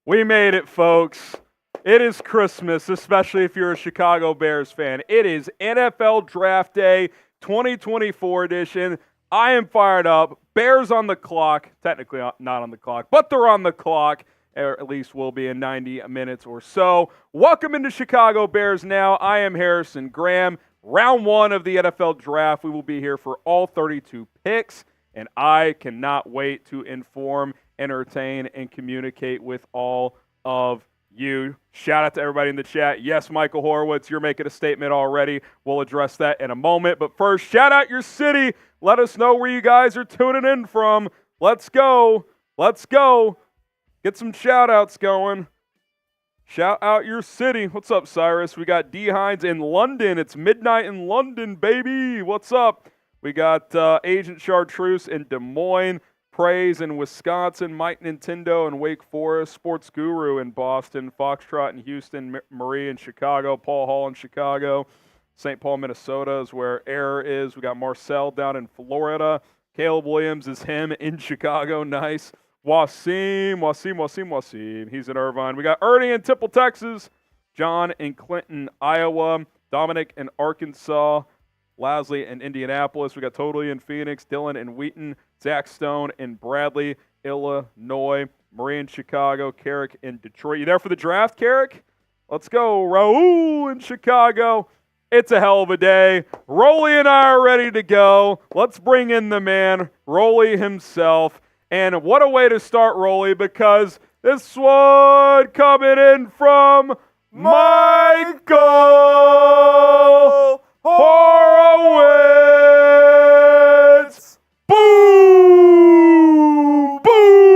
We made it, folks. It is Christmas, especially if you're a Chicago Bears fan. It is NFL Draft Day 2024 edition. I am fired up. Bears on the clock. Technically not on the clock, but they're on the clock, or at least will be in 90 minutes or so. Welcome into Chicago Bears Now. I am Harrison Graham. Round one of the NFL Draft. We will be here for all 32 picks, and I cannot wait to inform, entertain, and communicate with all of you. Shout out to everybody in the chat. Yes, Michael Horowitz, you're making a statement already. We'll address that in a moment. But first, shout out your city. Let us know where you guys are tuning in from. Let's go. Let's go. Get some shout outs going. Shout out your city. What's up, Cyrus? We got D. Hines in London. It's midnight in London, baby. What's up? We got Agent Chartreuse in Des Moines. Praise in Wisconsin, Mike Nintendo in Wake Forest, Sports Guru in Boston, Foxtrot in Houston, Marie in Chicago, Paul Hall in Chicago, St. Paul, Minnesota is where Error is. We got Marcel down in Florida. Caleb Williams is him in Chicago. Nice. Wasim. He's in Irvine. We got Ernie in Temple, Texas. John in Clinton, Iowa. Dominic in Arkansas. Lasley in Indianapolis. We got Totally in Phoenix. Dylan in Wheaton. Zach Stone in Bradley, Illinois. Marie in Chicago. Carrick in Detroit. You there for the draft, Carrick? Let's go. Raul in Chicago. It's a hell of a day. Rolly and I are ready to go. Let's bring in the man, Rolly himself. And what a way to start, Rolly, because this one coming in from Michael Horowitz. Boom! Boom!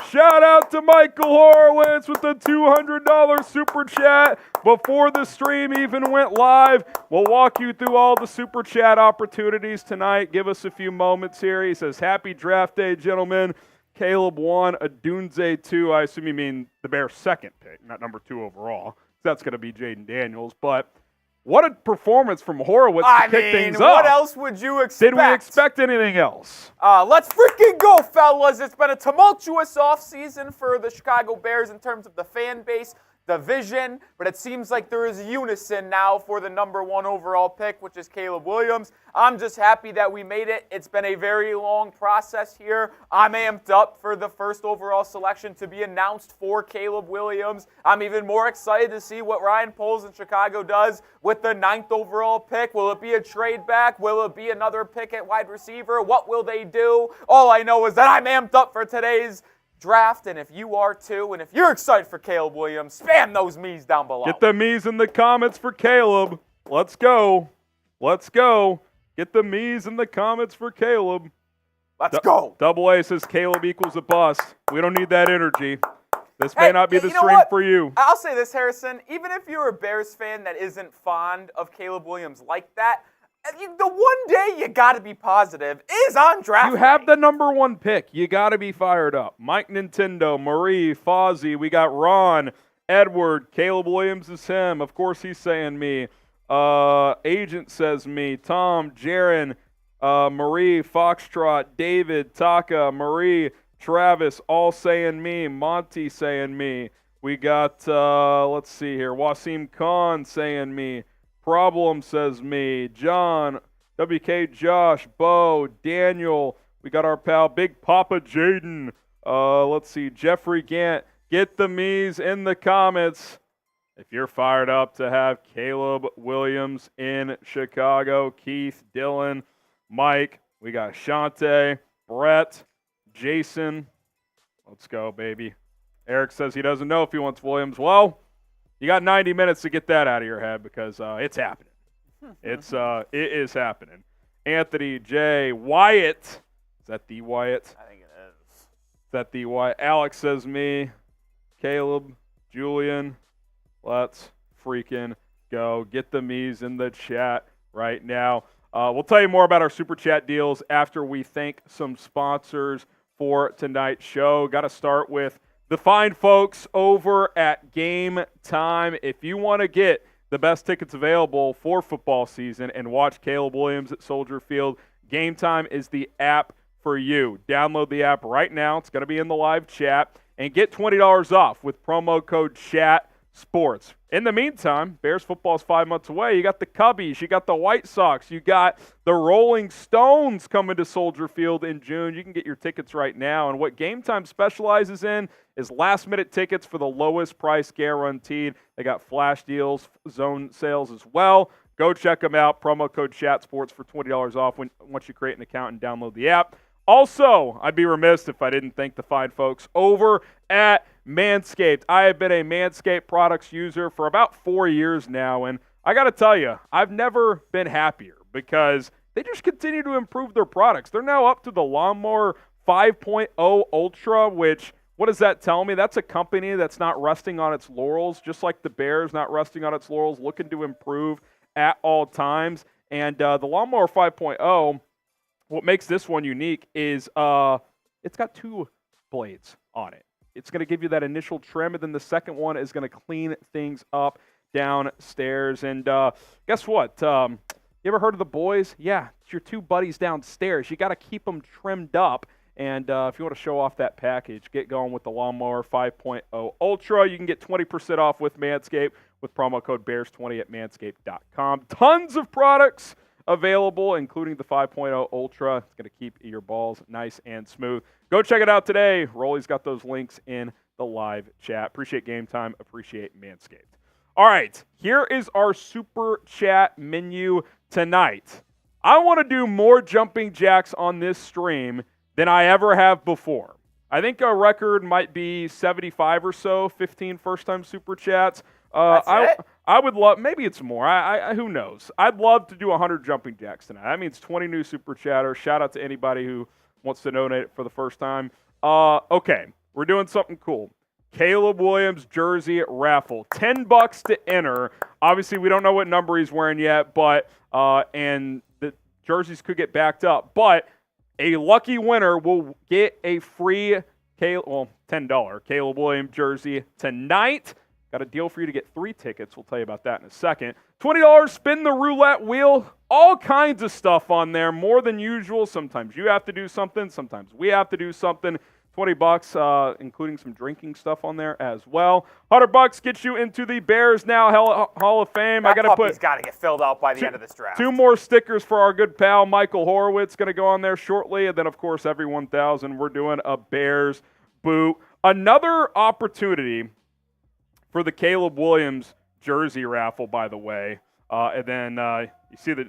Shout out to Michael Horowitz with the $200 super chat before the stream even went live. We'll walk you through all the super chat opportunities tonight. Give us a few moments here. He says, happy draft day, gentlemen. Caleb 1, Odunze 2. I assume you mean the Bears' second pick, not number 2 overall. That's going to be Jaden Daniels, but what a performance from Horowitz to kick things up. What else would you expect? Did we expect anything else? Let's freaking go, fellas. It's been a tumultuous offseason for the Chicago Bears in terms of the fan base, the vision, but it seems like there is unison now for the number 1 overall pick, which is Caleb Williams. I'm just happy that we made it. It's been a very long process here. I'm amped up for the first overall selection to be announced for Caleb Williams. I'm even more excited to see what Ryan Poles in Chicago does with the 9th overall pick. Will it be a trade back? Will it be another pick at wide receiver? What will they do? All I know is that I'm amped up for today's draft, and if you are too, and if you're excited for Caleb Williams, spam those me's down below. Get the me's in the comments for Caleb. Let's go. Let's go. Get the me's in the comments for Caleb. Let's go. Double A says Caleb equals a bust. We don't need that energy. This may not be the stream for you. I'll say this, Harrison. Even if you're a Bears fan that isn't fond of Caleb Williams like that, the one day you got to be positive is on draft. You have the number 1 pick. You got to be fired up. Mike Nintendo, Marie, Fozzie. We got Ron, Edward. Caleb Williams is him. Of course, he's saying me. Agent says me. Tom, Jaron, Marie, Foxtrot, David, Taka, Marie, Travis, all saying me. Monty saying me. We got, let's see here. Wasim Khan saying me. Problem says me. John, WK, Josh, Bo, Daniel. We got our pal Big Papa Jaden. Let's see. Jeffrey Gant. Get the me's in the comments if you're fired up to have Caleb Williams in Chicago. Keith, Dylan, Mike. We got Shante, Brett, Jason. Let's go, baby. Eric says he doesn't know if he wants Williams. Well, you got 90 minutes to get that out of your head because it's happening. It is happening. Anthony J. Wyatt. Is that the Wyatt? I think it is. Is that the Wyatt? Alex says me. Caleb, Julian. Let's freaking go. Get the me's in the chat right now. We'll tell you more about our Super Chat deals after we thank some sponsors for tonight's show. Got to start with the fine folks over at Game Time. If you want to get the best tickets available for football season and watch Caleb Williams at Soldier Field, Game Time is the app for you. Download the app right now. It's going to be in the live chat. And get $20 off with promo code CHATSPORTS. In the meantime, Bears football is 5 months away. You got the Cubbies. You got the White Sox. You got the Rolling Stones coming to Soldier Field in June. You can get your tickets right now. And what Game Time specializes in is last-minute tickets for the lowest price guaranteed. They got flash deals, zone sales as well. Go check them out. Promo code CHATSPORTS for $20 off once you create an account and download the app. Also, I'd be remiss if I didn't thank the fine folks over at Manscaped. I have been a Manscaped products user for about 4 years now, and I got to tell you, I've never been happier because they just continue to improve their products. They're now up to the Lawnmower 5.0 Ultra, which, what does that tell me? That's a company that's not resting on its laurels, just like the Bears not resting on its laurels, looking to improve at all times. And the Lawnmower 5.0, what makes this one unique is it's got 2 blades on it. It's going to give you that initial trim, and then the second one is going to clean things up downstairs. And guess what? You ever heard of the boys? Yeah, it's your 2 buddies downstairs. You got to keep them trimmed up. And if you want to show off that package, get going with the Lawnmower 5.0 Ultra. You can get 20% off with Manscaped with promo code BEARS20 at manscaped.com. Tons of products available, including the 5.0 Ultra. It's going to keep your balls nice and smooth. Go check it out today. Rolly's got those links in the live chat. Appreciate Game Time. Appreciate Manscaped. All right, here is our Super Chat menu tonight. I want to do more jumping jacks on this stream than I ever have before. I think our record might be 75 or so, 15 first-time Super Chats. I would love, maybe it's more. Who knows? I'd love to do 100 jumping jacks tonight. That means 20 new Super Chatters. Shout out to anybody who wants to donate it for the first time. Okay, we're doing something cool. Caleb Williams jersey raffle. $10 to enter. Obviously, we don't know what number he's wearing yet, but and the jerseys could get backed up. But a lucky winner will get a free $10 Caleb Williams jersey tonight. Got a deal for you to get 3 tickets. We'll tell you about that in a second. $20, spin the roulette wheel. All kinds of stuff on there, more than usual. Sometimes you have to do something. Sometimes we have to do something. $20, including some drinking stuff on there as well. $100 gets you into the Bears Now Hall of Fame. That puppy's got to get filled out by the end of this draft. 2 more stickers for our good pal Michael Horowitz. Going to go on there shortly. And then, of course, every 1,000, we're doing a Bears boot. Another opportunity for the Caleb Williams jersey raffle, by the way. And then you see the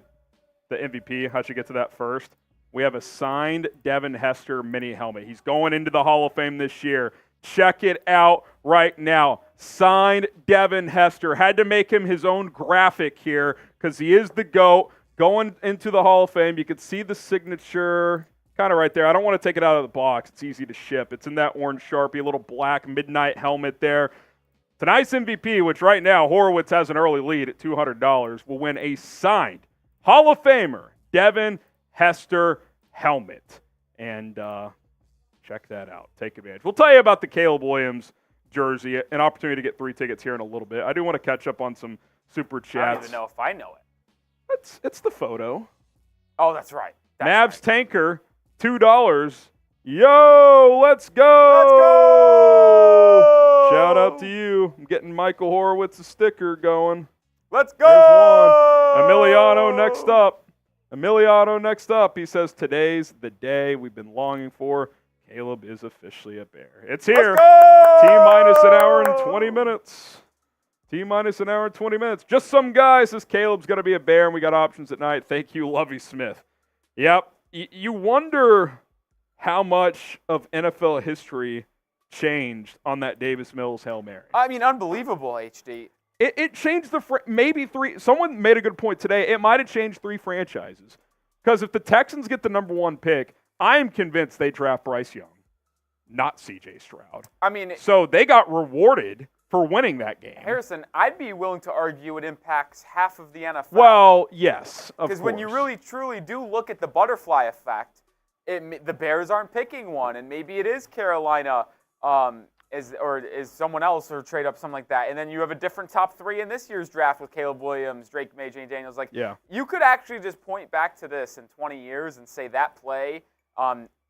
MVP. How'd you get to that first? We have a signed Devin Hester mini helmet. He's going into the Hall of Fame this year. Check it out right now. Signed Devin Hester. Had to make him his own graphic here because he is the GOAT. Going into the Hall of Fame, you can see the signature kind of right there. I don't want to take it out of the box. It's easy to ship. It's in that orange Sharpie, a little black midnight helmet there. Tonight's MVP, which right now Horowitz has an early lead at $200, will win a signed Hall of Famer Devin Hester helmet. And check that out. Take advantage. We'll tell you about the Caleb Williams jersey, an opportunity to get 3 tickets here in a little bit. I do want to catch up on some Super Chats. I don't even know if I know it. It's the photo. Oh, that's right. Mavs Tanker, $2. Yo, let's go! Let's go! Shout out to you. I'm getting Michael Horowitz's sticker going. Let's go! There's one. Emiliano next up. He says, today's the day we've been longing for. Caleb is officially a Bear. It's here. T-minus an hour and 20 minutes. T-minus an hour and 20 minutes. Just some guy says Caleb's going to be a Bear, and we got options at night. Thank you, Lovey Smith. Yep. You wonder how much of NFL history changed on that Davis Mills Hail Mary. I mean, unbelievable, HD. It changed maybe 3. Someone made a good point today. It might have changed 3 franchises. Because if the Texans get the number 1 pick, I am convinced they draft Bryce Young, not C.J. Stroud. I mean, so they got rewarded for winning that game. Harrison, I'd be willing to argue it impacts half of the NFL. Well, yes, of course. Because when you really, truly do look at the butterfly effect, the Bears aren't picking one, and maybe it is Carolina is someone else or trade up, something like that. And then you have a different top 3 in this year's draft with Caleb Williams, Drake May, Jane Daniels. You could actually just point back to this in 20 years and say that play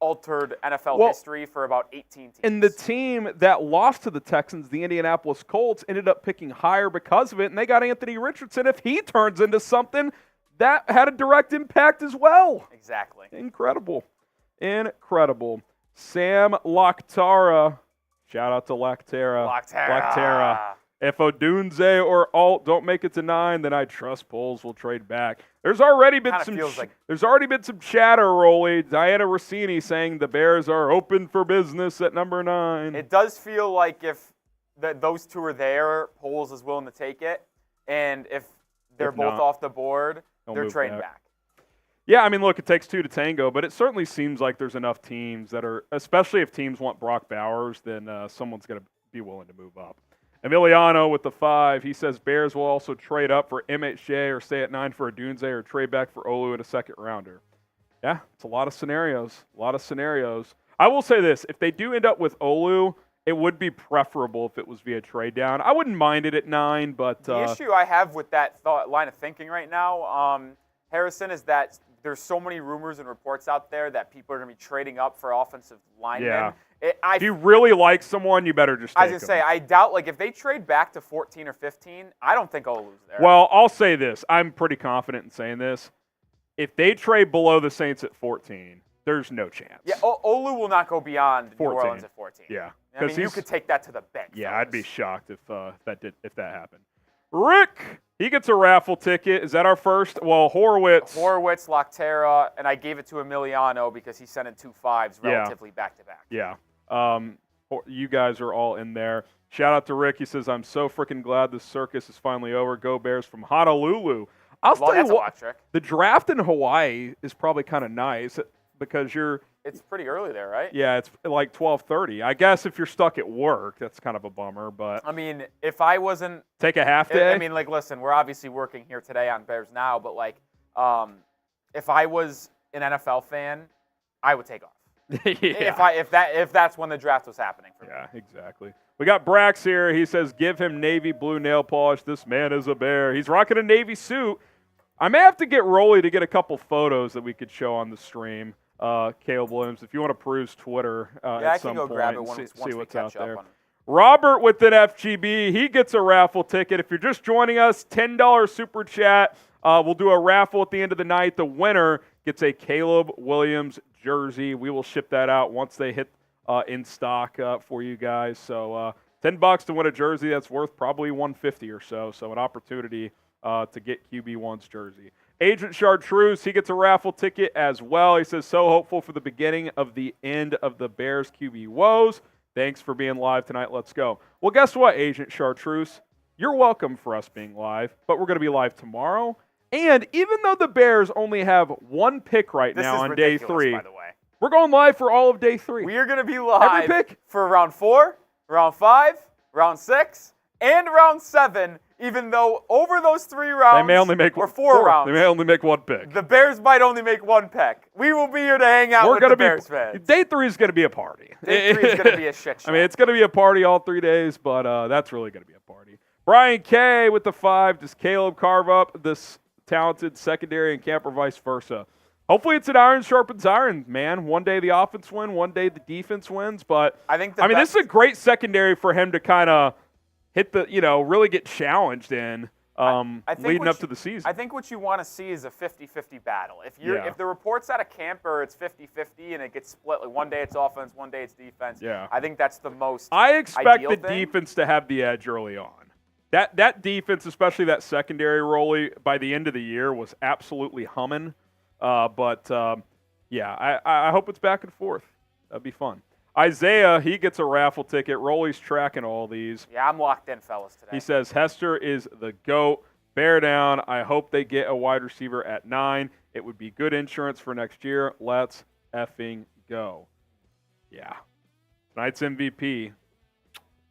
altered NFL history for about 18 teams. And the team that lost to the Texans, the Indianapolis Colts, ended up picking higher because of it, and they got Anthony Richardson. If he turns into something, that had a direct impact as well. Exactly. Incredible. Sam Lactara. Shout out to Lactara. If Odunze or Alt don't make it to 9, then I trust Poles will trade back. There's already been some chatter, Rolly. Diana Rossini saying the Bears are open for business at number 9. It does feel like if those two are there, Poles is willing to take it, and if they're both off the board, they're trading back. Yeah, I mean, look, it takes 2 to tango, but it certainly seems like there's enough teams that are, especially if teams want Brock Bowers, then someone's going to be willing to move up. Emiliano with the 5. He says Bears will also trade up for MHJ or stay at 9 for Odunze or trade back for Olu in a second rounder. Yeah, it's a lot of scenarios. I will say this. If they do end up with Olu, it would be preferable if it was via trade down. I wouldn't mind it at 9, but the issue I have with that line of thinking right now, Harrison, is that there's so many rumors and reports out there that people are going to be trading up for offensive linemen. Yeah. If you really like someone, you better just take them. I was going to say, I doubt, if they trade back to 14 or 15, I don't think Olu's there. Well, I'll say this. I'm pretty confident in saying this. If they trade below the Saints at 14, there's no chance. Yeah, Olu will not go beyond 14. New Orleans at 14. Yeah. I mean, you could take that to the bank. Yeah, fellas. I'd be shocked if that happened. Rick, he gets a raffle ticket. Is that our first? Well, Horowitz, Lactera, and I gave it to Emiliano because he sent in 2 5s relatively back-to-back. Yeah. You guys are all in there. Shout out to Rick. He says, I'm so freaking glad the circus is finally over. Go Bears from Honolulu. I'll tell you what, the draft in Hawaii is probably kind of nice because it's pretty early there, right? Yeah, it's like 12:30. I guess if you're stuck at work, that's kind of a bummer. But I mean, if I wasn't take a half day. I mean, listen, we're obviously working here today on Bears Now, but if I was an NFL fan, I would take off. Yeah. If that's when the draft was happening for me. Yeah, exactly. We got Brax here. He says, give him navy blue nail polish. This man is a bear. He's rocking a navy suit. I may have to get Rolly to get a couple photos that we could show on the stream. Caleb Williams, if you want to peruse Twitter at some point, grab it see what's out there. on Robert with an FGB, he gets a raffle ticket. If you're just joining us, $10 super chat. We'll do a raffle at the end of the night. The winner gets a Caleb Williams jersey. We will ship that out once they hit in stock for you guys. So $10 to win a jersey. That's worth probably $150 or so. So an opportunity to get QB1's jersey. Agent Chartreuse, he gets a raffle ticket as well. He says, so hopeful for the beginning of the end of the Bears QB woes. Thanks for being live tonight. Let's go. Well, guess what, Agent Chartreuse? You're welcome for us being live, but we're going to be live tomorrow. And even though the Bears only have 1 pick right now on day 3, by the way, we're going live for all of day 3. We are going to be live every pick for round 4, round 5, round 6, and round 7. Even though over those 3 rounds, they may only make or 4 rounds, they may only make 1 pick. The Bears might only make 1 pick. We will be here to hang out with the Bears fans. Day 3 is going to be a party. Day 3 is going to be a shit show. I mean, it's going to be a party all 3 days, but that's really going to be a party. Brian K with the 5. Does Caleb carve up this talented secondary in camp or vice versa? Hopefully it's an iron sharpens iron, man. One day the offense wins, one day the defense wins. But I mean, this is a great secondary for him to kind of hit the, really get challenged in leading up to the season. I think what you want to see is a 50-50 battle. If the reports out of camp are it's 50-50 and it gets split, like one day it's offense, one day it's defense, I think that's the most I expect the thing. Defense to have the edge early on. That defense, especially that secondary role, by the end of the year was absolutely humming. I hope it's back and forth. That'd be fun. Isaiah, he gets a raffle ticket. Rolly's tracking all these. Yeah, I'm locked in, fellas, today. He says, Hester is the GOAT. Bear down. I hope they get a wide receiver at 9. It would be good insurance for next year. Let's effing go. Yeah. Tonight's MVP.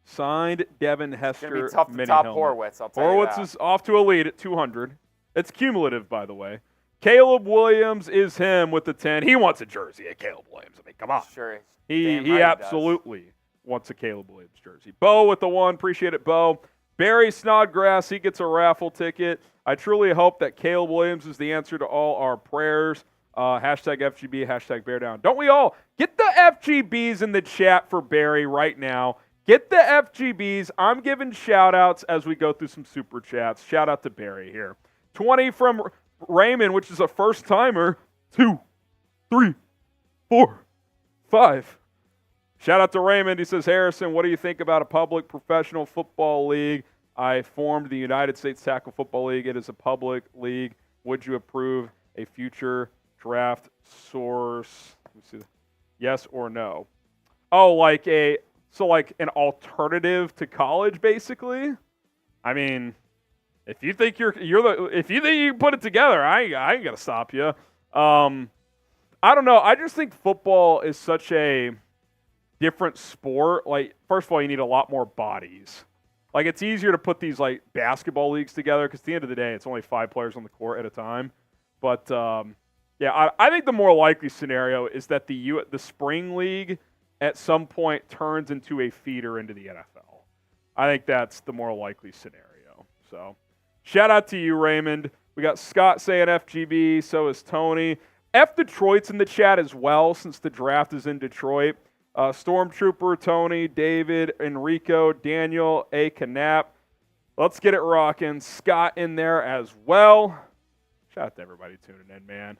Signed Devin Hester. It's going to be tough to mini top helmet. Horowitz, I'll tell you Horowitz that. is off to a lead at 200. It's cumulative, by the way. Caleb Williams is him with the 10. He wants a jersey at Caleb Williams. I mean, come on. Sure. He absolutely wants a Caleb Williams jersey. Bo with the 1. Appreciate it, Bo. Barry Snodgrass, he gets a raffle ticket. I truly hope that Caleb Williams is the answer to all our prayers. Hashtag FGB, hashtag bear down. Don't we all? Get the FGBs in the chat for Barry right now. Get the FGBs. I'm giving shout-outs as we go through some super chats. Shout out to Barry here. 20 from Raymond, which is a first-timer. 2, 3, 4, 5. Shout out to Raymond. He says, Harrison, what do you think about a public professional football league? I formed the United States Tackle Football League. It is a public league. Would you approve a future draft source? Let me see. Yes or no? Oh, like an alternative to college, basically. I mean, if you think if you think you can put it together, I ain't gonna stop you. I don't know. I just think football is such a different sport. Like, first of all, you need a lot more bodies. Like, it's easier to put these like basketball leagues together because at the end of the day, it's only 5 players on the court at a time. But yeah, I think the more likely scenario is that the spring league at some point turns into a feeder into the NFL. I think that's the more likely scenario. So, shout out to you, Raymond. We got Scott saying FGB, so is Tony. F Detroit's in the chat as well since the draft is in Detroit. Stormtrooper, Tony, David, Enrico, Daniel, A. Knapp. Let's get it rocking. Scott in there as well. Shout out to everybody tuning in, man.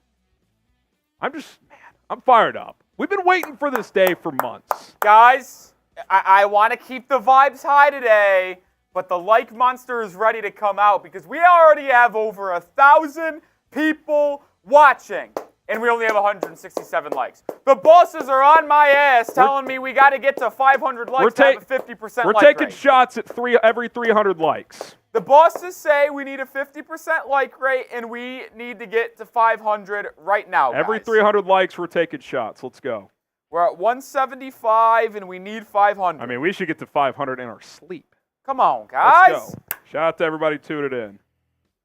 I'm fired up. We've been waiting for this day for months. Guys, I want to keep the vibes high today, but the like monster is ready to come out because we already have over 1,000 people watching, and we only have 167 likes. The bosses are on my ass telling me we got to get to 500 likes to have a 50% We're like taking rate. shots at every 300 likes. The bosses say we need a 50% like rate, and we need to get to 500 right now, guys. Every 300 likes, we're taking shots. Let's go. We're at 175, and we need 500. I mean, we should get to 500 in our sleep. Come on, guys. Let's go. Shout out to everybody tuning in.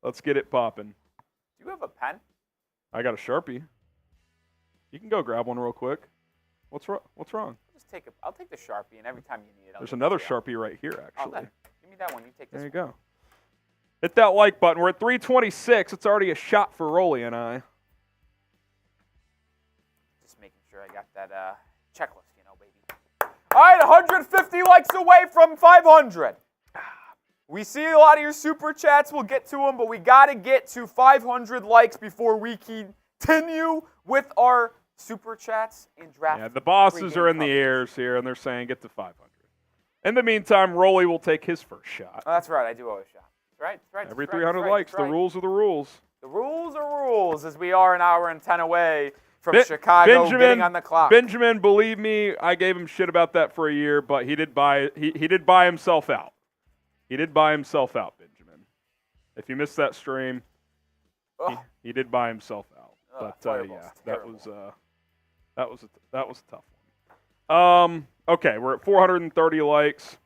Let's get it popping. Do you have a pen? I got a Sharpie. You can go grab one real quick. What's wrong? I'll take the Sharpie, and every time you need it, There's another Sharpie right here, actually. Give me that one. You take this one. There you go. Hit that like button. We're at 326. It's already a shot for Rolly and I. Just making sure I got that checklist, baby. All right, 150 likes away from 500. We see a lot of your super chats. We'll get to them, but we got to get to 500 likes before we continue with our super chats and draft. Yeah, the bosses are in the ears here, and they're saying get to 500. In the meantime, Rolly will take his first shot. Oh, that's right. I do always shot. That's right. Every 300 likes. The rules are the rules. The rules are rules, as we are an hour and 10 away from Chicago getting on the clock. Benjamin, believe me, I gave him shit about that for a year, but he did buy himself out. He did buy himself out, Benjamin. If you missed that stream, he did buy himself out. But yeah, that was a tough one. Okay, we're at 430 likes.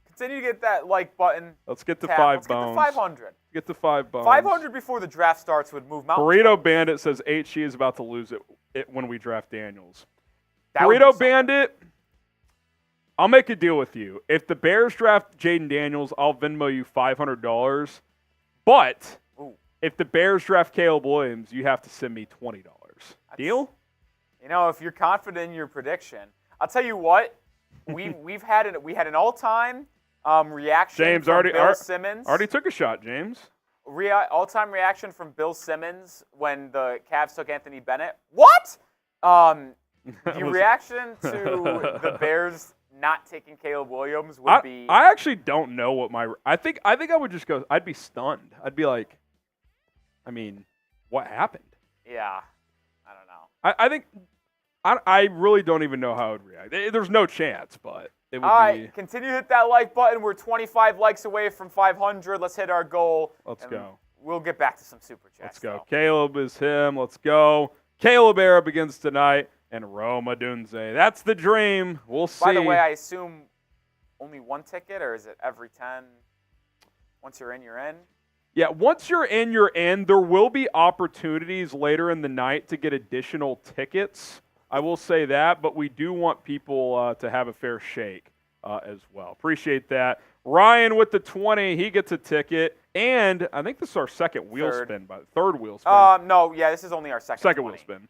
Continue to get that like button. Let's get to 5 bones. Get to 500. Get to 5 bones. 500 before the draft starts would move mountains. Burrito Bandit says HG is about to lose it when we draft Daniels. That Burrito Bandit, I'll make a deal with you. If the Bears draft Jaden Daniels, I'll Venmo you $500. But if the Bears draft Caleb Williams, you have to send me $20. Deal? If you're confident in your prediction, I'll tell you what. We had an all-time reaction James from Bill Simmons. Already took a shot, James. All-time reaction from Bill Simmons when the Cavs took Anthony Bennett. What? The reaction to the Bears not taking Caleb Williams would be. I actually don't know what I think I would just go. I'd be stunned. I'd be like, I mean, what happened? Yeah, I don't know. I think I really don't even know how I would react. There's no chance, but it would be. All right, continue to hit that like button. We're 25 likes away from 500. Let's hit our goal. Let's go. We'll get back to some super chats. Let's go. Caleb is him. Let's go. Caleb era begins tonight, and Rome Odunze. That's the dream. We'll see. By the way, I assume only one ticket, or is it every 10? Once you're in, you're in? Yeah, once you're in, you're in. There will be opportunities later in the night to get additional tickets. I will say that, but we do want people to have a fair shake. as well. Appreciate that. Ryan with the 20, he gets a ticket. And I think this is our second wheel spin, third wheel spin. No, yeah, this is only our second wheel spin.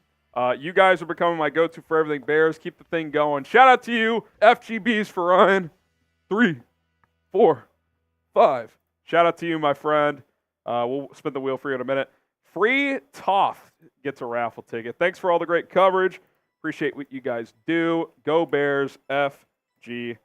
You guys are becoming my go-to for everything Bears. Keep the thing going. Shout out to you, FGBs for Ryan. 3, 4, 5. Shout out to you, my friend. We'll spin the wheel for you in a minute. Free Toff gets a raffle ticket. Thanks for all the great coverage. Appreciate what you guys do. Go Bears, FGB.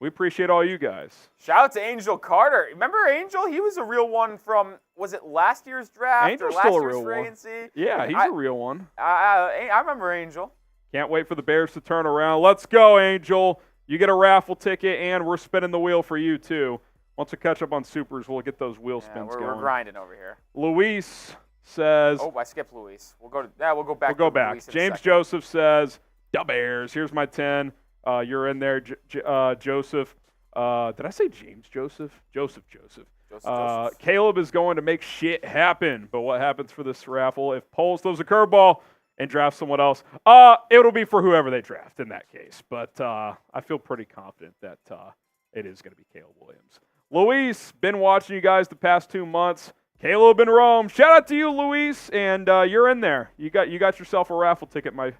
We appreciate all you guys. Shout out to Angel Carter. Remember Angel? He was a real one from, was it last year's draft Angel's or last still a year's real free one. agency? Yeah, he's a real one. I remember Angel. Can't wait for the Bears to turn around. Let's go, Angel. You get a raffle ticket, and we're spinning the wheel for you, too. Once we catch up on Supers, we'll get those wheel spins going. We're grinding over here. Luis says... Oh, I skipped Luis. We'll go back. We'll go back. Luis James Joseph says, "Da Bears. Here's my 10. You're in there, Joseph. Did I say James Joseph? Joseph. Caleb is going to make shit happen. But what happens for this raffle if Poles throws a curveball and drafts someone else? It'll be for whoever they draft in that case. But I feel pretty confident that it is going to be Caleb Williams. Luis, been watching you guys the past 2 months. Caleb in Rome. Shout out to you, Luis, and you're in there. You got yourself a raffle ticket, my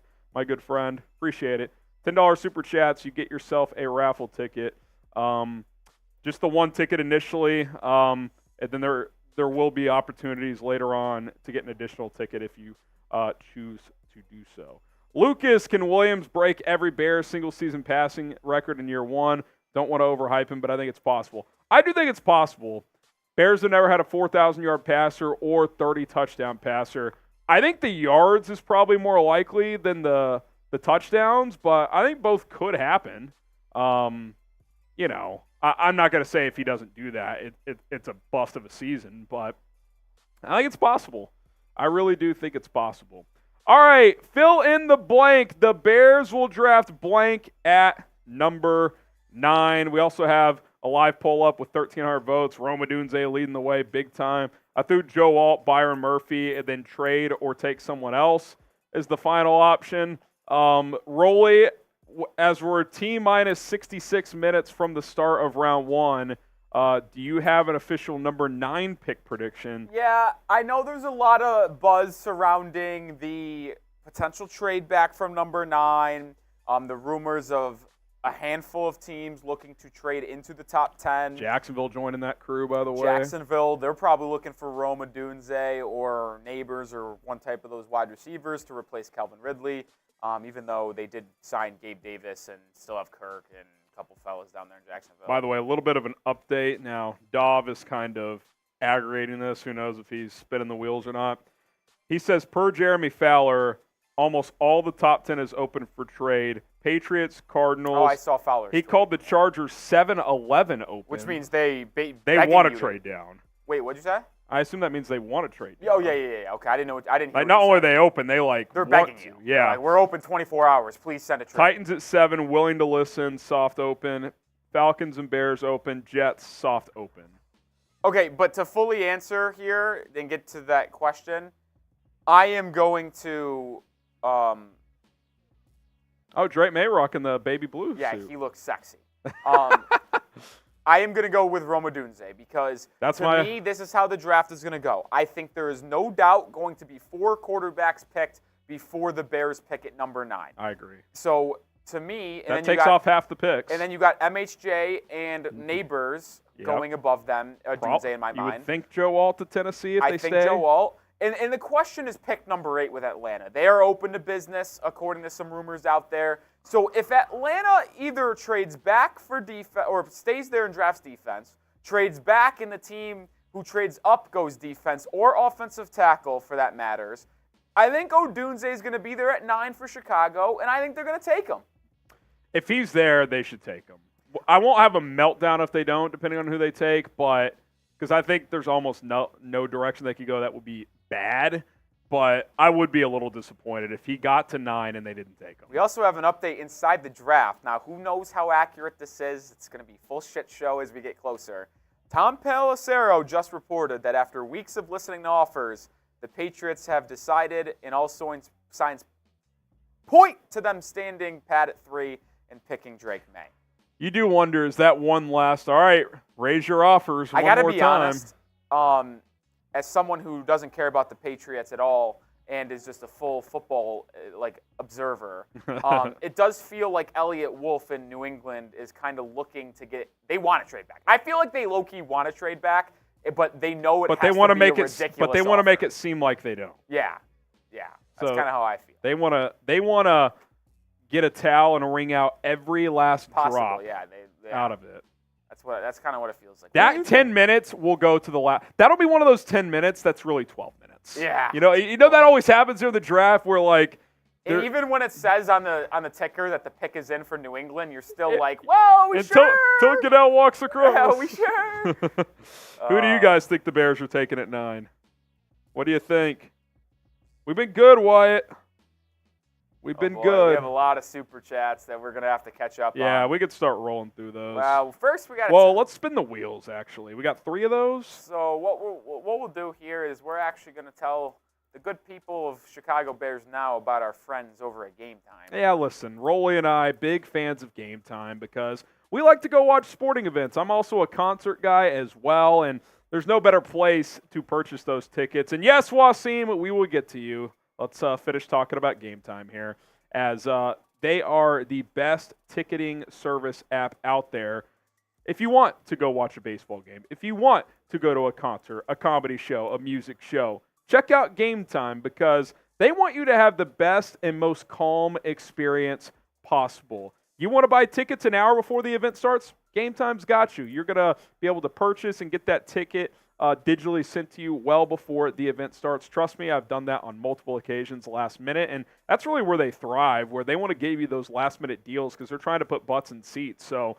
good friend. Appreciate it. $10 super chats. You get yourself a raffle ticket. Just the one ticket initially, and then there will be opportunities later on to get an additional ticket if you choose to do so. Lucas, can Williams break every Bears single-season passing record in year one? Don't want to overhype him, but I think it's possible. I do think it's possible. Bears have never had a 4,000-yard passer or 30-touchdown passer. I think the yards is probably more likely than the touchdowns, but I think both could happen. I'm not going to say if he doesn't do that, it's a bust of a season, but I think it's possible. I really do think it's possible. All right, fill in the blank. The Bears will draft blank at number 9. We also have a live poll up with 1,300 votes. Rome Odunze leading the way big time. I threw Joe Alt, Byron Murphy, and then trade or take someone else as the final option. Rolly, as we're T-minus 66 minutes from the start of round 1, do you have an official number 9 pick prediction? Yeah, I know there's a lot of buzz surrounding the potential trade back from number 9, the rumors of a handful of teams looking to trade into the top 10. Jacksonville joining that crew, by the way. Jacksonville, they're probably looking for Rome Odunze or Nabers or one type of those wide receivers to replace Calvin Ridley, even though they did sign Gabe Davis and still have Kirk and a couple fellas down there in Jacksonville. By the way, a little bit of an update. Now, Dov is kind of aggravating this. Who knows if he's spinning the wheels or not. He says, per Jeremy Fowler, almost all the top 10 is open for trade. Patriots, Cardinals. Oh, I saw Fowler. He called the Chargers 7-11 open. Which means they want to trade down. Wait, what'd you say? I assume that means they want to trade down. Oh, yeah. Okay, I didn't know. I didn't hear like, not only are they open, they they're begging you. Yeah. Like, we're open 24 hours. Please send a trade. Titans at 7, willing to listen, soft open. Falcons and Bears open. Jets, soft open. Okay, but to fully answer here and get to that question, I am going to Drake May rocking the baby blue suit. He looks sexy. I am going to go with Rome Odunze because to me, this is how the draft is going to go. I think there is no doubt going to be 4 quarterbacks picked before the Bears pick at number 9. I agree. So to me, that takes off half the picks. And then you got MHJ and Nabers going above them, Odunze in my mind. You would think Joe Alt to Tennessee if they stay? I think Joe Alt. And the question is pick number 8 with Atlanta. They are open to business, according to some rumors out there. So if Atlanta either trades back for defense or stays there and drafts defense, trades back and the team who trades up goes defense or offensive tackle for that matters, I think Odunze is going to be there at 9 for Chicago, and I think they're going to take him. If he's there, they should take him. I won't have a meltdown if they don't, depending on who they take, but because I think there's almost no direction they could go that would be bad, but I would be a little disappointed if he got to 9 and they didn't take him. We also have an update inside the draft. Now, who knows how accurate this is? It's going to be full shit show as we get closer. Tom Pelissero just reported that after weeks of listening to offers, the Patriots have decided, and all signs point to them standing pat at 3 and picking Drake May. You do wonder, is that one last, all right, raise your offers one more time. I got to be honest, as someone who doesn't care about the Patriots at all and is just a full football observer, it does feel like Elliott Wolf in New England is kind of looking to they want to trade back. I feel like they low-key want to trade back, but they know it has to be a ridiculous offer. But they want to make it seem like they don't. Yeah. That's kind of how I feel. They want to get a towel and wring out every last drop out of it. That's kind of what it feels like. That 10 minutes will go to the last. That'll be one of those 10 minutes that's really 12 minutes. Yeah. You know that always happens during the draft where like. Even when it says on the ticker that the pick is in for New England, you're still like, "Whoa, we sure?" Until Goodell walks across. Yeah, we sure. Who do you guys think the Bears are taking at 9? What do you think? We've been good, Wyatt. We've been good. We have a lot of super chats that we're gonna have to catch up on. Yeah, we could start rolling through those. Well, first we got. Let's spin the wheels. Actually, we got 3 of those. So what we'll do here is we're actually gonna tell the good people of Chicago Bears Now about our friends over at Game Time. Yeah, listen, Rolly and I, big fans of Game Time because we like to go watch sporting events. I'm also a concert guy as well, and there's no better place to purchase those tickets. And yes, Wasim, we will get to you. Let's finish talking about Game Time here, as they are the best ticketing service app out there. If you want to go watch a baseball game, if you want to go to a concert, a comedy show, a music show, check out Game Time because they want you to have the best and most calm experience possible. You want to buy tickets an hour before the event starts? Game Time's got you. You're going to be able to purchase and get that ticket digitally sent to you well before the event starts. Trust me, I've done that on multiple occasions last minute, and that's really where they thrive, where they want to give you those last-minute deals because they're trying to put butts in seats. So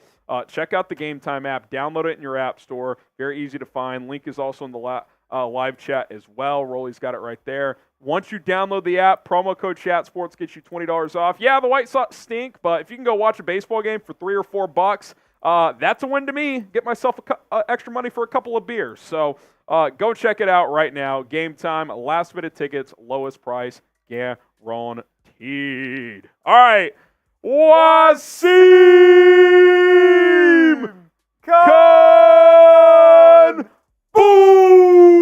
check out the Game Time app. Download it in your app store. Very easy to find. Link is also in the live chat as well. Rolly's got it right there. Once you download the app, promo code ChatSports gets you $20 off. Yeah, the White Sox stink, but if you can go watch a baseball game for $3 or $4, that's a win to me. Get myself extra money for a couple of beers. So go check it out right now. Game Time, last-minute tickets, lowest price, guaranteed. All right. Wasim Khan! Boom!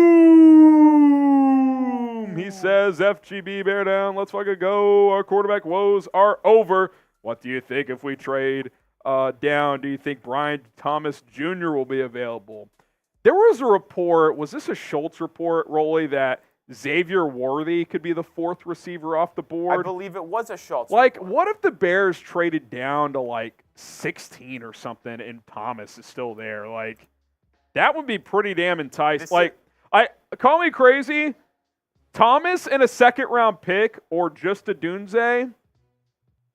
He says, FGB, bear down. Let's fucking go. Our quarterback woes are over. What do you think if we trade down? Do you think Brian Thomas Jr. will be available? There was a report, was this a Schultz report, Rolly, that Xavier Worthy could be the 4th receiver off the board? I believe it was a Schultz report. Report. What if the Bears traded down to 16 or something and Thomas is still there? That would be pretty damn enticing. Call me crazy, Thomas and a 2nd-round pick or just a Odunze,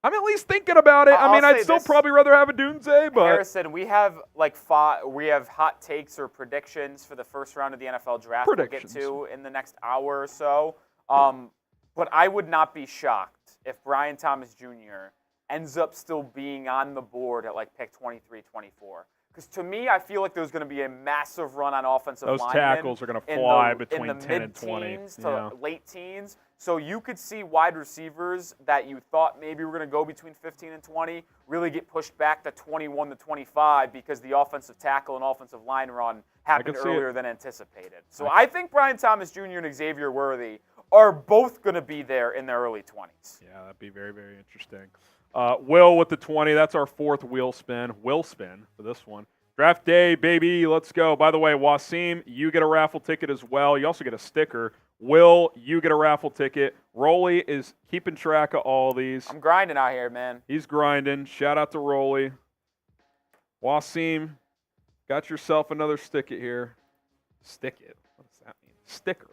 I'm at least thinking about it. I'd still probably rather have a Odunze, but Harrison, we have hot takes or predictions for the first round of the NFL draft we'll get to in the next hour or so. But I would not be shocked if Brian Thomas Jr. ends up still being on the board at pick 23, 24. Because to me, I feel like there's going to be a massive run on offensive linemen. Those tackles are going to fly between 10 and 20. In the mid-teens to late teens. So you could see wide receivers that you thought maybe were going to go between 15 and 20 really get pushed back to 21 to 25 because the offensive tackle and offensive line run happened earlier than anticipated. So I think Brian Thomas Jr. and Xavier Worthy are both going to be there in their early 20s. Yeah, that'd be very, very interesting. Will with the 20. That's our 4th wheel spin. Will spin for this one. Draft day, baby. Let's go. By the way, Wasim, you get a raffle ticket as well. You also get a sticker. Will, you get a raffle ticket. Rolly is keeping track of all these. I'm grinding out here, man. He's grinding. Shout out to Rolly. Wasim, got yourself another sticket here. Sticket? What does that mean? Sticker.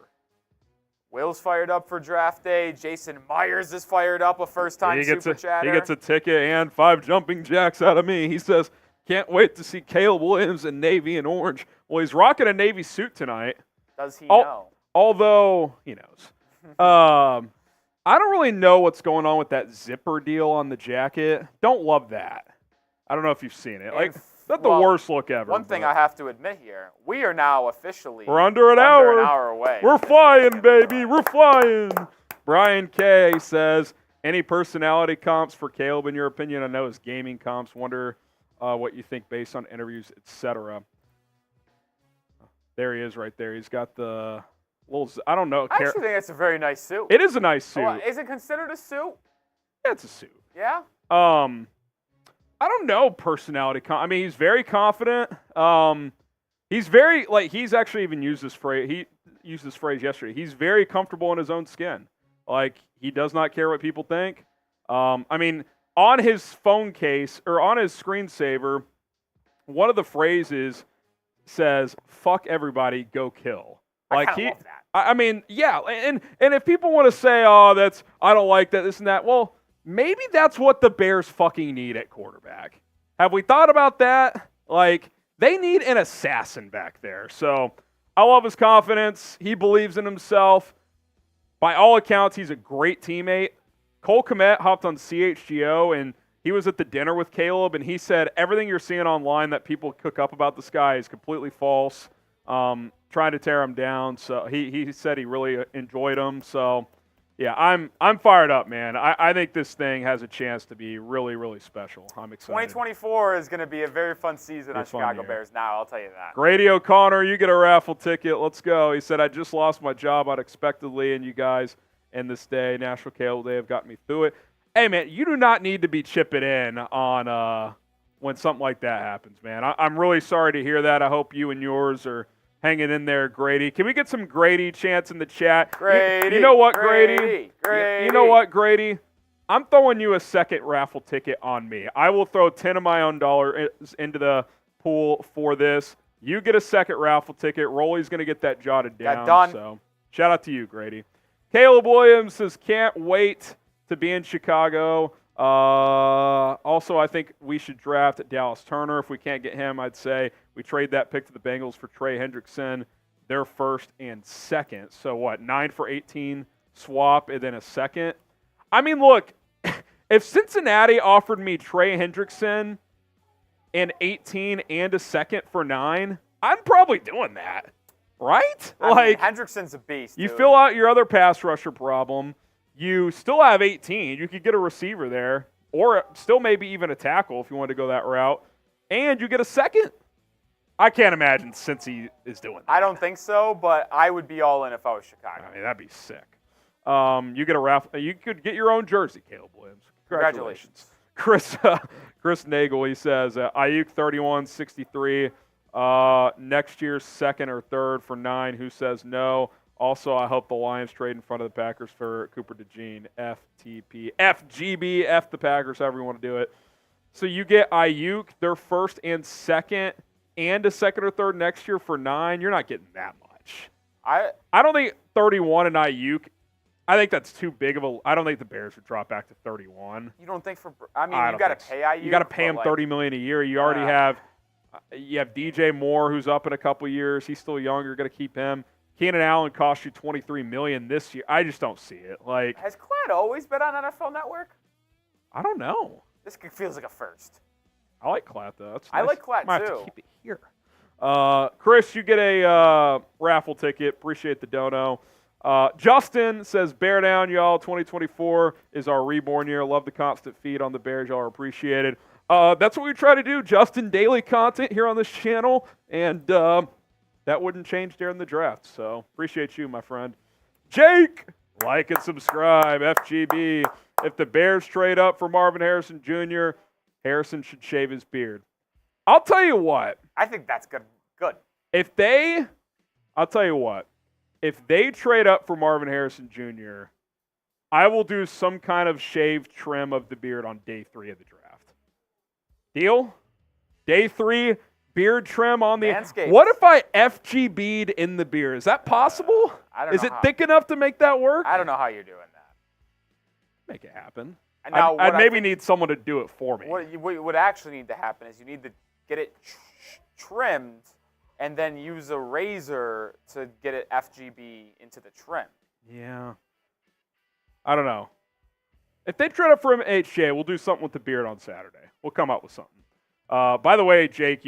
Will's fired up for draft day. Jason Myers is fired up, a first-time super chatter. He gets a ticket and 5 jumping jacks out of me. He says, can't wait to see Caleb Williams in navy and orange. Well, he's rocking a navy suit tonight. Does he know? Although, he knows. I don't really know what's going on with that zipper deal on the jacket. Don't love that. I don't know if you've seen it. That's the worst look ever. One thing I have to admit here, we are now officially we're under an hour away. We're flying, baby. We're flying. Brian K. says, any personality comps for Caleb in your opinion? I know his gaming comps. Wonder what you think based on interviews, etc. There he is right there. He's got the little, I don't know. I actually think it's a very nice suit. It is a nice suit. Well, is it considered a suit? Yeah, it's a suit. Yeah? I don't know personality. I mean, he's very confident. He's very, he's actually even used this phrase. He used this phrase yesterday. He's very comfortable in his own skin. Like, he does not care what people think. I mean, on his phone case or on his screensaver, one of the phrases says, "Fuck everybody, go kill." Like, I love that. I mean, yeah, and if people want to say, "Oh, I don't like that, this and that," well, maybe that's what the Bears fucking need at quarterback. Have we thought about that? Like, they need an assassin back there. So, I love his confidence. He believes in himself. By all accounts, he's a great teammate. Cole Kmet hopped on CHGO, and he was at the dinner with Caleb, and he said everything you're seeing online that people cook up about this guy is completely false, trying to tear him down. So he said he really enjoyed him. So, yeah, I'm fired up, man. I think this thing has a chance to be really, really special. I'm excited. 2024 is going to be a very fun season on Chicago Bears now, I'll tell you that. Grady O'Connor, you get a raffle ticket. Let's go. He said, I just lost my job unexpectedly, and you guys in this day, National Caleb Day, have gotten me through it. Hey, man, you do not need to be chipping in on when something like that happens, man. I'm really sorry to hear that. I hope you and yours are hanging in there, Grady. Can we get some Grady chants in the chat? Grady. You know what, Grady? Grady. You know what, Grady? I'm throwing you a second raffle ticket on me. I will throw 10 of my own dollars into the pool for this. You get a second raffle ticket. Rolly's going to get that jotted down. Done. So shout out to you, Grady. Caleb Williams says, can't wait to be in Chicago. Also, I think we should draft Dallas Turner. If we can't get him, I'd say we trade that pick to the Bengals for Trey Hendrickson, their first and second. So what, 9 for 18 swap and then a second? I mean, look, if Cincinnati offered me Trey Hendrickson and 18 and a second for 9, I'm probably doing that, right? I mean, Hendrickson's a beast. You dude. fill out your other pass rusher problem. You still have 18. You could get a receiver there, or still maybe even a tackle if you want to go that route, and you get a second. I can't imagine Cincy is doing that. I don't think so, but I would be all in if I was Chicago. I mean, that'd be sick. You get a raffle. You could get your own jersey, Caleb Williams. Congratulations. Chris Nagel, he says, Ayuk 31-63. Next year's second or third for 9. Who says no? Also, I hope the Lions trade in front of the Packers for Cooper DeJean. FTP. FGB. F the Packers, however you want to do it. So you get Ayuk, their first and second, and a second or third next year for 9. You're not getting that much. I don't think 31 and Ayuk. I think that's too big of a. I don't think the Bears would drop back to 31. You don't think you got to pay Ayuk. You got to pay him $30 million a year. You already have. You have DJ Moore, who's up in a couple years. He's still young. You're going to keep him. Keenan Allen cost you $23 million this year. I just don't see it. Like, has Clyde always been on NFL Network? I don't know. This feels like a first. I like Klatt, though. That's I nice. like Klatt, Might too. have to keep it here. Chris, you get a raffle ticket. Appreciate the dono. Justin says, bear down, y'all. 2024 is our reborn year. Love the constant feed on the Bears. Y'all are appreciated. That's what we try to do, Justin. Daily content here on this channel. And that wouldn't change during the draft. So appreciate you, my friend. Jake, like and subscribe. FGB. If the Bears trade up for Marvin Harrison Jr., Harrison should shave his beard. I'll tell you what. I think that's good. I'll tell you what. If they trade up for Marvin Harrison Jr., I will do some kind of shave trim of the beard on day 3 of the draft. Deal? Day 3, beard trim on the... Manscaped. What if I FGB'd in the beard? Is that possible? I don't know. Is it thick enough to make that work? I don't know how you're doing that. Make it happen. Now, I'd maybe need someone to do it for me. What would actually need to happen is you need to get it trimmed and then use a razor to get it FGB into the trim. Yeah. I don't know. If they trade up for him HJ, we'll do something with the beard on Saturday. We'll come up with something. By the way, Jake,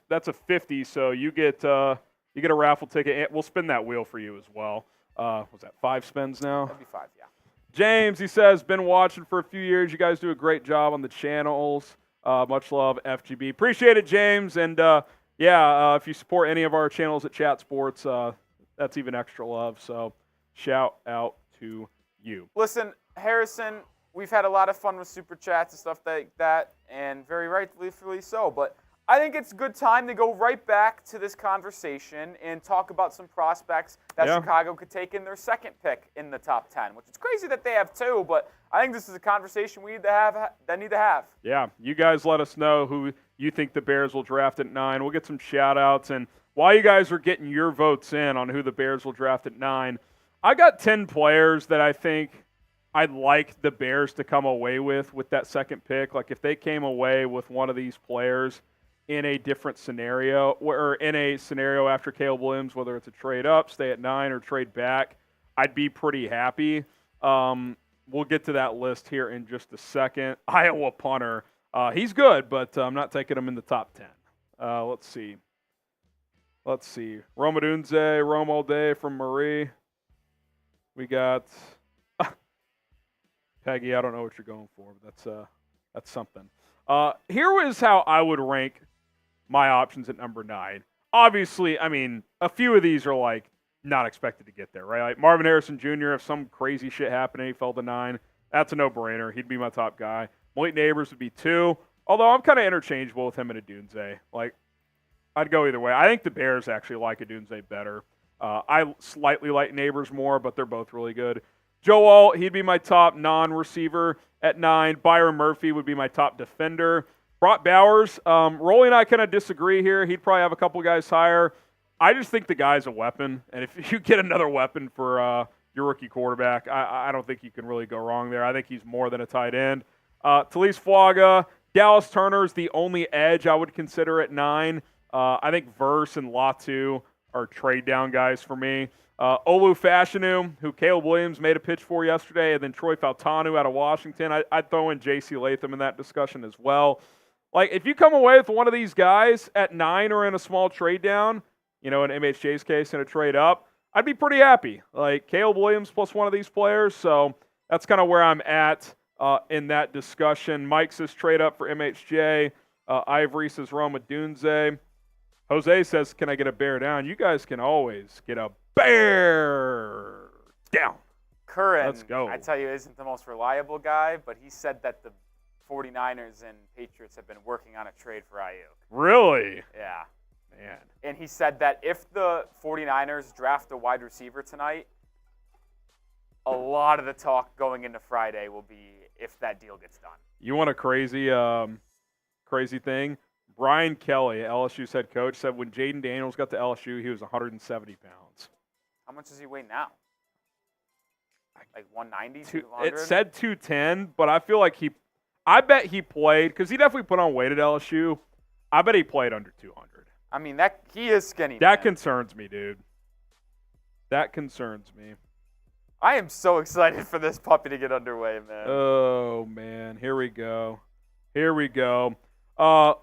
that's a 50, so you get a raffle ticket. And we'll spin that wheel for you as well. Was that 5 spins now? That'd be 5, yeah. James, he says, been watching for a few years. You guys do a great job on the channels. Much love, FGB. Appreciate it, James. And if you support any of our channels at Chat Sports, that's even extra love. So shout out to you. Listen, Harrison, we've had a lot of fun with Super Chats and stuff like that, and very rightfully so. But I think it's a good time to go right back to this conversation and talk about some prospects that Chicago could take in their second pick in the top 10, which is crazy that they have two, but I think this is a conversation we need to have. Yeah, you guys let us know who you think the Bears will draft at 9. We'll get some shout-outs. And while you guys are getting your votes in on who the Bears will draft at 9, I got 10 players that I think I'd like the Bears to come away with that second pick. Like if they came away with one of these players in a different scenario, or in a scenario after Caleb Williams, whether it's a trade up, stay at 9, or trade back, I'd be pretty happy. We'll get to that list here in just a second. Iowa punter. He's good, but I'm not taking him in the top 10. Let's see. Rome Odunze, Rome Odunze from Marie. We got Peggy. I don't know what you're going for, but that's something. Here is how I would rank my options at number 9. Obviously, I mean, a few of these are like not expected to get there, right? Like Marvin Harrison Jr., if some crazy shit happened and he fell to 9, that's a no-brainer. He'd be my top guy. Malik Nabers would be 2, although I'm kind of interchangeable with him and Odunze. Like, I'd go either way. I think the Bears actually like Odunze better. I slightly like Nabers more, but they're both really good. Joe Alt, he'd be my top non-receiver at 9. Byron Murphy would be my top defender. Brock Bowers, Rolly and I kind of disagree here. He'd probably have a couple guys higher. I just think the guy's a weapon, and if you get another weapon for your rookie quarterback, I don't think you can really go wrong there. I think he's more than a tight end. Talise Fuaga, Dallas Turner is the only edge I would consider at 9. I think Verse and Latu are trade-down guys for me. Olu Fashanu, who Caleb Williams made a pitch for yesterday, and then Troy Fautanu out of Washington. I'd throw in J.C. Latham in that discussion as well. Like, if you come away with one of these guys at 9 or in a small trade-down, in MHJ's case, in a trade-up, I'd be pretty happy. Like, Caleb Williams plus one of these players, so that's kind of where I'm at in that discussion. Mike says trade up for MHJ. Ivory says Rome Odunze. Jose says, can I get a bear down? You guys can always get a bear down. Curran, let's go. I tell you, isn't the most reliable guy, but he said that the 49ers and Patriots have been working on a trade for Ayuk. Really? Yeah. Man. And he said that if the 49ers draft a wide receiver tonight, a lot of the talk going into Friday will be if that deal gets done. You want a crazy thing? Brian Kelly, LSU's head coach, said when Jaden Daniels got to LSU, he was 170 pounds. How much does he weigh now? Like 190, 200? It said 210, but I feel like I bet he played, because he definitely put on weight at LSU. I bet he played under 200. I mean, he is skinny. That concerns me, dude. That concerns me. I am so excited for this puppy to get underway, man. Oh, man. Here we go.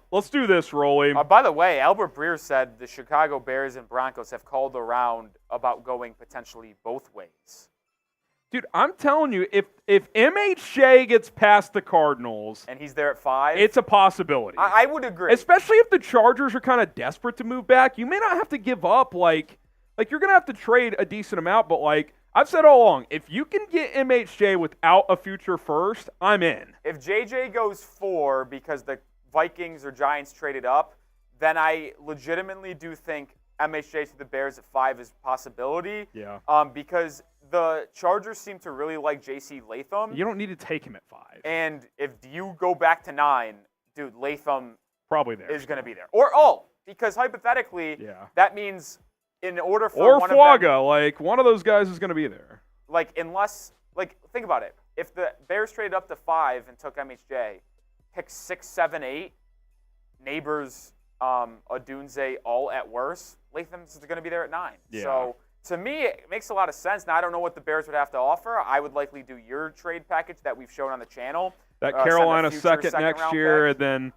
Let's do this, Rolly. By the way, Albert Breer said the Chicago Bears and Broncos have called around about going potentially both ways. Dude, I'm telling you, if MHJ gets past the Cardinals and he's there at 5, it's a possibility. I would agree. Especially if the Chargers are kind of desperate to move back. You may not have to give up, like you're going to have to trade a decent amount, but like I've said all along, if you can get MHJ without a future first, I'm in. If JJ goes 4 because the Vikings or Giants traded up, then I legitimately do think MHJ to the Bears at 5 is a possibility. Yeah. Because the Chargers seem to really like J.C. Latham. You don't need to take him at 5. And if you go back to 9, dude, Latham probably there is going to be there. Because hypothetically, that means in order for one Fuaga, of them, like one of those guys is going to be there. Like unless, like think about it. If the Bears traded up to 5 and took MHJ, pick 6, 7, 8, Nabers, Odunze, all at worst, Latham's going to be there at 9. Yeah. So to me, it makes a lot of sense. Now, I don't know what the Bears would have to offer. I would likely do your trade package that we've shown on the channel. That Carolina second next year, pick. And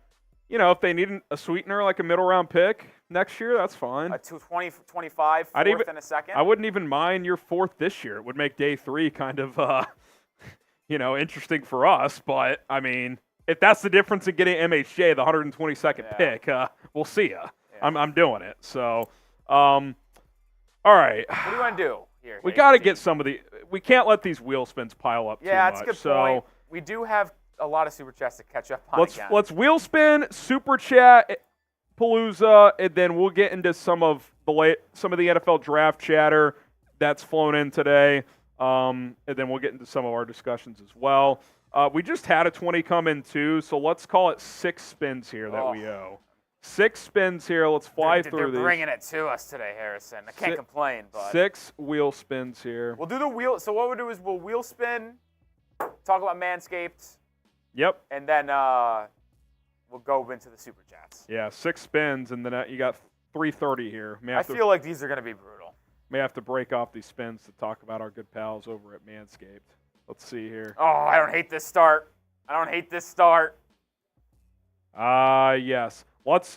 then, if they need a sweetener like a middle round pick next year, that's fine. A 20, 25, fourth and a second. I wouldn't even mind your 4th this year. It would make day 3 kind of, interesting for us. But, I mean, if that's the difference in getting MHJ, the 122nd pick, we'll see ya. Yeah. I'm doing it. So, all right. What do you want to do here? We got to get some of the. We can't let these wheel spins pile up too much. Yeah, that's a good point. We do have a lot of super chats to catch up on. Let's wheel spin, super chat, Palooza, and then we'll get into some of the NFL draft chatter that's flown in today, and then we'll get into some of our discussions as well. We just had a 20 come in too, so let's call it 6 spins here that we owe. 6 spins here. Let's fly through these. They're bringing it to us today, Harrison. I can't complain. But 6 wheel spins here. We'll do the wheel. So what we'll do is we'll wheel spin, talk about Manscaped. Yep. And then we'll go into the super chats. Yeah, 6 spins, and then you got 330 here. I feel like these are going to be brutal. May have to break off these spins to talk about our good pals over at Manscaped. Let's see here. Oh, I don't hate this start. Yes.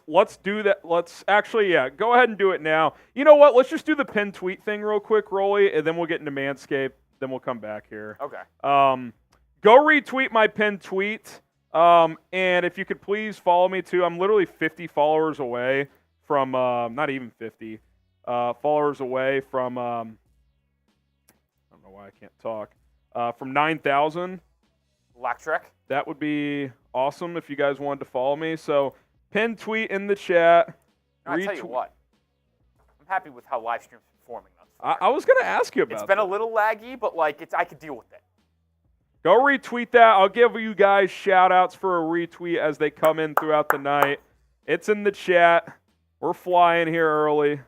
Let's do that. Let's actually, go ahead and do it now. You know what? Let's just do the pinned tweet thing real quick, Rolly, and then we'll get into Manscaped. Then we'll come back here. Okay. Go retweet my pinned tweet. And if you could please follow me too. I'm literally 50 followers away from, not even 50, followers away from, I don't know why I can't talk, from 9,000. Electric. That would be awesome if you guys wanted to follow me. So, pinned tweet in the chat. I'll tell you what. I'm happy with how live stream's performing. I was going to ask you about it. It's been a little laggy, but I could deal with it. Go retweet that. I'll give you guys shout-outs for a retweet as they come in throughout the night. It's in the chat. We're flying here early.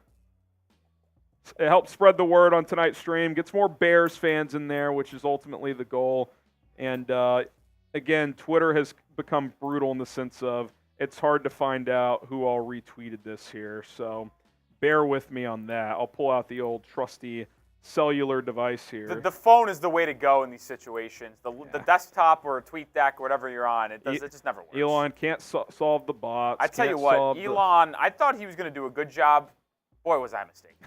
It helps spread the word on tonight's stream. Gets more Bears fans in there, which is ultimately the goal. And, again, Twitter has become brutal in the sense of it's hard to find out who all retweeted this here. So bear with me on that. I'll pull out the old trusty cellular device here. The phone is the way to go in these situations. The desktop or TweetDeck or whatever you're on, it just never works. Elon can't solve the bots. I tell you what, Elon, I thought he was going to do a good job. Boy, was I mistaken.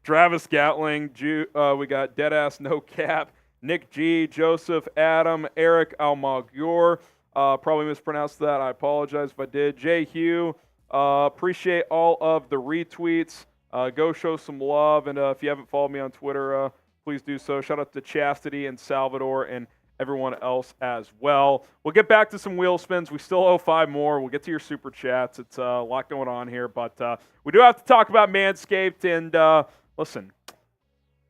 Travis Gatling, we got Deadass No Cap, Nick G, Joseph, Adam, Eric Almagur. Probably mispronounced that. I apologize if I did. Jay Hugh, appreciate all of the retweets. Go show some love, and if you haven't followed me on Twitter, please do so. Shout out to Chastity and Salvador and everyone else as well. We'll get back to some wheel spins. We still owe 5 more. We'll get to your super chats. It's a lot going on here, but we do have to talk about Manscaped. And listen,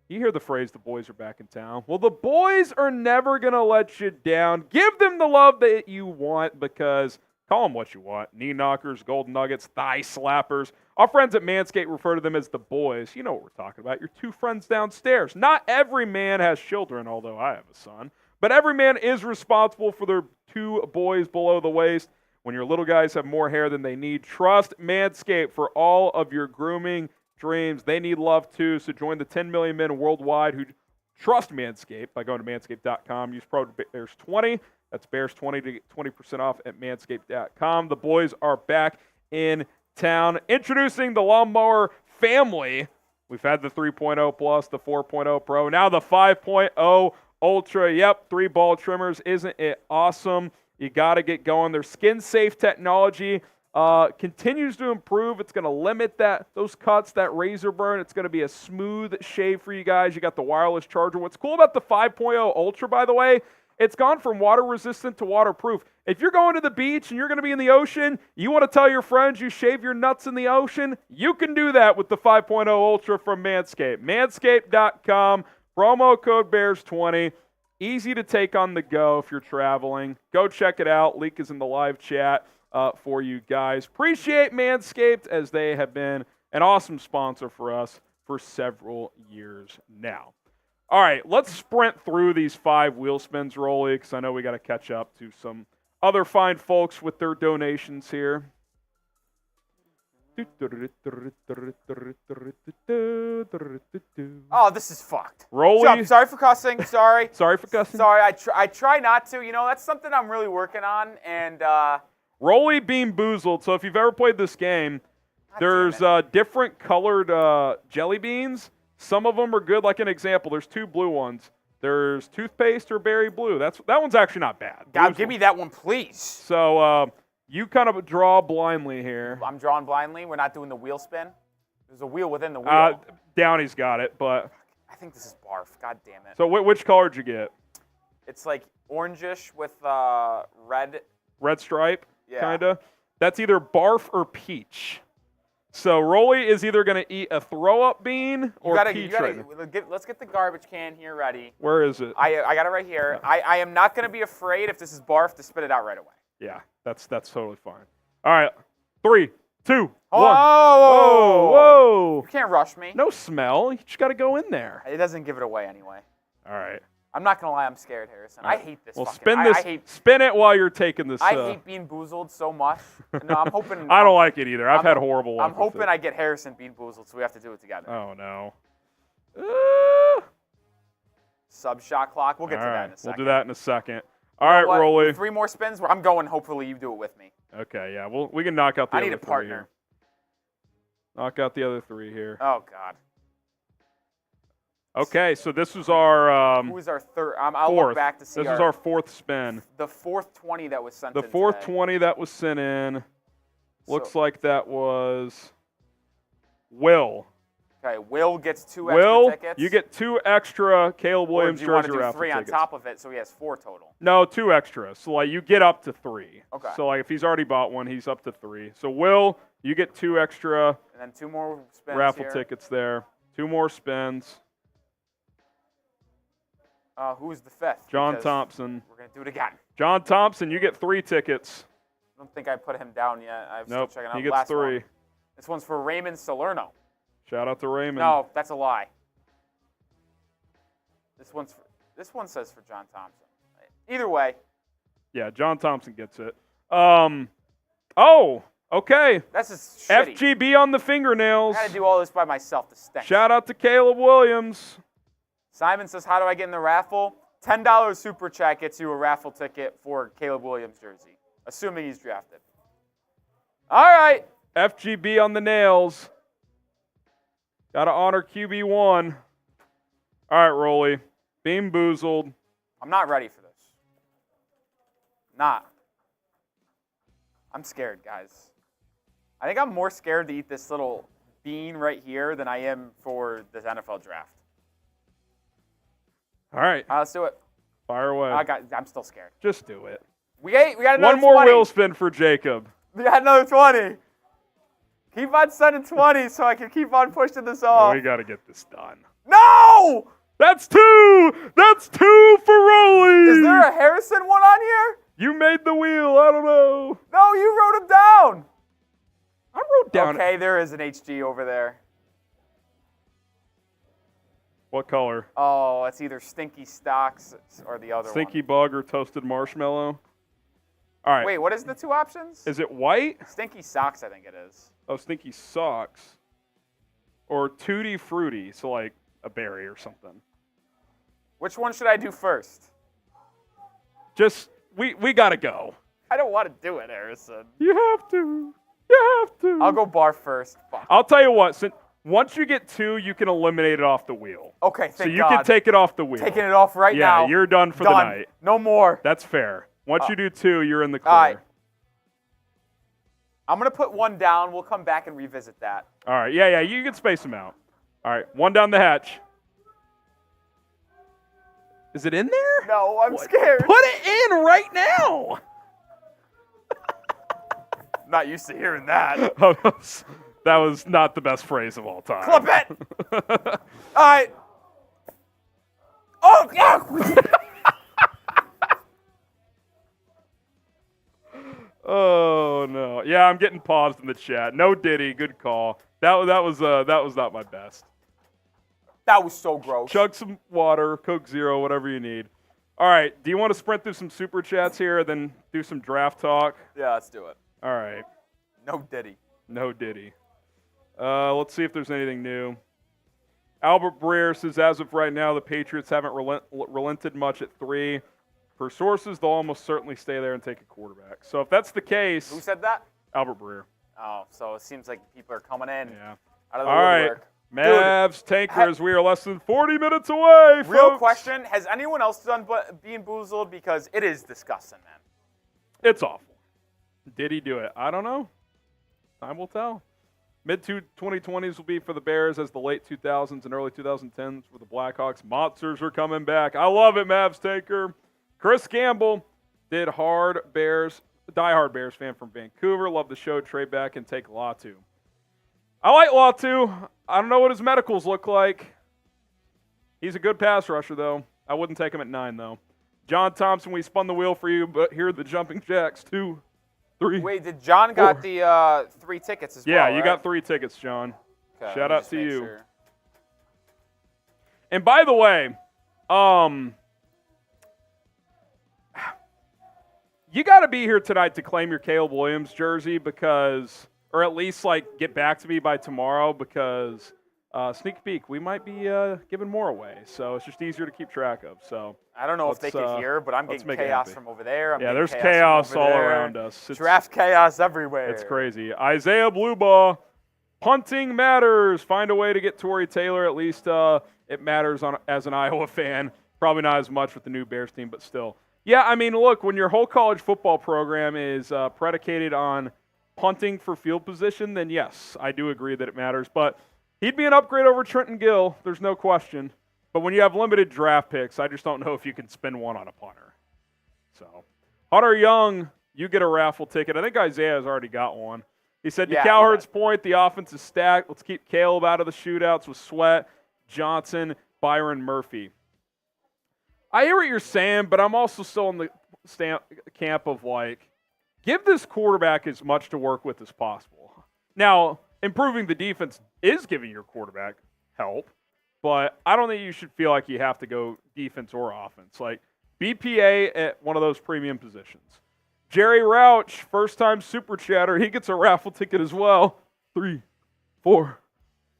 you hear the phrase, the boys are back in town. Well, the boys are never going to let you down. Give them the love that you want, because call them what you want. Knee knockers, golden nuggets, thigh slappers. Our friends at Manscaped refer to them as the boys. You know what we're talking about. Your 2 friends downstairs. Not every man has children, although I have a son. But every man is responsible for their 2 boys below the waist. When your little guys have more hair than they need, trust Manscaped for all of your grooming dreams. They need love too, so join the 10 million men worldwide who trust Manscaped by going to manscaped.com. Use code BEARS20. That's BEARS20 to get 20% off at manscaped.com. The boys are back in town. Introducing the Lawnmower family. We've had the 3.0 Plus, the 4.0 Pro, now the 5.0 Ultra. Yep, 3 ball trimmers. Isn't it awesome? You got to get going. Their skin-safe technology continues to improve. It's going to limit those cuts, that razor burn. It's going to be a smooth shave for you guys. You got the wireless charger. What's cool about the 5.0 Ultra, by the way, it's gone from water-resistant to waterproof. If you're going to the beach and you're going to be in the ocean, you want to tell your friends you shave your nuts in the ocean, you can do that with the 5.0 Ultra from Manscaped. Manscaped.com, promo code BEARS20. Easy to take on the go if you're traveling. Go check it out. Link is in the live chat for you guys. Appreciate Manscaped, as they have been an awesome sponsor for us for several years now. All right, let's sprint through these 5 wheel spins, Rolly, because I know we got to catch up to some other fine folks with their donations here. Oh, this is fucked. Rolly. Sorry for cussing. Sorry. Sorry for cussing. Sorry. I try not to. You know, that's something I'm really working on. And Rolly Bean Boozled. So if you've ever played this game, there's different colored jelly beans. Some of them are good. Like an example, there's 2 blue ones. There's toothpaste or berry blue. That one's actually not bad. God, give me that one, please. So you kind of draw blindly here. I'm drawing blindly. We're not doing the wheel spin. There's a wheel within the wheel. Downey's got it, but I think this is barf. God damn it. So which color did you get? It's like orangish with red. Red stripe, Yeah. kinda. That's either barf or peach. So Rolly is either going to eat a throw-up bean or peach right now. Let's get the garbage can here ready. Where is it? I got it right here. I am not going to be afraid if this is barf to spit it out right away. Yeah, that's totally fine. All right, 3, 2, 1. Whoa! Whoa! You can't rush me. No smell. You just got to go in there. It doesn't give it away anyway. All right. I'm not going to lie. I'm scared, Harrison. Right. I hate this. Well, fucking, spin it while you're taking this. I hate being boozled so much. No, I'm hoping. I don't like it either. I've had horrible luck I'm hoping with it. I get Harrison being boozled, so we have to do it together. Oh, no. Sub shot clock. We'll get to that in a second. We'll do that in a second. All right, Rolly. 3 more spins. I'm going. Hopefully, you do it with me. Okay, yeah. We can knock out the other 3 I need a partner. here. Knock out the other 3 here. Oh, God. Okay, so this was our Who was our third? I'll fourth. look back to see This was our 4th spin. the fourth 20 that was sent The in 4th today. 20 that was sent in. Looks like that was Will. Okay, Will gets 2 extra Will, tickets. you get 2 extra Caleb Williams or do you want jersey to do raffle 3 tickets. on top of it, so he has 4 total? No, 2 extra. So like you get up to 3. Okay. So like if he's already bought one, he's up to 3. So Will, you get 2 extra And then 2 more spins raffle here. tickets there. 2 more spins. Who's the 5th? John Because Thompson. We're going to do it again. John Thompson, you get 3 tickets. I don't think I put him down yet. I'm Nope, still checking out he the gets last 3. one. This one's for Raymond Salerno. Shout out to Raymond. No, that's a lie. This one says for John Thompson. Either way. Yeah, John Thompson gets it. Oh, okay. That's just shitty. FGB on the fingernails. I got to do all this by myself to stink. Shout out to Caleb Williams. Simon says, how do I get in the raffle? $10 super chat gets you a raffle ticket for Caleb Williams jersey, assuming he's drafted. All right. FGB on the nails. Got to honor QB1. All right, Rolly. Beam boozled. I'm not ready for this. Not. I'm scared, guys. I think I'm more scared to eat this little bean right here than I am for this NFL draft. All right. Let's do it. Fire away. I'm still scared. Just do it. We got another One more 20. wheel spin for Jacob. We got another 20. Keep on sending 20 so I can keep on pushing this off. We got to get this done. No! That's 2! That's 2 for Rolly! Is there a Harrison one on here? You made the wheel. I don't know. No, you wrote him down. I wrote down. Okay, there is an HG over there. What color? Oh, it's either Stinky Stocks or the other Stinky one. Bug or Toasted Marshmallow? All right. Wait, what is the 2 options? Is it white? Stinky Socks, I think it is. Oh, Stinky Socks. Or Tutti Frutti, so like a berry or something. Which one should I do first? Just, we got to go. I don't want to do it, Harrison. You have to. You have to. I'll go bar first. Fuck. I'll tell you what. Once you get 2, you can eliminate it off the wheel. Okay, so you can take it off the wheel. Taking it off right now. Yeah, you're done for the night. No more. That's fair. Once you do 2, you're in the clear. All right. I'm going to put 1 down. We'll come back and revisit that. All right. Yeah, you can space them out. All right, 1 down the hatch. Is it in there? No, I'm scared. Put it in right now. Not used to hearing that. That was not the best phrase of all time. Clip it. All right. Oh, yeah. Oh no! Yeah, I'm getting paused in the chat. No Diddy, good call. That was not my best. That was so gross. Chug some water, Coke Zero, whatever you need. All right. Do you want to sprint through some super chats here, then do some draft talk? Yeah, let's do it. All right. No Diddy. No Diddy. Let's see if there's anything new. Albert Breer says, as of right now, the Patriots haven't relented much at 3. Per sources, they'll almost certainly stay there and take a quarterback. So if that's the case, Who said that? Albert Breer. Oh, so it seems like people are coming in. Yeah. Out of the All right. woodwork. Mavs tankers, we are less than 40 minutes away, folks. Real question, has anyone else done Bean Boozled? Because it is disgusting, man. It's awful. Did he do it? I don't know. Time will tell. Mid-2020s will be for the Bears as the late 2000s and early 2010s for the Blackhawks. Monsters are coming back. I love it, Mavs tanker. Chris Campbell did diehard Bears fan from Vancouver. Love the show. Trade back and take Latu. I like Latu. I don't know what his medicals look like. He's a good pass rusher, though. I wouldn't take him at 9, though. John Thompson, we spun the wheel for you, but here are the jumping jacks. 2, 3. Wait, did John 4. got the 3 tickets as well? Yeah, you right? got 3 tickets, John. Okay, Shout out to you. Sure. And by the way, you got to be here tonight to claim your Caleb Williams jersey because, or at least like get back to me by tomorrow because sneak peek, we might be giving more away. So it's just easier to keep track of. So I don't know if they can hear, but I'm getting chaos from over there. Yeah, there's chaos all around us. It's draft chaos everywhere. It's crazy. Isaiah Bluebaugh, punting matters. Find a way to get Torrey Taylor. At least it matters as an Iowa fan. Probably not as much with the new Bears team, but still. Yeah, I mean, look, when your whole college football program is predicated on punting for field position, then yes, I do agree that it matters. But he'd be an upgrade over Trenton Gill. There's no question. But when you have limited draft picks, I just don't know if you can spend one on a punter. So, Hunter Young, you get a raffle ticket. I think Isaiah has already got one. He said, to Cowherd's point, the offense is stacked. Let's keep Caleb out of the shootouts with Sweat, Johnson, Byron Murphy. I hear what you're saying, but I'm also still in the camp of, like, give this quarterback as much to work with as possible. Now, improving the defense is giving your quarterback help, but I don't think you should feel like you have to go defense or offense. Like, BPA at one of those premium positions. Jerry Rouch, first-time super chatter, he gets a raffle ticket as well. 3, 4,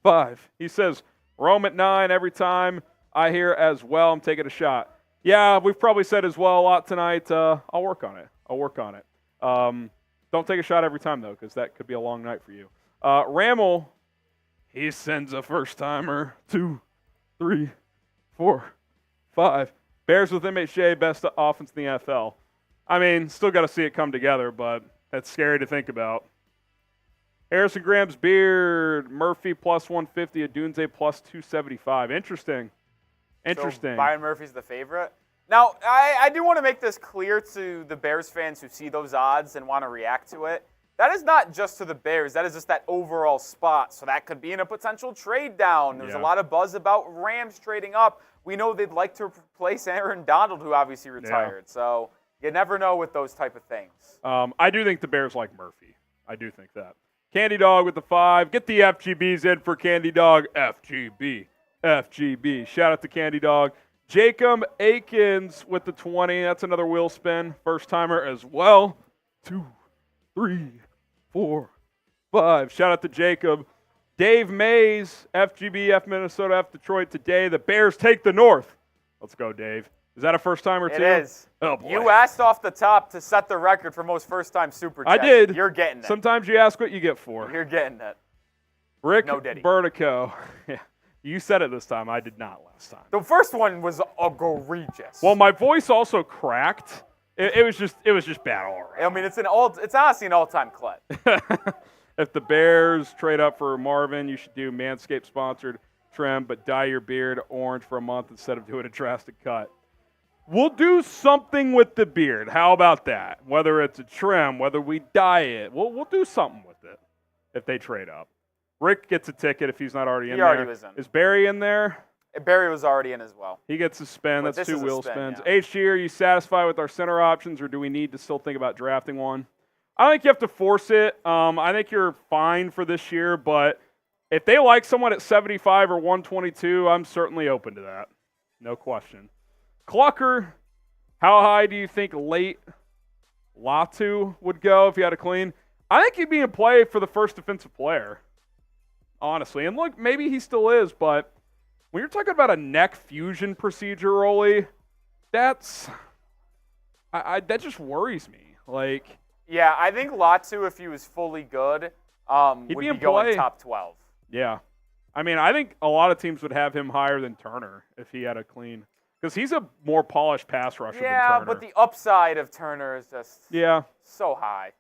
5. He says, Rome at 9 every time I hear as well. I'm taking a shot. Yeah, we've probably said as well a lot tonight. I'll work on it. Don't take a shot every time, though, because that could be a long night for you. Rammel, he sends a first-timer. 2, 3, 4, 5. Bears with MHJ, best offense in the NFL. I mean, still got to see it come together, but that's scary to think about. Harrison Graham's beard, Murphy plus 150, Odunze plus 275. Interesting. So Byron Murphy's the favorite. Now, I do want to make this clear to the Bears fans who see those odds and want to react to it. That is not just to the Bears. That is just that overall spot. So that could be in a potential trade down. There's a lot of buzz about Rams trading up. We know they'd like to replace Aaron Donald, who obviously retired. Yeah. So you never know with those type of things. I do think the Bears like Murphy. I do think that. Candy Dog with the 5. Get the FGBs in for Candy Dog. FGB. Shout out to Candy Dog. Jacob Akins with the 20. That's another wheel spin. First timer as well. 2, 3, 4, 5. Shout out to Jacob. Dave Mays, FGB, F Minnesota, F Detroit. Today, the Bears take the North. Let's go, Dave. Is that a first timer too? It is. Oh, boy. You asked off the top to set the record for most first-time super chats. I did. You're getting it. Sometimes you ask what you get for. You're getting it. Rick Bertico. Yeah. You said it this time. I did not last time. The first one was egregious. Well, my voice also cracked. It was just bad all around. I mean, it's honestly an all-time clip. If the Bears trade up for Marvin, you should do Manscaped sponsored trim, but dye your beard orange for a month instead of doing a drastic cut. We'll do something with the beard. How about that? Whether it's a trim, whether we dye it, we'll do something with it if they trade up. Rick gets a ticket if he's not already in there. He already was in. Is Barry in there? Barry was already in as well. He gets a spin. But that's 2 wheel spins. Yeah. HG, are you satisfied with our center options, or do we need to still think about drafting one? I don't think you have to force it. I think you're fine for this year, but if they like someone at 75 or 122, I'm certainly open to that. No question. Clucker, how high do you think late Latu would go if he had a clean? I think he'd be in play for the first defensive player, honestly. And look, maybe he still is, but when you're talking about a neck fusion procedure, Rolly, that just worries me. Like, yeah, I think Latu, if he was fully good, would be going top 12. Yeah. I mean, I think a lot of teams would have him higher than Turner if he had a clean. Because he's a more polished pass rusher than Turner. Yeah, but the upside of Turner is just so high.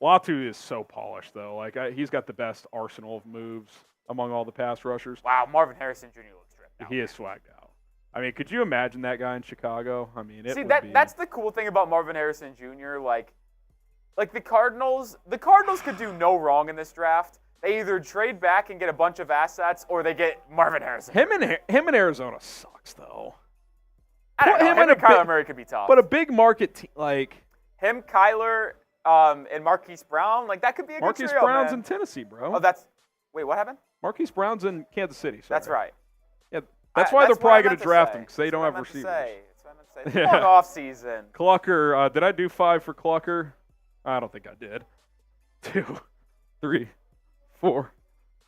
Latu is so polished, though. Like, he's got the best arsenal of moves among all the pass rushers. Wow, Marvin Harrison Jr. looks ripped out. He is swagged out. I mean, could you imagine that guy in Chicago? I mean, that's the cool thing about Marvin Harrison Jr. Like the Cardinals could do no wrong in this draft. They either trade back and get a bunch of assets, or they get Marvin Harrison. Him in Arizona sucks, though. I don't know. Him and Kyler Murray could be tough. But a big market team, like him, Kyler, and Marquise Brown, like that could be a good trio, Marquise Brown's man. in Tennessee, bro. Oh, wait, what happened? Marquise Brown's in Kansas City. Sorry. That's right. Yeah, that's why they're probably going to draft him, because they don't have receivers. That's what I meant to say. Long off season. Clucker, did I do 5 for Clucker? I don't think I did. 2, 3, 4,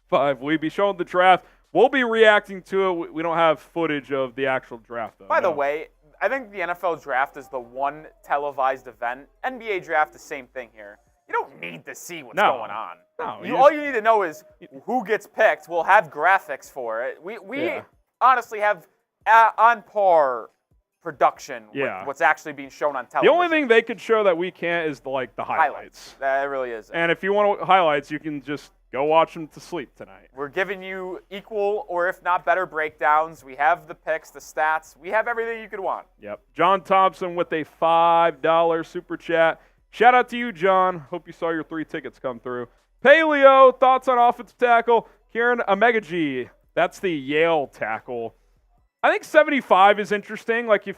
5. We'll be showing the draft. We'll be reacting to it. We don't have footage of the actual draft, though. By the way, I think the NFL draft is the one televised event. NBA draft, the same thing here. You don't need to see what's going on. No, all you need to know is who gets picked. We'll have graphics for it. We honestly have on par production with what's actually being shown on television. The only thing they could show that we can't is the highlights. That really is. And if you want highlights, you can just go watch them to sleep tonight. We're giving you equal or if not better breakdowns. We have the picks, the stats. We have everything you could want. Yep. John Thompson with a $5 super chat. Shout out to you, John. Hope you saw your 3 tickets come through. Paleo, thoughts on offensive tackle. Kieran Amegaji, that's the Yale tackle. I think 75 is interesting. Like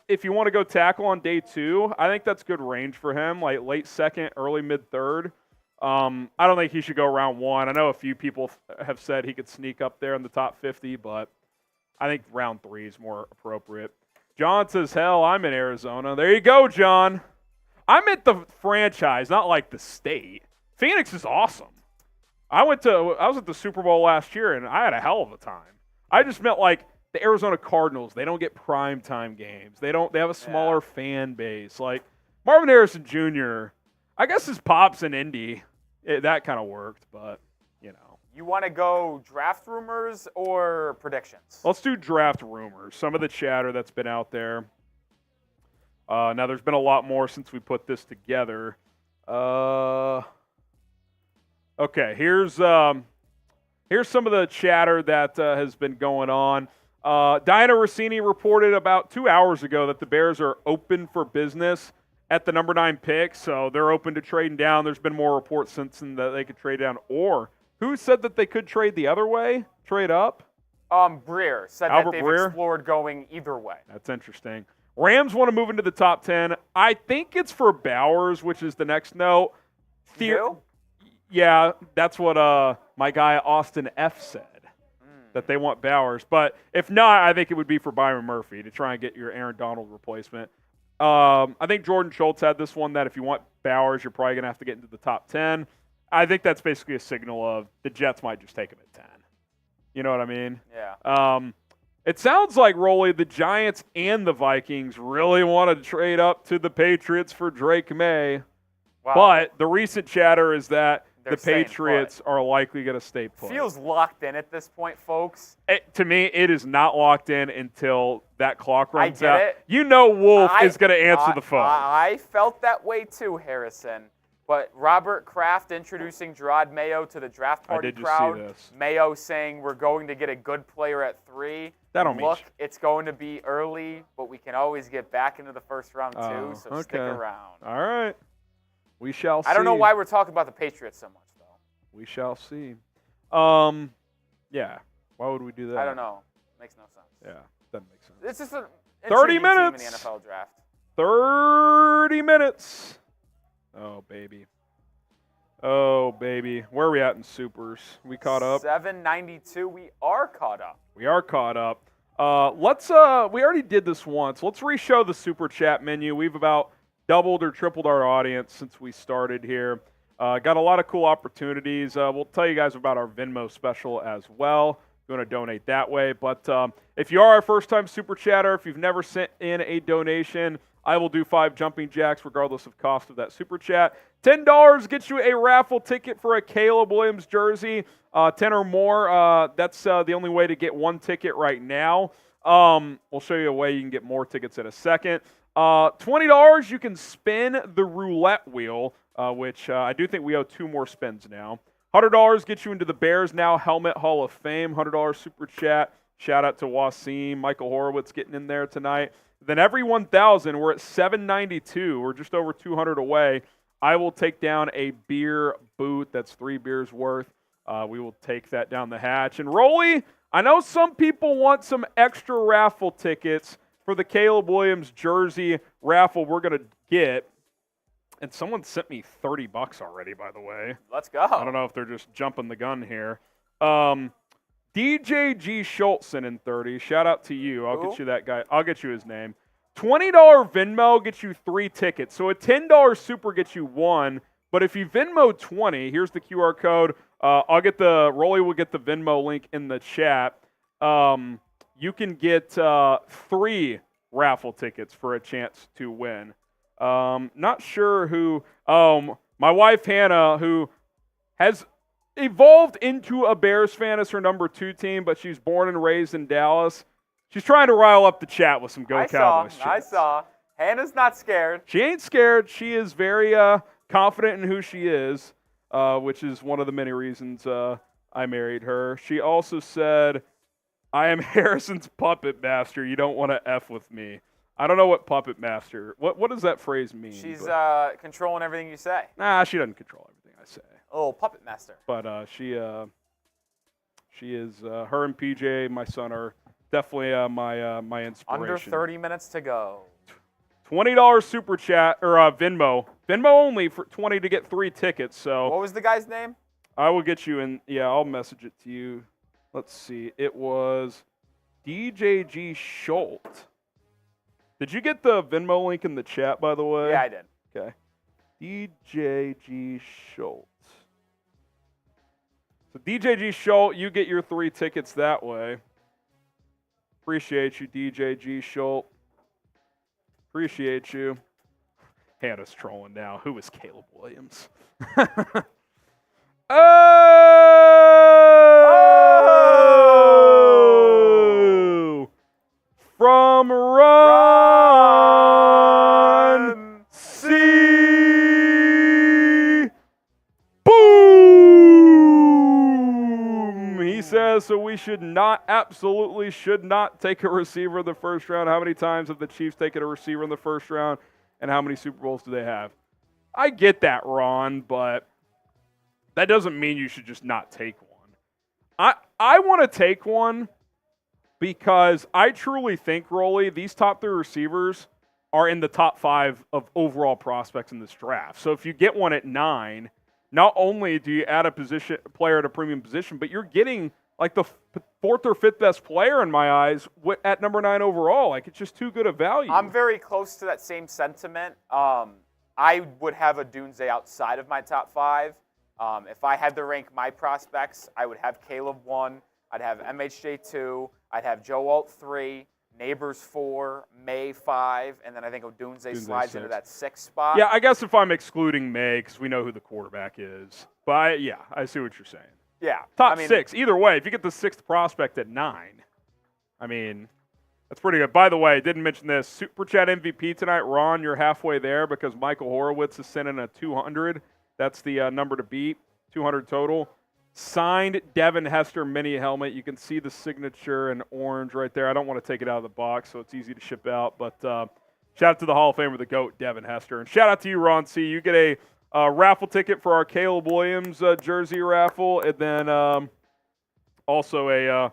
if you want to go tackle on day 2, I think that's good range for him. Like late second, early mid third. I don't think he should go round 1. I know a few people have said he could sneak up there in the top 50, but I think round 3 is more appropriate. John says, hell, I'm in Arizona. There you go, John. I'm at the franchise, not like the state. Phoenix is awesome. I was at the Super Bowl last year, and I had a hell of a time. I just meant like the Arizona Cardinals. They don't get primetime games. They have a smaller fan base. Like Marvin Harrison Jr., I guess his pop's in Indy. That kind of worked, but, you know. You want to go draft rumors or predictions? Let's do draft rumors. Some of the chatter that's been out there. Now, there's been a lot more since we put this together. Okay, here's some of the chatter that has been going on. Diana Rossini reported about 2 hours ago that the Bears are open for business at the number 9 pick, so they're open to trading down. There's been more reports since then that they could trade down. Or who said that they could trade the other way, trade up? Breer said Albert that they've Breer? explored going either way. That's interesting. Rams want to move into the top 10. I think it's for Bowers, which is the next note. Yeah, that's what my guy Austin F. said, that they want Bowers. But if not, I think it would be for Byron Murphy to try and get your Aaron Donald replacement. I think Jordan Schultz had this one that if you want Bowers, you're probably going to have to get into the top 10. I think that's basically a signal of the Jets might just take him at 10. You know what I mean? Yeah. It sounds like, Rolly, the Giants and the Vikings really want to trade up to the Patriots for Drake May. Wow. But the recent chatter is that They're the Patriots are likely going to stay put. Feels locked in at this point, folks. To me, it is not locked in until that clock runs out. It. You know Wolf is going to answer the phone. I felt that way too, Harrison. But Robert Kraft introducing Gerard Mayo to the draft party crowd. See this. Mayo saying we're going to get a good player at 3. It's going to be early, but we can always get back into the first round too, so stick around. All right. We shall see. I don't know why we're talking about the Patriots so much, though. We shall see. Yeah. Why would we do that? I don't know. Makes no sense. Yeah, doesn't make sense. It's just an 30 team minutes in the NFL draft. 30 minutes. Oh, baby. Oh, baby. Where are we at in Supers? We caught up? 792. We are caught up. We are caught up. We already did this once. Let's re-show the Super Chat menu. We've about doubled or tripled our audience since we started here. Got a lot of cool opportunities. We'll tell you guys about our Venmo special as well. If you want to donate that way. But if you are our first-time Super Chatter, if you've never sent in a donation, I will do 5 jumping jacks regardless of cost of that super chat. $10 gets you a raffle ticket for a Caleb Williams jersey. 10 or more, that's the only way to get 1 ticket right now. We'll show you a way you can get more tickets in a second. $20, you can spin the roulette wheel, which I do think we owe 2 more spins now. $100 gets you into the Bears Now Helmet Hall of Fame. $100 super chat. Shout out to Wasim, Michael Horowitz getting in there tonight. Then every 1,000, we're at $792. We're just over 200 away. I will take down a beer boot. That's 3 beers worth. We will take that down the hatch. And Rolly, I know some people want some extra raffle tickets for the Caleb Williams jersey raffle we're going to get. And someone sent me $30 already, by the way. Let's go. I don't know if they're just jumping the gun here. DJ G. Schultzen in 30. Shout out to you. I'll get you that guy. I'll get you his name. $20 Venmo gets you 3 tickets. So a $10 super gets you 1. But if you Venmo 20, here's the QR code. Rolly will get the Venmo link in the chat. You can get 3 raffle tickets for a chance to win. Not sure who. My wife Hannah, who has evolved into a Bears fan as her number 2 team, but she's born and raised in Dallas. She's trying to rile up the chat with some Go Cowboys. I saw. Hannah's not scared. She ain't scared. She is very confident in who she is, which is one of the many reasons I married her. She also said, "I am Harrison's puppet master. You don't want to F with me." I don't know what puppet master. What does that phrase mean? She's controlling everything you say. Nah, she doesn't control everything I say. Oh, puppet master. But she is her and PJ, my son, are definitely my inspiration. Under 30 minutes to go. $20 super chat or Venmo. Venmo only for 20 to get 3 tickets. So what was the guy's name? I will get you in. Yeah, I'll message it to you. Let's see. It was DJG Schultz. Did you get the Venmo link in the chat, by the way? Yeah, I did. Okay. DJG Schultz. So DJG Schultz, you get your 3 tickets that way. Appreciate you, DJG Schultz. Appreciate you. Hannah's trolling now. Who is Caleb Williams? Oh! From Ron C. Boom! He says, so we absolutely should not take a receiver in the first round. How many times have the Chiefs taken a receiver in the first round, and how many Super Bowls do they have? I get that, Ron, but that doesn't mean you should just not take one. I want to take one because I truly think, Rolly, these top 3 receivers are in the top 5 of overall prospects in this draft. So if you get one at 9, not only do you add a player at a premium position, but you're getting like the 4th or 5th best player in my eyes at number 9 overall. Like, it's just too good a value. I'm very close to that same sentiment. I would have Odunze outside of my top 5. If I had to rank my prospects, I would have Caleb 1. I'd have MHJ 2. I'd have Joe Alt 3. Nabers 4. May 5. And then I think Odunze slides 6. into that 6th spot. Yeah, I guess if I'm excluding May, because we know who the quarterback is. But, I see what you're saying. Yeah. Top 6. Either way, if you get the 6th prospect at 9, I mean, that's pretty good. By the way, didn't mention this. Super Chat MVP tonight. Ron, you're halfway there because Michael Horowitz is sending a 200. That's the number to beat. 200 total. Signed Devin Hester mini helmet. You can see the signature in orange right there. I don't want to take it out of the box, so it's easy to ship out. But shout out to the Hall of Famer, the GOAT, Devin Hester. And shout out to you, Ron C. You get a raffle ticket for our Caleb Williams jersey raffle, and then also a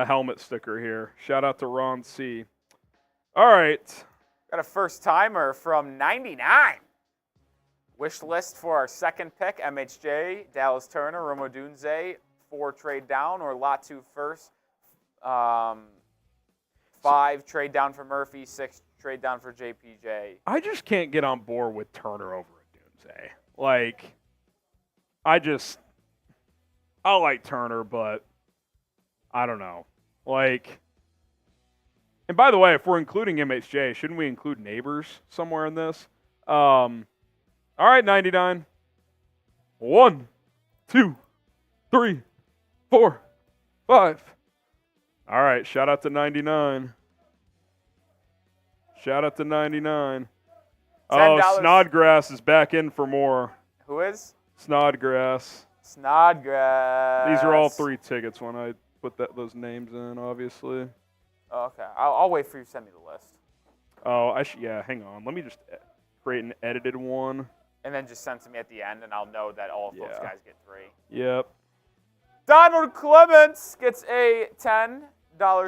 helmet sticker here. Shout out to Ron C. All right. Got a first-timer from 99. Wish list for our 2nd pick, MHJ, Dallas Turner, Rome Odunze, 4 trade down, or Latu first. 5 trade down for Murphy, 6 trade down for JPJ. I just can't get on board with Turner over Odunze. Like, I like Turner, but I don't know. Like, And by the way, if we're including MHJ, shouldn't we include Nabers somewhere in this? All right, 99. 1, 2, 3, 4, 5. All right, shout out to 99. Shout out to 99. $10. Oh, Snodgrass is back in for more. Who is? Snodgrass. Snodgrass. These are all 3 tickets when I put those names in, obviously. Okay, I'll wait for you to send me the list. Oh, yeah, hang on. Let me just create an edited one. And then just send to me at the end, and I'll know that all of those guys get 3. Yep. Donald Clements gets a $10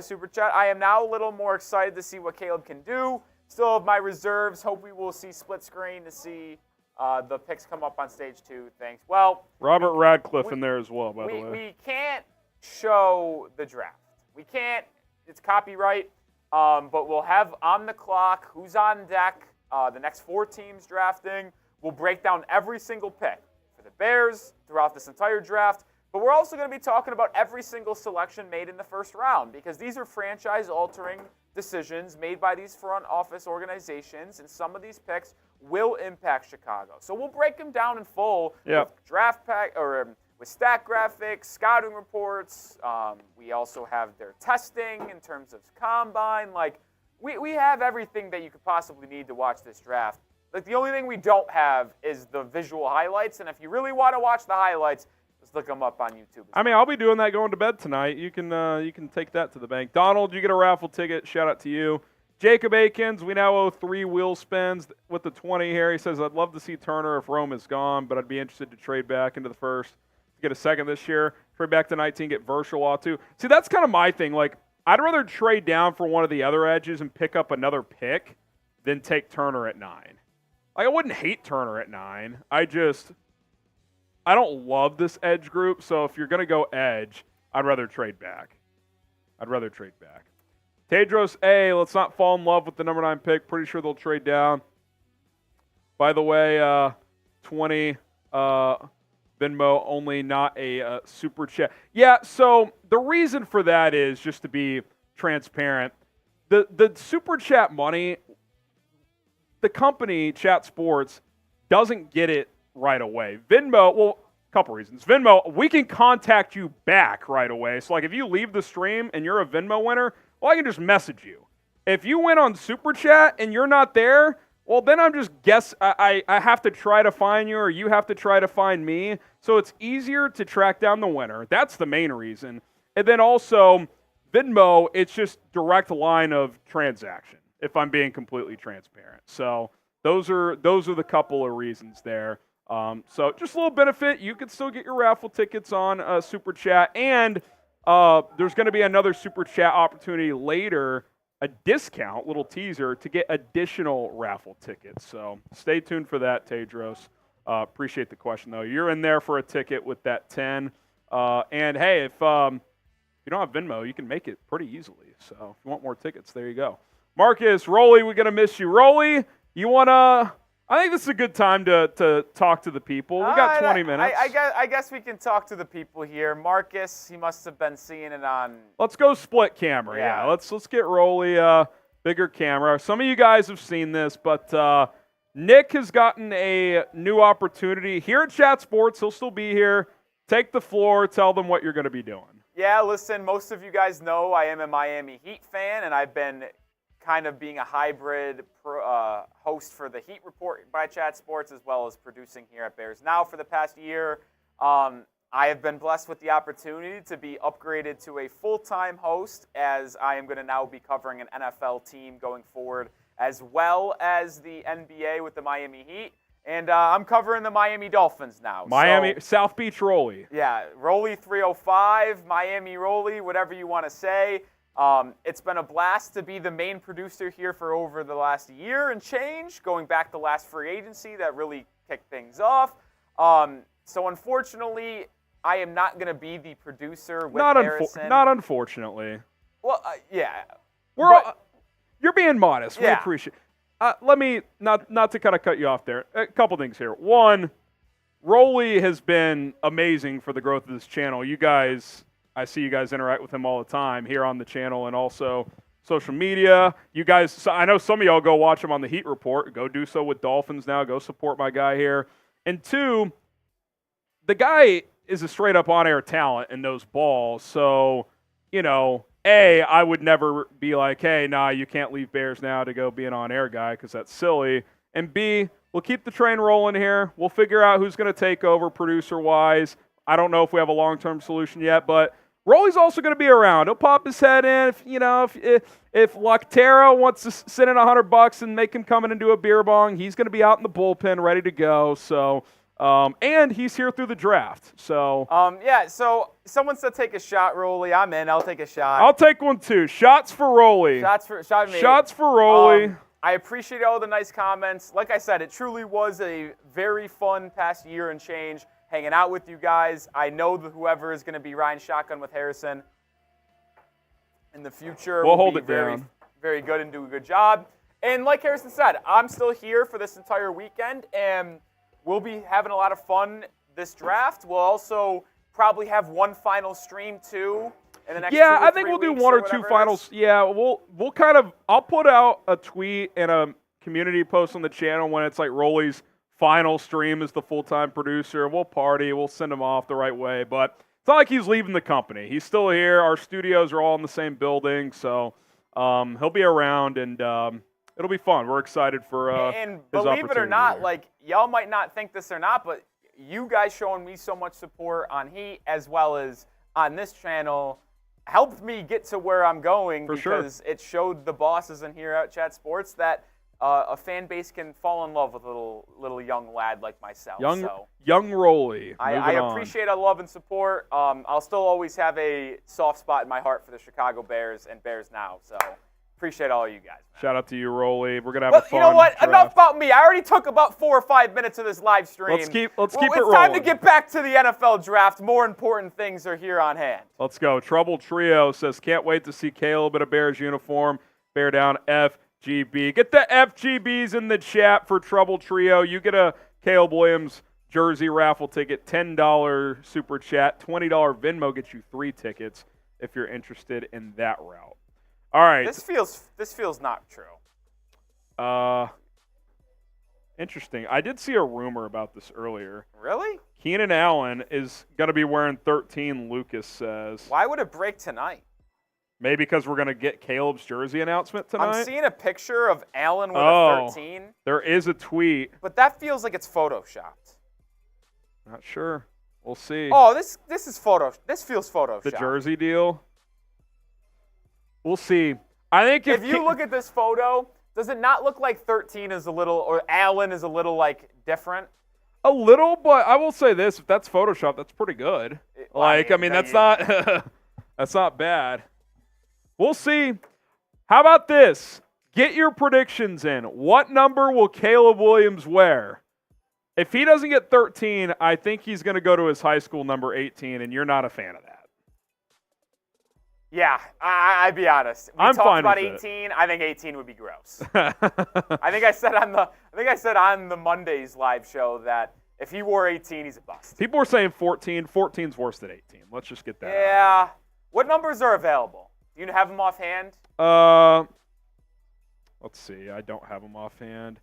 super chat. I am now a little more excited to see what Caleb can do. Still have my reserves. Hope we will see split screen to see the picks come up on stage 2. Thanks. Well, Robert Radcliffe in there as well, by the way. We can't show the draft. We can't. It's copyright. But we'll have on the clock who's on deck, the next 4 teams drafting. We'll break down every single pick for the Bears throughout this entire draft. But we're also going to be talking about every single selection made in the first round, because these are franchise-altering decisions made by these front office organizations, and some of these picks will impact Chicago. So we'll break them down in full with draft pack or with stat graphics, scouting reports. We also have their testing in terms of combine. Like we have everything that you could possibly need to watch this draft. Like the only thing we don't have is the visual highlights, and if you really want to watch the highlights, just look them up on YouTube. I mean, I'll be doing that going to bed tonight. You can take that to the bank. Donald, you get a raffle ticket. Shout out to you. Jacob Akins, we now owe 3 wheel spins with the 20 here. He says, I'd love to see Turner if Rome is gone, but I'd be interested to trade back into the first to get a second this year. Trade back to 19, get Verschow too. See, that's kind of my thing. Like, I'd rather trade down for one of the other edges and pick up another pick than take Turner at 9. Like, I wouldn't hate Turner at 9. I don't love this edge group, so if you're going to go edge, I'd rather trade back. Tedros A, let's not fall in love with the number 9 pick. Pretty sure they'll trade down. By the way, 20 Venmo only, not a super chat. Yeah, so the reason for that is, just to be transparent, the super chat money, the company, Chat Sports, doesn't get it right away. Venmo, well, a couple reasons. Venmo, we can contact you back right away. So, like, if you leave the stream and you're a Venmo winner, well, I can just message you. If you went on Super Chat and you're not there, well, then I'm just I have to try to find you, or you have to try to find me. So it's easier to track down the winner. That's the main reason. And then also, Venmo, it's just direct line of transaction, if I'm being completely transparent. So those are the couple of reasons there. So just a little benefit. You can still get your raffle tickets on Super Chat, and there's going to be another Super Chat opportunity later, a discount, little teaser, to get additional raffle tickets. So stay tuned for that, Tedros. Appreciate the question, though. You're in there for a ticket with that 10. And, hey, if you don't have Venmo, you can make it pretty easily. So if you want more tickets, there you go. Marcus, Rolly, we're going to miss you. Rolly, you want to – I think this is a good time to talk to the people. We got 20 minutes. I guess we can talk to the people here. Marcus, he must have been seeing it on. Let's go split camera. Yeah. Let's get Rolly bigger camera. Some of you guys have seen this, but Nick has gotten a new opportunity here at Chat Sports. He'll still be here. Take the floor. Tell them what you're going to be doing. Yeah, listen, most of you guys know I am a Miami Heat fan, and I've been kind of being a hybrid host for the Heat Report by Chat Sports, as well as producing here at Bears Now for the past year. I have been blessed with the opportunity to be upgraded to a full-time host, as I am going to now be covering an NFL team going forward, as well as the NBA with the Miami Heat. And I'm covering the Miami Dolphins now. Miami, so, South Beach Rolly. Yeah, Rolly 305, Miami Rolly, whatever you want to say. It's been a blast to be the main producer here for over the last year and change, going back to last free agency that really kicked things off. So unfortunately, I am not going to be the producer with Harrison. Not unfortunately. Well, yeah. You're being modest. Yeah. We appreciate it. Let me, not to kind of cut you off there, a couple things here. One, Rolly has been amazing for the growth of this channel. You guys, I see you guys interact with him all the time here on the channel and also social media. You guys, so I know some of y'all go watch him on the Heat Report. Go do so with Dolphins now. Go support my guy here. And 2, the guy is a straight-up on-air talent and knows ball. So, A, I would never be like, hey, nah, you can't leave Bears now to go be an on-air guy because that's silly. And B, we'll keep the train rolling here. We'll figure out who's going to take over producer-wise. I don't know if we have a long-term solution yet, but Rolly's also going to be around. He'll pop his head in. If Loctero wants to sit in $100 and make him come in and do a beer bong, he's going to be out in the bullpen ready to go. So, and he's here through the draft. So, So someone said take a shot, Rolly. I'm in. I'll take a shot. I'll take one too. Shots for Rolly. Shot me. Shots for Rolly. I appreciate all the nice comments. Like I said, it truly was a very fun past year and change hanging out with you guys. I know that whoever is going to be riding shotgun with Harrison in the future we'll will hold be it very, down. very good and do a good job. And like Harrison said, I'm still here for this entire weekend, and we'll be having a lot of fun this draft. We'll also probably have one final stream too in the next 2 or 3 I think we'll do one or two finals. Yeah, we'll kind of I'll put out a tweet and a community post on the channel when it's like Rolly's final stream as the full-time producer. We'll party. We'll send him off the right way. But it's not like he's leaving the company. He's still here. Our studios are all in the same building, so he'll be around, and it'll be fun. We're excited for and his believe it or opportunity not, here. like y'all might not think this or not, but you guys showing me so much support on Heat as well as on this channel helped me get to where I'm going because it showed the bosses in here at Chat Sports that a fan base can fall in love with a little young lad like myself. Young Rolly. I appreciate all love and support. I'll still always have a soft spot in my heart for the Chicago Bears and Bears Now. So appreciate all of you guys. Man. Shout out to you, Rolly. We're gonna have a fun you know what? draft. Enough about me. I already took about 4 or 5 minutes of this live stream. Let's keep it It's rolling. time to get back to the NFL draft. More important things are here on hand. Let's go. Trouble Trio says, can't wait to see Caleb in a Bears uniform. Bear down FGB. Get the FGBs in the chat for Trouble Trio. You get a Caleb Williams jersey raffle ticket, $10 super chat, $20 Venmo gets you 3 tickets if you're interested in that route. All right. This feels not true. Interesting. I did see a rumor about this earlier. Really? Keenan Allen is going to be wearing 13, Lucas says. Why would it break tonight? Maybe because we're going to get Caleb's jersey announcement tonight? I'm seeing a picture of Allen with a 13. There is a tweet. But that feels like it's photoshopped. Not sure. We'll see. Oh, this is photo. This feels photoshopped. The jersey deal? We'll see. I think if you look at this photo, does it not look like 13 is a little, or Allen is a little, like, different? A little, but I will say this. If that's Photoshop, that's pretty good. That's not that's not bad. We'll see. How about this? Get your predictions in. What number will Caleb Williams wear? If he doesn't get 13, I think he's going to go to his high school number 18, and you're not a fan of that. Yeah, I'd be honest. I'm fine about with 18. It. I think 18 would be gross. I think I said on the Monday's live show that if he wore 18, he's a bust. People were saying 14. 14's worse than 18. Let's just get that. Yeah. What numbers are available? Do you have them offhand? Let's see. I don't have them offhand.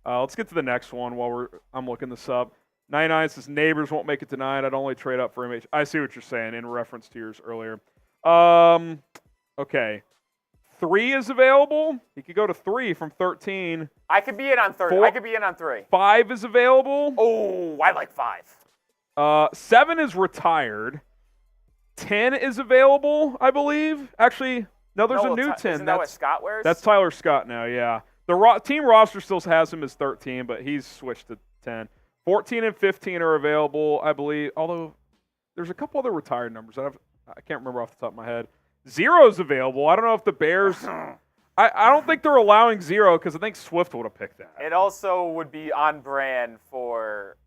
Let's get to the next one while I'm looking this up. 99 says Nabers won't make it tonight. I'd only trade up for MH. I see what you're saying in reference to yours earlier. Okay. 3 is available. He could go to 3 from 13. I could be in on 3. I could be in on 3. 5 is available. Oh, I like 5. 7 is retired. 10 is available, I believe. Actually, no, there's a new 10. Isn't that what Scott wears? That's Tyler Scott now, yeah. The team roster still has him as 13, but he's switched to 10. 14 and 15 are available, I believe, although there's a couple other retired numbers. I can't remember off the top of my head. 0 is available. I don't know if the Bears – I don't think they're allowing 0 because I think Swift would have picked that. It also would be on brand for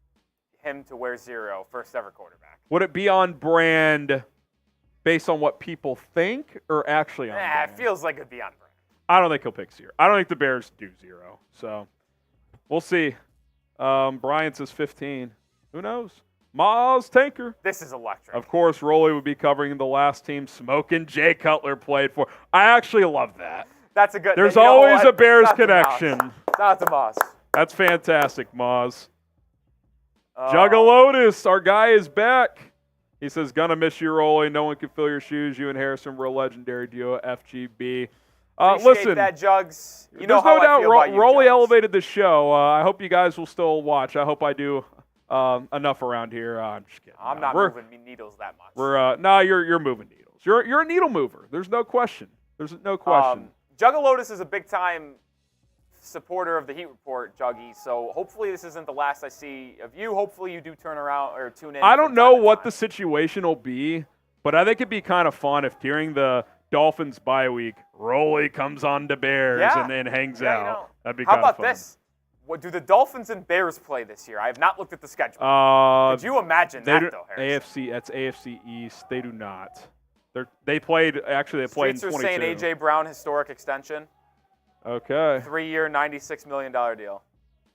him to wear 0, first ever quarterback. Would it be on brand based on what people think or actually on brand? It feels like it'd be on brand. I don't think he'll pick 0. I don't think the Bears do 0. So we'll see. Brian says 15. Who knows? Maz Tanker. This is electric. Of course, Rolly would be covering the last team Smokin' Jay Cutler played for. I actually love that. That's a good. There's always a Bears connection. Not the Moss. That's fantastic, Maz. Juggalotus, our guy is back. He says, gonna miss you, Rolly. No one can fill your shoes. You and Harrison were a legendary duo, FGB. Listen, that, Jugs. There's no doubt Rolly elevated the show. I hope you guys will still watch. I hope I do enough around here. I'm just kidding. I'm not moving needles that much. You're moving needles. You're a needle mover. There's no question. There's no question. Juggalotus is a big-time supporter of the Heat Report, Juggy, so hopefully this isn't the last I see of you. Hopefully you do turn around or tune in. I don't know what the situation will be, but I think it'd be kind of fun if during the Dolphins bye week, Rolly comes on to Bears and then hangs out. That'd be kind of fun. How about this? What do the Dolphins and Bears play this year? I have not looked at the schedule. Could you imagine that, though, Harrison? That's AFC East. They do not. They played in 22. Streets are saying A.J. Brown historic extension. Okay. 3-year, $96 million deal.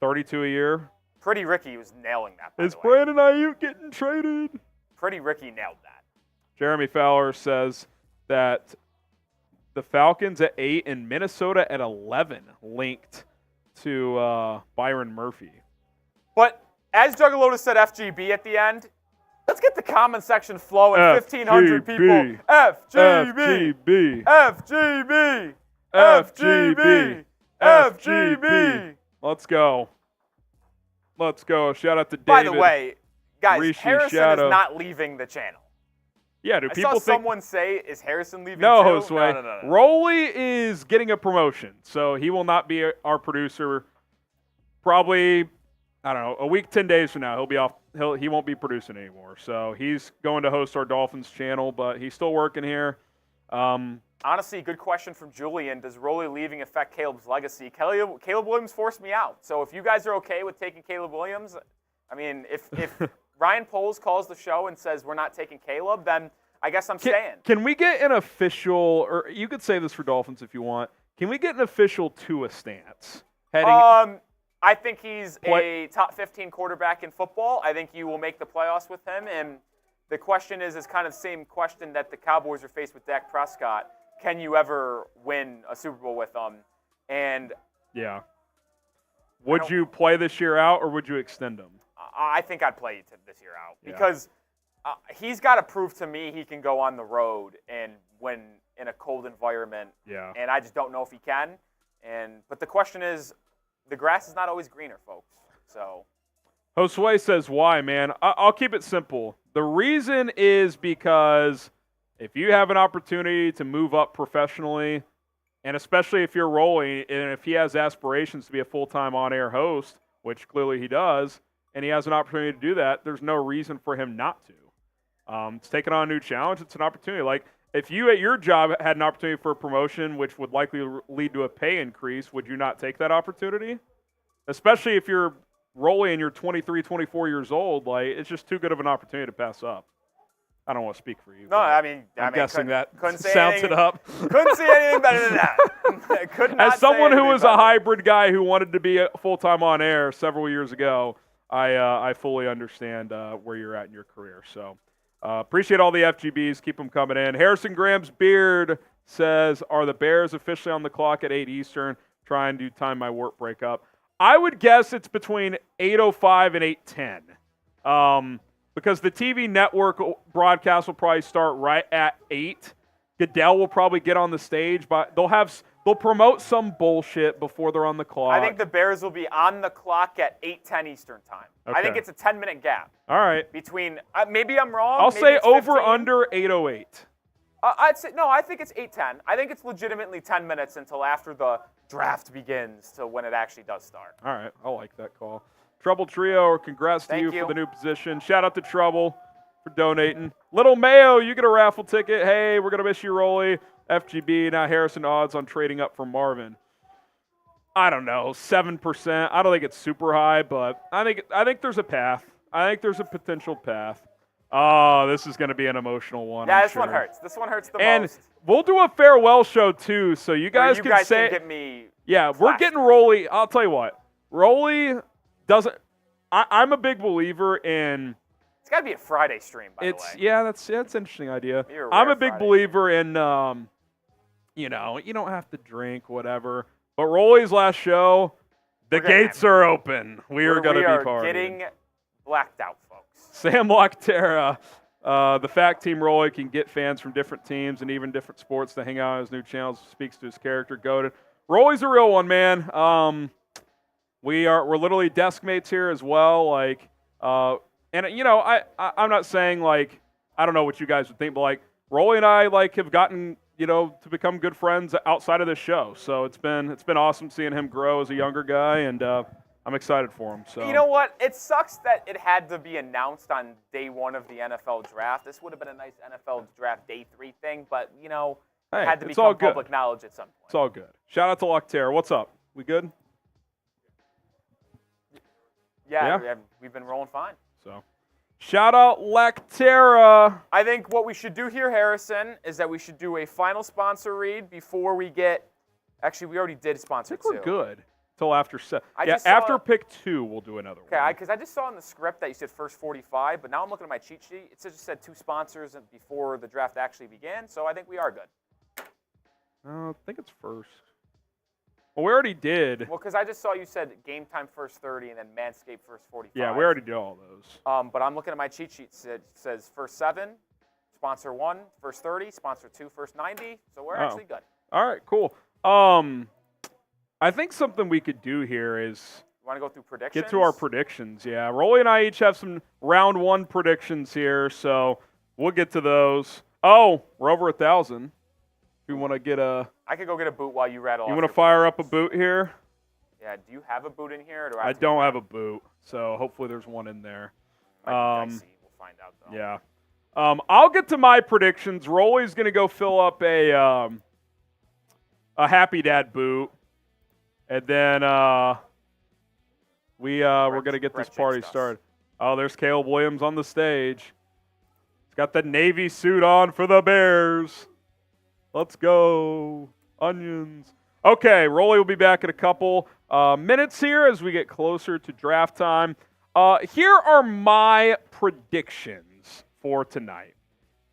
32 a year. Pretty Ricky was nailing that, Is Brandon Ayuk getting traded? Pretty Ricky nailed that. Jeremy Fowler says that the Falcons at 8 and Minnesota at 11 linked to Byron Murphy. But as Juggalotus said FGB at the end, let's get the comment section flowing. 1,500 people. FGB. FGB. FGB. FGB. Let's go. Shout out to David. By the way, guys, Rishi Harrison Shadow. is not leaving the channel. Yeah, do people I saw think someone say, is Harrison leaving No, too? Josue. No. Rolly is getting a promotion, so he will not be our producer. Probably, I don't know, a week, 10 days from now, he'll be off. He won't be producing anymore. So he's going to host our Dolphins channel, but he's still working here. Honestly, good question from Julian. Does Rolly leaving affect Caleb's legacy? Caleb Williams forced me out. So if you guys are okay with taking Caleb Williams, I mean, if Ryan Poles calls the show and says we're not taking Caleb, then I guess I'm staying. Can we get an official, or you could say this for Dolphins if you want, can we get an official Tua stance? I think he's a top 15 quarterback in football. I think you will make the playoffs with him. And the question is kind of the same question that the Cowboys are faced with Dak Prescott. Can you ever win a Super Bowl with them? And yeah. Would you play this year out or would you extend him? I think I'd play this year out because he's got to prove to me he can go on the road and win in a cold environment. Yeah. And I just don't know if he can. But the question is, the grass is not always greener, folks. So Josue says, why, man? I'll keep it simple. The reason is because if you have an opportunity to move up professionally, and especially if you're Rolly, and if he has aspirations to be a full-time on-air host, which clearly he does, and he has an opportunity to do that, there's no reason for him not to. It's taking on a new challenge. It's an opportunity. Like, if you at your job had an opportunity for a promotion, which would likely lead to a pay increase, would you not take that opportunity? Especially if you're Rolly and you're 23, 24 years old, like, it's just too good of an opportunity to pass up. I don't want to speak for you. No, I'm guessing that sounds it up. Couldn't say anything better than that. Could not. As someone who was a hybrid guy who wanted to be a full-time on air several years ago, I fully understand where you're at in your career. So appreciate all the FGBs. Keep them coming in. Harrison Graham's beard says, are the Bears officially on the clock at 8 Eastern? Trying to time my work break up. I would guess it's between 8:05 and 8:10. Because the TV network broadcast will probably start right at 8. Goodell will probably get on the stage, but they'll promote some bullshit before they're on the clock. I think the Bears will be on the clock at 8:10 Eastern time. Okay. I think it's a 10-minute gap. All right. Between maybe I'm wrong. I'll say over under 8:08. I'd say no. I think it's 8:10. I think it's legitimately 10 minutes until after the draft begins to when it actually does start. All right. I like that call. Trouble Trio, or congrats to you for the new position. Shout out to Trouble for donating. Little Mayo, you get a raffle ticket. Hey, we're going to miss you, Rolly. FGB, now Harrison odds on trading up for Marvin. I don't know, 7%. I don't think it's super high, but I think there's a path. I think there's a potential path. Oh, this is going to be an emotional one. Yeah, one hurts. This one hurts the most. And we'll do a farewell show, too, so you guys can say. Can get me we're getting Rolly. I'll tell you what. Rolly doesn't. I'm a big believer in It's got to be a Friday stream, by the way. Yeah, that's an interesting idea. You're a I'm rare a big Friday believer in, you don't have to drink, whatever. But Rolly's last show, the gates are open. We are going to be partying. We are getting blacked out, folks. Sam Loctera, the Fact Team Rolly can get fans from different teams and even different sports to hang out on his new channels. Speaks to his character. Goated. Rolly's a real one, man. We're literally desk mates here as well. And I'm not saying I don't know what you guys would think, but Rolly and I have gotten to become good friends outside of this show. So it's been awesome seeing him grow as a younger guy, and I'm excited for him. So you know what? It sucks that it had to be announced on day 1 of the NFL draft. This would have been a nice NFL draft day 3 thing, but it had to become public knowledge at some point. It's all good. Shout out to Loctera. What's up? We good? Yeah. We've been rolling fine. So, shout out Lactera. I think what we should do here, Harrison, is that we should do a final sponsor read before we get. Actually, we already did sponsor 2. I think we're good till after after pick 2, we'll do another one. Okay, because I just saw in the script that you said first 45, but now I'm looking at my cheat sheet. It just said 2 sponsors before the draft actually began, so I think we are good. I think it's first. Well, we already did. Well, because I just saw you said game time first 30 and then Manscaped first 45. Yeah, we already did all those. But I'm looking at my cheat sheet. It says first 7, sponsor 1, first 30, sponsor 2, first 90. So we're actually good. All right, cool. I think something we could do here is you want to go through predictions? Get to our predictions. Yeah, Rolly and I each have some round 1 predictions here, so we'll get to those. Oh, we're over 1,000. You want to get I could go get a boot while you rattle. You want to fire up a boot here? Yeah. Do you have a boot in here? Or do I don't have a boot, so hopefully there's one in there. Might be dicey. We'll find out though. Yeah. I'll get to my predictions. Rolly's gonna go fill up a Happy Dad boot, and then we're gonna get this party started. Oh, there's Caleb Williams on the stage. He's got the Navy suit on for the Bears. Let's go. Onions. Okay, Rolly will be back in a couple minutes here as we get closer to draft time. Here are my predictions for tonight.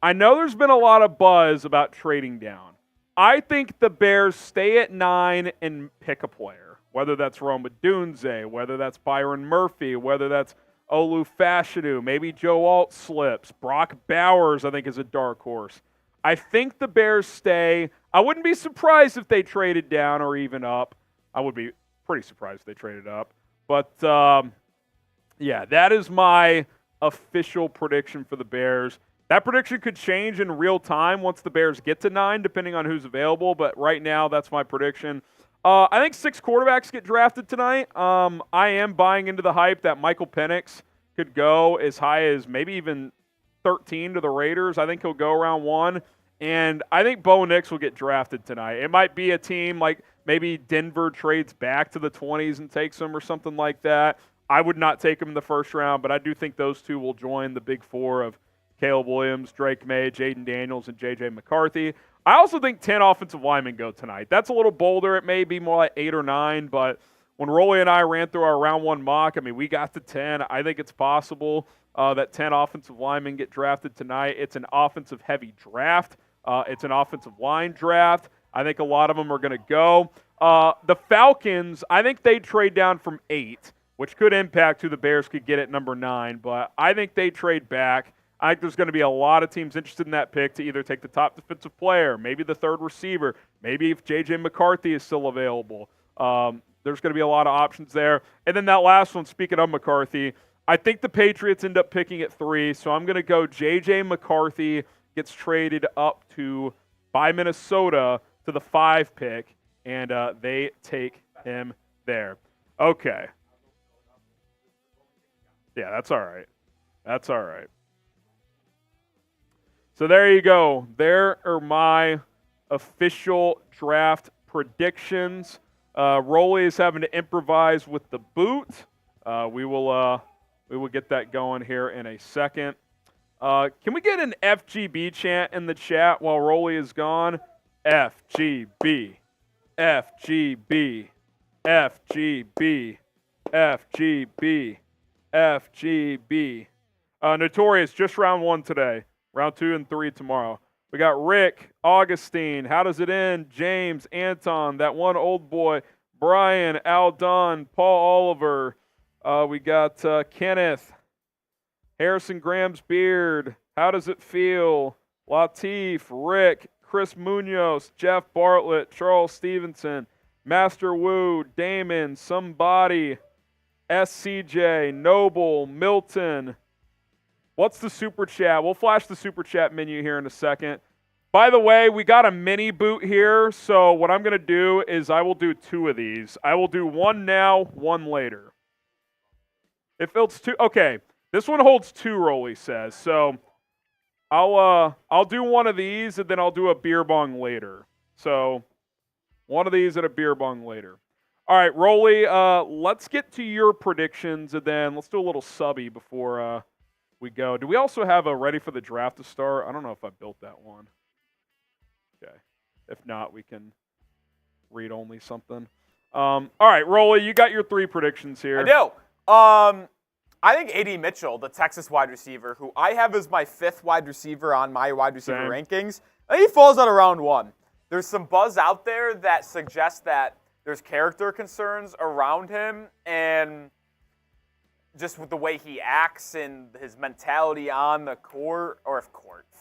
I know there's been a lot of buzz about trading down. I think the Bears stay at 9 and pick a player, whether that's Rome Odunze, whether that's Byron Murphy, whether that's Olu Fashanu, maybe Joe Alt slips. Brock Bowers, I think, is a dark horse. I think the Bears stay. I wouldn't be surprised if they traded down or even up. I would be pretty surprised if they traded up. But, yeah, that is my official prediction for the Bears. That prediction could change in real time once the Bears get to 9, depending on who's available. But right now, that's my prediction. I think 6 quarterbacks get drafted tonight. I am buying into the hype that Michael Penix could go as high as maybe even 13 to the Raiders. I think he'll go around 1. And I think Bo Nix will get drafted tonight. It might be a team like maybe Denver trades back to the 20s and takes him or something like that. I would not take him in the first round, but I do think those 2 will join the big 4 of Caleb Williams, Drake May, Jaden Daniels, and J.J. McCarthy. I also think 10 offensive linemen go tonight. That's a little bolder. It may be more like 8 or 9, but when Rolly and I ran through our round 1 mock, we got to 10. I think it's possible that 10 offensive linemen get drafted tonight. It's an offensive-heavy draft. It's an offensive line draft. I think a lot of them are going to go. The Falcons, I think they trade down from 8, which could impact who the Bears could get at number 9, but I think they trade back. I think there's going to be a lot of teams interested in that pick to either take the top defensive player, maybe the 3rd receiver, maybe if J.J. McCarthy is still available. There's going to be a lot of options there. And then that last one, speaking of McCarthy, I think the Patriots end up picking at 3, so I'm going to go J.J. McCarthy gets traded up by Minnesota to the 5 pick, and they take him there. Okay. Yeah, that's all right. That's all right. So there you go. There are my official draft predictions. Rolly is having to improvise with the boot. We will get that going here in a second. Can we get an FGB chant in the chat while Rolly is gone? FGB, FGB, FGB, FGB, FGB. Notorious, just round 1 today. Round 2 and 3 tomorrow. We got Rick, Augustine, how does it end? James, Anton, that one old boy, Brian, Aldon, Paul Oliver. We got Kenneth, Harrison Graham's beard, how does it feel? Latif, Rick, Chris Munoz, Jeff Bartlett, Charles Stevenson, Master Wu, Damon, Somebody, SCJ, Noble, Milton. What's the super chat? We'll flash the super chat menu here in a second. By the way, we got a mini boot here, so what I'm going to do is I will do 2 of these. I will do 1 now, 1 later. It fills 2. Okay, this one holds 2, Rolly says. So I'll do 1 of these, and then I'll do a beer bong later. So 1 of these and a beer bong later. All right, Rolly, let's get to your predictions, and then let's do a little subby before we go. Do we also have a ready for the draft to start? I don't know if I built that one. Okay. If not, we can read only something. All right, Rolly, you got your 3 predictions here. I do. I think A.D. Mitchell, the Texas wide receiver, who I have as my 5th wide receiver on my wide receiver rankings, I think he falls out of round 1. There's some buzz out there that suggests that there's character concerns around him and just with the way he acts and his mentality on the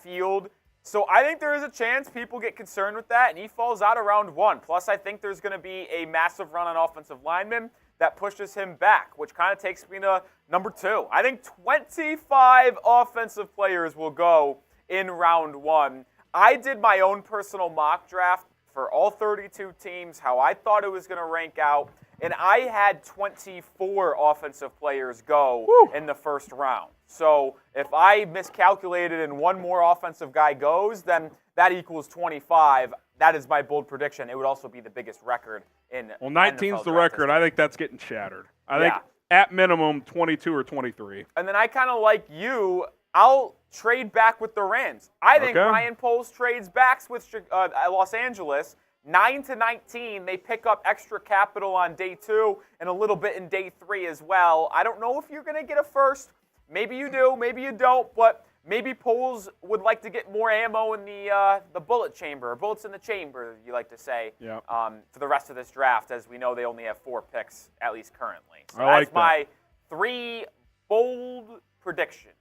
field. So I think there is a chance people get concerned with that, and he falls out of round 1. Plus, I think there's going to be a massive run on offensive linemen that pushes him back, which kind of takes me to number 2. I think 25 offensive players will go in round 1. I did my own personal mock draft for all 32 teams, how I thought it was going to rank out, and I had 24 offensive players go in the first round. So if I miscalculated and 1 more offensive guy goes, then that equals 25. That is my bold prediction. It would also be the biggest record in Well, 19's the record. I think that's getting shattered. I think at minimum 22 or 23. And then I kind of like you. I'll trade back with the Rams. I think Ryan Poles trades backs with Los Angeles. 9-19, they pick up extra capital on day 2 and a little bit in day 3 as well. I don't know if you're going to get a first. Maybe you do, maybe you don't, but maybe Poles would like to get more ammo in the bullet chamber, or bullets in the chamber, you like to say, for the rest of this draft, as we know they only have 4 picks, at least currently. So that's my 3 bold predictions.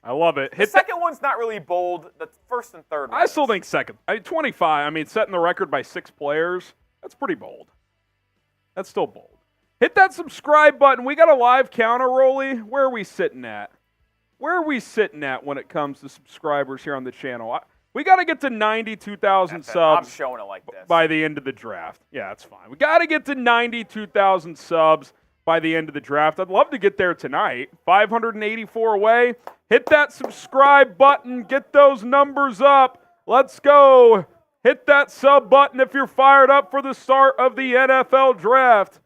I love it. The second one's not really bold. The first and third one. I still think second. 25. I mean, setting the record by 6 players, that's pretty bold. That's still bold. Hit that subscribe button. We got a live counter, Rolly. Where are we sitting at? Where are we sitting at when it comes to subscribers here on the channel? We got to get to 92,000 subs I'm showing it like this. By the end of the draft. Yeah, that's fine. We got to get to 92,000 subs by the end of the draft. I'd love to get there tonight. 584 away. Hit that subscribe button. Get those numbers up. Let's go. Hit that sub button if you're fired up for the start of the NFL Draft.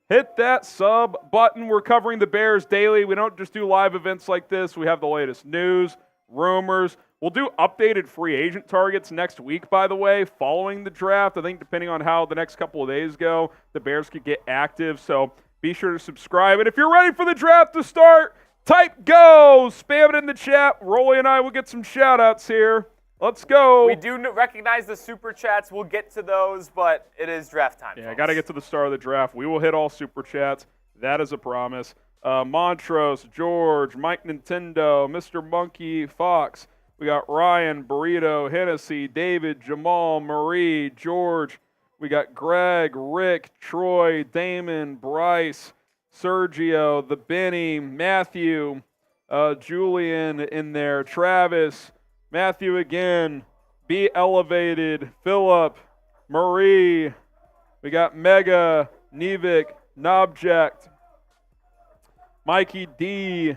Hit that sub button. We're covering the Bears daily. We don't just do live events like this. We have the latest news, rumors. We'll do updated free agent targets next week, by the way, following the draft. I think depending on how the next couple of days go, the Bears could get active. So be sure to subscribe. And if you're ready for the draft to start, type GO. Spam it in the chat. Rolly and I will get some shout-outs here. Let's go. We do recognize the super chats. We'll get to those, but it is draft time. Yeah, I got to get to the start of the draft. We will hit all super chats. That is a promise. Montrose, George, Mike Nintendo, Mr. Monkey, Fox. We got Ryan, Burrito, Hennessy, David, Jamal, Marie, George. We got Greg, Rick, Troy, Damon, Bryce, Sergio, the Benny, Matthew, Julian in there, Travis, Matthew again, Be Elevated, Philip, Marie. We got Mega, Nevik, Nobject, Mikey D,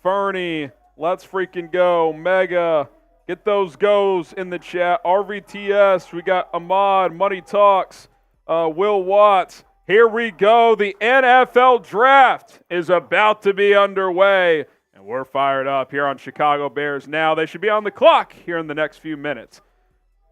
Fernie. Let's freaking go. Mega. Get those goes in the chat. RVTS. We got Ahmad. Money Talks. Will Watts. Here we go. The NFL Draft is about to be underway. And we're fired up here on Chicago Bears Now. They should be on the clock here in the next few minutes.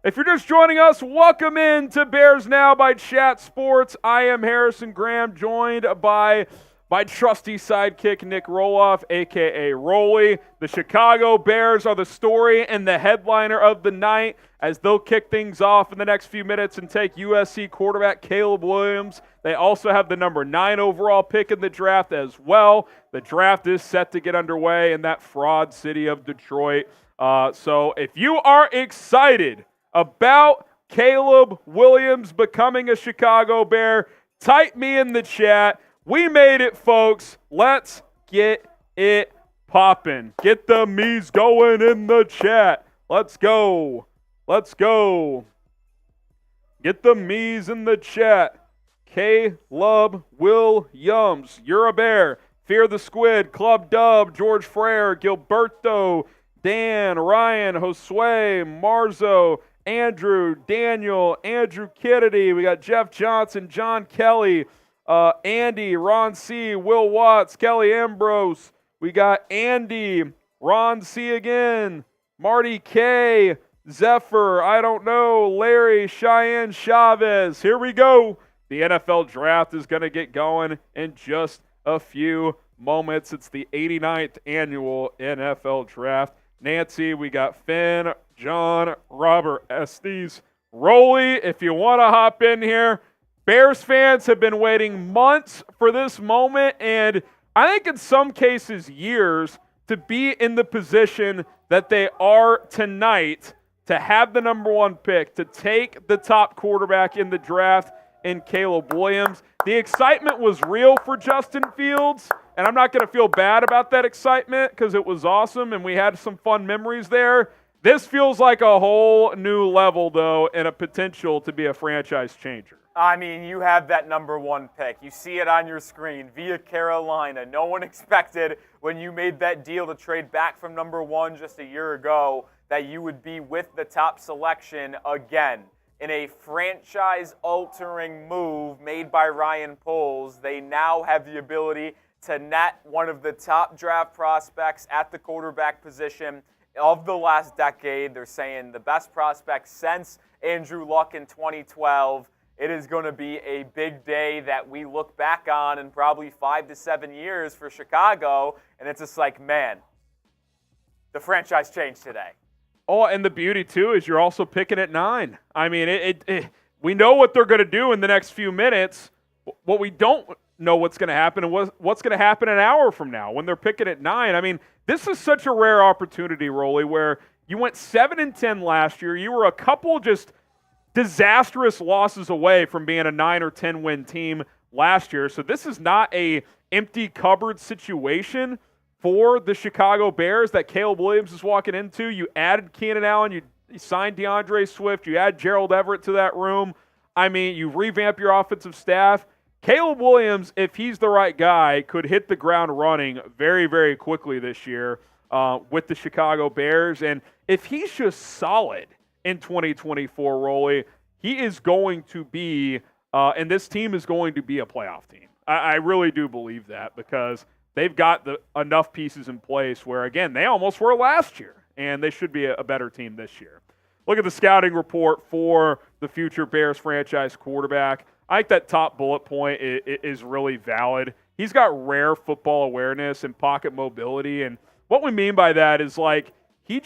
If you're just joining us, welcome in to Bears Now by Chat Sports. I am Harrison Graham, joined by by trusty sidekick Nick Roloff, a.k.a. Rolly. The Chicago Bears are the story and the headliner of the night as they'll kick things off in the next few minutes and take USC quarterback Caleb Williams. They also have the number 9 overall pick in the draft as well. The draft is set to get underway in that fraud city of Detroit. So if you are excited about Caleb Williams becoming a Chicago Bear, type me in the chat. We made it, folks. Let's get it popping. Get the me's going in the chat. Let's go. Let's go. Get the me's in the chat. Caleb Williams, you're a Bear. Fear the Squid, Club Dub, George Frere, Gilberto, Dan, Ryan, Josue, Marzo, Andrew, Daniel, Andrew Kennedy. We got Jeff Johnson, John Kelly, Andy, Ron C., Will Watts, Kelly Ambrose. We got Andy, Ron C. again, Marty K., Zephyr, I don't know, Larry, Cheyenne Chavez. Here we go. The NFL Draft is going to get going in just a few moments. It's the 89th annual NFL Draft. Nancy, we got Finn, John, Robert, Estes, Rolly. If you want to hop in here, Bears fans have been waiting months for this moment, and I think in some cases years, to be in the position that they are tonight, to have the number 1 pick, to take the top quarterback in the draft in Caleb Williams. The excitement was real for Justin Fields, and I'm not going to feel bad about that excitement because it was awesome and we had some fun memories there. This feels like a whole new level, though, and a potential to be a franchise changer. I mean, you have that number 1 pick. You see it on your screen via Carolina. No one expected when you made that deal to trade back from number 1 just a year ago that you would be with the top selection again. In a franchise-altering move made by Ryan Poles, they now have the ability to net one of the top draft prospects at the quarterback position of the last decade. They're saying the best prospect since Andrew Luck in 2012. It is going to be a big day that we look back on in probably 5 to 7 years for Chicago, and it's just like, man, the franchise changed today. Oh, and the beauty, too, is you're also picking at 9. I mean, we know what they're going to do in the next few minutes. What we don't know what's going to happen and what's going to happen an hour from now when they're picking at 9. I mean, this is such a rare opportunity, Rolly, where you went 7-10 last year. You were a couple just disastrous losses away from being a 9 or 10 win team last year. So this is not a empty cupboard situation for the Chicago Bears that Caleb Williams is walking into. You added Keenan Allen, you signed DeAndre Swift, you add Gerald Everett to that room. I mean, you revamp your offensive staff. Caleb Williams, if he's the right guy, could hit the ground running very, very quickly this year with the Chicago Bears. And if he's just solid in 2024, Rolly, he is going to be, and this team is going to be a playoff team. I really do believe that because they've got enough pieces in place where, again, they almost were last year, and they should be a better team this year. Look at the scouting report for the future Bears franchise quarterback. I think that top bullet point is really valid. He's got rare football awareness and pocket mobility, and what we mean by that is, like, he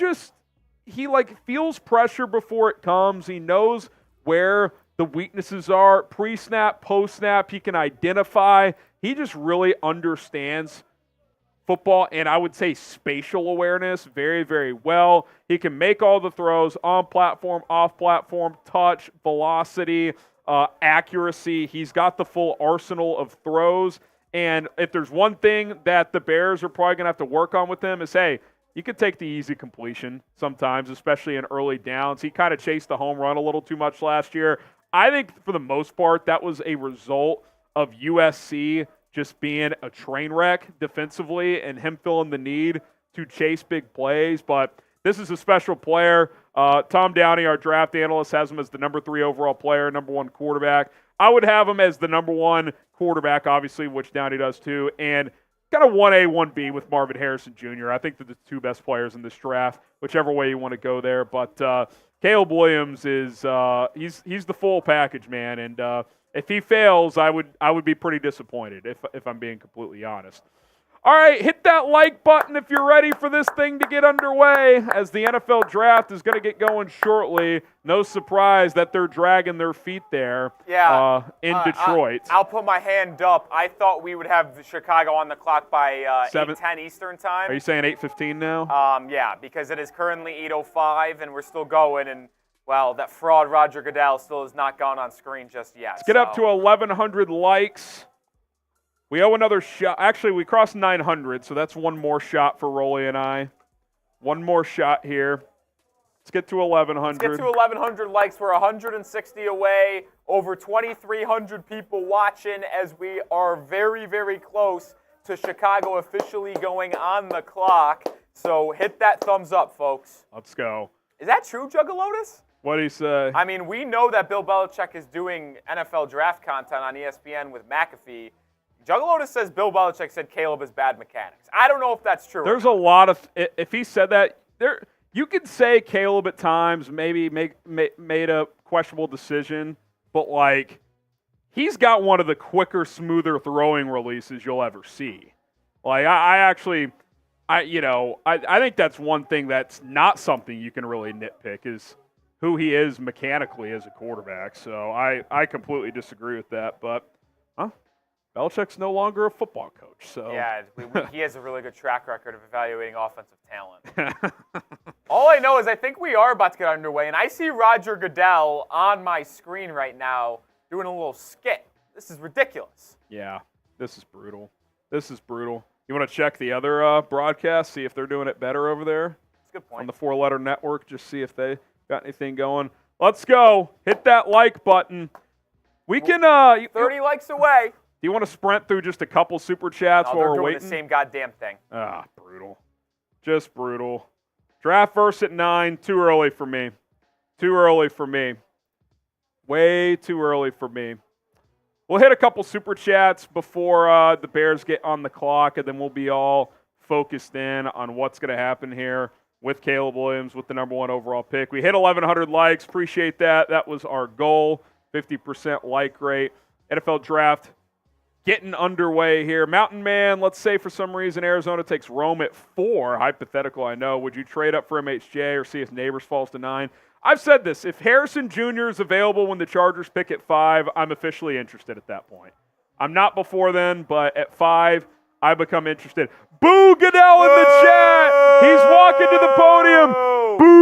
feels pressure before it comes. He knows where the weaknesses are. Pre-snap, post-snap, he can identify. He just really understands football and I would say spatial awareness very, very well. He can make all the throws on platform, off platform, touch, velocity, accuracy. He's got the full arsenal of throws. And if there's one thing that the Bears are probably going to have to work on with him is, hey, you could take the easy completion sometimes, especially in early downs. He kind of chased the home run a little too much last year. I think for the most part that was a result of USC just being a train wreck defensively and him feeling the need to chase big plays. But this is a special player. Tom Downey, our draft analyst, has him as the number 3 overall player, number 1 quarterback. I would have him as the number 1 quarterback, obviously, which Downey does too, and kind of 1A, 1B with Marvin Harrison Jr. I think they're the 2 best players in this draft, whichever way you want to go there. But Caleb Williams is he's the full package, man, and If he fails, I would be pretty disappointed if I'm being completely honest. All right, hit that like button if you're ready for this thing to get underway, as the NFL Draft is going to get going shortly. No surprise that they're dragging their feet there in Detroit. I'll put my hand up. I thought we would have Chicago on the clock by 8:10 Eastern time. Are you saying 8:15 now? Yeah, because it is currently 8:05 and we're still going, and well, that fraud Roger Goodell still has not gone on screen just yet. Let's get up to 1,100 likes. We owe another shot. Actually, we crossed 900, so that's one more shot for Rolly and I. One more shot here. Let's get to 1,100. Let's get to 1,100 likes. We're 160 away. Over 2,300 people watching as we are very, very close to Chicago officially going on the clock. So hit that thumbs up, folks. Let's go. Is that true, Juggalotus? What'd he say? I mean, we know that Bill Belichick is doing NFL draft content on ESPN with McAfee. Juggalotus says Bill Belichick said Caleb has bad mechanics. I don't know if that's true. There's a lot of – if he said that, you could say Caleb at times maybe made a questionable decision, but, like, he's got one of the quicker, smoother throwing releases you'll ever see. Like, I think that's one thing that's not something you can really nitpick is who he is mechanically as a quarterback. So I completely disagree with that, but Belichick's no longer a football coach. So yeah, he has a really good track record of evaluating offensive talent. All I know is I think we are about to get underway, and I see Roger Goodell on my screen right now doing a little skit. This is ridiculous. Yeah, this is brutal. This is brutal. You want to check the other broadcast, see if they're doing it better over there? That's a good point. On the 4-letter network, just see if they got anything going. Let's go. Hit that like button. We can 30 likes away. Do you want to sprint through just a couple super chats while we're doing waiting? The same goddamn thing. Brutal. Just brutal. Draft verse at 9. Too early for me. Too early for me. Way too early for me. We'll hit a couple super chats before the Bears get on the clock, and then we'll be all focused in on what's going to happen here with Caleb Williams with the number 1 overall pick. We hit 1,100 likes. Appreciate that. That was our goal. 50% like rate. NFL Draft getting underway here. Mountain Man, let's say for some reason Arizona takes Rome at 4. Hypothetical, I know. Would you trade up for MHJ or see if Nabers falls to 9? I've said this. If Harrison Jr. is available when the Chargers pick at 5, I'm officially interested at that point. I'm not before then, but at 5, I become interested. Boo Goodell in the chat! He's walking to the podium. Boo!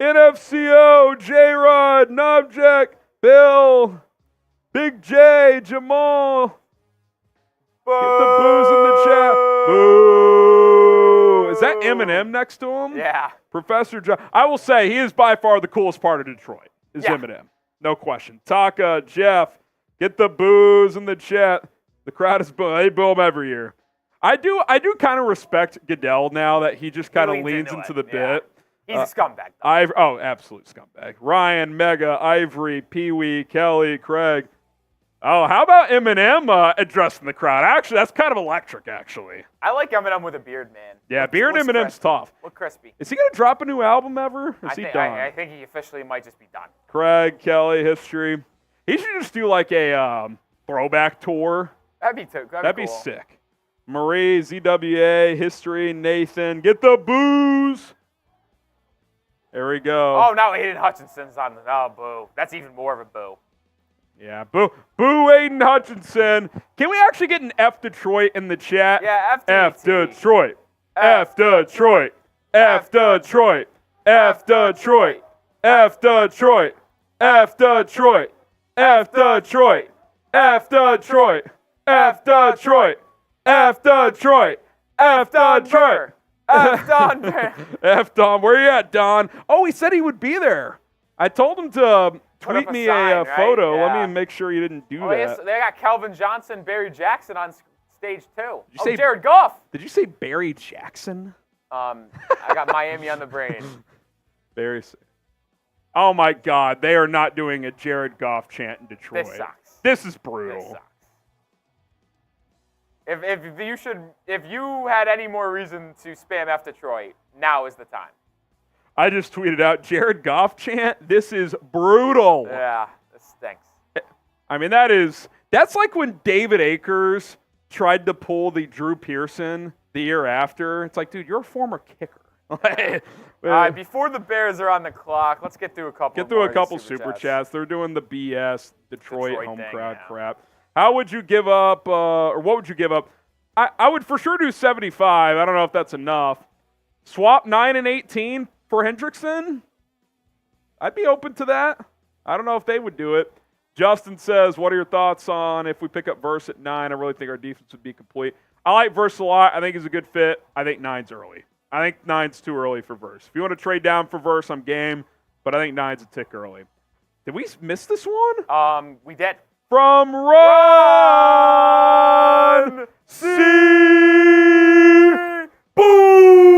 NFCO, J-Rod, Nobjack, Bill, Big J, Jamal. Get the boos in the chat. Boo. Is that Eminem next to him? Yeah. Professor John. I will say he is by far the coolest part of Detroit is Eminem. No question. Taka, Jeff, get the boos in the chat. The crowd is booing. They boo him every year. I do kind of respect Goodell now that he just kind of leans into the bit. He's a scumbag. Absolute scumbag. Ryan, Mega, Ivory, Pee-wee, Kelly, Craig. Oh, how about Eminem addressing the crowd? Actually, that's kind of electric, actually. I like Eminem with a beard, man. Yeah, beard Eminem's tough. Look crispy. Is he going to drop a new album ever? Is he done? I think he officially might just be done. Craig, Kelly, history. He should just do like a throwback tour. That'd be cool. Be sick. Marie, ZWA, history, Nathan. Get the booze. There we go. Oh, now Aiden Hutchinson's on the. Oh, boo. That's even more of a boo. Yeah, boo. Boo, Aiden Hutchinson. Can we actually get an F Detroit in the chat? Yeah, F Detroit. F Detroit. F Detroit. F Detroit. F Detroit. F Detroit. F Detroit. F Detroit. F Detroit. F Detroit. F Detroit. F Don, man. F Don, where you at, Don? Oh, he said he would be there. I told him to tweet me a photo. Yeah. Let me make sure you didn't do that. Yes, they got Calvin Johnson, Barry Jackson on stage 2. Did you say Jared Goff. Did you say Barry Jackson? I got Miami on the brain. Barry. Oh my God, they are not doing a Jared Goff chant in Detroit. This sucks. This is brutal. This sucks. If you had any more reason to spam F Detroit, now is the time. I just tweeted out Jared Goff chant. This is brutal. Yeah, this stinks. I mean, that's like when David Akers tried to pull the Drew Pearson the year after. It's like, dude, you're a former kicker. All right, before the Bears are on the clock, let's get through a couple. Super chats. They're doing the BS Detroit home thing, crowd crap. How would you give up, or what would you give up? I would for sure do 75. I don't know if that's enough. Swap 9 and 18 for Hendrickson. I'd be open to that. I don't know if they would do it. Justin says, what are your thoughts on if we pick up Verse at 9? I really think our defense would be complete. I like Verse a lot. I think he's a good fit. I think 9's early. I think 9's too early for Verse. If you want to trade down for Verse, I'm game, but I think 9's a tick early. Did we miss this one? We did. From Ron C. Boom!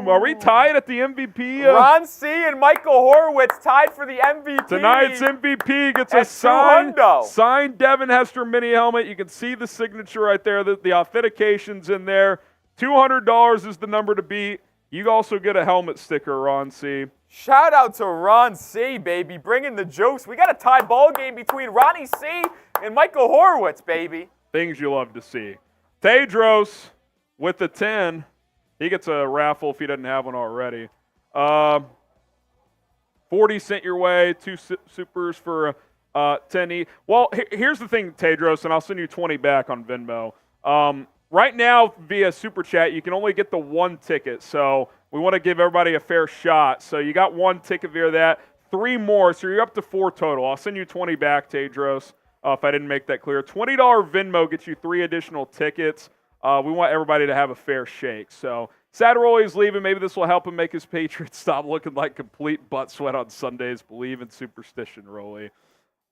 Are we tied at the MVP? Ron C. and Michael Horowitz tied for the MVP. Tonight's MVP gets a signed Devin Hester mini helmet. You can see the signature right there. The authentication's in there. $200 is the number to beat. You also get a helmet sticker, Ron C. Shout out to Ron C, baby, bringing the jokes. We got a tie ball game between Ronnie C and Michael Horowitz, baby. Things you love to see. Tedros with the 10. He gets a raffle if he doesn't have one already. 40 sent your way. 2 supers for 10 Well, here's the thing, Tedros, and I'll send you 20 back on Venmo. Right now, via Super Chat, you can only get the 1 ticket, so we want to give everybody a fair shot. So you got 1 ticket via that, 3 more, so you're up to 4 total. I'll send you 20 back, Tedros, if I didn't make that clear. $20 Venmo gets you 3 additional tickets. We want everybody to have a fair shake. So Saturoli's leaving. Maybe this will help him make his Patriots stop looking like complete butt sweat on Sundays. Believe in superstition, Rolly.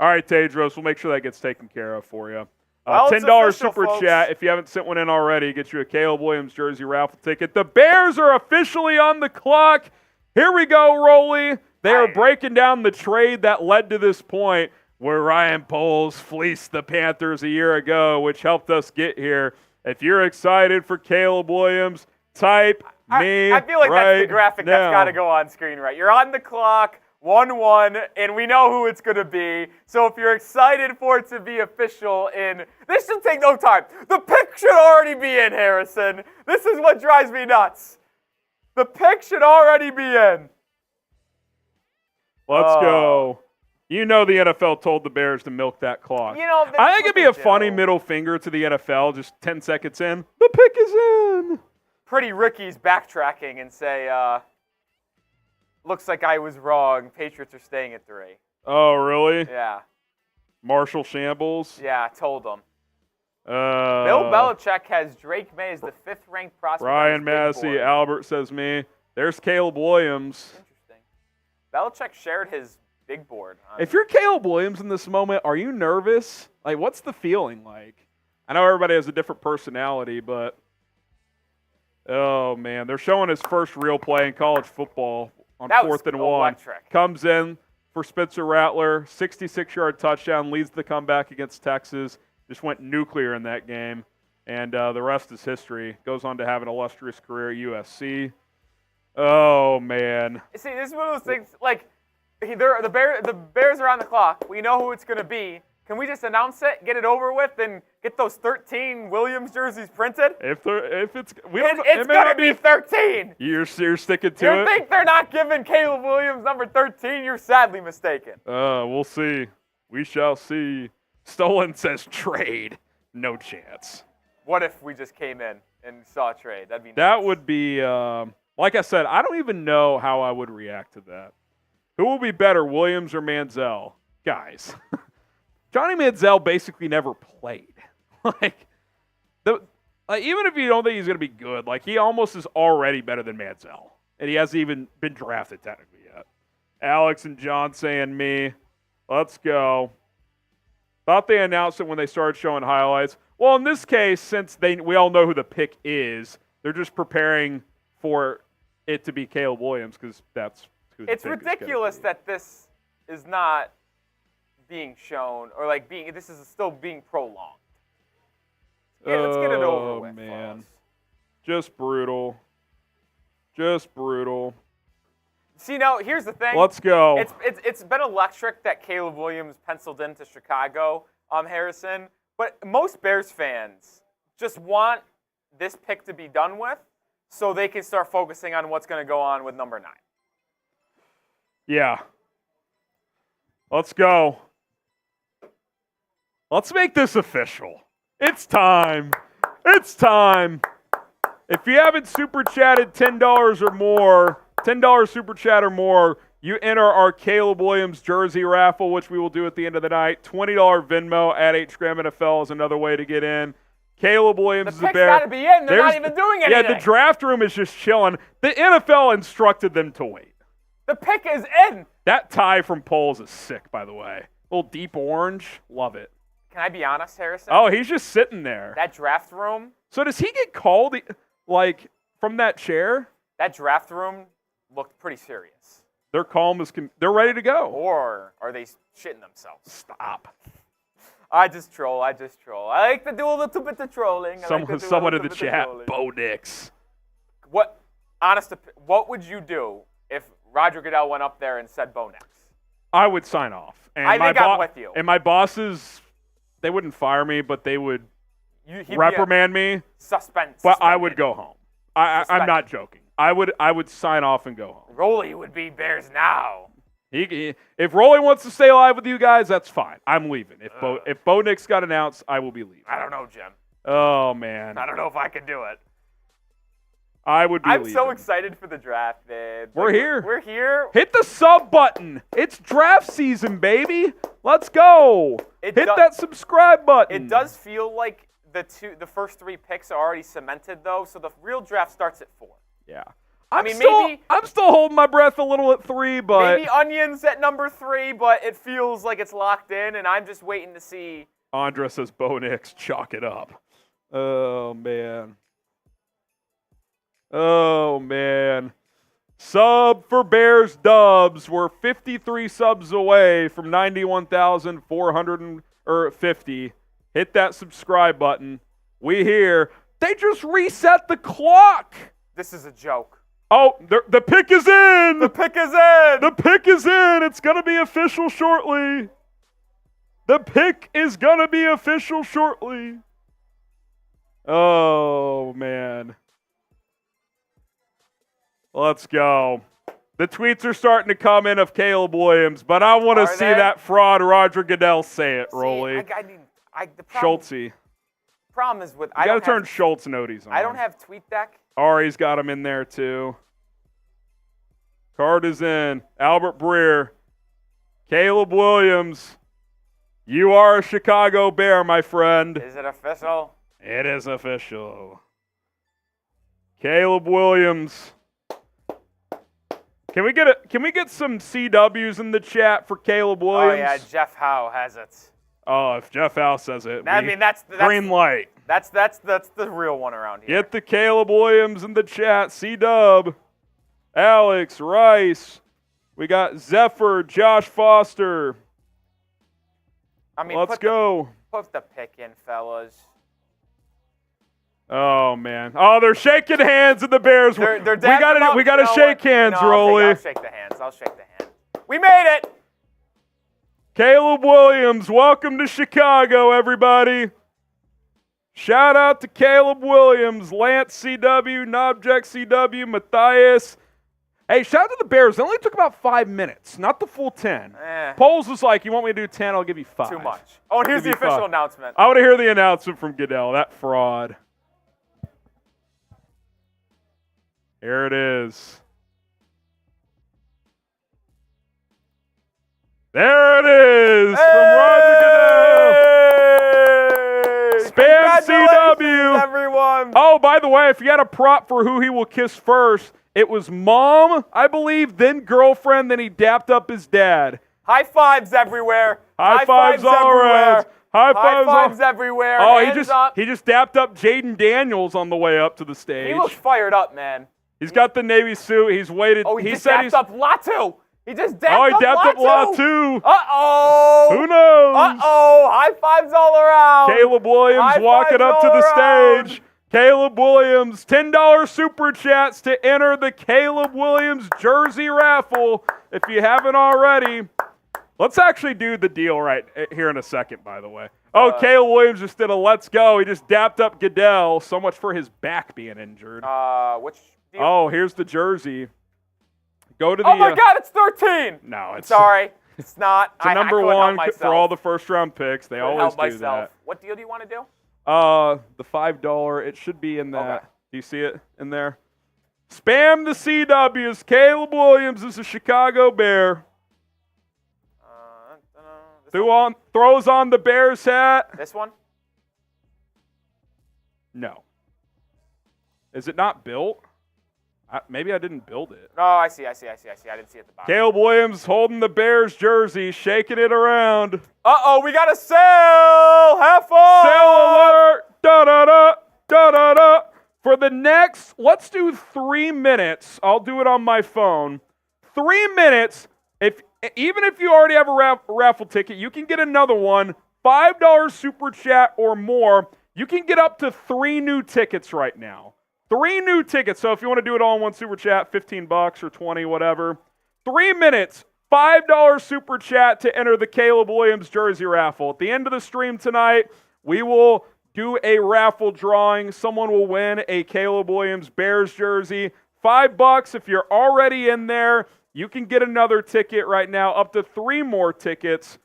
All right, Tedros, we'll make sure that gets taken care of for you. $10 Super Chat. If you haven't sent one in already, get you a Caleb Williams jersey raffle ticket. The Bears are officially on the clock. Here we go, Rolly. They are breaking down the trade that led to this point where Ryan Poles fleeced the Panthers a year ago, which helped us get here. If you're excited for Caleb Williams, type me. I feel like right that's the graphic now. That's got to go on screen, right? You're on the clock. 1-1, and we know who it's going to be. So if you're excited for it to be official this should take no time. The pick should already be in, Harrison. This is what drives me nuts. The pick should already be in. Let's go. You know the NFL told the Bears to milk that clock. You know, I think it'd be a funny middle finger to the NFL, just 10 seconds in. The pick is in. Pretty Ricky's backtracking and say, looks like I was wrong. Patriots are staying at 3. Oh, really? Yeah. Marshall Shambles? Yeah, told them. Bill Belichick has Drake May as the 5th-ranked prospect. Ryan Massey, Albert says me. There's Caleb Williams. Interesting. Belichick shared his big board. If you're Caleb Williams in this moment, are you nervous? Like, what's the feeling like? I know everybody has a different personality, but oh, man. They're showing his first real play in college football. On 4th and 1, electric. Comes in for Spencer Rattler, 66-yard touchdown, leads the comeback against Texas. Just went nuclear in that game, and the rest is history. Goes on to have an illustrious career at USC. Oh, man. See, this is one of those things, like, the Bears are on the clock. We know who it's going to be. Can we just announce it, get it over with, and get those 13 Williams jerseys printed? It's going to be 13. You're sticking to it? You think they're not giving Caleb Williams number 13? You're sadly mistaken. We'll see. We shall see. Stolen says trade. No chance. What if we just came in and saw a trade? That'd be nuts. That would be, like I said, I don't even know how I would react to that. Who will be better, Williams or Manziel? Guys. Johnny Manziel basically never played. Even if you don't think he's going to be good, he almost is already better than Manziel. And he hasn't even been drafted technically yet. Alex and John saying me. Let's go. Thought they announced it when they started showing highlights. Well, in this case, since we all know who the pick is, they're just preparing for it to be Caleb Williams because that's who the pick is. It's ridiculous that this is not being shown or this is still being prolonged. Yeah, let's get it over with. Oh, man. Fellas. Just brutal. Just brutal. See, now, here's the thing. Let's go. It's been electric that Caleb Williams penciled into Chicago, Harrison. But most Bears fans just want this pick to be done with so they can start focusing on what's going to go on with number 9. Yeah. Let's go. Let's make this official. It's time. It's time. If you haven't super chatted $10 or more, $10 super chat or more, you enter our Caleb Williams jersey raffle, which we will do at the end of the night. $20 Venmo at HGram NFL is another way to get in. Caleb Williams is a Bear. The pick's got to be in. They're not even doing anything. Yeah, the draft room is just chilling. The NFL instructed them to wait. The pick is in. That tie from Poles is sick, by the way. A little deep orange. Love it. Can I be honest, Harrison? Oh, he's just sitting there. That draft room. So does he get called, like, from that chair? That draft room looked pretty serious. They're calm as they're ready to go. Or are they shitting themselves? Stop. I just troll. I like to do a little bit of trolling. Someone in the chat, Bo Nix. What would you do if Roger Goodell went up there and said Bo Nix? I would sign off. And I think I'm with you. And my bosses, they wouldn't fire me, but they would reprimand me. Suspended. But I would go home. I'm not joking. I would sign off and go home. Rolly would be Bears now. If Rolly wants to stay live with you guys, that's fine. I'm leaving. If Bo Nix got announced, I will be leaving. I don't know, Jim. Oh, man. I don't know if I can do it. I would be leaving. I'm so excited for the draft, man. We're here. We're here. Hit the sub button. It's draft season, baby. Let's go. Hit that subscribe button. It does feel like the first 3 picks are already cemented, though, so the real draft starts at 4. Yeah. I'm still holding my breath a little at 3, but maybe Onions at number 3, but it feels like it's locked in, and I'm just waiting to see. Andra says Bo Nix, chalk it up. Oh man. Oh man. Sub for Bears Dubs. We're 53 subs away from 91,450. Hit that subscribe button. We here. They just reset the clock. This is a joke. Oh, the pick is in! The pick is in! The pick is in! It's going to be official shortly. The pick is going to be official shortly. Oh, man. Let's go. The tweets are starting to come in of Caleb Williams, but I want to see that fraud Roger Goodell say it, Rolly. Schultzy. Problem is with you got to turn Schultz noties on. I don't have TweetDeck. Ari's got him in there too. Card is in. Albert Breer. Caleb Williams. You are a Chicago Bear, my friend. Is it official? It is official. Caleb Williams. Can we get some CWs in the chat for Caleb Williams? Oh yeah, Jeff Howe has it. Oh, if Jeff Howe says it, that's green light. That's the real one around here. Get the Caleb Williams in the chat. C-Dub, Alex, Rice. We got Zephyr, Josh Foster. Let's go. Put the pick in, fellas. Oh man. Oh, they're shaking hands in the Bears. We got to shake hands, Rolly. I'll shake the hand. We made it. Caleb Williams, welcome to Chicago, everybody. Shout out to Caleb Williams, Lance CW, Nobject CW, Matthias. Hey, shout out to the Bears. It only took about 5 minutes, not the full 10. Poles was like, you want me to do 10? I'll give you 5. Too much. Oh, and here's the official announcement. I want to hear the announcement from Goodell. That fraud. Here it is. There it is from Roger Goodell. Spam CW. Everyone. Oh, by the way, if you had a prop for who he will kiss first, it was mom, I believe, then girlfriend, then he dapped up his dad. High fives everywhere. High fives all around. High fives everywhere. Oh, he just dapped up Jaden Daniels on the way up to the stage. He looks fired up, man. He's got the Navy suit. He's waited. Oh, he just dapped up Latu. He just dapped up lot 2. Uh-oh. Who knows? Uh-oh. High fives all around. Caleb Williams walking up to the stage. Caleb Williams, $10 super chats to enter the Caleb Williams jersey raffle. If you haven't already, let's actually do the deal right here in a second, by the way. Caleb Williams just did a let's go. He just dapped up Goodell. So much for his back being injured. Which deal? Oh, here's the jersey. Go to the. Oh my God, it's 13. No, it's sorry. It's not. It's a number one for all the first-round picks. They always do that. What deal do you want to do? The $5. It should be in that. Okay. Do you see it in there? Spam the CWs. Caleb Williams is a Chicago Bear. Throws on the Bears hat. This one? No. Is it not built? Maybe I didn't build it. Oh, I see. I didn't see it at the bottom. Caleb Williams holding the Bears jersey, shaking it around. Uh-oh, we got a sale! Half off! Sale alert! Da-da-da! Da-da-da! For the next, let's do 3 minutes. I'll do it on my phone. 3 minutes. Even if you already have a raffle ticket, you can get another one. $5 super chat or more. You can get up to 3 new tickets right now. 3 new tickets. So if you want to do it all in one super chat, $15 or 20, whatever. 3 minutes, $5 super chat to enter the Caleb Williams jersey raffle. At the end of the stream tonight, we will do a raffle drawing. Someone will win a Caleb Williams Bears jersey. $5 if you're already in there. You can get another ticket right now, up to 3 more tickets.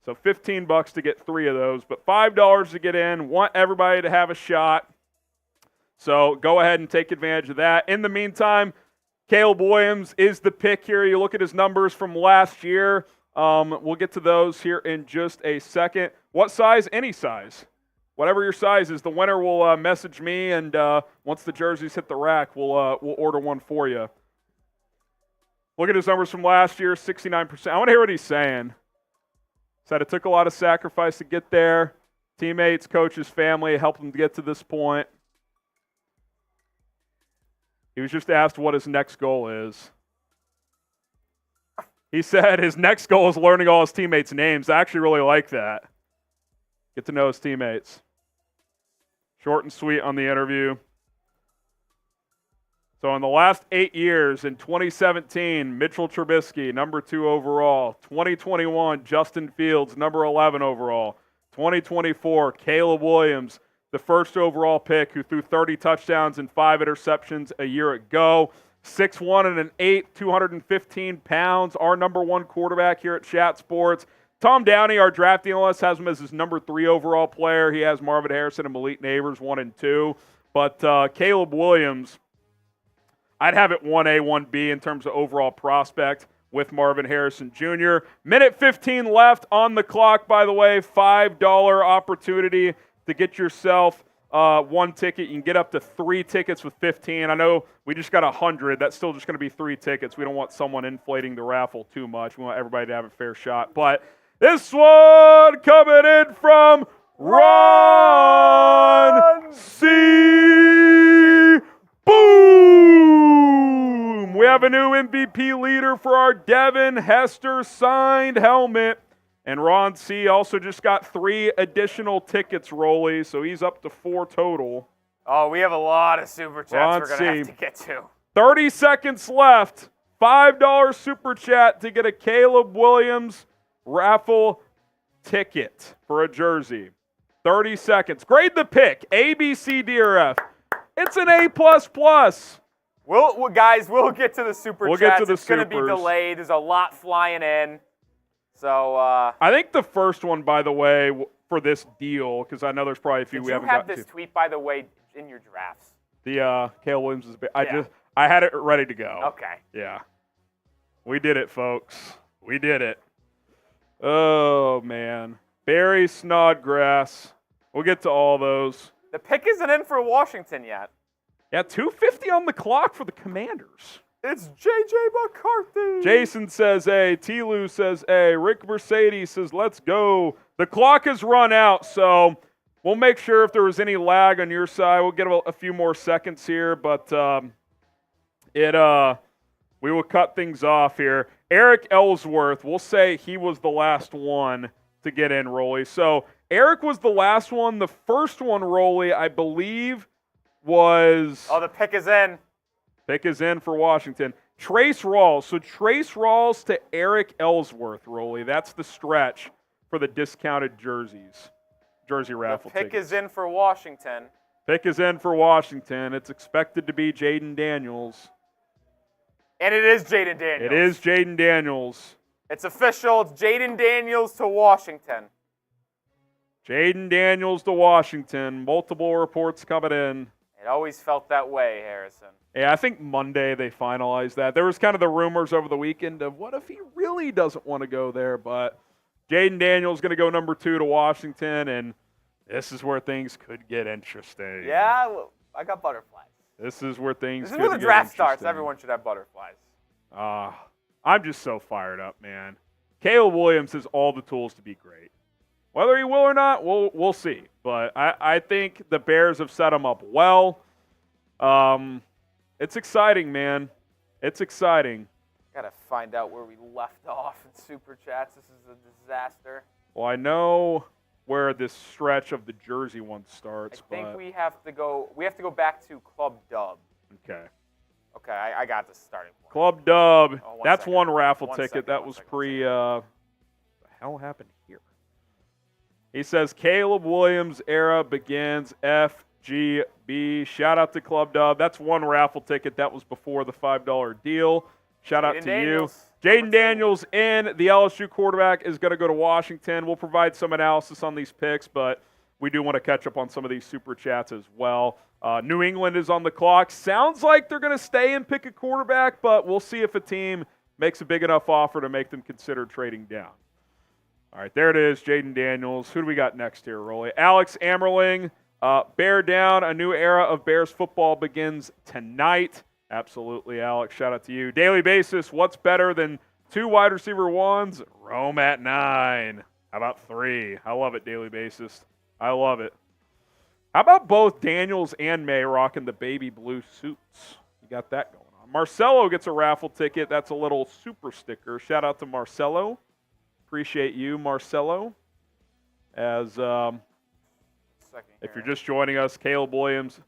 So $15 to get 3 of those, but $5 to get in. Want everybody to have a shot. So go ahead and take advantage of that. In the meantime, Caleb Williams is the pick here. You look at his numbers from last year. We'll get to those here in just a second. What size? Any size. Whatever your size is, the winner will message me, and once the jerseys hit the rack, we'll order one for you. Look at his numbers from last year, 69%. I want to hear what he's saying. Said it took a lot of sacrifice to get there. Teammates, coaches, family helped him to get to this point. He was just asked what his next goal is. He said his next goal is learning all his teammates' names. I actually really like that. Get to know his teammates. Short and sweet on the interview. So in the last 8 years, in 2017, Mitchell Trubisky, number 2 overall. 2021, Justin Fields, number 11 overall. 2024, Caleb Williams, the first overall pick, who threw 30 touchdowns and 5 interceptions a year ago. 6'1" and an 8, 215 pounds. Our number 1 quarterback here at Chat Sports. Tom Downey, our draft analyst, has him as his number 3 overall player. He has Marvin Harrison and Malik Nabers 1 and 2. But Caleb Williams, I'd have it 1A, 1B in terms of overall prospect with Marvin Harrison Jr. Minute 15 left on the clock, by the way. $5 opportunity to get yourself 1 ticket. You can get up to 3 tickets with 15. I know we just got 100. That's still just going to be 3 tickets. We don't want someone inflating the raffle too much. We want everybody to have a fair shot. But this one coming in from Ron C. Boom! We have a new MVP leader for our Devin Hester signed helmet. And Ron C. also just got 3 additional tickets, Rolly, so he's up to 4 total. Oh, we have a lot of super chats we're going to have to get to. 30 seconds left. $5 super chat to get a Caleb Williams raffle ticket for a jersey. 30 seconds. Grade the pick. A, B, C, D, or F. It's an A++. Guys, we'll get to the super chats. Get to the it's going to be delayed. There's a lot flying in. So I think the first one, by the way, for this deal, because I know there's probably a few we haven't got to. Did you have this tweet, by the way, in your drafts? The Caleb Williams is. I had it ready to go. Okay. Yeah. We did it, folks. We did it. Oh man, Barry Snodgrass. We'll get to all those. The pick isn't in for Washington yet. Yeah, 2:50 on the clock for the Commanders. It's J.J. McCarthy. Jason says A. T-Lou says A. Rick Mercedes says, let's go. The clock has run out, so we'll make sure if there was any lag on your side, we'll get a few more seconds here, but we will cut things off here. Eric Ellsworth, we'll say he was the last one to get in, Rolly. So Eric was the last one. The first one, Rolly, I believe, was... Oh, the pick is in. Pick is in for Washington. Trace Rawls. So Trace Rawls to Eric Ellsworth, Rolly. That's the stretch for the discounted jerseys. Jersey raffle The pick tickets. is in for Washington. Pick is in for Washington. It's expected to be Jaden Daniels. And it is Jaden Daniels. It is Jaden Daniels. It's official. It's Jaden Daniels to Washington. Jaden Daniels to Washington. Multiple reports coming in. It always felt that way, Harrison. Yeah, I think Monday they finalized that. There was kind of the rumors over the weekend of what if he really doesn't want to go there, but Jaden Daniels going to go number 2 to Washington, and this is where things could get interesting. Yeah, I got butterflies. This is where things This is could where the get draft starts. interesting. Everyone should have butterflies. I'm just so fired up, man. Caleb Williams has all the tools to be great. Whether he will or not, we'll see. But I think the Bears have set him up well. It's exciting, man. It's exciting. Gotta find out where we left off in Super Chats. This is a disaster. Well, I know where this stretch of the jersey one starts. I think we have to go back to Club Dub. Okay. Okay, I got the starting point. Club Dub. Oh, That's second. one raffle One ticket. second, That one was second, pre. The hell happened here? He says Caleb Williams era begins FGB. Shout out to Club Dub. That's one raffle ticket. That was before the $5 deal. Shout out Jaden to Daniels, you. Jaden number 2. Daniels in. The LSU quarterback is going to go to Washington. We'll provide some analysis on these picks, but we do want to catch up on some of these super chats as well. New England is on the clock. Sounds like they're going to stay and pick a quarterback, but we'll see if a team makes a big enough offer to make them consider trading down. All right, there it is, Jaden Daniels. Who do we got next here, Rolly? Alex Ammerling, Bear down. A new era of Bears football begins tonight. Absolutely, Alex. Shout out to you. Daily basis, what's better than 2 wide receiver ones? Rome at 9. How about 3? I love it, daily basis. I love it. How about both Daniels and May rocking the baby blue suits? You got that going on. Marcelo gets a raffle ticket. That's a little super sticker. Shout out to Marcelo. Appreciate you, Marcelo. As if you're just joining us, Caleb Williams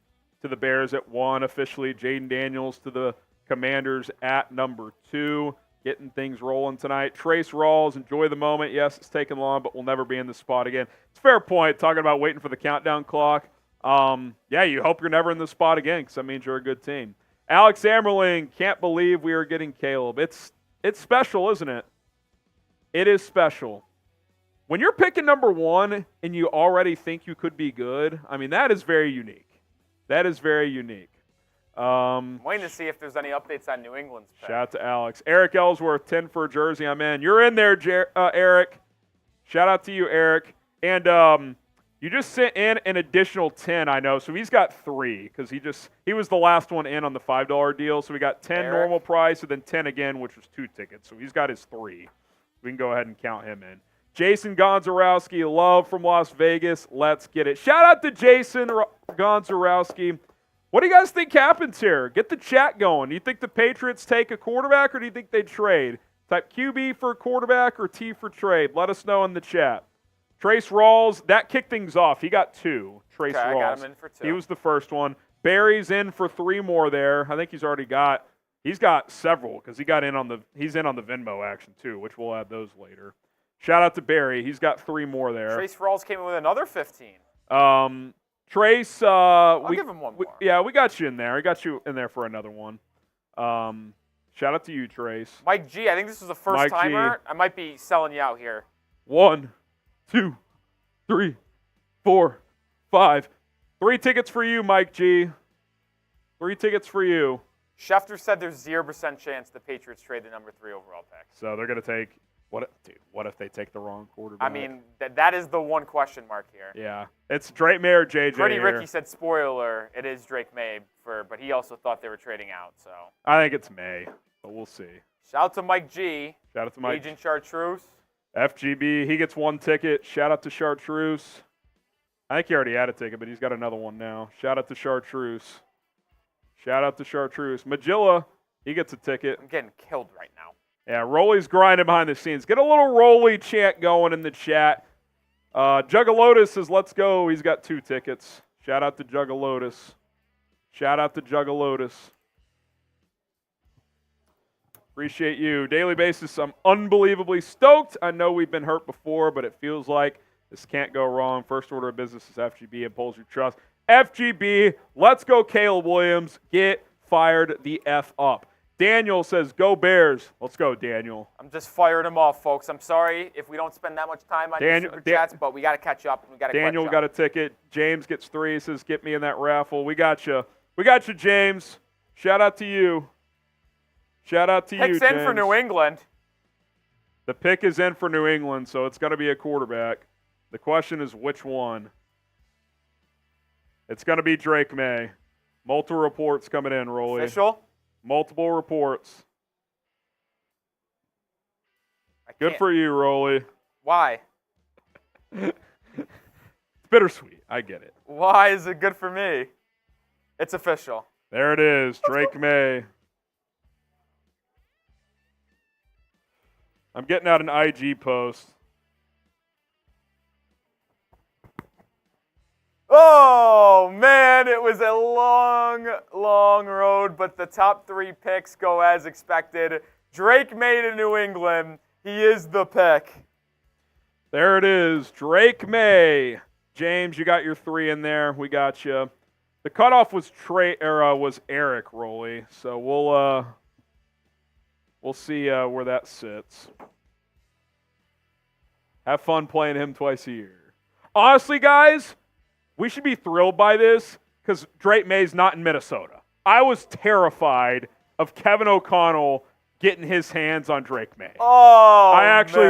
to the Bears at 1 officially. Jaden Daniels to the Commanders at number 2. Getting things rolling tonight. Trace Rawls, enjoy the moment. Yes, it's taken long, but we'll never be in this spot again. It's a fair point, talking about waiting for the countdown clock. Yeah, you hope you're never in this spot again because that means you're a good team. Alex Ammerling, can't believe we are getting Caleb. It's special, isn't it? It is special. When you're picking number 1 and you already think you could be good, I mean, that is very unique. That is very unique. I'm waiting to see if there's any updates on New England's pick. Shout out to Alex. Eric Ellsworth, 10 for a jersey. I'm in. You're in there, Eric. Shout out to you, Eric. And you just sent in an additional 10, I know. So he's got 3 because he was the last one in on the $5 deal. So we got 10 Eric. normal price and then 10 again, which was 2 tickets. So he's got his 3. We can go ahead and count him in. Jason Gonzarowski, love from Las Vegas. Let's get it. Shout out to Jason Gonzarowski. What do you guys think happens here? Get the chat going. Do you think the Patriots take a quarterback or do you think they trade? Type QB for a quarterback or T for trade. Let us know in the chat. Trace Rawls, that kicked things off. He got 2. Trace Rawls. I got him in for 2. He was the first one. Barry's in for 3 more there. I think he's got several because he's in on the Venmo action too, which we'll add those later. Shout out to Barry. He's got 3 more there. Trace Rawls came in with another 15. Trace, I'll give him one more. Yeah, we got you in there. I got you in there for another one. Shout out to you, Trace. Mike G, I think this was a first timer. I might be selling you out here. 1, 2, 3, 4, 5. 3 tickets for you, Mike G. 3 tickets for you. Schefter said there's 0% chance the Patriots trade the number 3 overall pick. So they're going to take what if they take the wrong quarterback? I mean, that is the one question mark here. Yeah. It's Drake May or JJ Pretty here. Ricky said, spoiler, it is Drake May, but he also thought they were trading out. So I think it's May, but we'll see. Shout out to Mike G. Shout out to Mike. Agent Chartreuse. FGB, he gets 1 ticket. Shout out to Chartreuse. I think he already had a ticket, but he's got another one now. Shout out to Chartreuse. Shout out to Chartreuse. Magilla, he gets a ticket. I'm getting killed right now. Yeah, Rolly's grinding behind the scenes. Get a little Rolly chant going in the chat. Juggalotus says, let's go. He's got 2 tickets. Shout out to Juggalotus. Shout out to Juggalotus. Appreciate you. Daily basis, I'm unbelievably stoked. I know we've been hurt before, but it feels like this can't go wrong. First order of business is FGB and polls your trust. FGB, let's go Caleb Williams. Get fired the F up. Daniel says, go Bears. Let's go, Daniel. I'm just firing them off, folks. I'm sorry if we don't spend that much time on your super chats, but we got to catch up. We got to Daniel got a ticket. James gets 3. He says, get me in that raffle. We got you. We got you, James. Shout out to you. Shout out to you, James. Pick's in for New England. The pick is in for New England, so it's going to be a quarterback. The question is which one? It's going to be Drake May. Multiple reports coming in, Rolly. Official? Multiple reports. Good for you, Rolly. Why? It's bittersweet. I get it. Why is it good for me? It's official. There it is. Drake May. I'm getting out an IG post. Oh, man, it was a long, long road, but the top 3 picks go as expected. Drake May to New England. He is the pick. There it is. Drake May. James, you got your 3 in there. We got you. The cutoff was was Eric Rolly, so we'll see where that sits. Have fun playing him twice a year. Honestly, guys, we should be thrilled by this because Drake May's not in Minnesota. I was terrified of Kevin O'Connell getting his hands on Drake May. Oh, I actually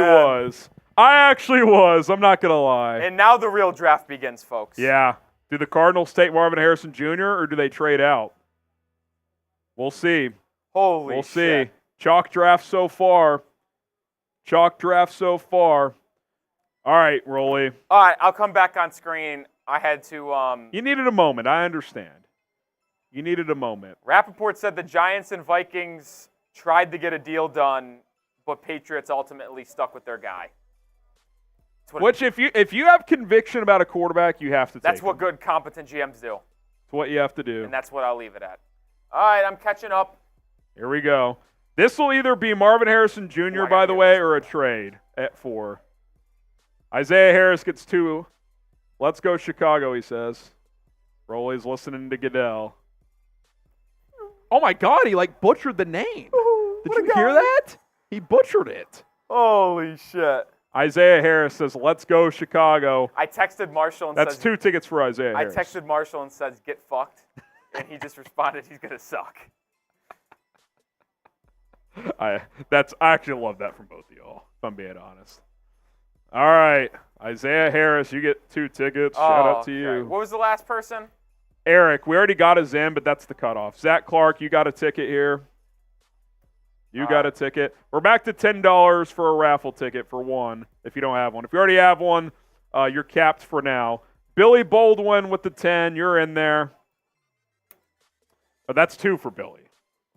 was. I'm not going to lie. And now the real draft begins, folks. Yeah. Do the Cardinals take Marvin Harrison Jr. or do they trade out? We'll see. We'll see. Chalk draft so far. All right, Rolly. All right, I'll come back on screen. I had to You needed a moment. I understand. You needed a moment. Rapoport said the Giants and Vikings tried to get a deal done, but Patriots ultimately stuck with their guy. Which, if you have conviction about a quarterback, you have to take That's what him. good, competent GMs do. It's what you have to do. And that's what I'll leave it at. All right, I'm catching up. Here we go. This will either be Marvin Harrison Jr., by the way, or a trade at 4. Isaiah Harris gets 2. Let's go Chicago, he says. Rolly's listening to Goodell. Oh, my God, he, butchered the name. Did you hear that? He butchered it. Holy shit. Isaiah Harris says, let's go Chicago. I texted Marshall and That's 2 tickets for Isaiah Harris. I texted Marshall and said, get fucked. And he just responded, he's going to suck. I actually love that from both of y'all, if I'm being honest. All right, Isaiah Harris, you get 2 tickets. Shout out to you. What was the last person? Eric, we already got his in, but that's the cutoff. Zach Clark, you got a ticket here. You got a ticket. We're back to $10 for a raffle ticket for 1 if you don't have one. If you already have one, you're capped for now. Billy Baldwin with the 10, you're in there. But that's 2 for Billy.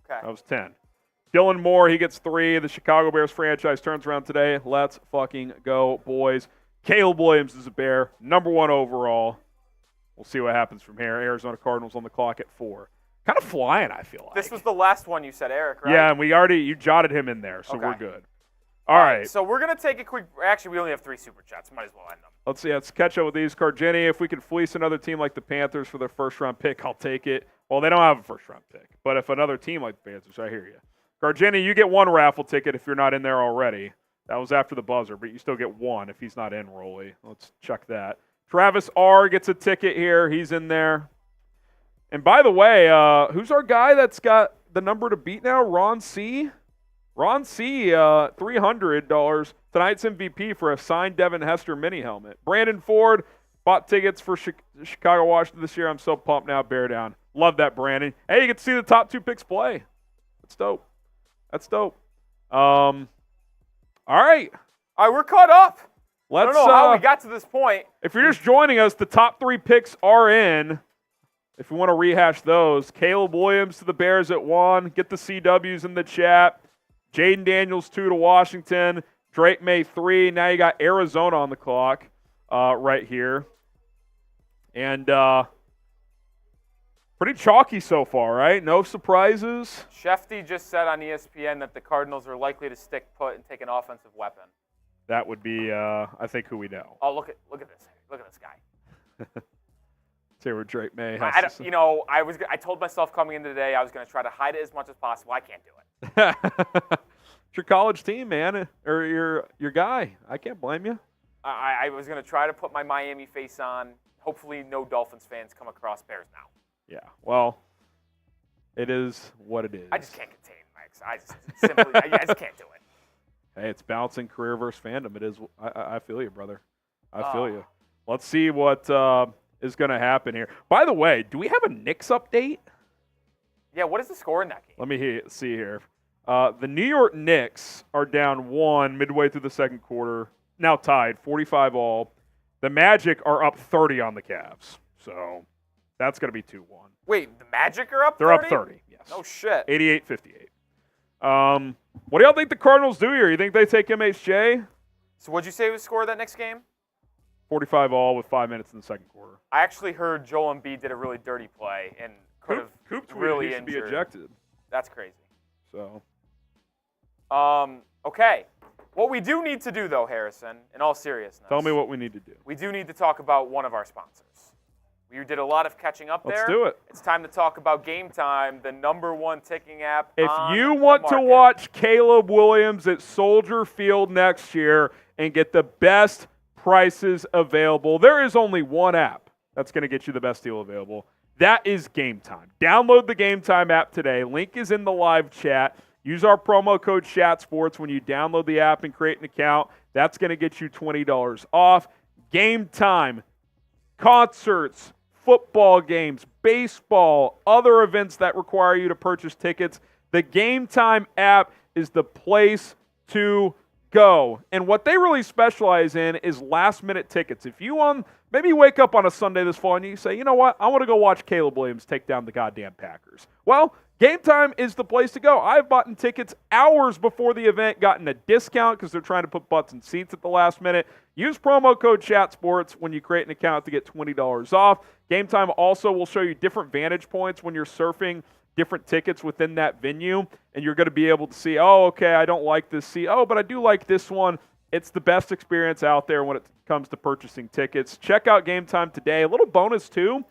Okay. That was 10. Dylan Moore, he gets 3. The Chicago Bears franchise turns around today. Let's fucking go, boys. Caleb Williams is a Bear, number 1 overall. We'll see what happens from here. Arizona Cardinals on the clock at 4. Kind of flying, I feel like. This was the last one you said, Eric, right? Yeah, and you jotted him in there, so we're good. All right. So we're going to take a quick – actually, we only have 3 super chats. Might as well end them. Let's see. Let's catch up with these. Cargini, if we could fleece another team like the Panthers for their first-round pick, I'll take it. Well, they don't have a first-round pick. But if another team like the Panthers, I hear you. Cargini, you get 1 raffle ticket if you're not in there already. That was after the buzzer, but you still get 1 if he's not in, Rolly. Let's check that. Travis R. gets a ticket here. He's in there. And by the way, who's our guy that's got the number to beat now? Ron C. Ron C. $300. Tonight's MVP for a signed Devin Hester mini helmet. Brandon Ford bought tickets for Chicago, Washington this year. I'm so pumped now. Bear down. Love that, Brandon. Hey, you get to see the top 2 picks play. That's dope. All right. All right, we're caught up. I don't know how we got to this point. If you're just joining us, the top 3 picks are in. If you want to rehash those, Caleb Williams to the Bears at 1. Get the CWs in the chat. Jaden Daniels 2 to Washington. Drake May 3. Now you got Arizona on the clock right here. And pretty chalky so far, right? No surprises. Schefter just said on ESPN that the Cardinals are likely to stick put and take an offensive weapon. That would be, I think, who we know. Oh, look at this. Look at this guy. See where Drake May has I told myself coming into today I was going to try to hide it as much as possible. I can't do it. It's your college team, man, or your guy. I can't blame you. I was going to try to put my Miami face on. Hopefully no Dolphins fans come across Bears now. Yeah, well, it is what it is. I just can't contain Mike. I just can't do it. Hey, it's balancing career versus fandom. It is. I feel you, brother. I feel you. Let's see what is going to happen here. By the way, do we have a Knicks update? Yeah, what is the score in that game? Let me see here. The New York Knicks are down 1 midway through the second quarter. Now tied, 45 all. The Magic are up 30 on the Cavs. So that's going to be 2-1. Wait, the Magic are up 30? They're up 30, yes. Oh, shit. 88-58. What do y'all think the Cardinals do here? You think they take MHJ? So what'd you say was the score of that next game? 45 all with 5 minutes in the second quarter. I actually heard Joel Embiid did a really dirty play and could have really he should be ejected. That's crazy. So. Okay. What we do need to do, though, Harrison, in all seriousness. Tell me what we need to do. We do need to talk about one of our sponsors. We did a lot of catching up there. Let's do it. It's time to talk about Game Time, the #1 ticking app. If you want to watch Caleb Williams at Soldier Field next year and get the best prices available, there is only one app that's going to get you the best deal available. That is Game Time. Download the Game Time app today. Link is in the live chat. Use our promo code SHATSPORTS when you download the app and create an account. That's going to get you $20 off. Game Time, concerts, football games, baseball, other events that require you to purchase tickets. The Game Time app is the place to go. And what they really specialize in is last-minute tickets. If you maybe you wake up on a Sunday this fall and you say, you know what, I want to go watch Caleb Williams take down the goddamn Packers. Well, Game Time is the place to go. I've bought tickets hours before the event, gotten a discount because they're trying to put butts in seats at the last minute. Use promo code SHATSPORTS when you create an account to get $20 off. Game Time also will show you different vantage points when you're surfing different tickets within that venue, and you're going to be able to see, oh, okay, I don't like this seat. Oh, but I do like this one. It's the best experience out there when it comes to purchasing tickets. Check out Game Time today. A little bonus, too.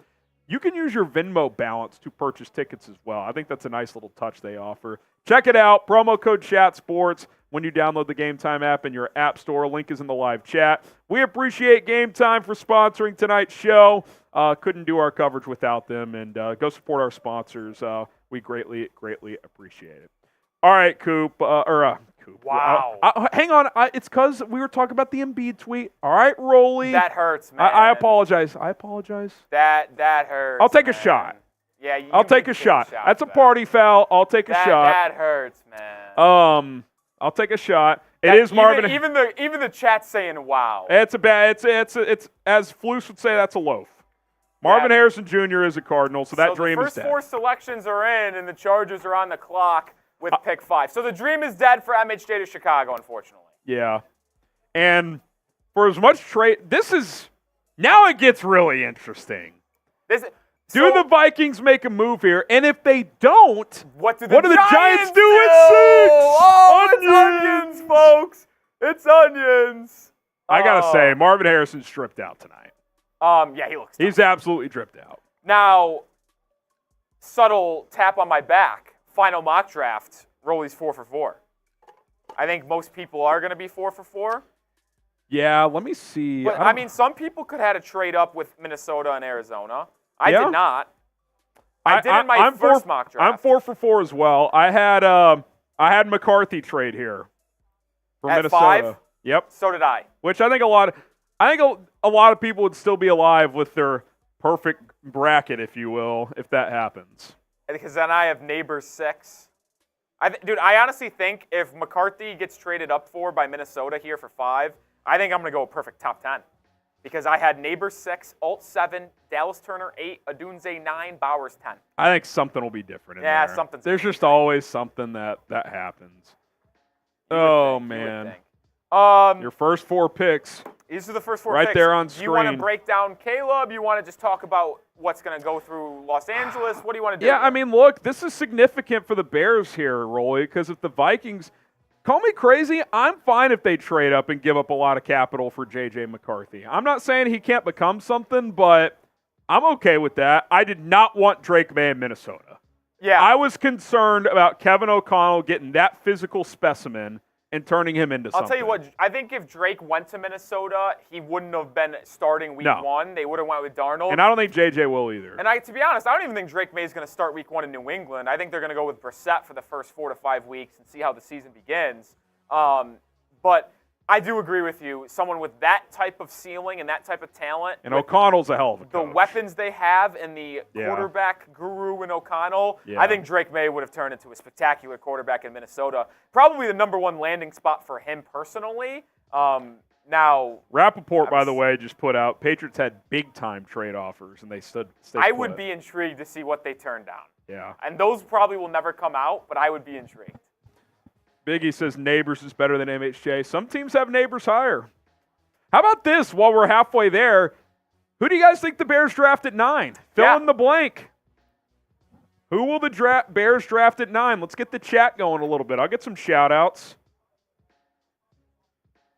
You can use your Venmo balance to purchase tickets as well. I think that's a nice little touch they offer. Check it out. Promo code SHATSPORTS when you download the Game Time app in your app store. Link is in the live chat. We appreciate Game Time for sponsoring tonight's show. Couldn't do our coverage without them. And go support our sponsors. We greatly, greatly appreciate it. All right, Coop. Coop. Wow. Hang on. It's because we were talking about the Embiid tweet. All right, Rolly. That hurts, man. I apologize. That hurts. I'll take a man. shot. Yeah, I'll take a shot. That's a party foul. I'll take a shot. That hurts, man. I'll take a shot. It is Marvin. Even the chat's saying wow. It's as Flus would say, that's a loaf. Marvin Harrison Jr. is a Cardinal, so that dream is dead. The first 4 selections are in, and the Chargers are on the clock with pick 5. So the dream is dead for MHJ to Chicago, unfortunately. Yeah. And for as much trade, now it gets really interesting. Do the Vikings make a move here? And if they don't, what do the Giants do at 6? Oh, onions, it's onions, folks. It's onions. I got to say, Marvin Harrison's stripped out tonight. Yeah, he looks tough. He's absolutely dripped out. Now, subtle tap on my back. Final mock draft, Rolly's 4 for 4. I think most people are going to be 4 for 4. Yeah, let me see. But, I mean, some people could have had a trade up with Minnesota and Arizona. I did not. I did in my first mock draft. I'm 4 for 4 as well. I had McCarthy trade here for Minnesota. 5? Yep. So did I. Which I think a lot of people would still be alive with their perfect bracket, if you will, if that happens. Because then I have Nabers 6. Dude, I honestly think if McCarthy gets traded up by Minnesota here for 5, I think I'm going to go a perfect top 10. Because I had Nabers 6, Alt 7, Dallas Turner 8, Odunze 9, Bowers 10. I think something will be different in there. Something's There's just always something that happens. Oh, You would man. think. Your first 4 picks. These are the first 4 right picks. there on Do you want to screen. break down Caleb? You want to just talk about what's going to go through Los Angeles? What do you want to do? Yeah, I mean, look, this is significant for the Bears here, Rolly, because if the Vikings, call me crazy, I'm fine if they trade up and give up a lot of capital for J.J. McCarthy. I'm not saying he can't become something, but I'm okay with that. I did not want Drake May in Minnesota. Yeah. I was concerned about Kevin O'Connell getting that physical specimen and turning him into something. I'll tell you what, I think if Drake went to Minnesota, he wouldn't have been starting week 1. They would have went with Darnold. And I don't think J.J. will either. And to be honest, I don't even think Drake May is going to start week 1 in New England. I think they're going to go with Brissett for the first 4 to 5 weeks and see how the season begins. But I do agree with you. Someone with that type of ceiling and that type of talent. And O'Connell's a hell of a coach. The weapons they have and the quarterback guru in O'Connell, I think Drake May would have turned into a spectacular quarterback in Minnesota. Probably the number 1 landing spot for him personally. Now, Rapoport, by the way, just put out Patriots had big-time trade offers, and they stayed I put. would be intrigued to see what they turn down. Yeah. And those probably will never come out, but I would be intrigued. Biggie says Nabers is better than MHJ. Some teams have Nabers higher. How about this while we're halfway there? Who do you guys think the Bears draft at 9? Fill in the blank. Who will the Bears draft at 9? Let's get the chat going a little bit. I'll get some shout-outs.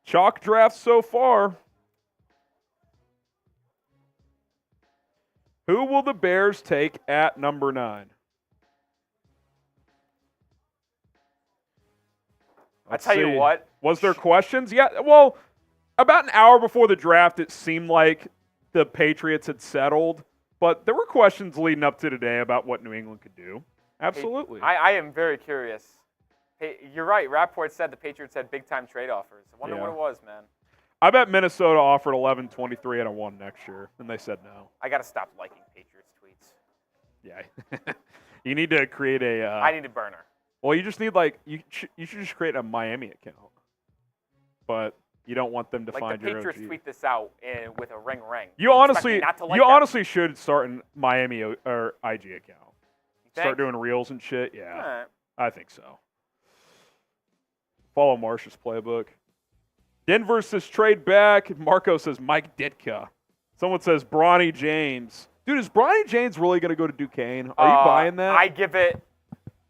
Chalk draft so far. Who will the Bears take at number 9? I tell you what. Was there questions? Yeah, well, about an hour before the draft, it seemed like the Patriots had settled, but there were questions leading up to today about what New England could do. Absolutely. I am very curious. Hey, you're right. Rapoport said the Patriots had big-time trade offers. I wonder what it was, man. I bet Minnesota offered 11-23 and a 1 next year, and they said no. I got to stop liking Patriots tweets. Yeah. You need to create a... I need a burner. Well, you just need, you should just create a Miami account. But you don't want them to find the your Patriots OG. tweet this out with a ring. You honestly should start a Miami or IG account. Start doing reels and shit. Yeah, right. I think so. Follow Marsh's playbook. Denver says trade back. Marco says Mike Ditka. Someone says Bronny James. Dude, is Bronny James really going to go to Duquesne? Are you buying that? I give it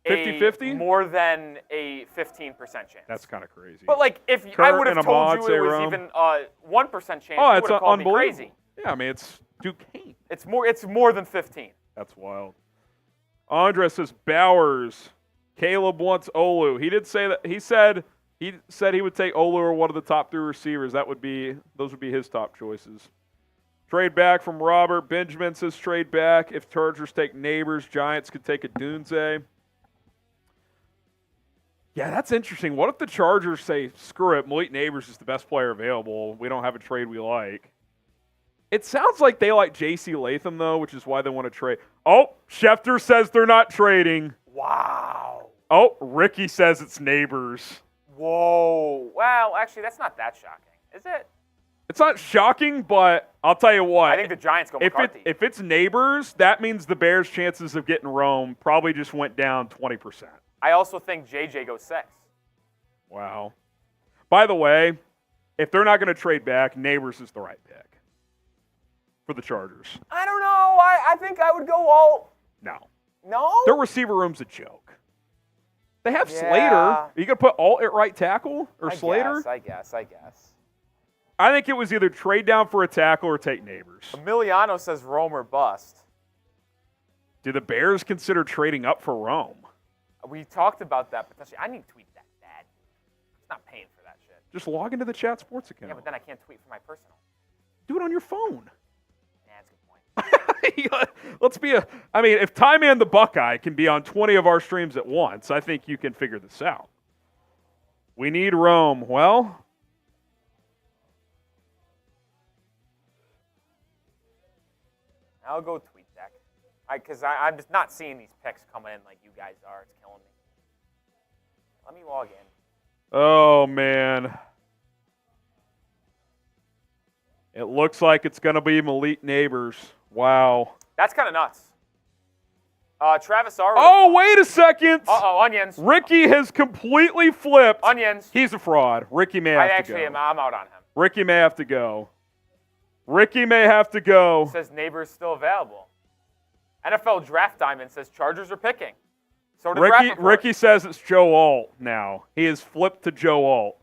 50-50? More than a 15% chance. That's kind of crazy. But if Kurt I would have and told Ahmad you it was Rome. even a 1% chance, you it's would have called me unbelievable. crazy. Yeah, I mean, it's Duquesne. It's more than 15. That's wild. Andre says Bowers. Caleb wants Olu. He did say that. He said he would take Olu or one of the top 3 receivers. Those would be his top choices. Trade back from Robert. Benjamin says trade back. If Chargers take Nabers, Giants could take Odunze. Yeah, that's interesting. What if the Chargers say, screw it, Malik Nabers is the best player available. We don't have a trade we like. It sounds like they like J.C. Latham, though, which is why they want to trade. Oh, Schefter says they're not trading. Wow. Oh, Ricky says it's Nabers. Whoa. Well, actually, that's not that shocking, is it? It's not shocking, but I'll tell you what. I think the Giants go McCarthy. If it's Nabers, that means the Bears' chances of getting Rome probably just went down 20%. I also think JJ goes 6. Wow. By the way, if they're not going to trade back, Nabers is the right pick for the Chargers. I don't know. I think I would go all. No. No? Their receiver room's a joke. They have Slater. Are you going to put Alt at right tackle or Slater? I guess. I think it was either trade down for a tackle or take Nabers. Emiliano says Rome or bust. Do the Bears consider trading up for Rome? We talked about that potentially. I need to tweet that bad. It's not paying for that shit. Just log into the Chat Sports account. Yeah, but then I can't tweet for my personal. Do it on your phone. Yeah, that's a good point. If Ty Man the Buckeye can be on 20 of our streams at once, I think you can figure this out. We need Rome. Well, I'll go tweet deck. Because I'm just not seeing these picks coming in like you guys are. It's killing me. Let me log in. Oh, man. It looks like it's going to be Malik Nabers. Wow. That's kind of nuts. Travis R. Oh, wait a second. Onions. Ricky has completely flipped. Onions. He's a fraud. Ricky may have to go. I'm out on him. Ricky may have to go. Ricky may have to go. It says Nabers still available. NFL Draft Diamond says Chargers are picking. So did Rapoport. Ricky says it's Joe Alt now. He has flipped to Joe Alt.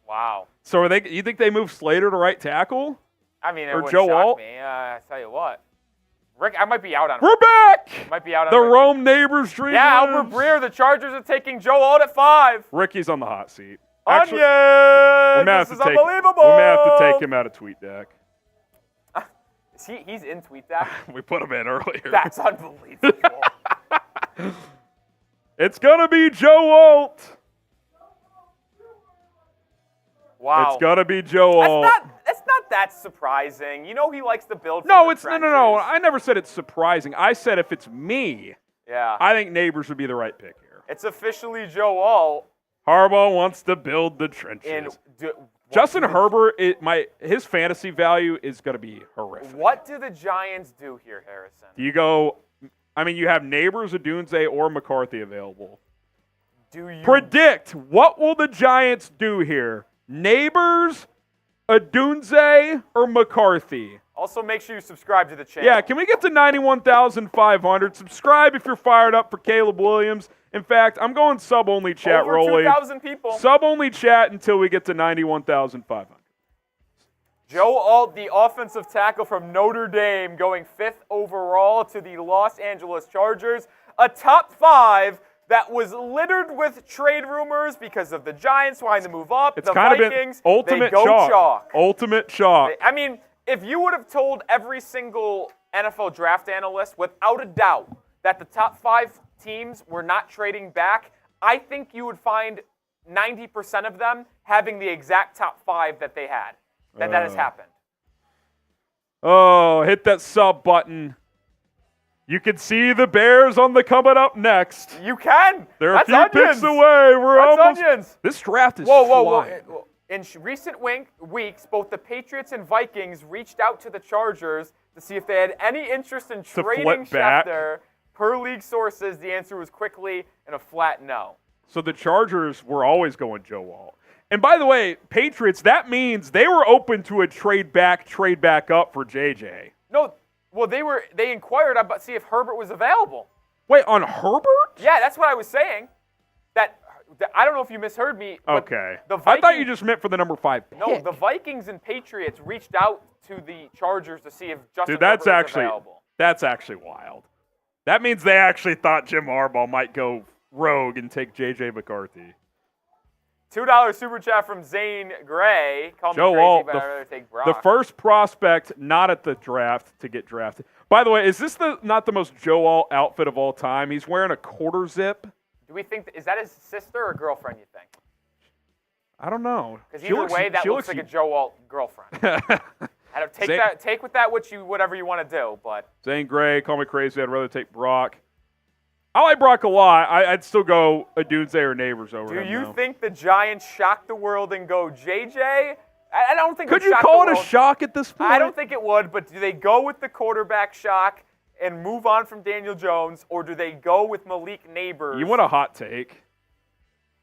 Wow. So you think they move Slater to right tackle? I mean, it or would Joe shock Alt? me. I tell you what. Rick, I might be out on We're back! Might be out on the Ricky. Rome Nabers dream. Yeah, Albert Breer, the Chargers are taking Joe Alt at 5. Ricky's on the hot seat. Onions! This is unbelievable! We may have to take him out of TweetDeck. He's in TweetDeck? We put him in earlier. That's unbelievable. It's going to be Joe Alt. Wow. It's going to be Joe Alt. It's not that surprising. You know he likes to build from No, the it's trenches. no. I never said it's surprising. I said if it's me, yeah, I think Nabers would be the right pick here. It's officially Joe Alt. Harbaugh wants to build the trenches. Justin Herbert, his fantasy value is going to be horrific. What do the Giants do here, Harrison? You have Nabers, Odunze, or McCarthy available. Predict, what will the Giants do here? Nabers, Odunze, or McCarthy? Also, make sure you subscribe to the channel. Yeah, can we get to 91,500? Subscribe if you're fired up for Caleb Williams. In fact, I'm going sub-only chat, Rolly. Over 2,000 people. Sub-only chat until we get to 91,500. Joe Alt, the offensive tackle from Notre Dame, going 5th overall to the Los Angeles Chargers. A top 5 that was littered with trade rumors because of the Giants wanting to move up. It's the kind Vikings, of been ultimate they go chalk. Ultimate chalk. I mean, if you would have told every single NFL draft analyst without a doubt that the top 5 teams were not trading back, I think you would find 90% of them having the exact top 5 that they had. That has happened. Oh, hit that sub button. You can see the Bears on the coming up next. You can. They're That's a few onions. picks away. That's onions. This draft is flying. In recent weeks, both the Patriots and Vikings reached out to the Chargers to see if they had any interest in trading Schefter. Per league sources, the answer was quickly and a flat no. So the Chargers were always going Joe Alt. And by the way, Patriots, that means they were open to a trade back up for JJ. No, well, they inquired about see if Herbert was available. Wait, on Herbert? Yeah, that's what I was saying. That I don't know if you misheard me. Okay. The Vikings, I thought you just meant for the number 5 pick. No, the Vikings and Patriots reached out to the Chargers to see if Justin Herbert was available. That's actually wild. That means they actually thought Jim Harbaugh might go rogue and take J.J. McCarthy. $2 super chat from Zane Gray. Call me Joe crazy, Alt, but I'd rather take Brock. the first prospect not at the draft to get drafted. By the way, is this not the most Joe Alt outfit of all time? He's wearing a quarter zip. Do we think is that his sister or girlfriend? You think? I don't know. Because either way, that looks like a Joe Alt girlfriend. Take with that whatever you want to do. But Zane Gray, call me crazy. I'd rather take Brock. I like Brock a lot. I'd still go Odunze or Nabers over him. Do you think the Giants shock the world and go JJ? I don't think. Could you call it a shock at this point? I don't think it would. But do they go with the quarterback shock and move on from Daniel Jones, or do they go with Malik Nabers? You want a hot take?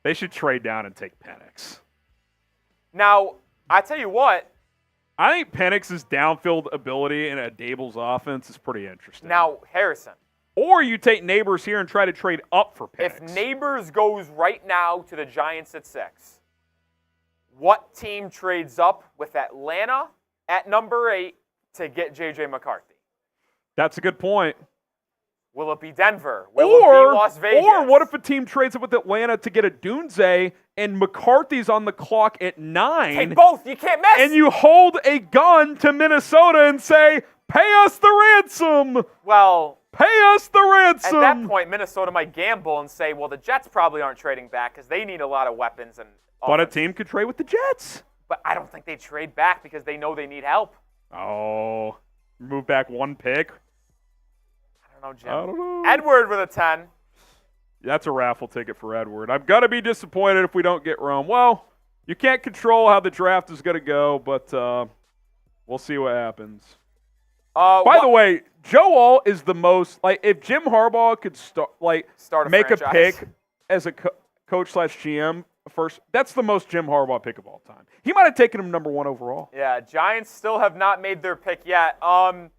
They should trade down and take Penix. Now, I tell you what. I think Penix's downfield ability in a Dable's offense is pretty interesting. Now, Harrison. Or you take Nabers here and try to trade up for Penix. If Nabers goes right now to the Giants at 6, what team trades up with Atlanta at number 8 to get J.J. McCarthy? That's a good point. Will it be Denver? Will it be Las Vegas? Or what if a team trades up with Atlanta to get Odunze and McCarthy's on the clock at 9? Take both. You can't miss. And you hold a gun to Minnesota and say, pay us the ransom. Well, pay us the ransom. At that point, Minnesota might gamble and say, well, the Jets probably aren't trading back because they need a lot of weapons. But a team could trade with the Jets. But I don't think they trade back because they know they need help. Oh, move back 1 pick. I don't know, Jim. I don't know. Edward with a 10. That's a raffle ticket for Edward. I'm going to be disappointed if we don't get Rome. Well, you can't control how the draft is going to go, but we'll see what happens. By the way, Joe Alt is the most, like, if Jim Harbaugh could start make franchise. a pick as a coach / GM first, that's the most Jim Harbaugh pick of all time. He might have taken him number 1 overall. Yeah, Giants still have not made their pick yet. I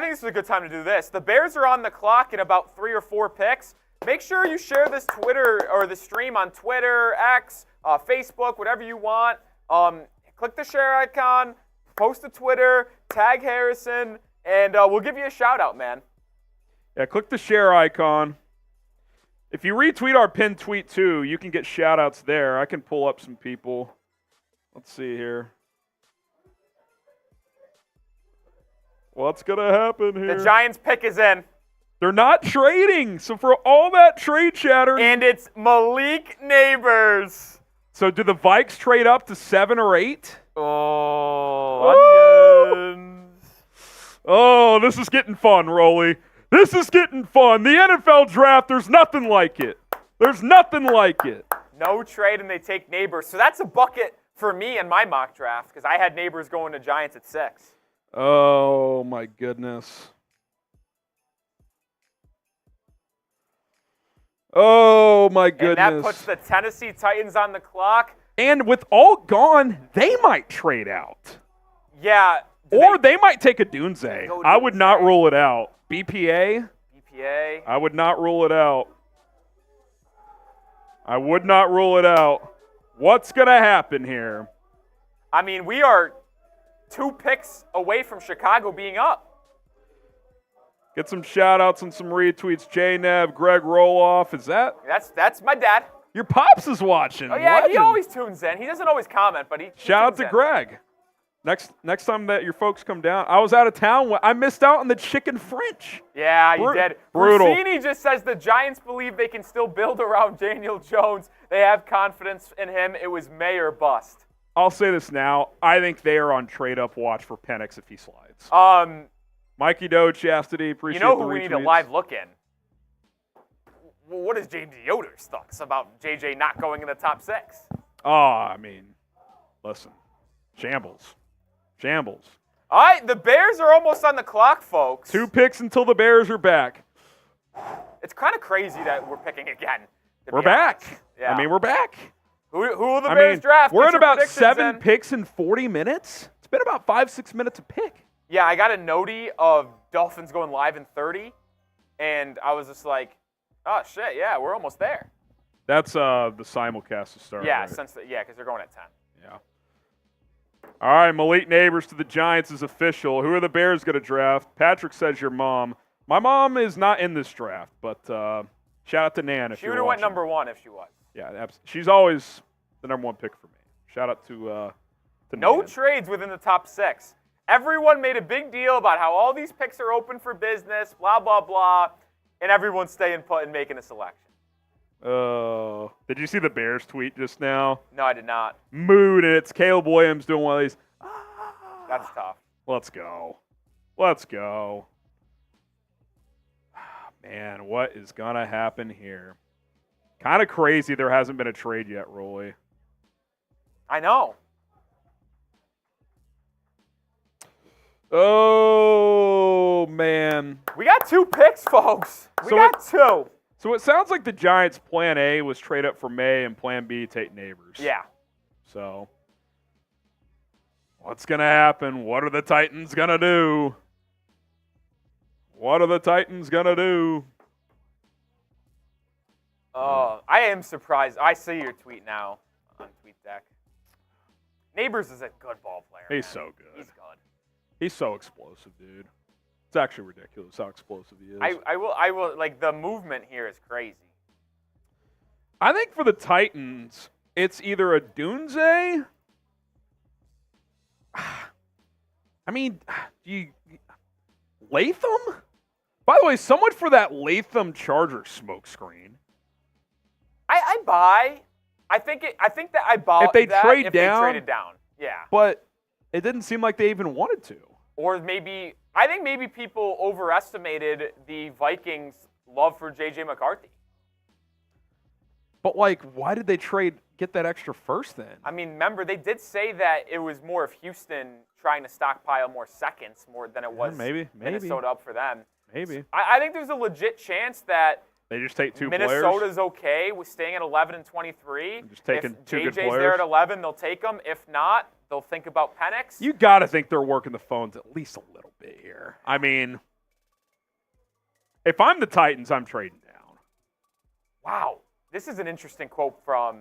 think this is a good time to do this. The Bears are on the clock in about 3 or 4 picks. Make sure you share this Twitter or the stream on Twitter, X, Facebook, whatever you want. Click the share icon, post to Twitter, tag Harrison, and we'll give you a shout out, man. Yeah, click the share icon. If you retweet our pinned tweet too, you can get shout outs there. I can pull up some people. Let's see here. What's going to happen here? The Giants pick is in. They're not trading. So for all that trade chatter. And it's Malik Nabers. So do the Vikes trade up to 7 or 8? Oh, onions. Oh, this is getting fun, Rolly. This is getting fun. The NFL draft, there's nothing like it. There's nothing like it. No trade, and they take Nabers. So that's a bucket for me in my mock draft because I had Nabers going to Giants at 6. Oh, my goodness. Oh, my goodness. And that puts the Tennessee Titans on the clock. And with Alt gone, they might trade out. Yeah. Or they might take a Odunze. I would not rule it out. BPA? BPA. I would not rule it out. I would not rule it out. What's going to happen here? I mean, we are 2 picks away from Chicago being up. Get some shout-outs and some retweets. J-Neb, Greg Roloff. Is that? That's my dad. Your Pops is watching. Oh, yeah, Legend. he always tunes in. He doesn't always comment, but he Shout out tunes to in. Greg. Next time that your folks come down, I was out of town. I missed out on the chicken French. Yeah, you did. Brutal. Rossini just says the Giants believe they can still build around Daniel Jones. They have confidence in him. It was May or bust. I'll say this now. I think they are on trade-up watch for Penix if he slides. Mikey Doe, Chastity, appreciate the retweets. You know who we need a live look in? Well, what is JJ Yoder's thoughts about JJ not going in the top 6? Oh, I mean, listen. Shambles. All right, the Bears are almost on the clock, folks. 2 picks until the Bears are back. It's kind of crazy that we're picking again. We're back. Yeah. I mean, we're back. Who will the Bears draft? We're Get at your about predictions 7 in. picks in 40 minutes. It's been about 5-6 minutes a pick. Yeah, I got a notie of Dolphins going live in 30, and I was just like, oh, shit, yeah, we're almost there. That's the simulcast to start. Yeah, right? because they're going at 10. Yeah. All right, Malik Nabers to the Giants is official. Who are the Bears going to draft? Patrick says your mom. My mom is not in this draft, but shout out to Nan if She you're would have went watching. number 1 if she was. Yeah, she's always the number 1 pick for me. Shout out to No Nan. trades within the top 6. Everyone made a big deal about how all these picks are open for business, blah, blah, blah, and everyone's staying put and making a selection. Oh, did you see the Bears tweet just now? No, I did not. Mood, and it's Caleb Williams doing one of these. That's tough. Let's go. Man, what is going to happen here? Kind of crazy there hasn't been a trade yet, Rolly. I know. Oh, man. We got 2 picks, folks. We got 2. So it sounds like the Giants' plan A was trade up for May and plan B take Nabers. Yeah. So what's going to happen? What are the Titans going to do? I am surprised. I see your tweet now on TweetDeck. Nabers is a good ball player. He's man. so good. He's good. He's so explosive, dude. It's actually ridiculous how explosive he is. I will. Like, the movement here is crazy. I think for the Titans, it's either a Odunze. I mean, Latham? By the way, so much for that Latham Charger smokescreen. I buy. I think that I bought If they that trade if down- they traded down. Yeah. But it didn't seem like they even wanted to. Or I think maybe people overestimated the Vikings' love for J.J. McCarthy. But, why did they get that extra first then? I mean, remember, they did say that it was more of Houston trying to stockpile more seconds more than it was maybe. Minnesota up for them. Maybe. I think there's a legit chance that They just take two players. Minnesota's okay with staying at 11 and 23. Just taking if two good JJ's players. there at 11, they'll take them. If not, they'll think about Penix. You got to think they're working the phones at least a little bit here. I mean, if I'm the Titans, I'm trading down. Wow. This is an interesting quote from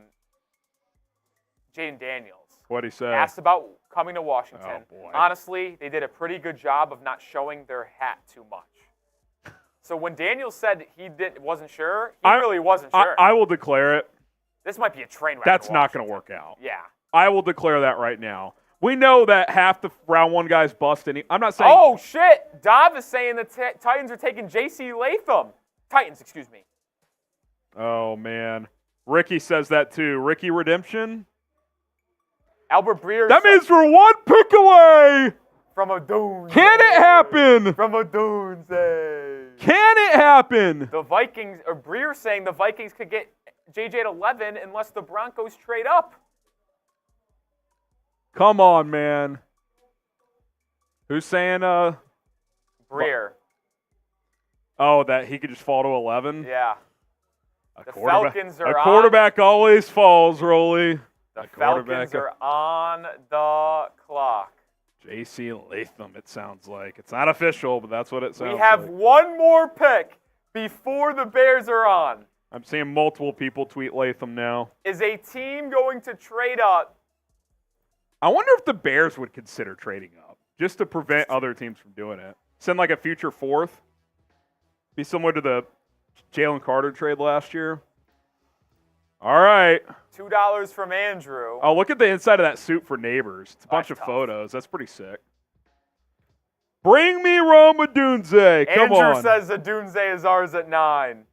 Jaden Daniels. What'd he say? Asked about coming to Washington. Oh, boy. Honestly, they did a pretty good job of not showing their hat too much. So when Daniels said he wasn't sure, he really wasn't sure. I will declare it. This might be a train wreck. That's not going to work out. Yeah. I will declare that right now. We know that half the round one guys busted. I'm not saying. Oh, shit. Dav is saying the Titans are taking J.C. Latham. Titans, excuse me. Oh, man. Ricky says that too. Ricky Redemption? Albert Breer. That means we're one pick away. From Odunze. Can it happen? From Odunze. Can it happen? The Vikings, or Breer saying the Vikings could get JJ at 11 unless the Broncos trade up. Come on, man. Who's saying Breer. Oh, that he could just fall to 11? Yeah. A Falcons are a quarterback always falls, Rolly. The Falcons are on the clock. J.C. Latham, it sounds like. It's not official, but that's what it sounds like. We have one more pick before the Bears are on. I'm seeing multiple people tweet Latham now. Is a team going to trade up? I wonder if the Bears would consider trading up just to prevent other teams from doing it. Send like a future fourth. Be similar to the Jalen Carter trade last year. All right. $2 from Andrew. Oh, look at the inside of that suit for Nabers. It's a bunch of tough. photos. That's pretty sick. Bring me Rome Odunze. Come on. Andrew says Odunze is ours at 9.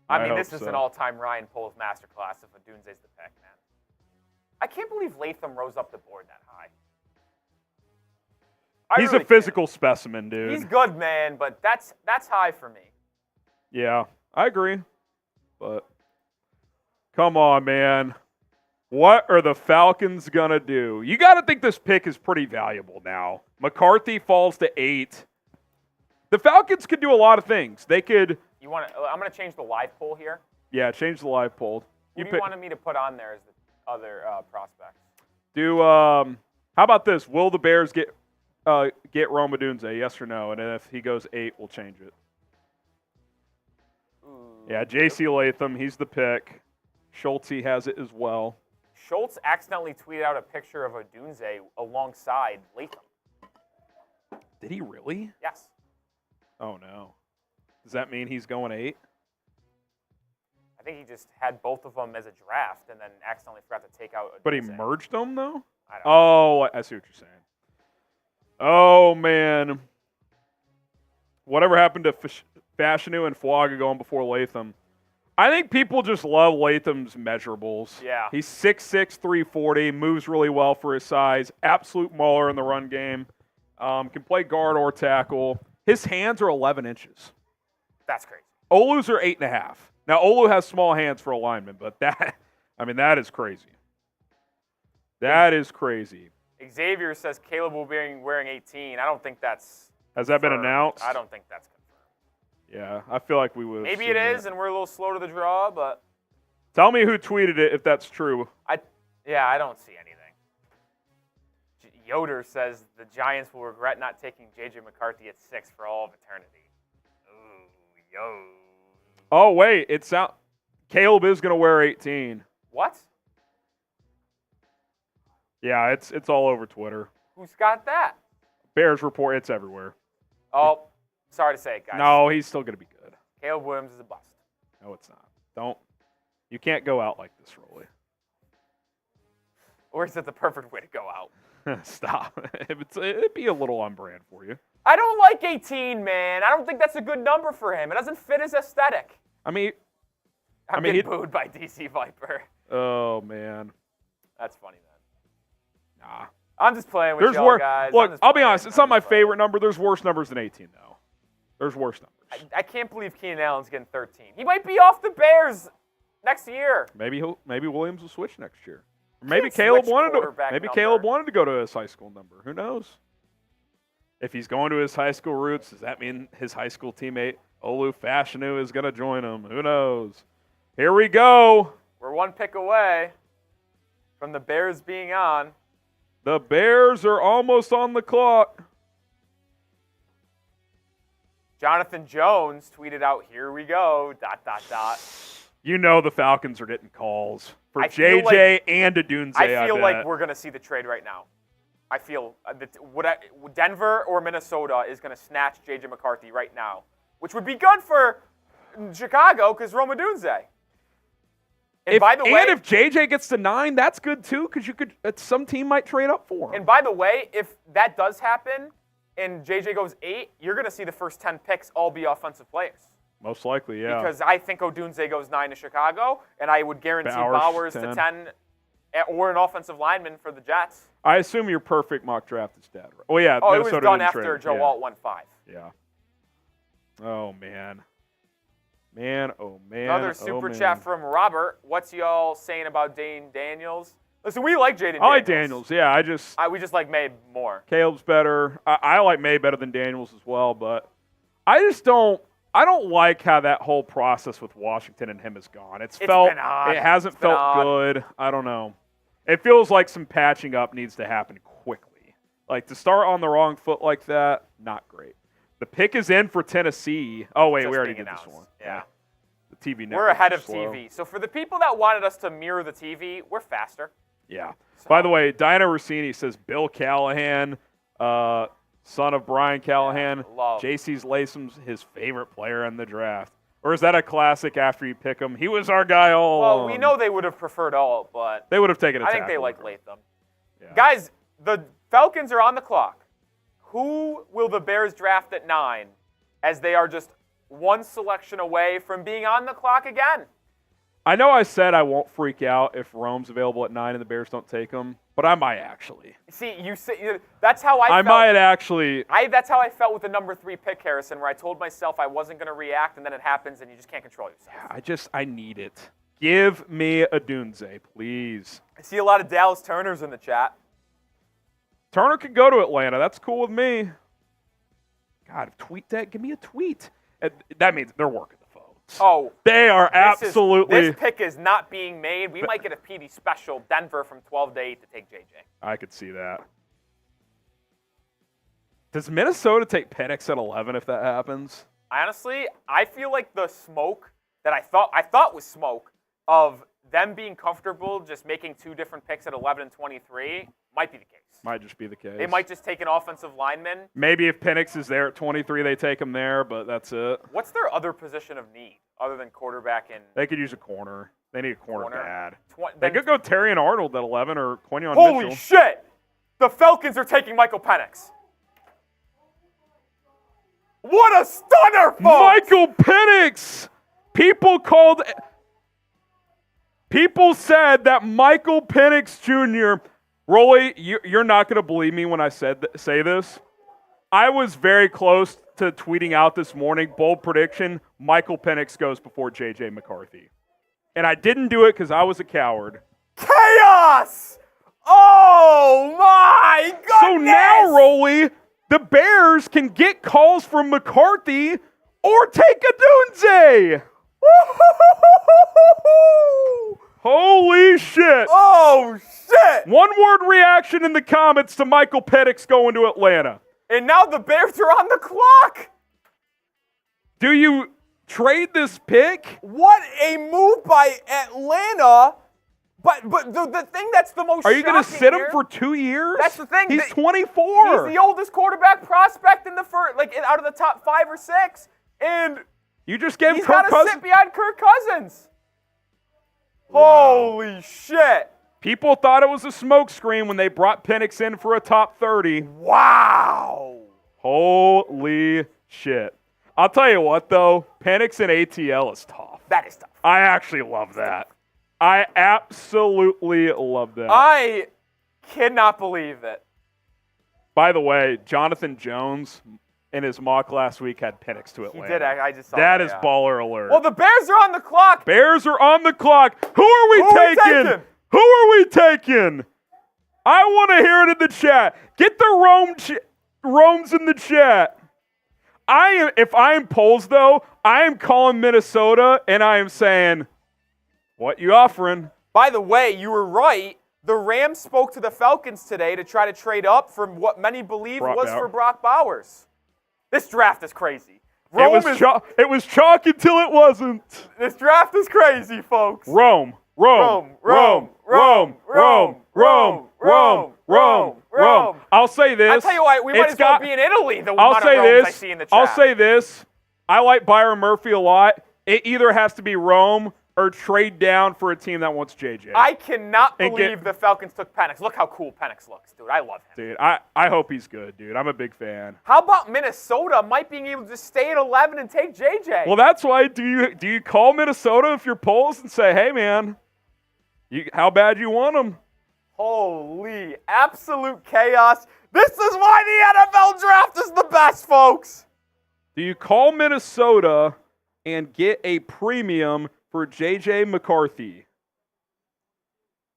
I mean, hope this is so. an all-time Ryan Poles masterclass if Odunze's the pick, man. I can't believe Latham rose up the board that high. He's a physical specimen, dude. He's good, man, but that's high for me. Yeah, I agree. But come on, man. What are the Falcons going to do? You got to think this pick is pretty valuable now. McCarthy falls to 8. The Falcons could do a lot of things. They could. I'm going to change the live poll here. Yeah, change the live poll. Who do you wanted me to put on there as the other prospects? How about this? Will the Bears get Rome Odunze, yes or no? And if he goes 8, we'll change it. Ooh. Yeah, J.C. Latham, he's the pick. Schultz has it as well. Schultz accidentally tweeted out a picture of Odunze alongside Latham. Did he really? Yes. Oh, no. Does that mean he's going 8? I think he just had both of them as a draft and then accidentally forgot to take out Odunze. But he merged them, though? I don't know. Oh, I see what you're saying. Oh, man. Whatever happened to Fashanu and Fuaga going before Latham? I think people just love Latham's measurables. Yeah. He's 6'6", 340, moves really well for his size, absolute mauler in the run game, can play guard or tackle. His hands are 11 inches. That's crazy. Olu's are 8.5. Now, Olu has small hands for a lineman, but that is crazy. That is crazy. Xavier says Caleb will be wearing 18. I don't think that's Has that been announced? I don't think that's confirmed. Yeah, I feel like we would. Maybe it is, and we're a little slow to the draw, but Tell me who tweeted it if that's true. I don't see anything. Yoder says the Giants will regret not taking J.J. McCarthy at 6 for all of eternity. Ooh, yo. Oh, wait. Caleb is going to wear 18. What? Yeah, it's all over Twitter. Who's got that? Bears report. It's everywhere. Oh, sorry to say it, guys. No, he's still going to be good. Caleb Williams is a bust. No, it's not. You can't go out like this, Rolly. Or is it the perfect way to go out? Stop. It'd be a little on brand for you. I don't like 18, man. I don't think that's a good number for him. It doesn't fit his aesthetic. I mean, I'm getting booed by DC Viper. Oh, man. That's funny, man. Nah. I'm just playing with y'all, guys. Look, I'll be honest. It's not my favorite number. There's worse numbers than 18, though. There's worse numbers. I can't believe Keenan Allen's getting 13. He might be off the Bears next year. Maybe Williams will switch next year. Or maybe Can't Caleb switch wanted to. quarterback Maybe number. Caleb wanted to go to his high school number. Who knows? If he's going to his high school roots, does that mean his high school teammate Olu Fashanu is going to join him? Who knows? Here we go. We're one pick away from the Bears being on. The Bears are almost on the clock. Jonathan Jones tweeted out, "Here we go, .. You know the Falcons are getting calls for I feel JJ and Odunze. I feel like bet. we're going to see the trade right now. I feel that Denver or Minnesota is going to snatch J.J. McCarthy right now, which would be good for Chicago because Rome Odunze. And by the way, if JJ gets to 9, that's good too because some team might trade up for him. And by the way, if that does happen and JJ goes 8, you're going to see the first 10 picks all be offensive players. Most likely, yeah. Because I think Odunze goes 9 to Chicago, and I would guarantee Bowers to 10 or an offensive lineman for the Jets. I assume your perfect mock draft is dead. Right? Oh, yeah. Oh, Minnesota it was done didn't after trade. Joe Alt went 5. Yeah. Oh, man. Man, oh, man. Another super chat from Robert. What's y'all saying about Dane Daniels? Listen, we like Jaden Daniels. I like Daniels, yeah. We just like May more. Caleb's better. I like May better than Daniels as well, but I don't like how that whole process with Washington and him has gone. It hasn't felt good. I don't know. It feels like some patching up needs to happen quickly. Like to start on the wrong foot like that, not great. The pick is in for Tennessee. Oh wait, we already did this one. Yeah. The TV network. We're ahead of slow. TV. So for the people that wanted us to mirror the TV, we're faster. Yeah. So. By the way, Diana Rossini says Bill Callahan, son of Brian Callahan, J.C. Lasum's his favorite player in the draft. Or is that a classic after you pick him? He was our guy all along. Well, we know they would have preferred Alt, but they would have taken a I think they like Latham. Yeah. Guys, the Falcons are on the clock. Who will the Bears draft at 9 as they are just one selection away from being on the clock again? I know I said I won't freak out if Rome's available at 9 and the Bears don't take him, but I might actually. See, that's how I felt. Might actually. That's how I felt with the number 3 pick, Harrison, where I told myself I wasn't going to react, and then it happens, and you just can't control yourself. Yeah, I need it. Give me a Odunze, please. I see a lot of Dallas Turners in the chat. Turner could go to Atlanta. That's cool with me. God, tweet that. Give me a tweet. That means they're working the phones. Oh. They are absolutely. This pick is not being made. We might get a PD special, Denver from 12 to 8 to take JJ. I could see that. Does Minnesota take Penix at 11 if that happens? Honestly, I feel like the smoke that I thought was smoke of them being comfortable just making 2 different picks at 11 and 23 might be the case. Might just be the case. They might just take an offensive lineman. Maybe if Penix is there at 23, they take him there, but that's it. What's their other position of need other than quarterback and... They could use a corner. They need a corner bad. They could go Terry and Arnold at 11 or Quinion Mitchell. Holy shit! The Falcons are taking Michael Penix. What a stunner, folks! Michael Penix! People said that Michael Penix Jr. Rolly, you're not going to believe me when I say this. I was very close to tweeting out this morning, bold prediction, Michael Penix goes before J.J. McCarthy. And I didn't do it because I was a coward. Chaos! Oh, my goodness! So now, Rolly, the Bears can get calls from McCarthy or take Odunze. Holy shit! Oh, shit! One-word reaction in the comments to Michael Penix going to Atlanta. And now the Bears are on the clock! Do you trade this pick? What a move by Atlanta! But the thing that's the most shocking Are you going to sit him here, for 2 years? That's the thing. He's 24. He's the oldest quarterback prospect in the first, out of the top 5 or 6. And you just gave he's Kirk got to Cousins. sit behind Kirk Cousins. Wow. Holy shit. People thought it was a smokescreen when they brought Penix in for a top 30. Wow. Holy shit. I'll tell you what, though. Penix and ATL is tough. That is tough. I actually love that. I absolutely love that. I cannot believe it. By the way, Jonathan Jones in his mock last week had Penix to Atlanta. He did. I just saw that. That is baller alert. Well, the Bears are on the clock. Bears are on the clock. Who are we taking? Who are we taking? I want to hear it in the chat. Get the Romes in the chat. If I am polls, though, I am calling Minnesota, and I am saying, what you offering? By the way, you were right. The Rams spoke to the Falcons today to try to trade up from what many believe for Brock Bowers. This draft is crazy. It was chalk until it wasn't. This draft is crazy, folks. Rome. I'll say this. I'll tell you what, we might as well be in Italy, the amount of Romes I see in the chat. I'll say this. I like Byron Murphy a lot. It either has to be Rome or trade down for a team that wants JJ. I cannot believe the Falcons took Penix. Look how cool Penix looks, dude. I love him. Dude, I hope he's good, dude. I'm a big fan. How about Minnesota might being able to stay at 11 and take JJ? Well, that's why. Do you call Minnesota if you're polls and say, hey, man, how bad you want them? Holy, absolute chaos. This is why the NFL draft is the best, folks. Do you call Minnesota and get a premium for J.J. McCarthy?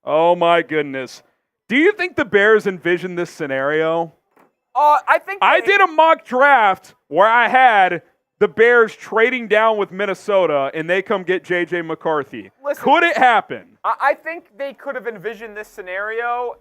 Oh, my goodness. Do you think the Bears envision this scenario? I did a mock draft where I had the Bears trading down with Minnesota, and they come get J.J. McCarthy. Listen, could it happen? I think they could have envisioned this scenario,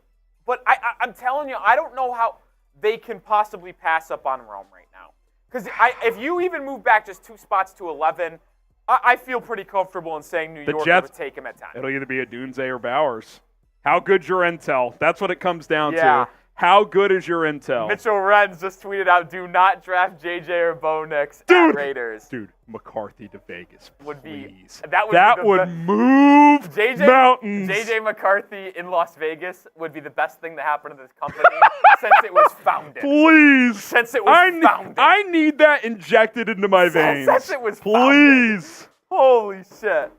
but I'm telling you, I don't know how they can possibly pass up on Rome right now. Because if you even move back just 2 spots to 11, I feel pretty comfortable in saying New York would take him at 10. It'll either be Odunze or Bowers. How good's your intel? That's what it comes down to. How good is your intel? Mitchell Renz just tweeted out, do not draft JJ or Bo Nix at Raiders. Dude, McCarthy to Vegas, please. That would move mountains. JJ McCarthy in Las Vegas would be the best thing to happen to this company since it was founded. Please. Since it was founded. I need that injected into my veins. Since it was founded. Please. Holy shit.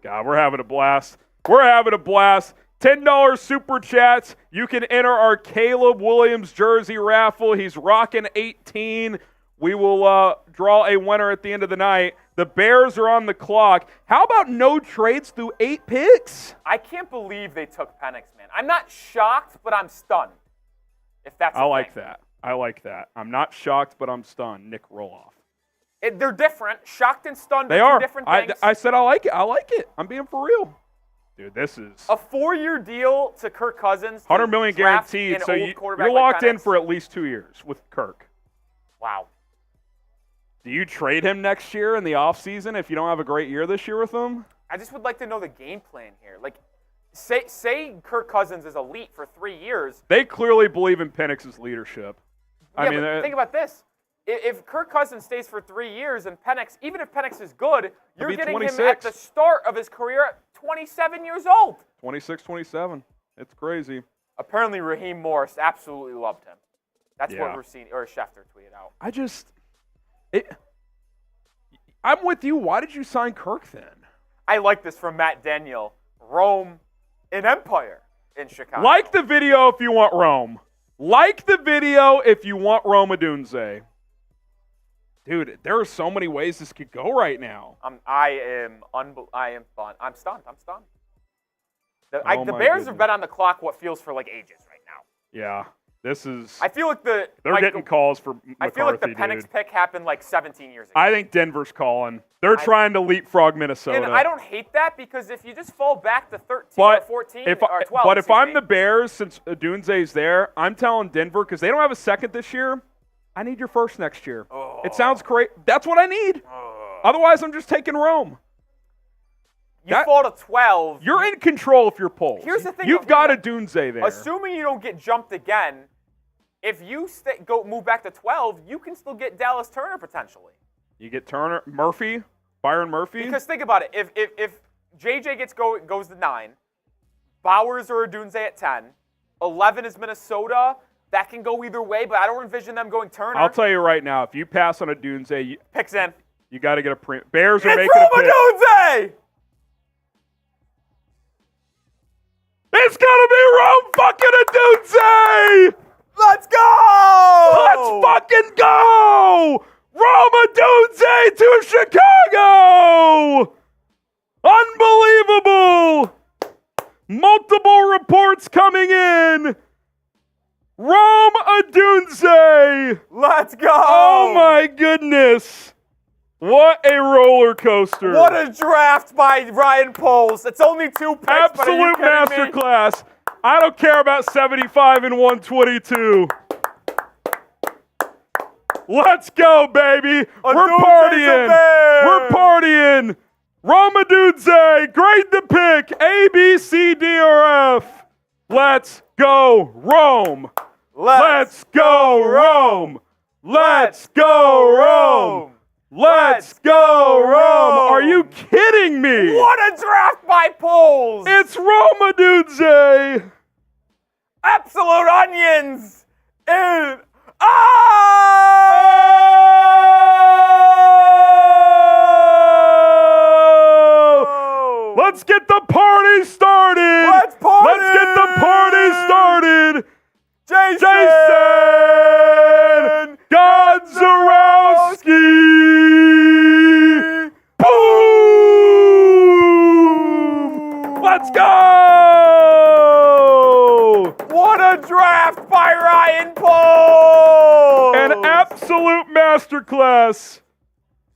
God, we're having a blast. We're having a blast. $10 super chats. You can enter our Caleb Williams jersey raffle. He's rocking 18. We will draw a winner at the end of the night. The Bears are on the clock. How about no trades through 8 picks? I can't believe they took Penix, man. I'm not shocked, but I'm stunned. If that's I like that. I like that. I'm not shocked, but I'm stunned. Nick Roloff. They're different. Shocked and stunned they are 2 different things. I said I like it. I like it. I'm being for real. Dude, this is a 4-year deal to Kirk Cousins. $100 million guaranteed, so you're locked in for at least 2 years with Kirk. Wow. Do you trade him next year in the offseason if you don't have a great year this year with him? I just would like to know the game plan here. Like, say Kirk Cousins is elite for 3 years. They clearly believe in Penix's leadership. Yeah, but think about this. If Kirk Cousins stays for 3 years and Penix, even if Penix is good, you're getting 26. Him at the start of his career at 27 years old. 26, 27. It's crazy. Apparently, Raheem Morris absolutely loved him. That's what we're seeing, or Schefter tweeted out. I'm with you. Why did you sign Kirk then? I like this from Matt Daniel. Rome, an empire in Chicago. Like the video if you want Rome. Like the video if you want Rome Odunze. Dude, there are so many ways this could go right now. I am fun. I'm stunned. The Bears have been on the clock what feels for like ages right now. Yeah, this is. I feel like they're getting calls for McCarthy. I feel like the Penix pick happened like 17 years ago. I think Denver's calling. They're trying to leapfrog Minnesota. And I don't hate that because if you just fall back to 13 or 14 or 12. But if I'm the Bears, since Odunze's there, I'm telling Denver because they don't have a second this year. I need your first next year. Oh. It sounds great. That's what I need. Otherwise, I'm just taking Rome. You fall to 12. You're in control if you're polls. Here's the thing. You've got Odunze there. Assuming you don't get jumped again, if you move back to 12, you can still get Dallas Turner potentially. You get Turner, Murphy, Byron Murphy. Because think about it. If JJ goes to 9, Bowers or Odunze at 10, 11 is Minnesota. That can go either way, but I don't envision them going Turner. I'll tell you right now, if you pass on Odunze, picks in. You got to get a premium. Bears are making a pick. Odunze! It's gonna be Rome fucking Odunze! Let's go! Let's fucking go! Rome Odunze to Chicago! Unbelievable! Multiple reports coming in. Rome Odunze! Let's go! Oh my goodness! What a roller coaster! What a draft by Ryan Poles. It's only 2 picks, Absolute masterclass. I don't care about 75 and 122. Let's go, baby. We're partying. We're partying. Rome Odunze, grade the pick. A, B, C, D, or F. Let's go, Rome. Let's go, Rome. Let's go, Rome. Let's go, Rome. Are you kidding me? What a draft by Poles. It's Rome Odunze. Absolute onions. In. Oh! Let's get the party started. Let's party. Let's get the party started. Jason Godzarowski. Boom! Let's go! What a draft by Ryan Poles! An absolute masterclass.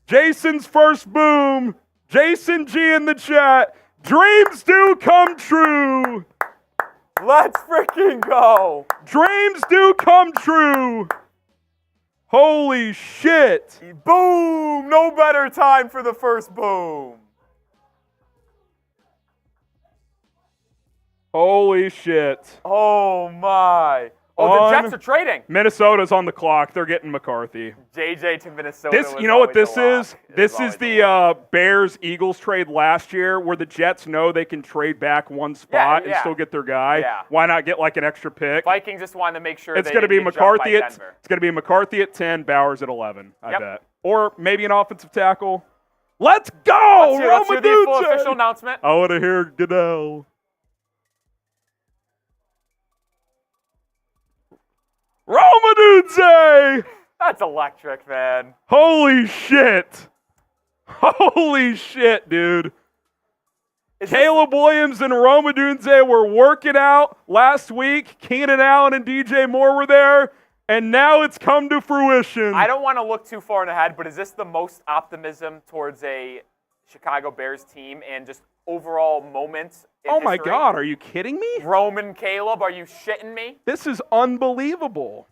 Jason's first boom. Jason G in the chat. Dreams do come true. Let's freaking go. Dreams do come true. Holy shit. Boom! No better time for the first boom. Holy shit. Oh my. Oh, the Jets are trading. Minnesota's on the clock. They're getting McCarthy. JJ to Minnesota. This, you know what this is? This is the Bears-Eagles trade last year where the Jets know they can trade back one spot and still get their guy. Yeah. Why not get like an extra pick? Vikings just wanted to make sure It's they going to be didn't get jumped by McCarthy at Denver. it's going to be McCarthy at 10, Bowers at 11, I Yep. bet. Or maybe an offensive tackle. Let's go! Let's hear the full official announcement. I want to hear Goodell. Rome Odunze! That's electric, man. Holy shit. Holy shit, dude. Caleb Williams and Rome Odunze were working out last week. Keenan Allen and DJ Moore were there, and now it's come to fruition. I don't want to look too far ahead, but is this the most optimism towards a Chicago Bears team and just overall moments in Oh my history? God, are you kidding me? Roman Caleb, are you shitting me? This is unbelievable.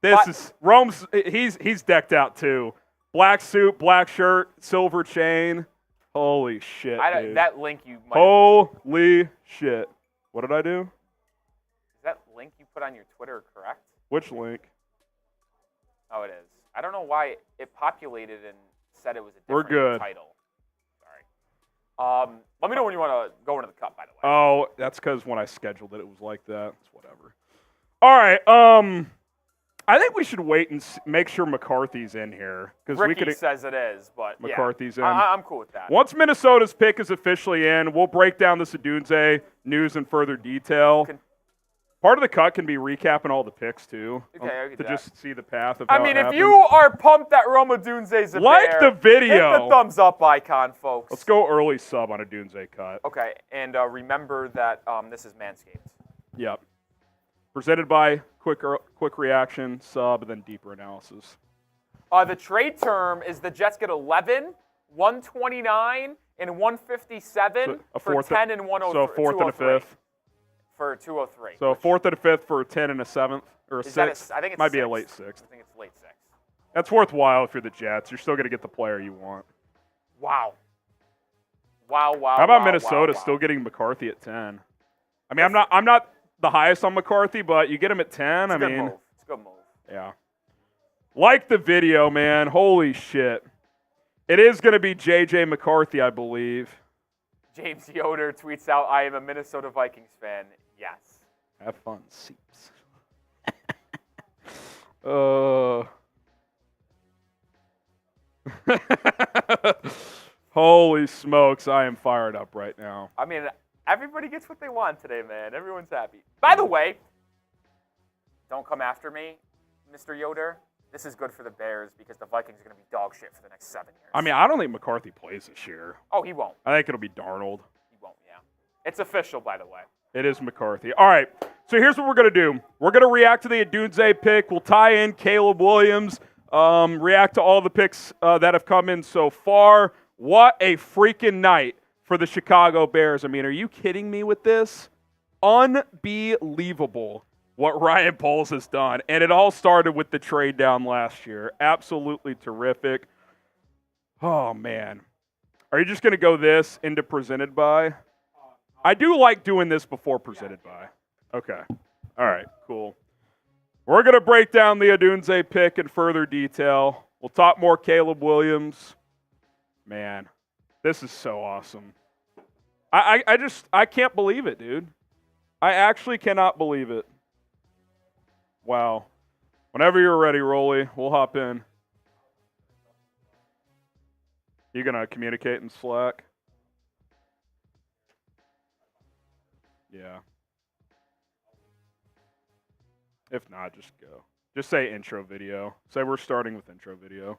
He's decked out too. Black suit, black shirt, silver chain. Holy shit, dude. That link you might Holy shit. What did I do? Is that link you put on your Twitter correct? Which link? Oh, it is. I don't know why it populated and said it was a We're different good. title. Sorry. Let me know when you want to go into the cut, by the way. Oh, that's because when I scheduled it, it was like that. It's whatever. All right. I think we should wait and make sure McCarthy's in here because Ricky says it is, but McCarthy's in. I'm cool with that. Once Minnesota's pick is officially in, we'll break down this Odunze news in further detail. Part of the cut can be recapping all the picks too, Okay, to just see the path of. I mean, if you are pumped that Rome Odunze's a like Bear, the video, hit the thumbs up icon, folks. Let's go early sub on Odunze cut. Okay, and remember that this is Manscaped. Yep. Presented by Quick Reaction, sub, and then deeper analysis. The trade term is the Jets get 11, 129, and 157 for 10 and 103. So a fourth and a fifth. For 203. So a fourth and a fifth for a 10 and a seventh, or a sixth. I think it's might be a sixth. late sixth. I think it's late sixth. That's worthwhile if you're the Jets. You're still going to get the player you want. Wow. How about Minnesota still getting McCarthy at 10? I mean, I'm not the highest on McCarthy, but you get him at 10. It's a good move. It's a good move. Yeah. Like the video, man. Holy shit. It is going to be J.J. McCarthy, I believe. James Yoder tweets out, I am a Minnesota Vikings fan. Yes. Have fun, Seeps. Holy smokes, I am fired up right now. I mean, everybody gets what they want today, man. Everyone's happy. By the way, don't come after me, Mr. Yoder. This is good for the Bears because the Vikings are going to be dog shit for the next 7 years. I mean, I don't think McCarthy plays this year. Oh, he won't. I think it'll be Darnold. He won't, yeah. It's official, by the way. It is McCarthy. All right, so here's what we're going to do. We're going to react to the Odunze pick. We'll tie in Caleb Williams, react to all the picks that have come in so far. What a freaking night for the Chicago Bears. I mean, are you kidding me with this? Unbelievable what Ryan Poles has done. And it all started with the trade down last year. Absolutely terrific. Oh, man. Are you just going to go this into presented by? I do like doing this before presented by. Okay. All right, cool. We're going to break down the Odunze pick in further detail. We'll talk more Caleb Williams. Man, this is so awesome. I can't believe it, dude. I actually cannot believe it. Wow. Whenever you're ready, Rolly, we'll hop in. You going to communicate in Slack? Yeah. If not, just go. Just say intro video. Say we're starting with intro video.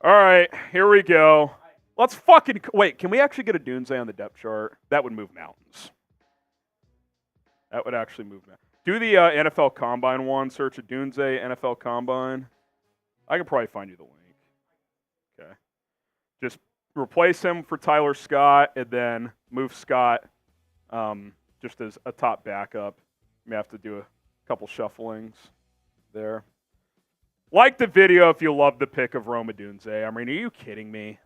All right, here we go. Let's fucking... Wait, can we actually get a Odunze on the depth chart? That would move mountains. That would actually move mountains. Do the NFL Combine one. Search Odunze NFL Combine. I can probably find you the link. Okay. Just replace him for Tyler Scott and then move Scott just as a top backup. You may have to do a couple shufflings there. Like the video if you love the pick of Rome Odunze. I mean, are you kidding me?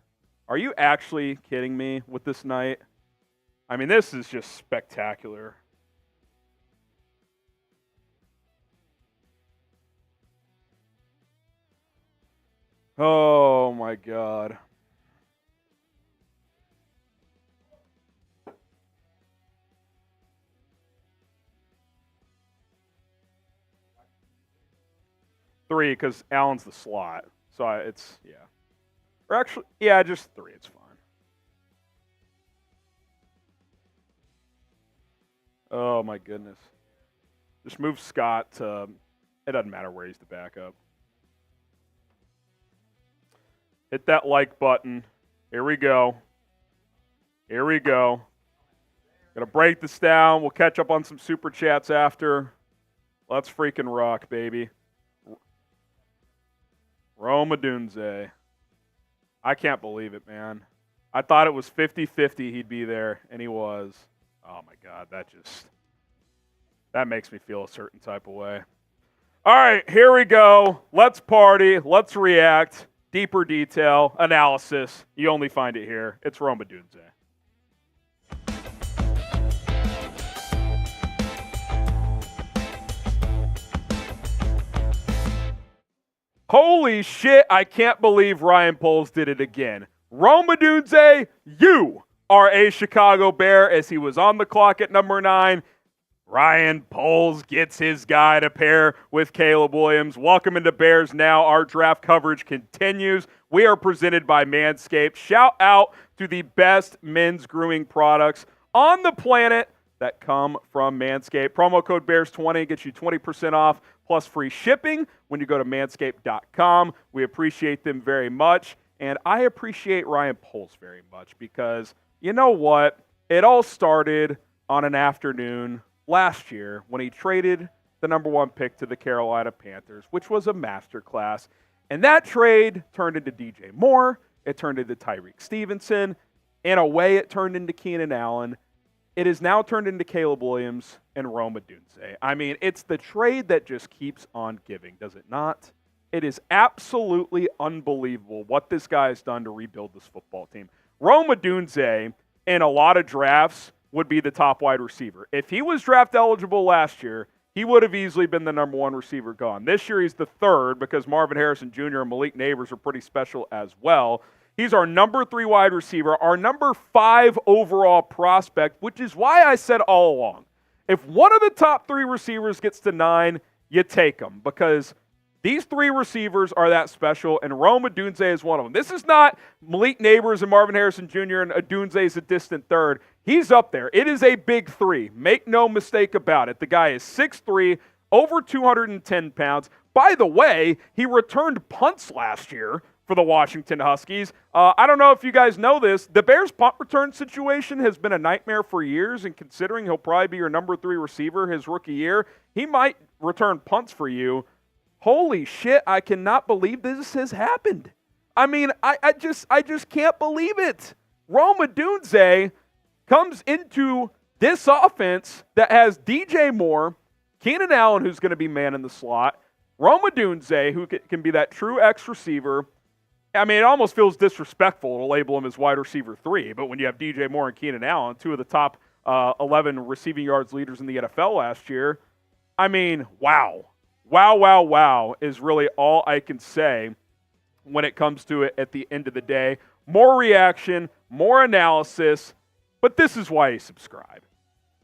Are you actually kidding me with this night? I mean, this is just spectacular. Oh, my God. Three, because Allen's the slot. So it's, yeah. Or actually, yeah, just three. It's fine. Oh, my goodness. Just move Scott to, it doesn't matter where he's the backup. Hit that like button. Here we go. Here we go. Gonna break this down. We'll catch up on some super chats after. Let's freaking rock, baby. Rome Odunze. I can't believe it, man. I thought it was 50-50 he'd be there, and he was. Oh, my God. That makes me feel a certain type of way. All right, here we go. Let's party. Let's react. Deeper detail, analysis. You only find it here. It's Rome Odunze. Holy shit, I can't believe Ryan Poles did it again. Rome Odunze, you are a Chicago Bear as he was on the clock at number 9. Ryan Poles gets his guy to pair with Caleb Williams. Welcome into Bears Now. Our draft coverage continues. We are presented by Manscaped. Shout out to the best men's grooming products on the planet that come from Manscaped. Promo code BEARS20 gets you 20% off plus free shipping when you go to manscaped.com. We appreciate them very much, and I appreciate Ryan Poles very much because you know what? It all started on an afternoon last year when he traded the number 1 pick to the Carolina Panthers, which was a masterclass. And that trade turned into DJ Moore. It turned into Tyreek Stevenson. In a way, it turned into Keenan Allen. It has now turned into Caleb Williams and Rome Odunze. I mean, it's the trade that just keeps on giving, does it not? It is absolutely unbelievable what this guy has done to rebuild this football team. Rome Odunze, in a lot of drafts, would be the top wide receiver. If he was draft eligible last year, he would have easily been the number 1 receiver gone. This year he's the 3rd because Marvin Harrison Jr. and Malik Nabers are pretty special as well. He's our number 3 wide receiver, our number 5 overall prospect, which is why I said all along, if one of the top 3 receivers gets to 9, you take them because these 3 receivers are that special, and Rome Odunze is one of them. This is not Malik Nabers and Marvin Harrison Jr. and Odunze is a distant 3rd. He's up there. It is a big three. Make no mistake about it. The guy is 6'3", over 210 pounds. By the way, he returned punts last year for the Washington Huskies. I don't know if you guys know this. The Bears' punt return situation has been a nightmare for years, and considering he'll probably be your number 3 receiver his rookie year, he might return punts for you. Holy shit, I cannot believe this has happened. I mean, I just can't believe it. Rome Odunze comes into this offense that has DJ Moore, Keenan Allen, who's going to be man in the slot, Rome Odunze, who can be that true X receiver. I mean, it almost feels disrespectful to label him as wide receiver 3, but when you have DJ Moore and Keenan Allen, 2 of the top 11 receiving yards leaders in the NFL last year, I mean, wow. Wow is really all I can say when it comes to it at the end of the day. More reaction, more analysis, but this is why you subscribe.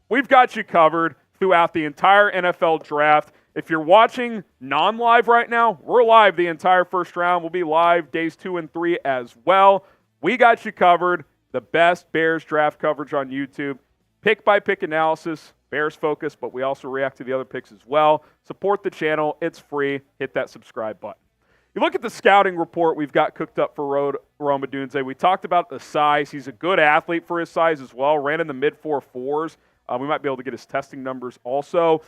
We've got you covered throughout the entire NFL draft. If you're watching non-live right now, we're live the entire first round. We'll be live days 2 and 3 as well. We got you covered. The best Bears draft coverage on YouTube. Pick-by-pick analysis, Bears focus, but we also react to the other picks as well. Support the channel. It's free. Hit that subscribe button. You look at the scouting report we've got cooked up for Rome Odunze. We talked about the size. He's a good athlete for his size as well. Ran in the mid-4.4s. We might be able to get his testing numbers also.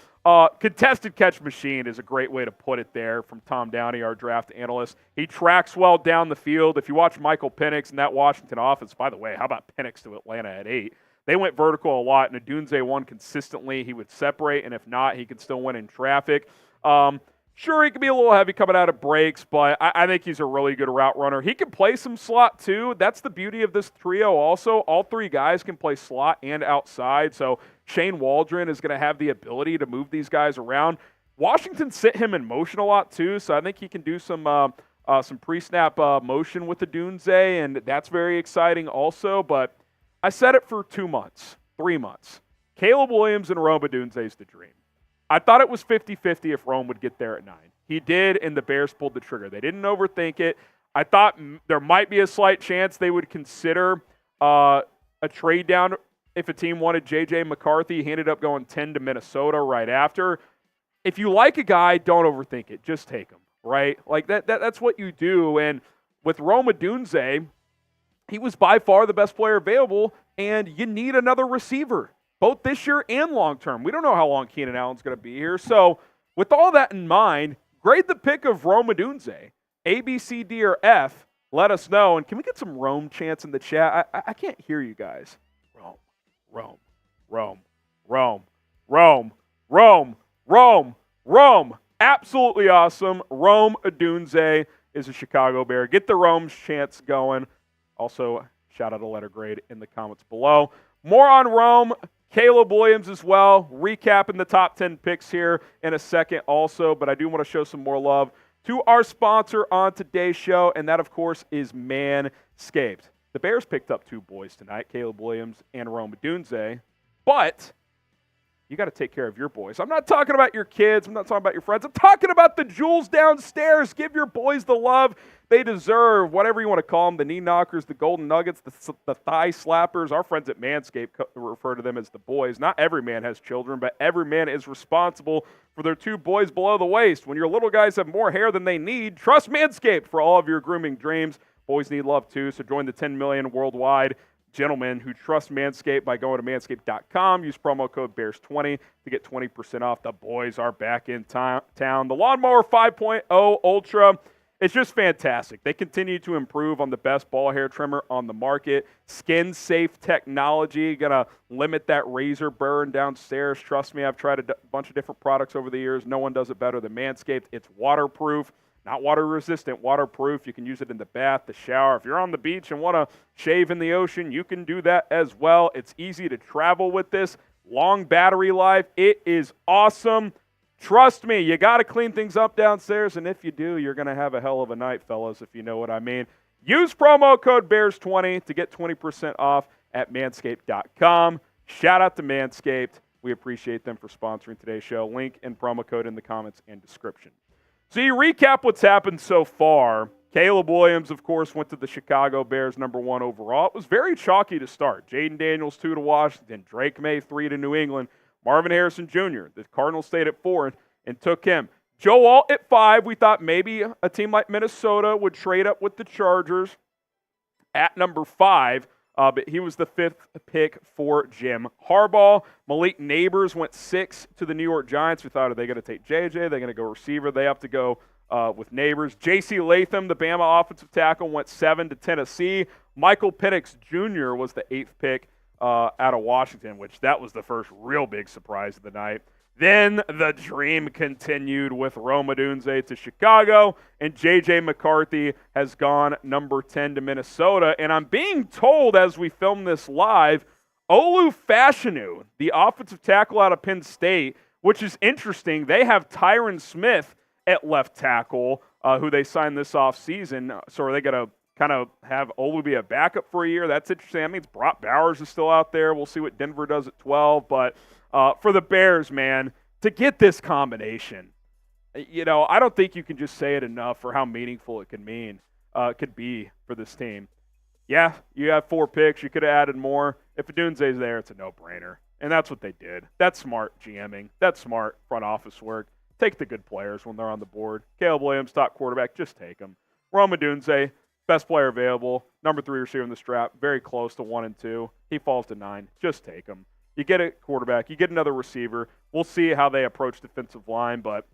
Contested catch machine is a great way to put it there from Tom Downey, our draft analyst. He tracks well down the field. If you watch Michael Penix in that Washington offense, by the way, how about Penix to Atlanta at 8? They went vertical a lot, and Odunze won consistently. He would separate, and if not, he could still win in traffic. Sure, he could be a little heavy coming out of breaks, but I think he's a really good route runner. He can play some slot, too. That's the beauty of this trio also. All 3 guys can play slot and outside, so Shane Waldron is going to have the ability to move these guys around. Washington sit him in motion a lot, too, so I think he can do some pre-snap motion with Odunze, and that's very exciting also. But I said it for 2 months, 3 months. Caleb Williams and Rome Odunze is the dream. I thought it was 50-50 if Rome would get there at 9. He did, and the Bears pulled the trigger. They didn't overthink it. I thought there might be a slight chance they would consider a trade down if a team wanted J.J. McCarthy. He ended up going 10 to Minnesota right after. If you like a guy, don't overthink it. Just take him, right? Like that's what you do. And with Rome Odunze, he was by far the best player available, and you need another receiver, both this year and long term. We don't know how long Keenan Allen's going to be here. So with all that in mind, grade the pick of Rome Odunze. A, B, C, D, or F. Let us know. And can we get some Rome chants in the chat? I can't hear you guys. Rome. Absolutely awesome. Rome Odunze is a Chicago Bear. Get the Rome chants going. Also, shout out a letter grade in the comments below. More on Rome. Caleb Williams as well, recapping the top 10 picks here in a second also, but I do want to show some more love to our sponsor on today's show, and that, of course, is Manscaped. The Bears picked up 2 boys tonight, Caleb Williams and Rome Odunze, but you got to take care of your boys. I'm not talking about your kids. I'm not talking about your friends. I'm talking about the jewels downstairs. Give your boys the love they deserve, whatever you want to call them, the knee knockers, the golden nuggets, the thigh slappers. Our friends at Manscaped refer to them as the boys. Not every man has children, but every man is responsible for their 2 boys below the waist. When your little guys have more hair than they need, trust Manscaped for all of your grooming dreams. Boys need love too, so join the 10 million worldwide gentlemen who trust Manscaped by going to manscaped.com. Use promo code BEARS20 to get 20% off. The boys are back in town. The Lawnmower 5.0 Ultra, it's just fantastic. They continue to improve on the best ball hair trimmer on the market. Skin-safe technology, going to limit that razor burn downstairs. Trust me, I've tried a bunch of different products over the years. No one does it better than Manscaped. It's waterproof. Not water-resistant, waterproof. You can use it in the bath, the shower. If you're on the beach and want to shave in the ocean, you can do that as well. It's easy to travel with this. Long battery life. It is awesome. Trust me, you got to clean things up downstairs, and if you do, you're going to have a hell of a night, fellas, if you know what I mean. Use promo code BEARS20 to get 20% off at manscaped.com. Shout out to Manscaped. We appreciate them for sponsoring today's show. Link and promo code in the comments and description. So you recap what's happened so far. Caleb Williams, of course, went to the Chicago Bears, number 1 overall. It was very chalky to start. Jaden Daniels, 2 to Washington. Drake May, 3 to New England. Marvin Harrison Jr., the Cardinals stayed at 4 and took him. Joe Alt at 5. We thought maybe a team like Minnesota would trade up with the Chargers at number 5. But he was the 5th pick for Jim Harbaugh. Malik Nabers went 6 to the New York Giants. We thought, are they going to take JJ? They're going to go receiver. They have to go with Nabers. J.C. Latham, the Bama offensive tackle, went 7 to Tennessee. Michael Penix Jr. was the 8th pick out of Washington, which that was the first real big surprise of the night. Then the dream continued with Rome Odunze to Chicago, and J.J. McCarthy has gone number 10 to Minnesota. And I'm being told as we film this live, Olu Fashanu, the offensive tackle out of Penn State, which is interesting. They have Tyron Smith at left tackle, who they signed this offseason. So are they going to kind of have Olu be a backup for a year? That's interesting. That means Brock Bowers is still out there. We'll see what Denver does at 12. But for the Bears, man, to get this combination, I don't think you can just say it enough for how meaningful it could be for this team. Yeah, you have 4 picks. You could have added more. If Odunze's there, it's a no-brainer. And that's what they did. That's smart GMing. That's smart front office work. Take the good players when they're on the board. Caleb Williams, top quarterback, just take them. Rome Odunze, best player available, number 3 receiver in this draft, very close to 1 and 2. He falls to 9. Just take him. You get a quarterback, you get another receiver. We'll see how they approach defensive line, but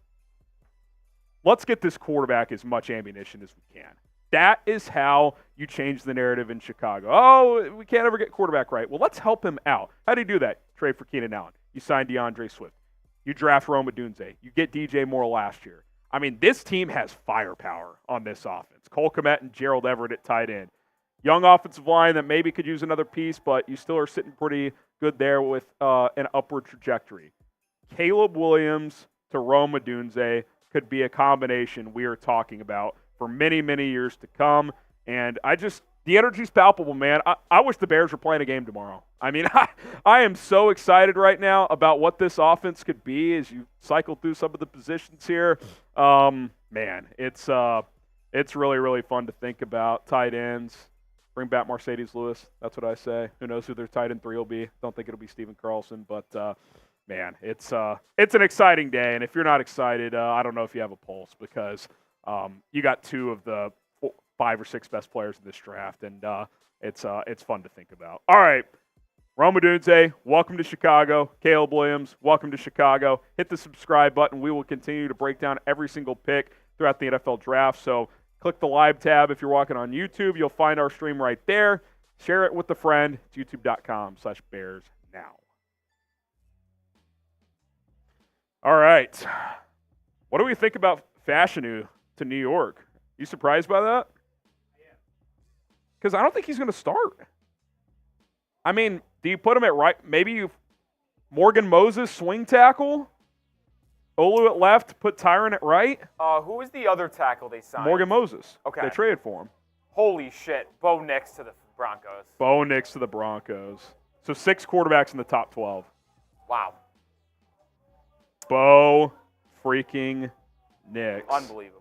let's get this quarterback as much ammunition as we can. That is how you change the narrative in Chicago. Oh, we can't ever get quarterback right. Well, let's help him out. How do you do that? Trade for Keenan Allen. You sign DeAndre Swift. You draft Rome Odunze. You get DJ Moore last year. I mean, this team has firepower on this offense. Cole Kmet and Gerald Everett at tight end. Young offensive line that maybe could use another piece, but you still are sitting pretty good there with an upward trajectory. Caleb Williams to Rome Odunze could be a combination we are talking about for many, many years to come. And the energy's palpable, man. I wish the Bears were playing a game tomorrow. I mean, I am so excited right now about what this offense could be as you cycle through some of the positions here. Man, it's really, really fun to think about. Tight ends. Bring back Mercedes Lewis. That's what I say. Who knows who their tight end 3 will be? Don't think it'll be Steven Carlson, but man, it's an exciting day. And if you're not excited, I don't know if you have a pulse because you got 2 of the 5 or 6 best players in this draft, and it's fun to think about. All right, Rome Odunze, welcome to Chicago. Caleb Williams, welcome to Chicago. Hit the subscribe button. We will continue to break down every single pick throughout the NFL draft. So click the live tab if you're watching on YouTube. You'll find our stream right there. Share it with a friend. It's youtube.com/BearsNow. All right. What do we think about Fashanu to New York? You surprised by that? Because I don't think he's going to start. I mean, do you put him at right? Maybe you Morgan Moses swing tackle? Olu at left, put Tyron at right? Who was the other tackle they signed? Morgan Moses. Okay. They traded for him. Holy shit. Bo Nix to the Broncos. Bo Nix to the Broncos. So 6 quarterbacks in the top 12. Wow. Bo freaking Nix. Unbelievable.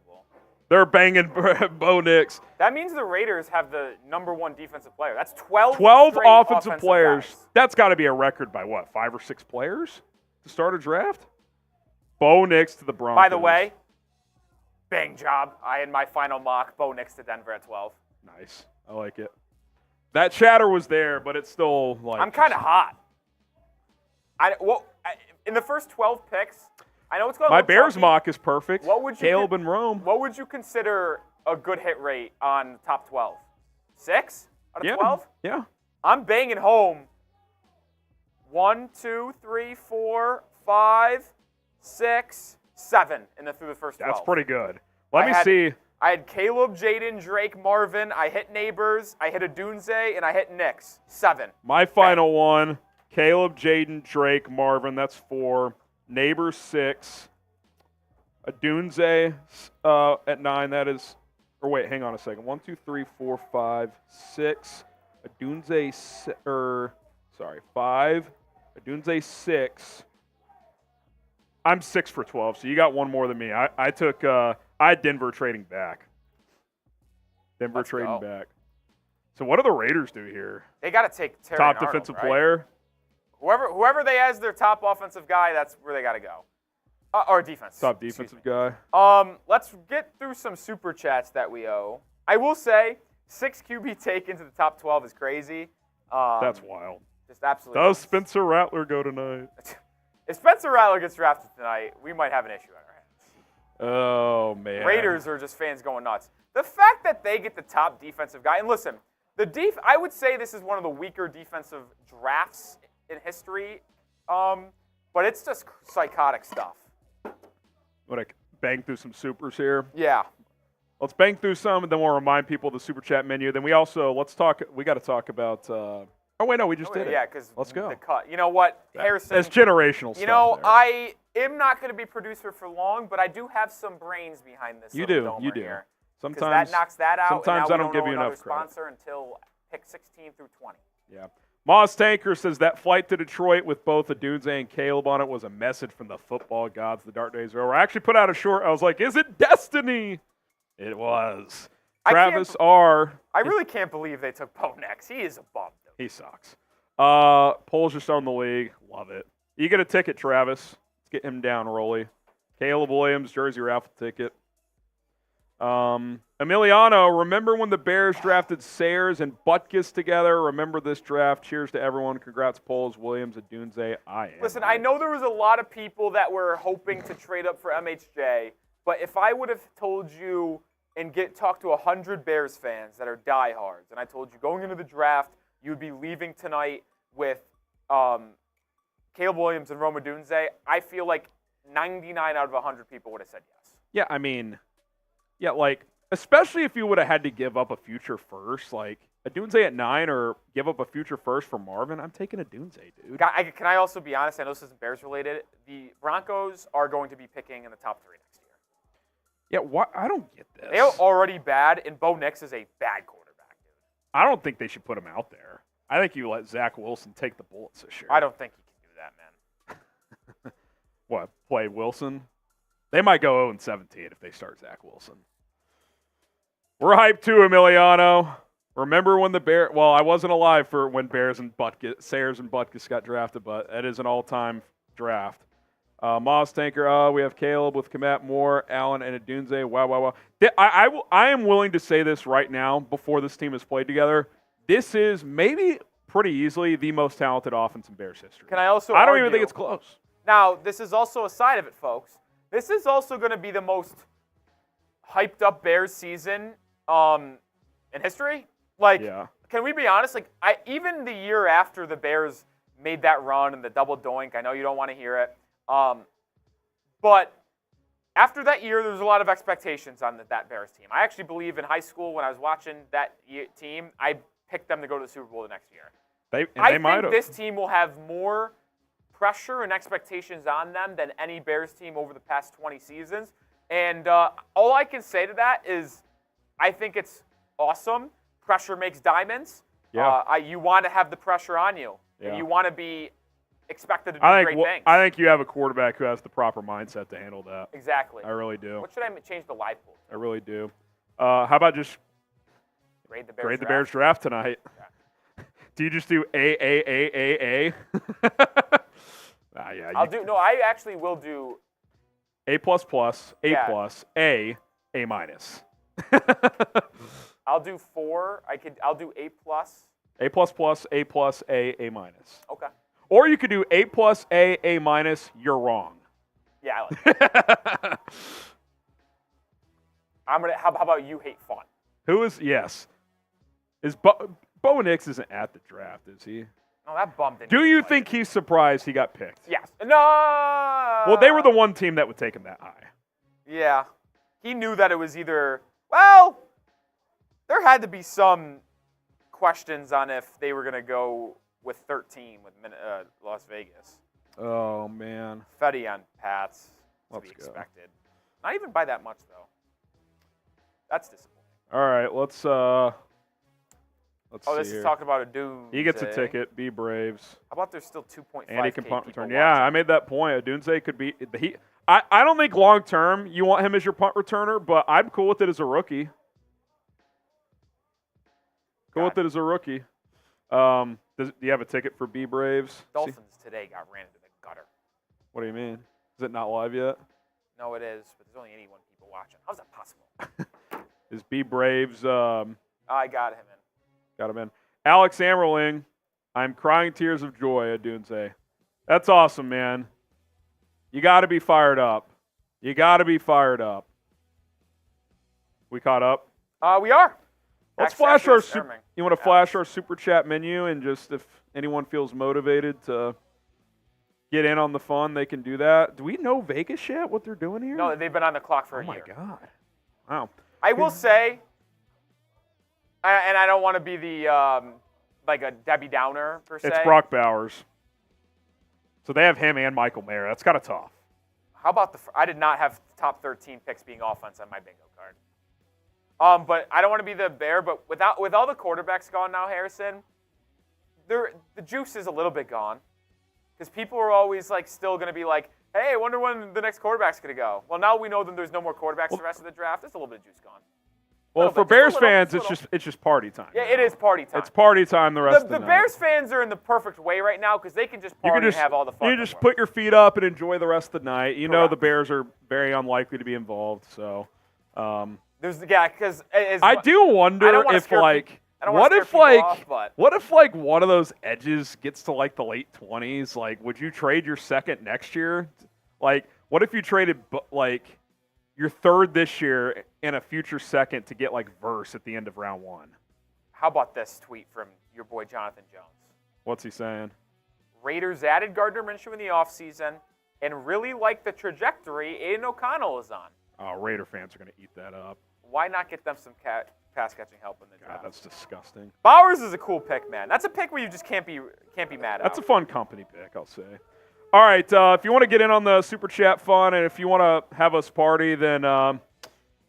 They're banging Bo Nix. That means the Raiders have the number 1 defensive player. That's 12 offensive players. Guys. That's got to be a record by what, 5 or 6 players to start a draft? Bo Nix to the Broncos. By the way, bang job. I had my final mock, Bo Nix to Denver at 12. Nice. I like it. That chatter was there, but it's still like... I'm kind of hot. In the first 12 picks, I know it's going to My look Bears funky. mock is perfect. What would you Caleb and Rome. What would you consider a good hit rate on top 12? 6 out of 12? Yeah. I'm banging home 1, 2, 3, 4, 5, 6, 7 through the first 12. That's pretty good. Let me see. I had Caleb, Jaden, Drake, Marvin. I hit Nabers. I hit Odunze, and I hit Nix. 7. My final one, Caleb, Jaden, Drake, Marvin. That's 4. Nabers 6. Odunze at 9. That is, or wait, hang on a second. 1, 2, 3, 4, 5, 6. Odunze, 5. Odunze 6. I'm 6 for 12, so you got one more than me. I had Denver trading back. Denver Let's trading go. back. So what do the Raiders do here? They got to take Terry Top Arnold, defensive right? player? Whoever they as their top offensive guy, that's where they got to go. Or defense. Top defensive guy. Let's get through some super chats that we owe. I will say, 6 QB take into the top 12 is crazy. That's wild. Just absolutely. Does Spencer Rattler go tonight? If Spencer Rattler gets drafted tonight, we might have an issue on our hands. Oh, man. Raiders are just fans going nuts. The fact that they get the top defensive guy, and listen, I would say this is one of the weaker defensive drafts in history, but it's just psychotic stuff. Want to bang through some supers here? Yeah. Let's bang through some, and then we'll remind people of the super chat menu. Then we got to talk about. We just did it. Yeah, because let's go. The cut. You know what, Harrison? That's generational stuff. You know, there. I am not going to be producer for long, but I do have some brains behind this. You do. Here. Sometimes that knocks that out. Sometimes and now I don't give you enough credit. Sponsor until pick 16 through 20. Yeah. Moz Tanker says that flight to Detroit with both Odunze and Caleb on it was a message from the football gods. The dark days are over. I actually put out a short. I was like, is it destiny? It was. Travis R. I really can't believe they took Bo next. He is a bum. Dude. He sucks. Polls just on the league. Love it. You get a ticket, Travis. Let's get him down, Rolly. Caleb Williams, jersey raffle ticket. Emiliano, remember when the Bears drafted Sayers and Butkus together? Remember this draft. Cheers to everyone. Congrats, Poles, Williams, Odunze. Listen, I know there was a lot of people that were hoping to trade up for MHJ, but if I would have told you and talk to 100 Bears fans that are diehards, and I told you going into the draft, you would be leaving tonight with Caleb Williams and Rome Odunze, I feel like 99 out of 100 people would have said yes. Yeah, I mean, especially if you would have had to give up a future first, like Odunze at 9 or give up a future first for Marvin, I'm taking Odunze, dude. Can I also be honest? I know this isn't Bears related. The Broncos are going to be picking in the top 3 next year. Yeah, I don't get this. They are already bad, and Bo Nix is a bad quarterback, dude. I don't think they should put him out there. I think you let Zach Wilson take the bullets this year. I don't think he can do that, man. What, play Wilson? They might go 0-17 if they start Zach Wilson. We're hyped too, Emiliano. Remember when I wasn't alive for when Sayers and Butkus got drafted, but that is an all-time draft. Moz Tanker, we have Caleb with Komet, Moore, Allen, and Odunze. Wow. I am willing to say this right now before this team has played together. This is maybe pretty easily the most talented offense in Bears history. Can I also I don't argue, even think it's close. Now, this is also a side of it, folks. This is also going to be the most hyped up Bears season in history. Can we be honest? Even the year after the Bears made that run and the double doink, I know you don't want to hear it. But after that year, there was a lot of expectations on that Bears team. I actually believe in high school when I was watching that team, I picked them to go to the Super Bowl the next year. I think this team will have more pressure and expectations on them than any Bears team over the past 20 seasons. And all I can say to that is I think it's awesome. Pressure makes diamonds. Yeah. You want to have the pressure on you. Yeah. And you want to be expected to do great things. I think you have a quarterback who has the proper mindset to handle that. Exactly. I really do. What should I change the live pool to? I really do. How about just grade the Bears draft tonight? Yeah. Do you just do A? Yeah. I actually will do A++, A+, A minus. I'll do 4. I'll do A+. A++, A minus. Okay. Or you could do A+, A minus. You're wrong. Yeah, I like that. How about you hate fun? Who is? Yes. Is Bo Nix isn't at the draft, is he? No, that bum didn't. Do you think he's surprised he got picked? Yes. No. Well, they were the one team that would take him that high. Yeah. He knew that it was either. Well, there had to be some questions on if they were going to go with 13 with Las Vegas. Oh, man. Fetty on Pats. To be Let's go. expected. Not even by that much, though. That's disappointing. All right, let's see this here. is talking about a dude. He gets a ticket. Be Braves. How about there's still 2.5 And he can punt people return. Yeah, I made that point. Odunze could be I don't think long term you want him as your punt returner, but I'm cool with it as a rookie. Go with it as a rookie. Do you have a ticket for B Braves? Dolphins today got ran into the gutter. What do you mean? Is it not live yet? No, it is, but there's only 81 people watching. How's that possible? Is B Braves? I got him in. Got him in. Alex Ammerling, I'm crying tears of joy, Odunze. That's awesome, man. You got to be fired up. You got to be fired up. We caught up? We are. Let's flash our super. You want to flash our super chat menu, and just if anyone feels motivated to get in on the fun, they can do that. Do we know Vegas yet? What they're doing here? No, they've been on the clock for a year. Oh my god! Wow. I will say, and I don't want to be the like a Debbie Downer per se. It's Brock Bowers. So they have him and Michael Mayer. That's kind of tough. How about I did not have top 13 picks being offense on my bingo card. But I don't want to be the bear, but with all the quarterbacks gone now, Harrison, the juice is a little bit gone. Because people are always like still going to be like, hey, I wonder when the next quarterback's going to go. Well, now we know that there's no more quarterbacks the rest of the draft. There's a little bit of juice gone. Well, for Bears fans, it's just party time. Yeah, it is party time. It's party time the rest of the night. The Bears fans are in the perfect way right now because they can just party and have all the fun. You just put your feet up and enjoy the rest of the night. You know the Bears are very unlikely to be involved, so. Because I do wonder if what if one of those edges gets to like the late 20s? Like, would you trade your second next year? Like, what if you traded like your third this year and a future second to get like Verse at the end of round 1? How about this tweet from your boy Jonathan Jones? What's he saying? Raiders added Gardner Minshew in the offseason and really like the trajectory Aiden O'Connell is on. Oh, Raider fans are going to eat that up. Why not get them some pass-catching help in the draft? God, that's disgusting. Bowers is a cool pick, man. That's a pick where you just can't be mad at. That's a fun company pick, I'll say. All right, if you want to get in on the Super Chat fun and if you want to have us party, then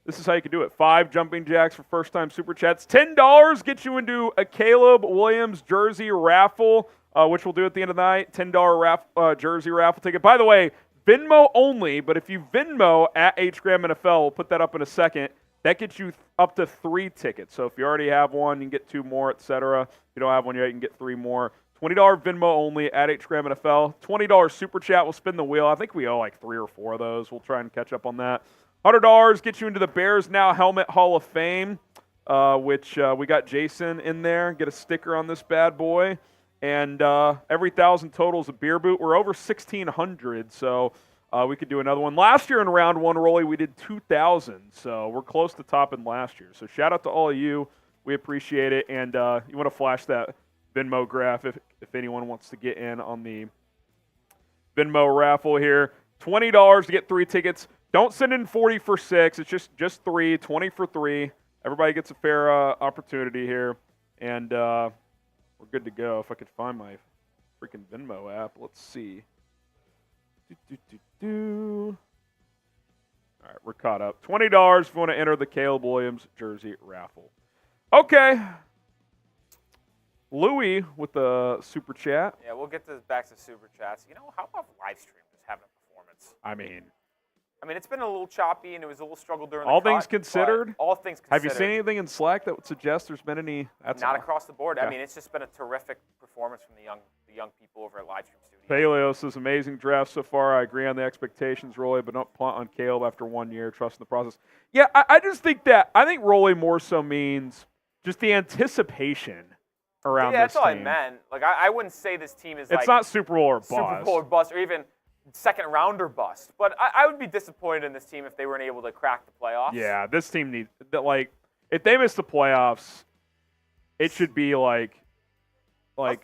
this is how you can do it. 5 jumping jacks for first-time Super Chats. $10 gets you into a Caleb Williams jersey raffle, which we'll do at the end of the night. $10 jersey raffle ticket. By the way, Venmo only, but if you Venmo at HGramNFL, we'll put that up in a second. That gets you up to 3 tickets. So if you already have one, you can get 2 more, etc. If you don't have one yet, you can get 3 more. $20 Venmo only at HGramNFL. $20 Super Chat. We'll spin the wheel. I think we owe like 3 or 4 of those. We'll try and catch up on that. $100 gets you into the Bears Now Helmet Hall of Fame, which we got Jason in there. Get a sticker on this bad boy. And every 1,000 total is a beer boot. We're over 1,600, so we could do another one. Last year in round 1, Rolly, we did 2,000, so we're close to topping last year. So shout out to all of you. We appreciate it. And you want to flash that Venmo graph if anyone wants to get in on the Venmo raffle here. $20 to get 3 tickets. Don't send in 40 for 6. It's just 3, 20 for 3. Everybody gets a fair opportunity here. And we're good to go. If I could find my freaking Venmo app. Let's see. All right, we're caught up. $20 if you want to enter the Caleb Williams jersey raffle. Okay. Louie with the Super Chat. Yeah, we'll get back to Super Chats. You know, how about live stream just having a performance? I mean, it's been a little choppy and it was a little struggle during all the things considered. All things considered. Have you seen anything in Slack that would suggest there's been any? Not across the board. Okay. It's just been a terrific performance from the young people over at Livestream Studio. Paleo says amazing draft so far. I agree on the expectations, Rolly, but don't punt on Caleb after 1 year. Trust in the process. Yeah, I just think Rolly more so means just the anticipation around this team. That's all I meant. Like I wouldn't say this team is it's not Super Bowl or bust. Super Bowl or bust, or even second rounder bust. But I would be disappointed in this team if they weren't able to crack the playoffs. Yeah, this team needs if they miss the playoffs, it should be like. But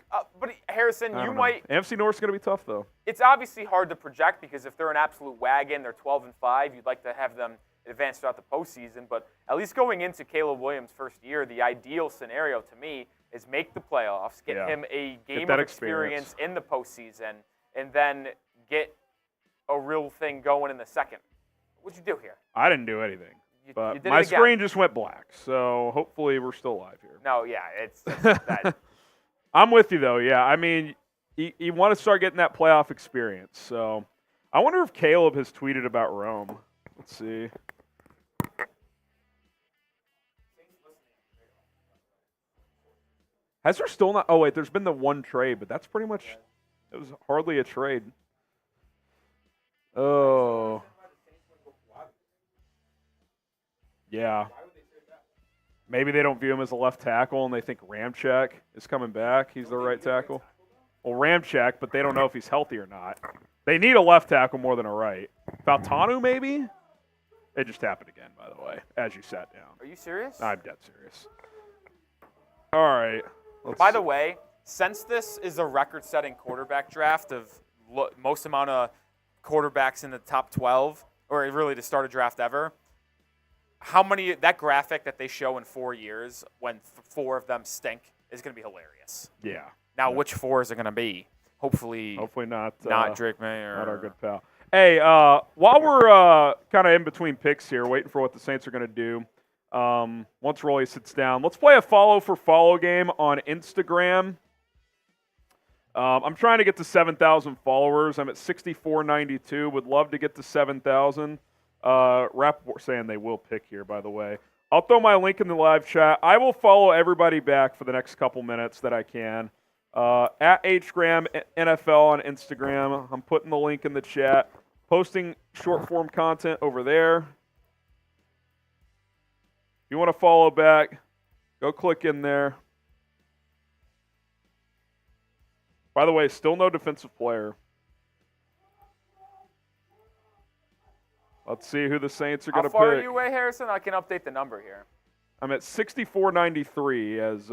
Harrison, you might. NFC North's going to be tough though. It's obviously hard to project because if they're an absolute wagon, they're 12-5. You'd like to have them advance throughout the postseason. But at least going into Caleb Williams' first year, the ideal scenario to me is make the playoffs, get him a game of experience in the postseason, and then get a real thing going in the second. What'd you do here? I didn't do anything. But you my screen just went black, so hopefully we're still live here. No, yeah, it's that. I'm with you, though, yeah. You want to start getting that playoff experience. So I wonder if Caleb has tweeted about Rome. Let's see. Has there still not? Oh, wait, there's been the one trade, but that's pretty much, it was hardly a trade. Oh. Yeah. Maybe they don't view him as a left tackle and they think Ramczyk is coming back. He's the right tackle. Well, Ramczyk, but they don't know if he's healthy or not. They need a left tackle more than a right. Faltanu, maybe? It just happened again, by the way, as you sat down. Are you serious? I'm dead serious. All right. By the way, since this is a record-setting quarterback draft of most amount of quarterbacks in the top 12, or really to start a draft ever, how many, that graphic that they show in 4 years when 4 of them stink is going to be hilarious. Yeah. Now, which 4 is it going to be? Hopefully not Drake May or not our good pal. Hey, while we're kind of in between picks here, waiting for what the Saints are going to do, once Rolly sits down, let's play a follow for follow game on Instagram. I'm trying to get to 7,000 followers. I'm at 6,492. Would love to get to 7,000. Rapoport saying they will pick here, by the way. I'll throw my link in the live chat. I will follow everybody back for the next couple minutes that I can. At HGram NFL on Instagram. I'm putting the link in the chat. Posting short form content over there. If you want to follow back, go click in there. By the way, still no defensive player. Let's see who the Saints are going to pick. How far are you away, Harrison? I can update the number here. I'm at 6,493 as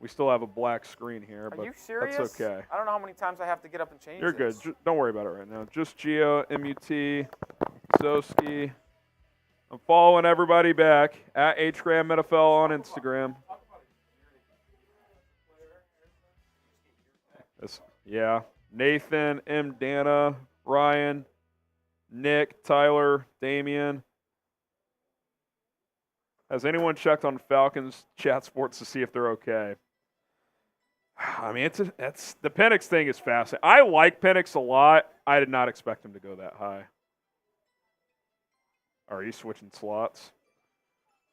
we still have a black screen here. Are you serious? That's okay. I don't know how many times I have to get up and change You're this. good. Don't worry about it right now. Just Gio, MUT, Soski. I'm following everybody back at HGram NFL on Instagram. Yeah. Nathan, M. Dana, Ryan, Nick, Tyler, Damian. Has anyone checked on Falcons chat sports to see if they're okay? I mean, it's the Penix thing is fascinating. I like Penix a lot. I did not expect him to go that high. Are you switching slots?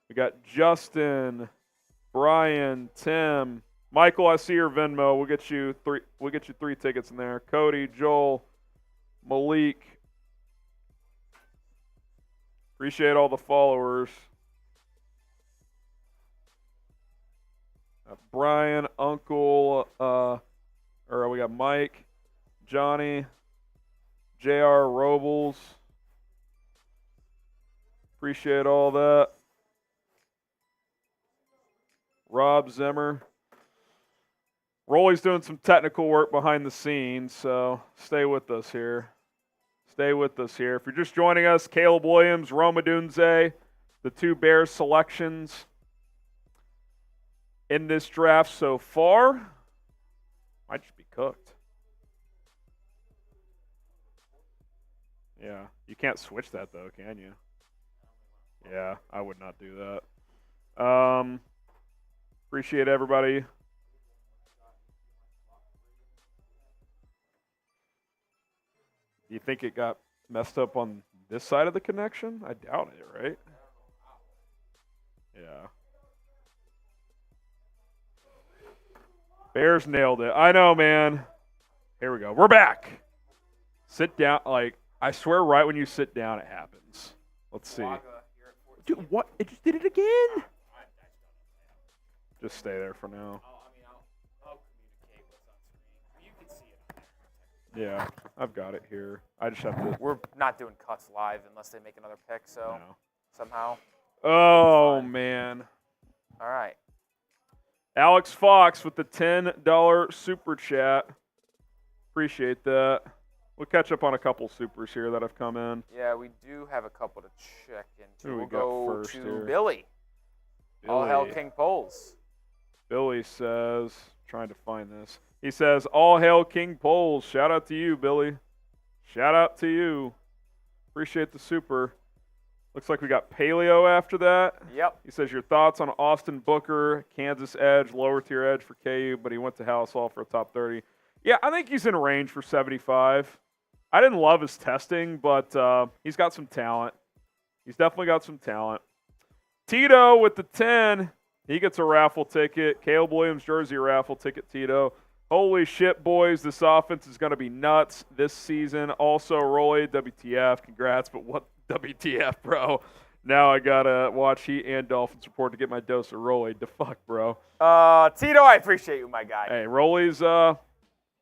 We got Justin, Brian, Tim, Michael. I see your Venmo. We'll get you 3. We'll get you 3 tickets in there. Cody, Joel, Malik. Appreciate all the followers. Brian, Uncle, or we got Mike, Johnny, JR Robles. Appreciate all that. Rob Zimmer. Rolly's doing some technical work behind the scenes, so stay with us here. Stay with us here. If you're just joining us, Caleb Williams, Rome Odunze, the 2 Bears selections in this draft so far. Might just be cooked. Yeah, you can't switch that though, can you? Yeah, I would not do that. Appreciate everybody. Do you think it got messed up on this side of the connection? I doubt it, right? Yeah. Bears nailed it. I know, man. Here we go. We're back. Sit down. Like, I swear right when you sit down, it happens. Let's see. Dude, what? It just did it again? Just stay there for now. I'll communicate what's on screen. You can see it. Yeah, I've got it here. I just have to. We're not doing cuts live unless they make another pick, so somehow. Oh, man. All right. Alex Fox with the $10 super chat. Appreciate that. We'll catch up on a couple supers here that have come in. Yeah, we do have a couple to check into. Who we We'll go got first to here? Billy. All hail King Poles. Billy says, trying to find this. He says, all hail King Poles. Shout out to you, Billy. Shout out to you. Appreciate the super. Looks like we got Paleo after that. Yep. He says, your thoughts on Austin Booker, Kansas edge, lower tier edge for KU, but he went to House Hall for a top 30. Yeah, I think he's in range for 75. I didn't love his testing, but he's got some talent. He's definitely got some talent. Tito with the 10. He gets a raffle ticket. Caleb Williams jersey raffle ticket, Tito. Holy shit, boys. This offense is going to be nuts this season. Also, Roy, WTF. Congrats, but what WTF, bro? Now I got to watch Heat and Dolphins report to get my dose of Rolly. The fuck, bro. Tito, I appreciate you, my guy. Hey, Rolly's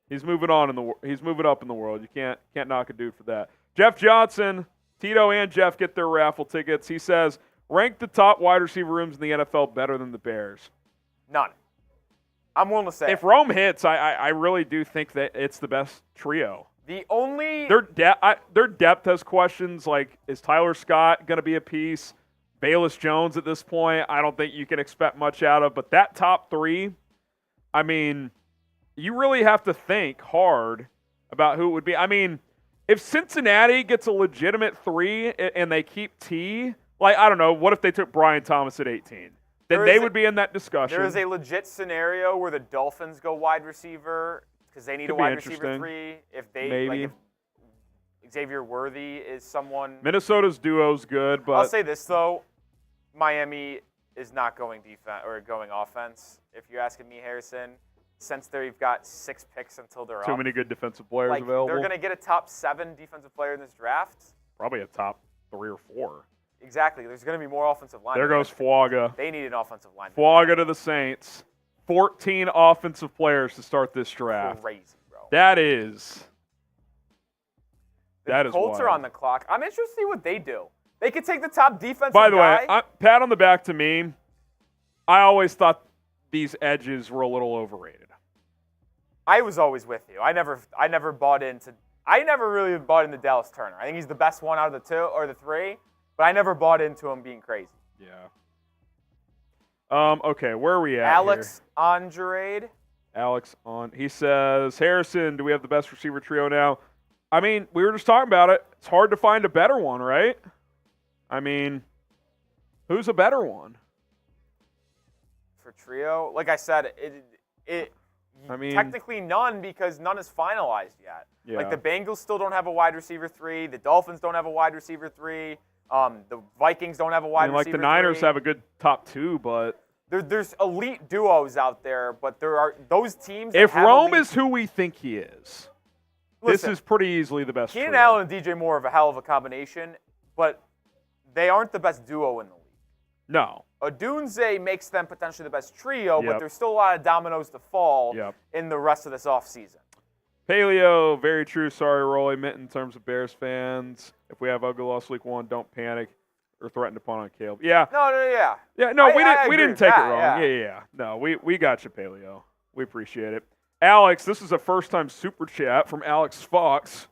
he's moving on he's moving up in the world. You can't knock a dude for that. Jeff Johnson, Tito and Jeff get their raffle tickets. He says, rank the top wide receiver rooms in the NFL better than the Bears. None. I'm willing to say. If Rome hits, I really do think that it's the best trio. The only their depth has questions like, is Tyler Scott going to be a piece? Bayless Jones at this point, I don't think you can expect much out of. But that top three, I mean, you really have to think hard about who it would be. I mean, if Cincinnati gets a legitimate 3 and they keep T, like, I don't know, what if they took Brian Thomas at 18? Then they would be in that discussion. There is a legit scenario where the Dolphins go wide receiver because they need a wide receiver 3. If they maybe. Like if Xavier Worthy is someone. Minnesota's duo's good, but I'll say this though, Miami is not going defense or going offense. If you're asking me, Harrison, since they've got 6 picks until they're too up, many good defensive players available. They're going to get a top 7 defensive player in this draft. Probably a top 3 or 4. Exactly. There's going to be more offensive line. There goes Fuaga. They need an offensive line. Fuaga to the Saints. 14 offensive players to start this draft. Crazy, bro. That is Colts wild. are on the clock. I'm interested to see what they do. They could take the top defensive By the guy. way, pat on the back to me. I always thought these edges were a little overrated. I was always with you. I never really bought into Dallas Turner. I think he's the best one out of the 2 or the 3, but I never bought into him being crazy. Yeah. Okay, where are we at Alex here? Andrade. Alex on. He says, Harrison, do we have the best receiver trio now? I mean, we were just talking about it. It's hard to find a better one, right? I mean, who's a better one? For trio? Like I said, technically none because none is finalized yet. Yeah. Like the Bengals still don't have a wide receiver 3. The Dolphins don't have a wide receiver 3. The Vikings don't have a wide receiver 3. Like the Niners have a good top 2, but there's elite duos out there, but there are those teams. If Rome is who we think he is, listen, this is pretty easily the best. Keenan Allen and DJ Moore have a hell of a combination, but they aren't the best duo in the league. No. Odunze makes them potentially the best trio, but there's still a lot of dominoes to fall in the rest of this offseason. Paleo, very true. Sorry, Rolly. Meant in terms of Bears fans, if we have ugly loss week 1, don't panic or threaten to punt on Caleb. Yeah. No, we didn't take it wrong. Yeah. No, we got you, Paleo. We appreciate it. Alex, this is a first-time super chat from Alex Fox.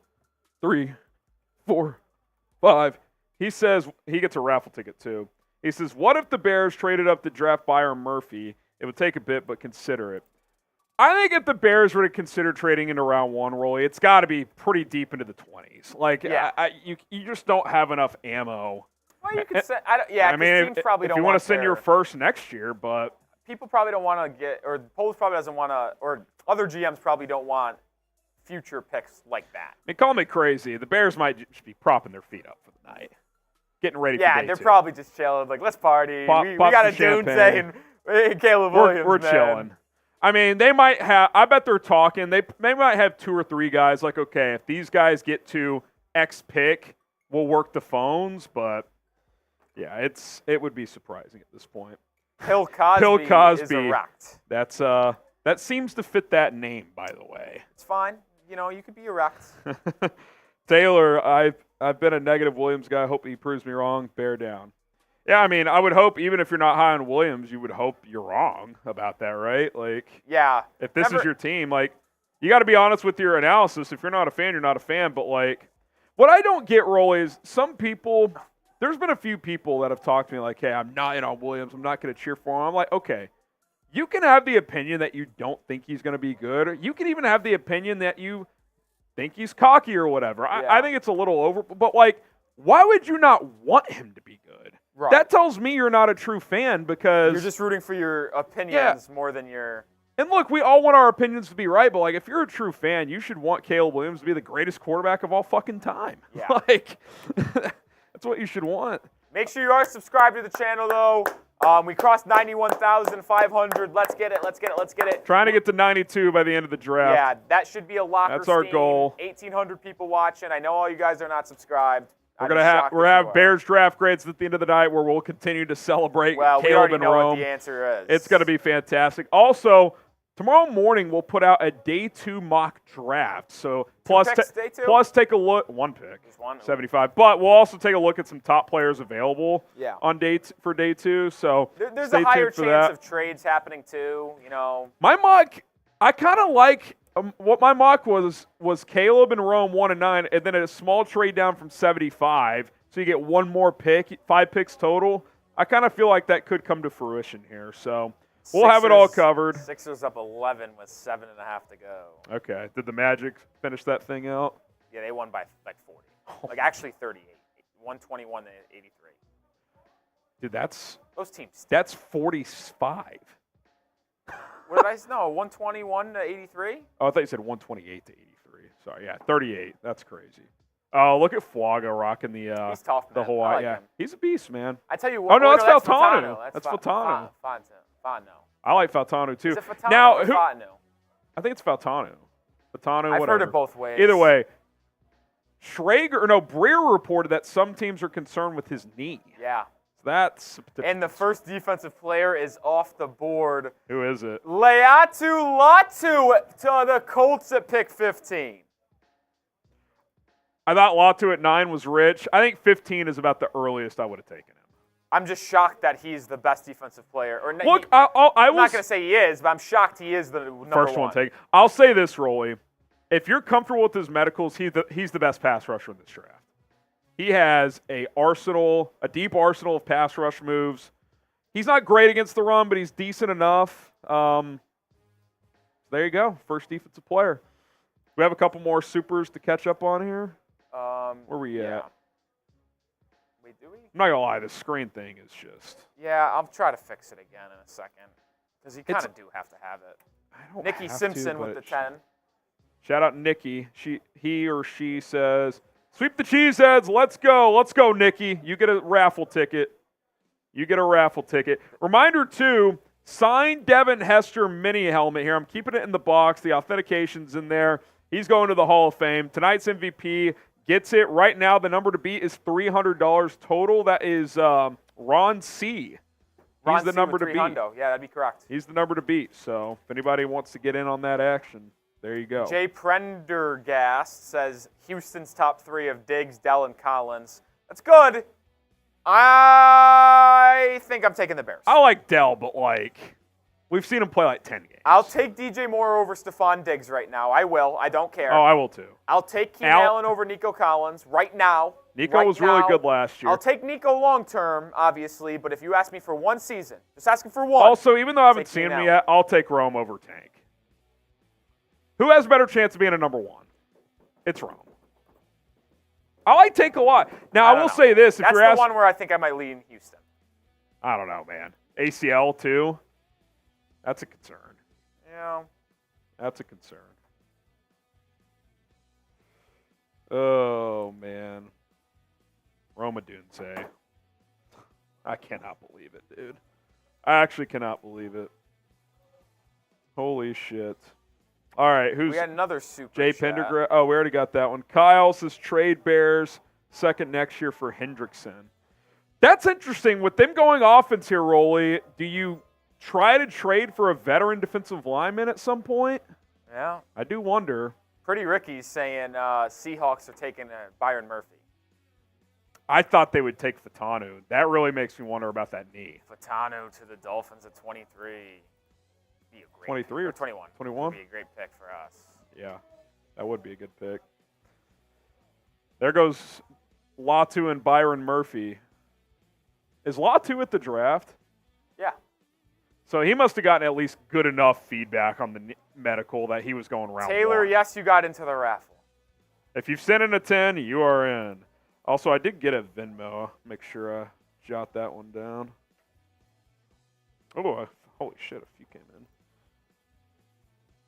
3, 4, 5. He says he gets a raffle ticket too. He says, what if the Bears traded up to draft Byron Murphy? It would take a bit, but consider it. I think if the Bears were to consider trading into round 1, Rolly, it's got to be pretty deep into the 20s. Like, you just don't have enough ammo. Well, you could say, I mean, teams probably if don't you want to send your first next year, but people probably don't want to get, or Poles probably doesn't want to, or other GMs probably don't want future picks like that. I mean, call me crazy. The Bears might just be propping their feet up for the night, getting ready for day 2. Yeah, they're probably just chilling, like, let's party. We got a dude saying, hey, Caleb Williams, we're chilling. I mean, they might have, I bet they're talking, they might have 2 or 3 guys like, okay, if these guys get to X pick, we'll work the phones, but yeah, it would be surprising at this point. Bill Cosby is erect. That seems to fit that name, by the way. It's fine. You know, you could be erect. Taylor, I've been a negative Williams guy. I hope he proves me wrong. Bear down. Yeah, I mean, I would hope, even if you're not high on Williams, you would hope you're wrong about that, right? Like, yeah. If this is your team, like, you got to be honest with your analysis. If you're not a fan, you're not a fan. But, like, what I don't get, Roy, is some people, there's been a few people that have talked to me like, hey, I'm not in on Williams. I'm not going to cheer for him. I'm like, okay, you can have the opinion that you don't think he's going to be good. You can even have the opinion that you think he's cocky or whatever. Yeah. I think it's a little over. But, like, why would you not want him to be good? Right. That tells me you're not a true fan because you're just rooting for your opinions more than your. And look, we all want our opinions to be right, but like if you're a true fan, you should want Caleb Williams to be the greatest quarterback of all fucking time. Yeah. Like that's what you should want. Make sure you are subscribed to the channel though. We crossed 91,500. Let's get it. Let's get it. Let's get it. Trying to get to 92 by the end of the draft. Yeah, that should be a locker. That's our goal. 1,800 people watching. I know all you guys are not subscribed. We're gonna have Bears draft grades at the end of the night, where we'll continue to celebrate Caleb we already know Rome. What the answer is. It's gonna be fantastic. Also, tomorrow morning we'll put out a day 2 mock draft. So plus take a look. One pick. Just one. 75. But we'll also take a look at some top players available. Yeah. On for day 2. So there's a higher chance of trades happening too. You know. My mock, I kind of like. What my mock was Caleb and Rome 1 and 9, and then a small trade down from 75, so you get one more pick, 5 picks total. I kind of feel like that could come to fruition here, so we'll have it all covered. Sixers up 11 with 7.5 to go. Okay, did the Magic finish that thing out? Yeah, they won by like 40, like actually 38, 121 to 83. Dude, that's those teams. That's 45. What did I say? No, 121 to 83? Oh, I thought you said 128 to 83. Sorry, yeah, 38. That's crazy. Oh, look at Flaga rocking the he's tough, man. the whole like yeah. him. He's a beast, man. I tell you what. Oh no, that's Faltano. That's Faltano. Fano. I like Faltano too. Is it Faltano now, or Fano? I think it's Faltano. Faltano. I've whatever. heard it both ways. Either way, Breer reported that some teams are concerned with his knee. Yeah. That's and the first defensive player is off the board. Who is it? Laiatu Latu to the Colts at pick 15. I thought Latu at 9 was rich. I think 15 is about the earliest I would have taken him. I'm just shocked that he's the best defensive player. Or look, I'm not going to say he is, but I'm shocked he is the number first one take. I'll say this, Rolly. If you're comfortable with his medicals, he's the best pass rusher in this draft. He has a deep arsenal of pass rush moves. He's not great against the run, but he's decent enough. There you go, first defensive player. We have a couple more supers to catch up on here. Where are we at? Wait, do we? I'm not gonna lie, this screen thing is just. Yeah, I'll try to fix it again in a second, because you kind of do have to have it. I don't. Nikki Simpson with the 10. Shout out Nikki. He or she says, "Sweep the cheeseheads. Let's go, Nikki. You get a raffle ticket. Reminder too, signed Devin Hester mini helmet here. I'm keeping it in the box. The authentication's in there. He's going to the Hall of Fame. Tonight's MVP gets it. Right now, the number to beat is $300 total. That is Ron C. He's the number to beat. Yeah, that'd be correct. He's the number to beat. So if anybody wants to get in on that action, there you go. Jay Prendergast says Houston's top 3 of Diggs, Dell, and Collins. That's good. I think I'm taking the Bears. I like Dell, but we've seen him play 10 games. I'll take DJ Moore over Stephon Diggs right now. I will. I don't care. Oh, I will too. I'll take Keenan Allen over Nico Collins right now. Nico was really good last year. I'll take Nico long term, obviously, but if you ask me for one season, just asking for one. Also, even though I haven't seen him yet, I'll take Rome over Tank. Who has a better chance of being a number 1? It's Rome. I like Tank a lot. Now, I will say this. That's the one where I think I might lean Houston. I don't know, man. ACL, too? That's a concern. Yeah. That's a concern. Oh, man. Rome Odunze. I cannot believe it, dude. I actually cannot believe it. Holy shit. All right, we got another super Jay chat. Pendergrass. Oh, we already got that one. Kyle says trade Bears second next year for Hendrickson. That's interesting. With them going offense here, Rolly, do you try to trade for a veteran defensive lineman at some point? Yeah. I do wonder. Pretty Ricky's saying Seahawks are taking Byron Murphy. I thought they would take Fatanu. That really makes me wonder about that knee. Fatanu to the Dolphins at 23. Be a great 23 or 21? 21? Be a great pick for us. Yeah, that would be a good pick. There goes Latu and Byron Murphy. Is Latu at the draft? Yeah. So he must have gotten at least good enough feedback on the medical that he was going around. Taylor, yes, you got into the raffle. If you've sent in a 10, you are in. Also, I did get a Venmo. Make sure I jot that one down. Oh, holy shit, a few came in.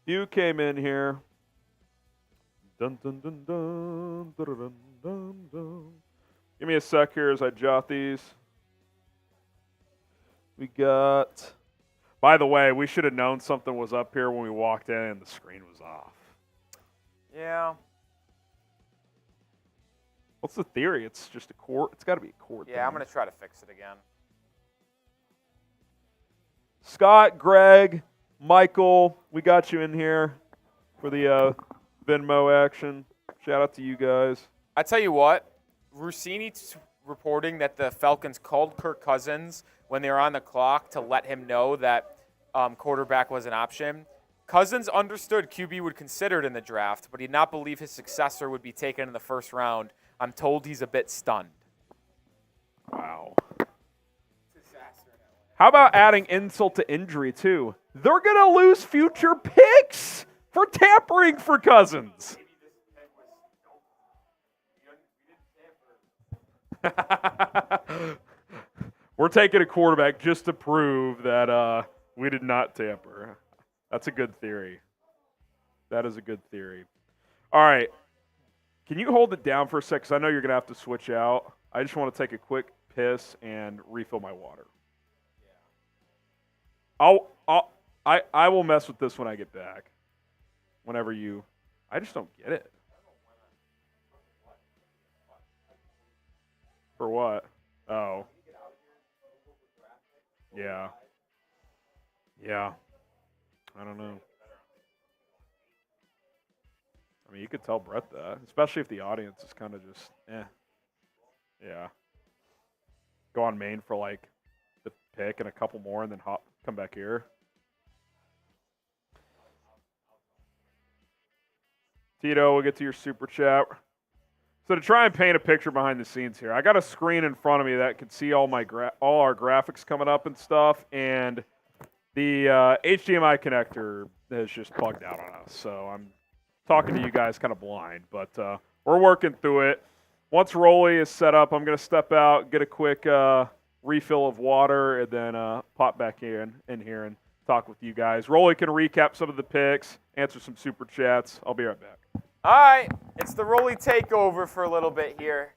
You came in here. Dun, dun, dun, dun, dun, dun, dun, dun. Give me a sec here as I jot these. We got. By the way, we should have known something was up here when we walked in and the screen was off. Yeah. What's the theory? It's just a cord. It's got to be a cord. Yeah, I'm going to try to fix it again. Scott, Greg, Michael, we got you in here for the Venmo action. Shout out to you guys. I tell you what, Rossini's reporting that the Falcons called Kirk Cousins when they were on the clock to let him know that quarterback was an option. Cousins understood QB would consider it in the draft, but he did not believe his successor would be taken in the first round. I'm told he's a bit stunned. Wow. How about adding insult to injury, too? They're going to lose future picks for tampering for Cousins. We're taking a quarterback just to prove that we did not tamper. That's a good theory. That is a good theory. All right. Can you hold it down for a sec? Because I know you're going to have to switch out. I just want to take a quick piss and refill my water. I will mess with this when I get back. Whenever you, I just don't get it. For what? Oh. Yeah. Yeah. I don't know. I mean, you could tell Brett that, especially if the audience is kind of just, Yeah. Go on main for like the pick and a couple more and then come back here. Tito, we'll get to your super chat. So to try and paint a picture behind the scenes here, I got a screen in front of me that can see all our graphics coming up and stuff, and the HDMI connector has just plugged out on us. So I'm talking to you guys kind of blind, but we're working through it. Once Rolly is set up, I'm going to step out, get a quick refill of water, and then pop back in here and talk with you guys. Rolly can recap some of the picks, answer some super chats. I'll be right back. All right, it's the Rolly takeover for a little bit here.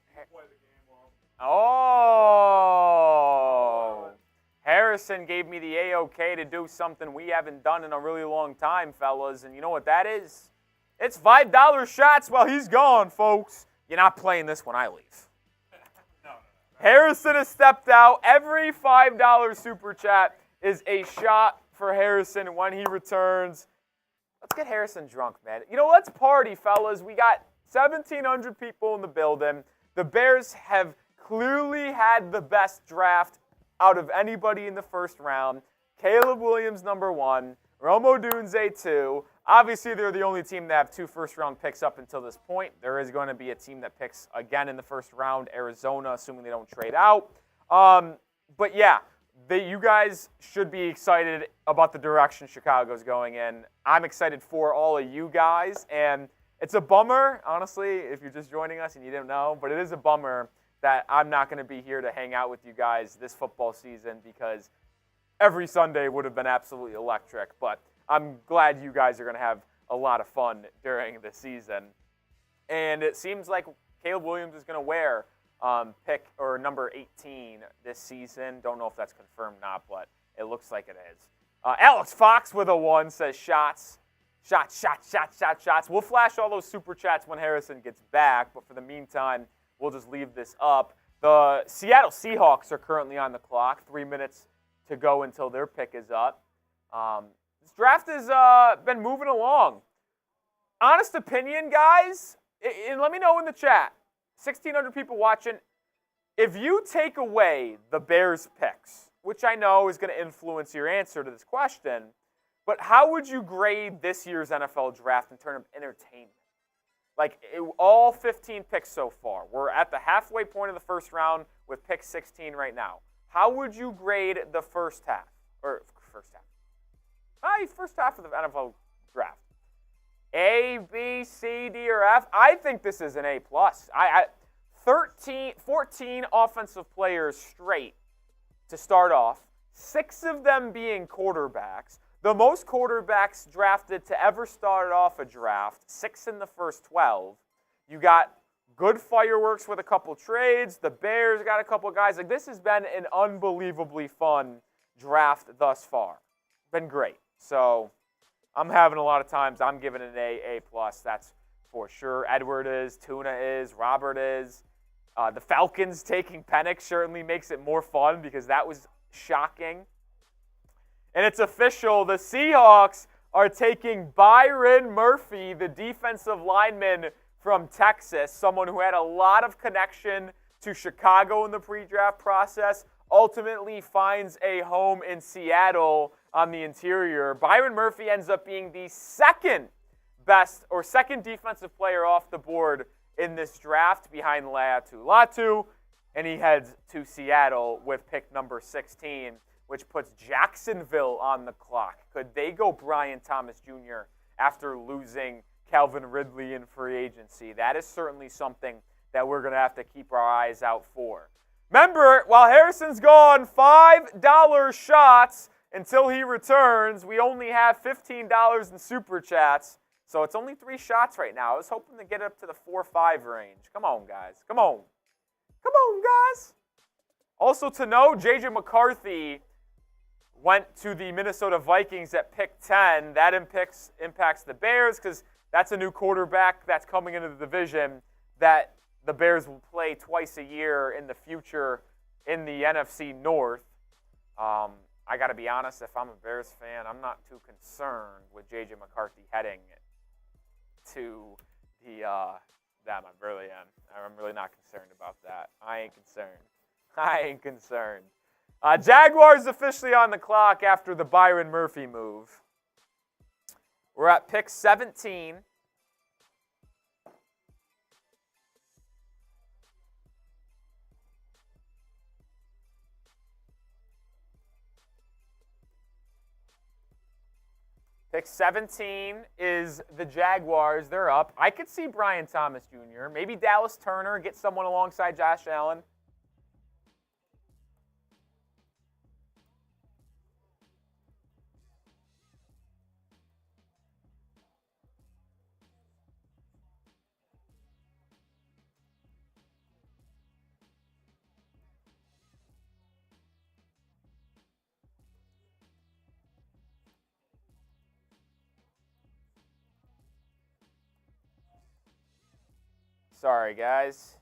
Oh, Harrison gave me the A-OK to do something we haven't done in a really long time, fellas, and you know what that is? It's $5 shots while he's gone, folks. You're not playing this when I leave. No. Harrison has stepped out. Every $5 super chat is a shot for Harrison when he returns. Let's get Harrison drunk, man. You know, let's party, fellas. We got 1,700 people in the building. The Bears have clearly had the best draft out of anybody in the first round. Caleb Williams, number 1. Rome Odunze, 2. Obviously, they're the only team that have 2 first-round picks up until this point. There is going to be a team that picks again in the first round, Arizona, assuming they don't trade out. But, yeah. You guys should be excited about the direction Chicago's going in. I'm excited for all of you guys, and it's a bummer, honestly, if you're just joining us and you didn't know, but it is a bummer that I'm not going to be here to hang out with you guys this football season because every Sunday would have been absolutely electric, but I'm glad you guys are going to have a lot of fun during the season. And it seems like Caleb Williams is going to wear pick or number 18 this season. Don't know if that's confirmed or not, but it looks like it is. Alex Fox with a 1 says shots. Shots. We'll flash all those super chats when Harrison gets back, but for the meantime, we'll just leave this up. The Seattle Seahawks are currently on the clock. 3 minutes to go until their pick is up. This draft has been moving along. Honest opinion, guys, and let me know in the chat. 1,600 people watching. If you take away the Bears picks, which I know is going to influence your answer to this question, but how would you grade this year's NFL draft in terms of entertainment? Like, all 15 picks so far. We're at the halfway point of the first round with pick 16 right now. How would you grade the first half? First half of the NFL draft. A, B, C, D, or F. I think this is an A+. 14 offensive players straight to start off, 6 of them being quarterbacks. The most quarterbacks drafted to ever start off a draft, 6 in the first 12. You got good fireworks with a couple trades. The Bears got a couple guys. Like, this has been an unbelievably fun draft thus far. Been great. So I'm having a lot of times. I'm giving it an A+. That's for sure. Edward is, Tuna is, Robert is. The Falcons taking Penix certainly makes it more fun because that was shocking. And it's official. The Seahawks are taking Byron Murphy, the defensive lineman from Texas, someone who had a lot of connection to Chicago in the pre-draft process, ultimately finds a home in Seattle on the interior. Byron Murphy ends up being the second defensive player off the board in this draft behind Latu, and he heads to Seattle with pick number 16, which puts Jacksonville on the clock. Could they go Brian Thomas Jr. after losing Calvin Ridley in free agency? That is certainly something that we're going to have to keep our eyes out for. Remember, while Harrison's gone, $5 shots until he returns. We only have $15 in super chats. So it's only 3 shots right now. I was hoping to get up to the 4-5 range. Come on, guys. Come on. Come on, guys. Also to know, J.J. McCarthy went to the Minnesota Vikings at pick 10. That impacts the Bears because that's a new quarterback that's coming into the division that the Bears will play twice a year in the future in the NFC North. I got to be honest, if I'm a Bears fan, I'm not too concerned with J.J. McCarthy heading to the them. I really am. I'm really not concerned about that. I ain't concerned. Jaguars officially on the clock after the Byron Murphy move. We're at pick 17. Pick 17 is the Jaguars. They're up. I could see Brian Thomas Jr., maybe Dallas Turner, get someone alongside Josh Allen. Sorry, guys.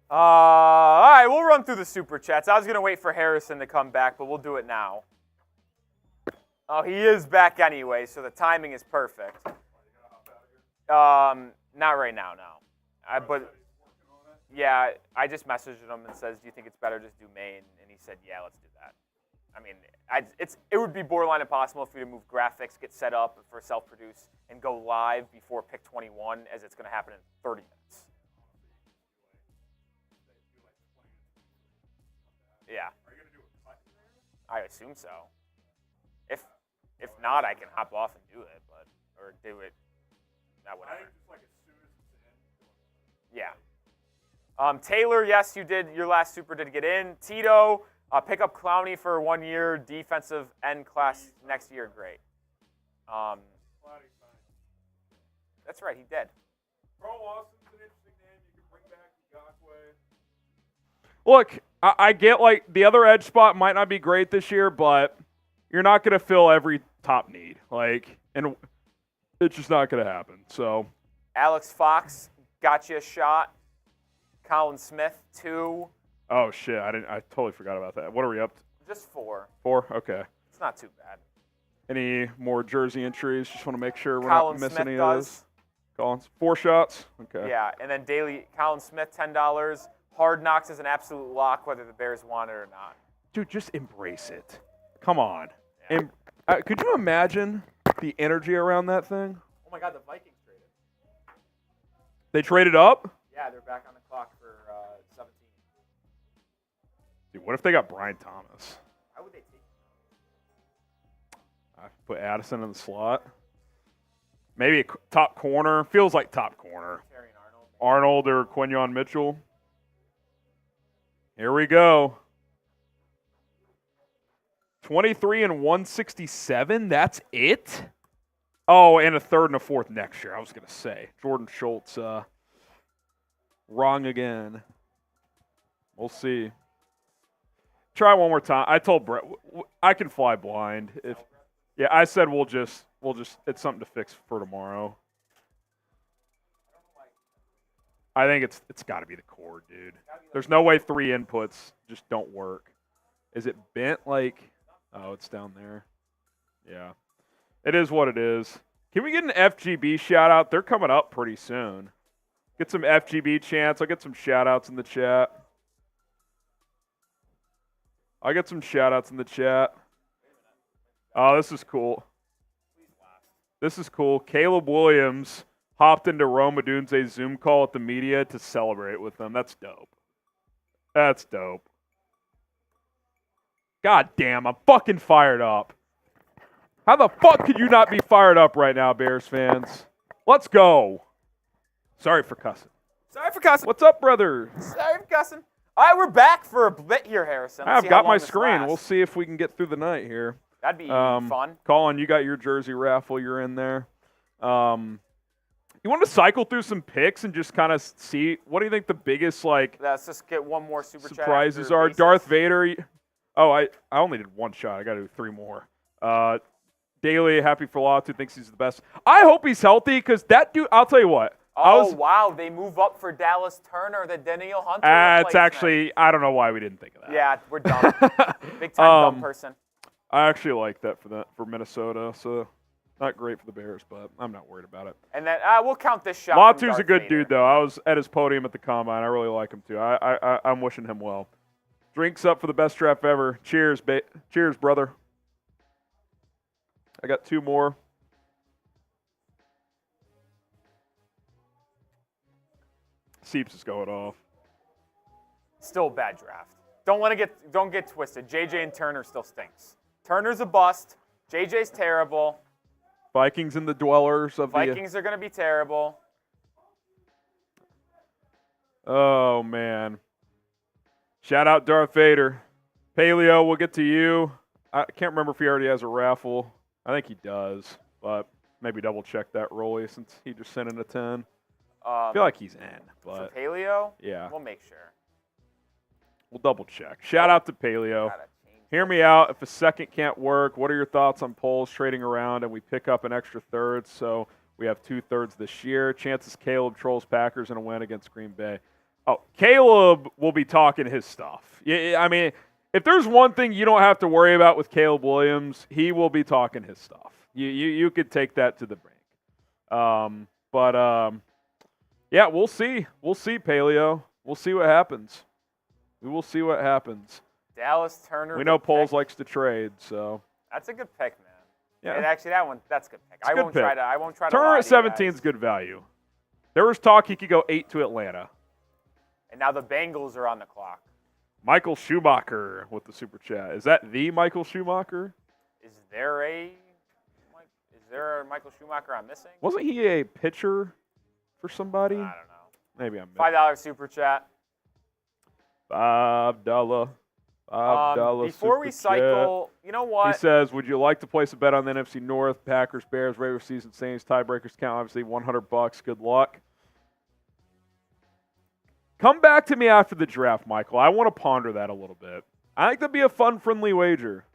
All right, we'll run through the super chats. I was going to wait for Harrison to come back, but we'll do it now. Oh, he is back anyway, so the timing is perfect. Not right now, no. But yeah, I just messaged him and says, "Do you think it's better just do Maine?" And he said, "Yeah, let's do that." I mean, it would be borderline impossible for you to move graphics, get set up for self-produce, and go live before pick 21, as it's going to happen in 30 minutes. Yeah. I assume so. If not, I can hop off and do it, or do it. That whatever. Yeah. Taylor, yes, you did. Your last super did get in. Tito. Pick up Clowney for 1 year, defensive end class next year. Great. That's right, he did. Carl Lawson's an interesting name. You can bring back Ngakwe. Look, I get like the other edge spot might not be great this year, but you're not going to fill every top need. And it's just not going to happen. So, Alex Fox got you a shot. Colin Smith 2. Oh shit! I totally forgot about that. What are we up to? Just 4. 4? Okay. It's not too bad. Any more jersey entries? Just want to make sure we're Colin not missing Smith any does. of those. Collins, 4 shots. Okay. Yeah, and then daily Colin Smith $10. Hard Knocks is an absolute lock, whether the Bears want it or not. Dude, just embrace it. Come on. Yeah. Could you imagine the energy around that thing? Oh my God, the Vikings traded. They traded up? Yeah, they're back on the clock for 17. Dude, what if they got Brian Thomas? Why would they take him? I put Addison in the slot. Maybe a top corner. Feels like top corner. Arnold or Quinyon Mitchell. Here we go. 23 and 167. That's it? Oh, and a 3rd and a 4th next year. I was going to say. Jordan Schultz wrong again. We'll see. Try one more time. I told Brett I can fly blind. I said we'll just it's something to fix for tomorrow. I think it's got to be the cord, dude. There's no way 3 inputs just don't work. Is it bent like? Oh, it's down there. Yeah, it is what it is. Can we get an FGB shout out? They're coming up pretty soon. Get some FGB chants. I'll get some shout outs in the chat. I'll get some shout outs in the chat. Oh, this is cool. This is cool. Caleb Williams hopped into Rome Odunze's Zoom call with the media to celebrate with them. That's dope. That's dope. God damn, I'm fucking fired up. How the fuck could you not be fired up right now, Bears fans? Let's go. Sorry for cussing. Sorry for cussing. What's up, brother? Sorry for cussing. All right, we're back for a bit here, Harrison. I've got my screen. We'll see if we can get through the night here. That'd be fun. Colin, you got your jersey raffle. You're in there. You want to cycle through some picks and just kind of see what do you think the biggest Let's just get one more super surprises are. Darth Vader. Oh, I only did one shot. I got to do 3 more. Daily Happy for Latu thinks he's the best. I hope he's healthy because that dude. I'll tell you what. Wow, they move up for Dallas Turner, the Danielle Hunter. It's actually I don't know why we didn't think of that. Yeah, we're dumb. Big time dumb person. I actually like that for Minnesota. So. Not great for the Bears, but I'm not worried about it. And then we'll count this shot. Latu's a good dude, though. I was at his podium at the Combine. I really like him, too. I'm wishing him well. Drinks up for the best draft ever. Cheers, cheers, brother. I got 2 more. Seeps is going off. Still a bad draft. Don't get twisted. JJ and Turner still stinks. Turner's a bust. JJ's terrible. Vikings and the dwellers of Vikings are going to be terrible. Oh, man. Shout out Darth Vader. Paleo, we'll get to you. I can't remember if he already has a raffle. I think he does, but maybe double check that, Rolly, since he just sent in a 10. I feel like he's in, but for Paleo? Yeah. We'll make sure. We'll double check. Shout out to Paleo. Hear me out. If a second can't work, what are your thoughts on polls trading around and we pick up an extra third? So we have 2/3 this year. Chances Caleb trolls Packers in a win against Green Bay. Oh, Caleb will be talking his stuff. Yeah, I mean, if there's one thing you don't have to worry about with Caleb Williams, he will be talking his stuff. You could take that to the bank. Yeah, we'll see. We'll see, Paleo. We'll see what happens. We will see what happens. Dallas Turner. We know Poles likes to trade, so that's a good pick, man. Yeah, and actually, that's a good pick. I won't try to. Turner at 17 is good value. There was talk he could go 8 to Atlanta, and now the Bengals are on the clock. Michael Schumacher with the super chat. Is that the Michael Schumacher? Is there a Michael Schumacher I'm missing? Wasn't he a pitcher for somebody? I don't know. Maybe I'm missing. $5 super chat. $5. Before we cycle, you know what? He says, would you like to place a bet on the NFC North? Packers, Bears, regular season Saints, tiebreakers count, obviously $100. Good luck. Come back to me after the draft, Michael. I want to ponder that a little bit. I think that'd be a fun, friendly wager.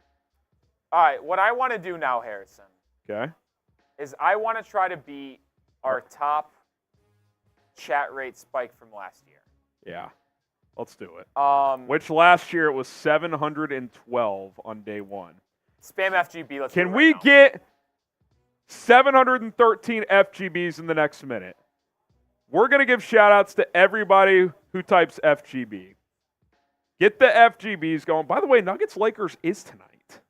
All right, what I want to do now, Harrison, is I want to try to beat our top chat rate spike from last year. Yeah. Let's do it. Which last year it was 712 on day 1. Spam FGB. Can we get 713 FGBs in the next minute? We're going to give shout-outs to everybody who types FGB. Get the FGBs going. By the way, Nuggets-Lakers is tonight.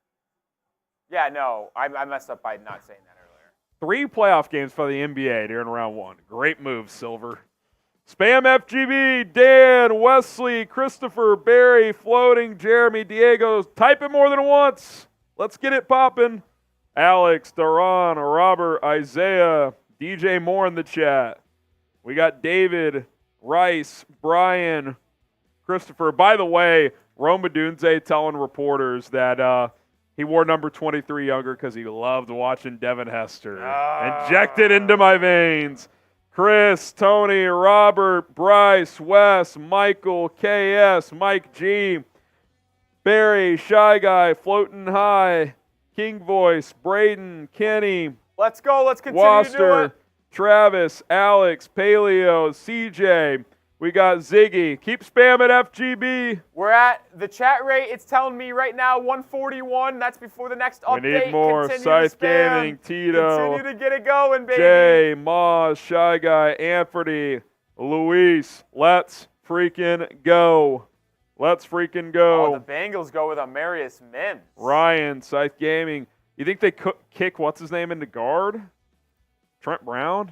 Yeah, no. I messed up by not saying that earlier. 3 playoff games for the NBA during round 1. Great move, Silver. Spam FGB, Dan, Wesley, Christopher, Barry, Floating, Jeremy, Diego. Type it more than once. Let's get it popping. Alex, Daron, Robert, Isaiah, DJ Moore in the chat. We got David, Rice, Brian, Christopher. By the way, Rome Odunze telling reporters that he wore number 23 younger because he loved watching Devin Hester. Injected into my veins. Chris, Tony, Robert, Bryce, Wes, Michael, KS, Mike G. Barry, Shy Guy, Floating High, King Voice, Braden, Kenny, Let's go. Let's continue to do Waster, it. Travis, Alex, Paleo, CJ. We got Ziggy. Keep spamming FGB. We're at the chat rate. It's telling me right now 141. That's before the next update. We need more. Continue Scythe to spam. Gaming, Tito. Continue to get it going, baby. Jay, Moz, Shy Guy, Anthony, Luis. Let's freaking go. Let's freaking go. Oh, the Bengals go with Amarius Mims. Ryan, Scythe Gaming. You think they kick what's-his-name into guard? Trent Brown?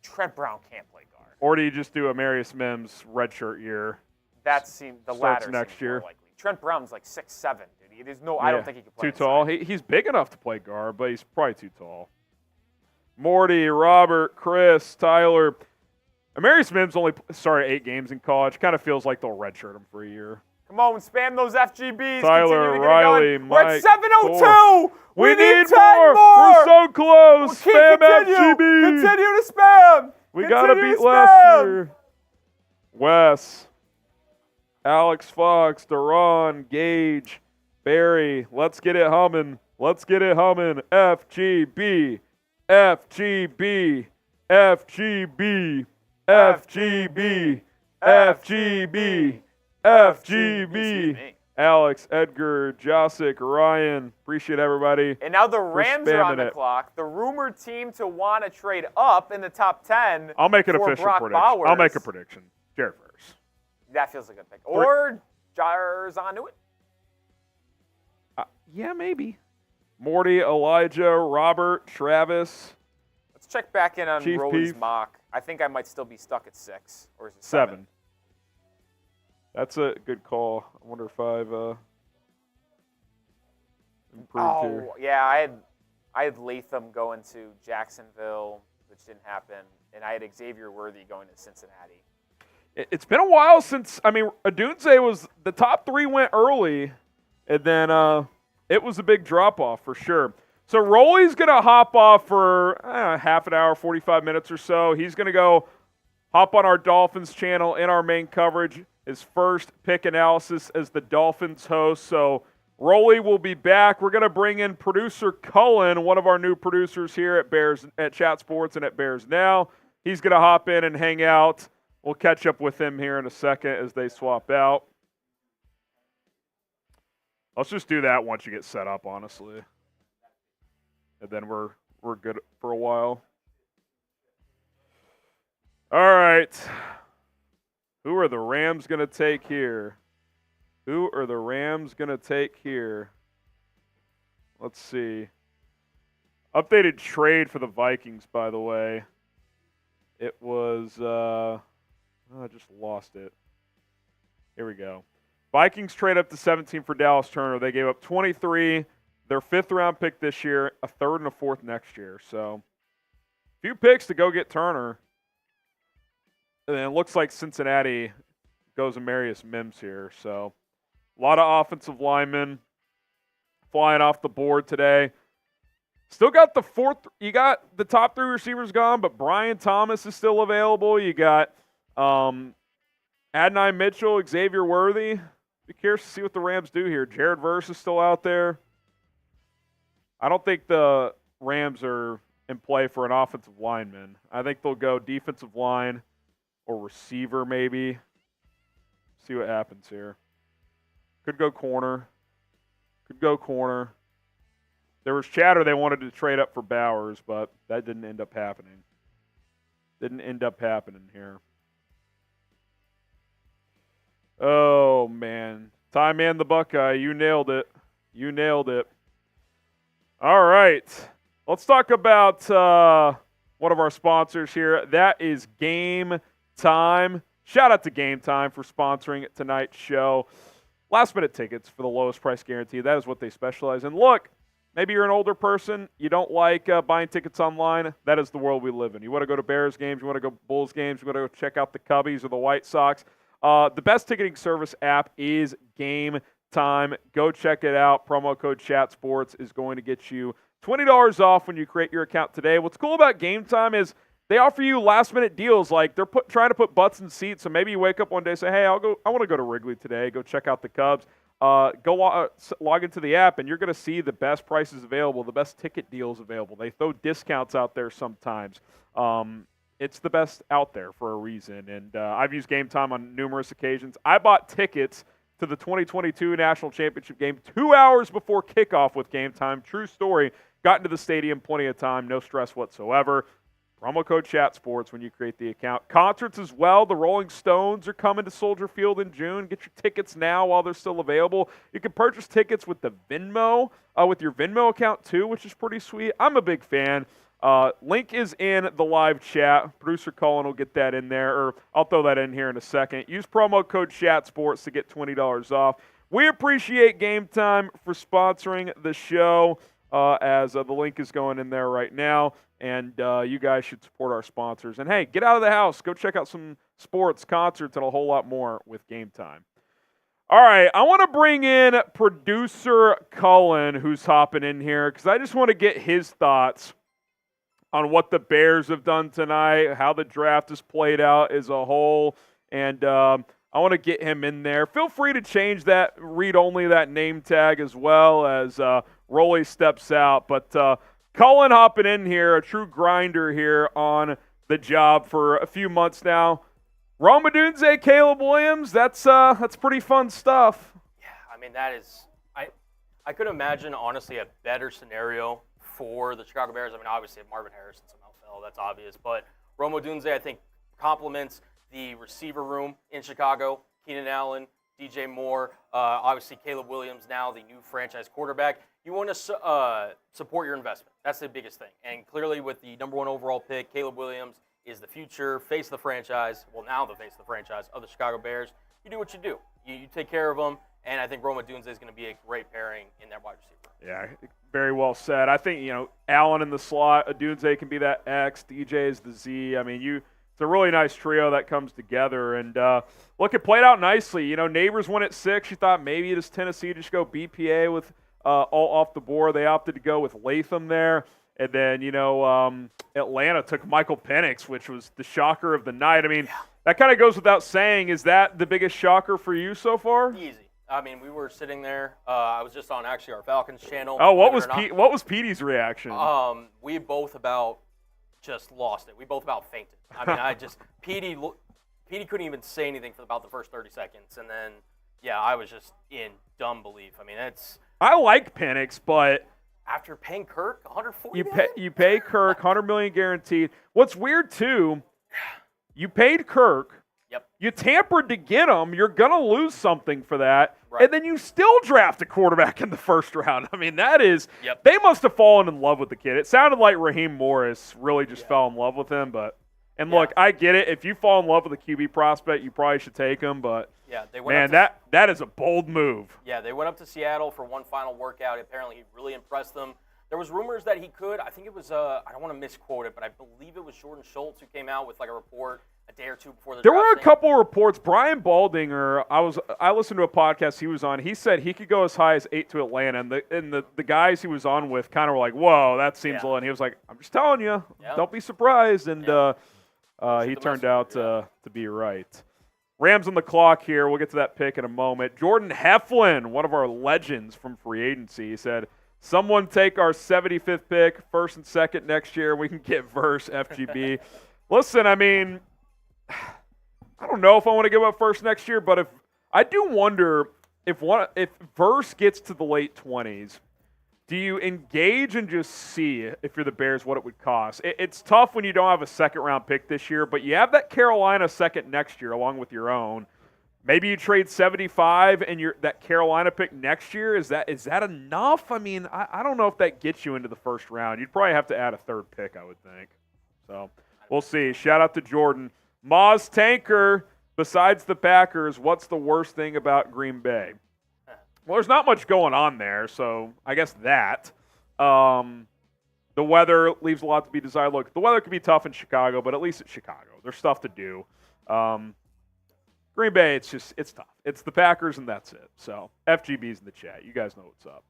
Trent Brown can't play guard. Or do you just do Amarius Mims redshirt year? That seems the Starts latter next seems year. more likely. Trent Brown's like 6'7", dude. There's no, I don't think he can play too tall. He's big enough to play guard, but he's probably too tall. Morty, Robert, Chris, Tyler. Amarius Mims only started 8 games in college. Kind of feels like they'll redshirt him for a year. Come on, spam those FGBs. Tyler, Continue to Riley, get it going. We're Mike, at 702. We need 10 more. more. We're so close. Spam Continue. FGB. Continue to spam. We got to Continue beat to last spam. year. Wes, Alex Fox, Duran, Gage, Barry. Let's get it humming. Let's get it humming. FGB. FGB. FGB. FGB. FGB. FGB. Alex, Edgar, Josic, Ryan. Appreciate everybody. And now the Rams are on the spamming it. clock. The rumored team to want to trade up in the top 10. I'll make an for official Brock prediction. Bowers. I'll make a prediction. Jared Verse. That feels like a good pick. Or Jarzon Newton. Yeah, maybe. Morty, Elijah, Robert, Travis. Let's check back in on Chief Rolly's Peef. mock. I think I might still be stuck at 6. Or is it 7. That's a good call. I wonder if I've improved here. Oh, yeah, I had Latham going to Jacksonville, which didn't happen, and I had Xavier Worthy going to Cincinnati. It's been a while since, Odunze was, the top 3 went early, and then it was a big drop-off for sure. So Rolly's going to hop off for half an hour, 45 minutes or so. He's going to go hop on our Dolphins channel in our main coverage, his first pick analysis as the Dolphins host. So Rolly will be back. We're going to bring in producer Cullen, one of our new producers here at Chat Sports and at Bears Now. He's going to hop in and hang out. We'll catch up with him here in a second as they swap out. Let's just do that once you get set up, honestly. And then we're good for a while. All right. Who are the Rams going to take here? Who are the Rams going to take here? Let's see. Updated trade for the Vikings, by the way. It was, I just lost it. Here we go. Vikings trade up to 17 for Dallas Turner. They gave up 23, their 5th-round pick this year, a 3rd and a 4th next year. So, few picks to go get Turner. And it looks like Cincinnati goes Amarius Mims here. So, a lot of offensive linemen flying off the board today. Still got the 4th. You got the top 3 receivers gone, but Brian Thomas is still available. You got Adonai Mitchell, Xavier Worthy. Be curious to see what the Rams do here. Jared Verse is still out there. I don't think the Rams are in play for an offensive lineman. I think they'll go defensive line or receiver maybe. See what happens here. Could go corner. Could go corner. There was chatter they wanted to trade up for Bowers, but that didn't end up happening. Didn't end up happening here. Oh, man. Ty Man the Buckeye, you nailed it. You nailed it. All right. Let's talk about one of our sponsors here. That is Game Time. Shout out to Game Time for sponsoring tonight's show. Last-minute tickets for the lowest price guarantee. That is what they specialize in. Look, maybe you're an older person. You don't like buying tickets online. That is the world we live in. You want to go to Bears games. You want to go Bulls games. You want to go check out the Cubbies or the White Sox. The best ticketing service app is Game Time. Go check it out. Promo code ChatSports is going to get you $20 off when you create your account today. What's cool about Game Time is they offer you last-minute deals. Like they're trying to put butts in seats. So maybe you wake up one day and say, hey, I want to go to Wrigley today. Go check out the Cubs. log into the app, and you're going to see the best prices available, the best ticket deals available. They throw discounts out there sometimes. It's the best out there for a reason, and I've used Game Time on numerous occasions. I bought tickets to the 2022 National Championship game 2 hours before kickoff with Game Time. True story. Got into the stadium plenty of time, no stress whatsoever. Promo code ChatSports when you create the account. Concerts as well. The Rolling Stones are coming to Soldier Field in June. Get your tickets now while they're still available. You can purchase tickets with the Venmo, with your Venmo account too, which is pretty sweet. I'm a big fan. Link is in the live chat. Producer Colin will get that in there, or I'll throw that in here in a second. Use promo code ChatSports to get $20 off. We appreciate Game Time for sponsoring the show, as the link is going in there right now. And you guys should support our sponsors. And, hey, get out of the house. Go check out some sports, concerts, and a whole lot more with Game Time. All right, I want to bring in producer Cullen, who's hopping in here, because I just want to get his thoughts on what the Bears have done tonight, how the draft has played out as a whole, and I want to get him in there. Feel free to change that, read only that name tag as well as Rolly steps out. But Cullen hopping in here, a true grinder here on the job for a few months now. Rome Odunze, Caleb Williams, that's pretty fun stuff. Yeah, I mean, that is – I couldn't imagine, honestly, a better scenario for the Chicago Bears. I mean, obviously, Marvin Harrison somehow fell, that's obvious. But Rome Odunze, I think, complements the receiver room in Chicago. Keenan Allen, DJ Moore, obviously Caleb Williams now, the new franchise quarterback. You want to support your investment. That's the biggest thing. And clearly with the number 1 overall pick, Caleb Williams is the future face of the franchise, well, now the face of the franchise of the Chicago Bears. You do what you do. You take care of them, and I think Rome Odunze is going to be a great pairing in that wide receiver. Yeah, very well said. I think, Allen in the slot, Odunze can be that X, DJ is the Z. I mean, it's a really nice trio that comes together. And, look, it played out nicely. Nabers went at 6. You thought maybe does Tennessee just go BPA with all off the board. They opted to go with Latham there. And then, Atlanta took Michael Penix, which was the shocker of the night. I mean, that kind of goes without saying. Is that the biggest shocker for you so far? Easy. I mean, we were sitting there. I was just on actually our Falcons channel. Oh, what was Petey's reaction? We both about just lost it. We both about fainted. I mean, Petey couldn't even say anything for about the first 30 seconds, and then I was just in dumb belief. I mean, I like Penix, but after paying Kirk $140, you pay Kirk $100 million guaranteed. What's weird too, you paid Kirk. Yep. You tampered to get him. You're going to lose something for that. Right. And then you still draft a quarterback in the first round. I mean, that is – they must have fallen in love with the kid. It sounded like Raheem Morris really just fell in love with him. Look, I get it. If you fall in love with a QB prospect, you probably should take him. But, that is a bold move. Yeah, they went up to Seattle for one final workout. Apparently, he really impressed them. There was rumors that he could. I think it was I don't want to misquote it, but I believe it was Jordan Schultz who came out with like a report a day or two before the draft. There were a couple reports. Brian Baldinger, I listened to a podcast he was on. He said he could go as high as 8 to Atlanta, and the guys he was on with kind of were like, "Whoa, that seems low." And he was like, "I'm just telling you, don't be surprised." And he turned out to be right. Rams on the clock here. We'll get to that pick in a moment. Jordan Heflin, one of our legends from free agency, said, "Someone take our 75th pick, first and second next year. We can get Verse FGB." Listen, I mean, I don't know if I want to give up first next year, but I do wonder if Verse gets to the late 20s, do you engage and just see, if you're the Bears, what it would cost? It's tough when you don't have a second-round pick this year, but you have that Carolina second next year along with your own. Maybe you trade 75 and that Carolina pick next year. Is that enough? I mean, I don't know if that gets you into the first round. You'd probably have to add a third pick, I would think. So we'll see. Shout out to Jordan. Moz Tanker, besides the Packers, what's the worst thing about Green Bay? Well, there's not much going on there, so I guess that. The weather leaves a lot to be desired. Look, the weather can be tough in Chicago, but at least it's Chicago. There's stuff to do. Green Bay, it's tough. It's the Packers, and that's it. So, FGB's in the chat. You guys know what's up.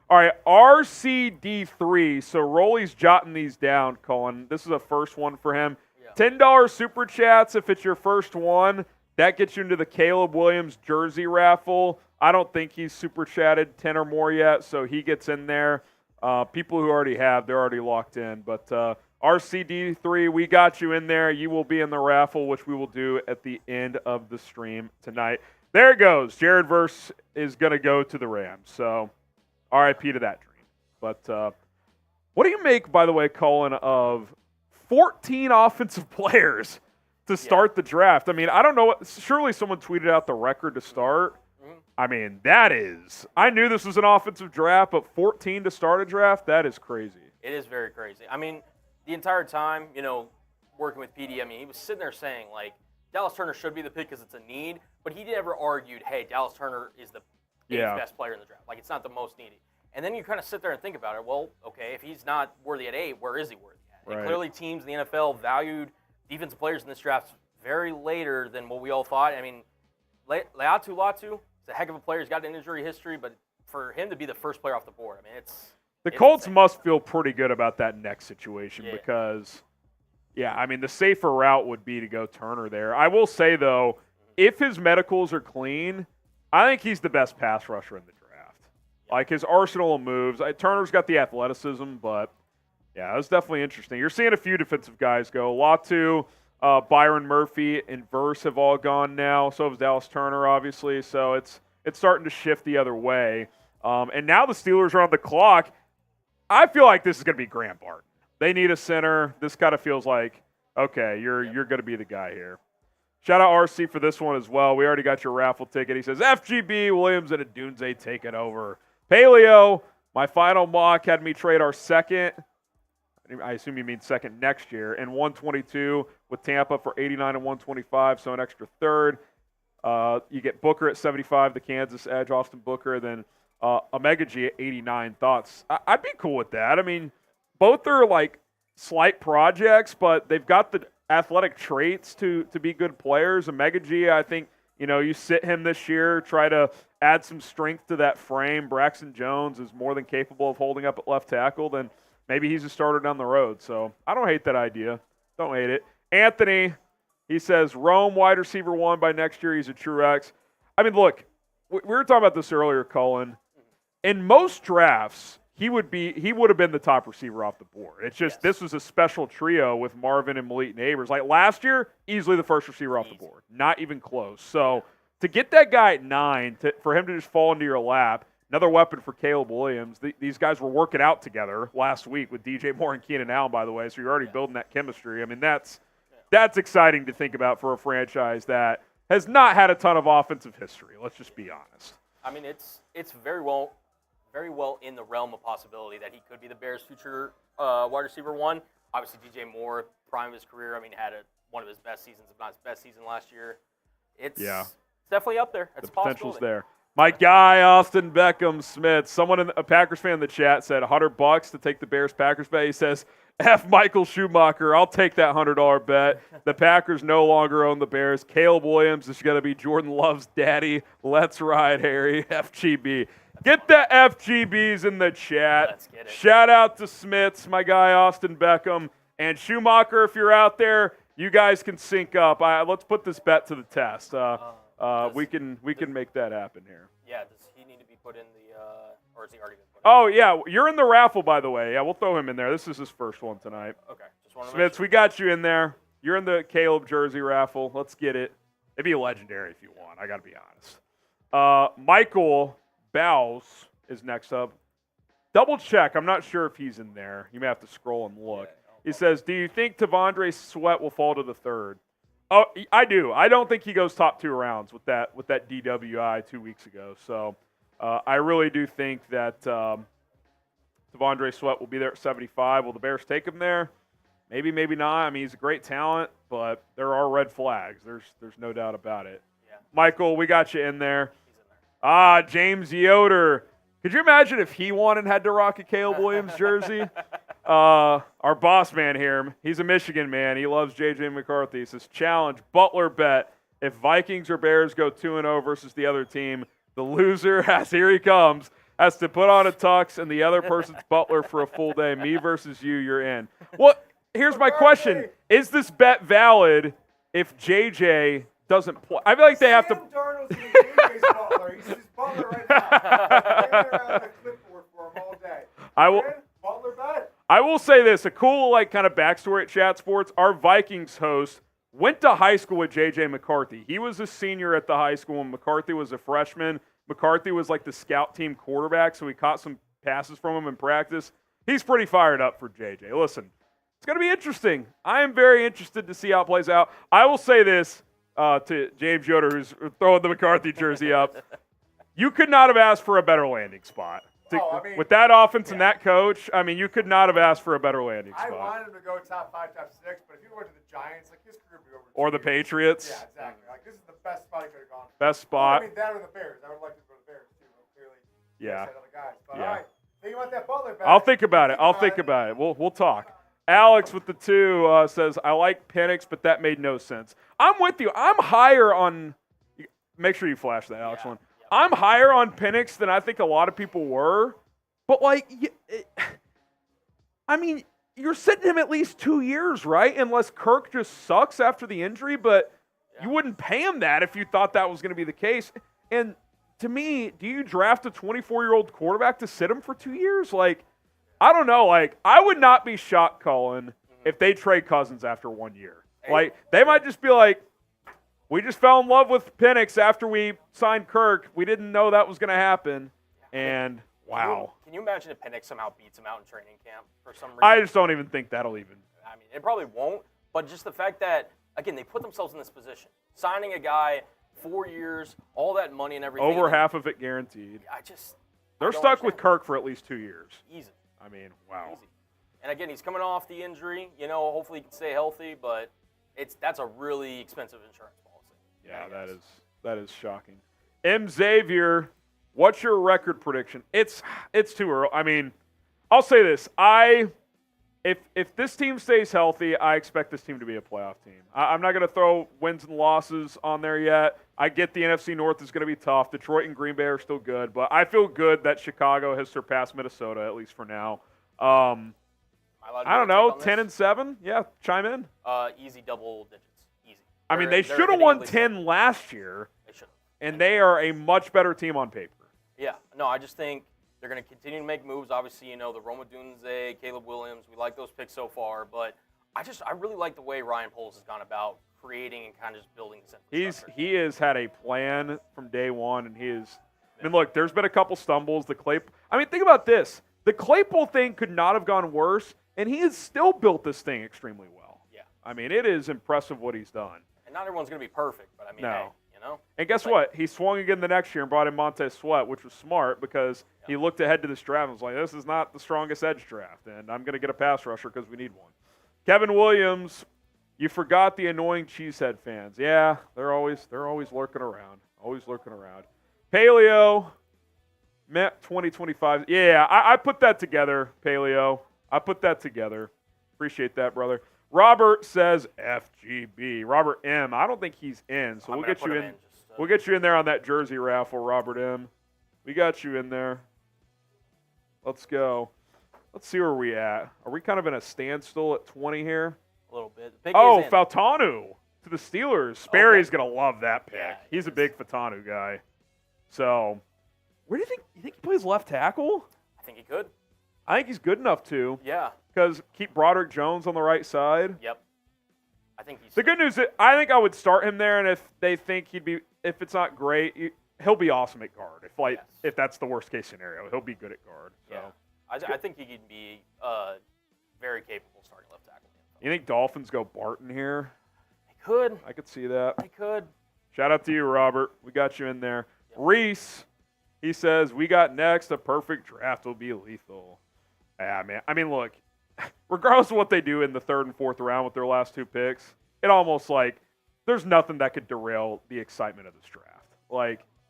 All right, RCD3. So, Rolly's jotting these down, Colin. This is a first one for him. Yeah. $10 super chats if it's your first one. That gets you into the Caleb Williams jersey raffle. I don't think he's super chatted 10 or more yet, so he gets in there. People who already have, they're already locked in. But RCD3, we got you in there. You will be in the raffle, which we will do at the end of the stream tonight. There it goes. Jared Verse is going to go to the Rams. So RIP to that dream. But what do you make, by the way, Colin, of 14 offensive players to start the draft? I mean, I don't know. Surely someone tweeted out the record to start. I mean, that is – I knew this was an offensive draft, but 14 to start a draft, that is crazy. It is very crazy. I mean, the entire time, working with PD, I mean, he was sitting there saying, like, Dallas Turner should be the pick because it's a need, but he never argued, hey, Dallas Turner is the best player in the draft. Like, it's not the most needy. And then you kind of sit there and think about it. Well, okay, if he's not worthy at 8, where is he worthy at? Right. And clearly teams in the NFL valued defensive players in this draft very later than what we all thought. I mean, Latu Latu is a heck of a player. He's got an injury history, but for him to be the first player off the board, I mean, the Colts must feel pretty good about that next situation because, I mean, the safer route would be to go Turner there. I will say, though, if his medicals are clean, I think he's the best pass rusher in the draft. Like, his arsenal of moves. Turner's got the athleticism, but, it was definitely interesting. You're seeing a few defensive guys go. Latu, Byron Murphy, and Verse have all gone now. So has Dallas Turner, obviously. So it's starting to shift the other way. And now the Steelers are on the clock. I feel like this is going to be Grant Barton. They need a center. This kind of feels like, okay, you're going to be the guy here. Shout out RC for this one as well. We already got your raffle ticket. He says, FGB, Williams, and Odunze taking over. Paleo, my final mock had me trade our second. I assume you mean second next year. And 122 with Tampa for 89 and 125, so an extra third. You get Booker at 75, the Kansas edge, Austin Booker, then Omega G at 89. Thoughts? I'd be cool with that. I mean, both are like slight projects, but they've got the athletic traits to be good players. Omega G, I think, you sit him this year, try to add some strength to that frame. Braxton Jones is more than capable of holding up at left tackle. Then maybe he's a starter down the road. So I don't hate that idea. Don't hate it. Anthony, he says, Rome wide receiver 1 by next year. He's a true X. I mean, look, we were talking about this earlier, Colin. In most drafts, he would have been the top receiver off the board. It's just this was a special trio with Marvin and Malik Nabers. Like last year, easily the first receiver off the board. Not even close. So to get that guy at 9, for him to just fall into your lap, another weapon for Caleb Williams. These guys were working out together last week with DJ Moore and Keenan Allen, by the way, so you're already building that chemistry. I mean, that's exciting to think about for a franchise that has not had a ton of offensive history. Let's just be honest. I mean, it's very well in the realm of possibility that he could be the Bears' future wide receiver 1. Obviously, DJ Moore, prime of his career, I mean, had one of his best seasons, if not his best season last year. It's definitely up there. It's the potential's there. My guy, Austin Beckham Smith, a Packers fan in the chat said $100 to take the Bears-Packers bet. He says, F Michael Schumacher, I'll take that $100 bet. The Packers no longer own the Bears. Caleb Williams is going to be Jordan Love's daddy. Let's ride, Harry. FGB. Get the FGBs in the chat. Let's get it. Shout out to Smiths, my guy, Austin Beckham. And Schumacher, if you're out there, you guys can sync up. Let's put this bet to the test. We can make that happen here. Yeah, does he need to be put in the or is he already been put in? Oh, yeah, you're in the raffle, by the way. Yeah, we'll throw him in there. This is his first one tonight. Okay. Just want to Smiths, we got you in there. You're in the Caleb jersey raffle. Let's get it. It'd be legendary if you want. I got to be honest. Michael Bows is next up. Double check. I'm not sure if he's in there. You may have to scroll and look. He says, do you think Tavondre Sweat will fall to the 3rd? Oh, I do. I don't think he goes top 2 rounds with that DWI 2 weeks ago. So I really do think that Tavondre Sweat will be there at 75. Will the Bears take him there? Maybe, maybe not. I mean, he's a great talent, but there are red flags. There's no doubt about it. Yeah. Michael, we got you in there. He's in there. James Yoder. Could you imagine if he won and had to rock a Caleb Williams jersey? Our boss man here, he's a Michigan man. He loves J.J. McCarthy. He says, challenge, Butler bet. If Vikings or Bears go 2-0 versus the other team, the loser, here he comes, has to put on a tux and the other person's Butler for a full day. Me versus you, you're in. Well, here's my question. Is this bet valid if J.J. doesn't play. I feel like they have to. Sam Darnold's in AJ's Butler. He's his Butler right now. Hanging around the clipboard for him all day. Butler bet. I will say this, a cool kind of backstory at Chat Sports. Our Vikings host went to high school with J.J. McCarthy. He was a senior at the high school when McCarthy was a freshman. McCarthy was like the scout team quarterback, so he caught some passes from him in practice. He's pretty fired up for J.J. Listen, it's going to be interesting. I am very interested to see how it plays out. I will say this to James Yoder, who's throwing the McCarthy jersey up. You could not have asked for a better landing spot. With that offense and that coach, you could not have asked for a better landing spot. I wanted him to go top 5, top 6, but if he went to the Giants, his career would be over. Or the Patriots. Yeah, exactly. This is the best spot he could have gone. Best spot. That or the Bears. I would like to go to the Bears, too. Clearly, yeah. other guys. But, all right. Think about that Butler back. I'll think about it. We'll talk. Alex with the 2 says, I like Penix, but that made no sense. I'm with you. I'm higher on – make sure you flash that, Alex. One. I'm higher on Penix than I think a lot of people were. But, you're sitting him at least 2 years, right? Unless Kirk just sucks after the injury. But you wouldn't pay him that if you thought that was going to be the case. And to me, do you draft a 24-year-old quarterback to sit him for 2 years? I don't know. I would not be shocked, Colin, if they trade Cousins after 1 year. They might just be like, we just fell in love with Penix after we signed Kirk. We didn't know that was going to happen. And, wow. Can you imagine if Penix somehow beats him out in training camp for some reason? I just don't even think that'll even. It probably won't. But just the fact that, again, they put themselves in this position. Signing a guy 4 years, all that money and everything. Over half of it guaranteed. They're stuck with Kirk for at least 2 years. Easy. Wow. Easy. And again, he's coming off the injury. Hopefully he can stay healthy, but that's a really expensive insurance policy. Yeah, that is shocking. M. Xavier, what's your record prediction? It's too early. I'll say this. If this team stays healthy, I expect this team to be a playoff team. I'm not going to throw wins and losses on there yet. I get the NFC North is going to be tough. Detroit and Green Bay are still good, but I feel good that Chicago has surpassed Minnesota, at least for now. I don't know, 10-7? Yeah, chime in. Easy double digits. Easy. They should have won 10 last year. They should have. And they are a much better team on paper. Yeah. No, I just think they're going to continue to make moves. Obviously, the Rome Odunze, Caleb Williams. We like those picks so far, but I really like the way Ryan Poles has gone about creating and kind of just building this infrastructure. He has had a plan from day one, and he is. Look, there's been a couple stumbles. Think about this. The Claypool thing could not have gone worse, and he has still built this thing extremely well. Yeah. It is impressive what he's done. And not everyone's going to be perfect, but no. Hey, And guess what? He swung again the next year and brought in Montez Sweat, which was smart because he looked ahead to this draft and was like, this is not the strongest edge draft, and I'm going to get a pass rusher because we need one. Kevin Williams, you forgot the annoying Cheesehead fans. Yeah, they're always lurking around. Always lurking around. Paleo, Met 2025. Yeah, I put that together, Paleo. I put that together. Appreciate that, brother. Robert says FGB. Robert M. I don't think he's in, so we'll get you in. We'll get you in there on that jersey raffle, Robert M. We got you in there. Let's go. Let's see where we at. Are we kind of in a standstill at 20 here? A little bit. Fautanu to the Steelers. Sperry's going to love that pick. Yeah, he's a big Fautanu guy. So, where do you think he plays left tackle? I think he could. I think he's good enough to. Yeah. Because keep Broderick Jones on the right side. Yep. I think he's. The good news is I think I would start him there, and if they think if it's not great, he'll be awesome at guard. If that's the worst case scenario, he'll be good at guard. So. Yeah. I think he can be very capable starting left tackle. You think Dolphins go Barton here? They could. I could see that. They could. Shout out to you, Robert. We got you in there. Yep. Reese, he says, we got next. A perfect draft will be lethal. Yeah, man. Look, regardless of what they do in the third and fourth round with their last two picks, it almost there's nothing that could derail the excitement of this draft.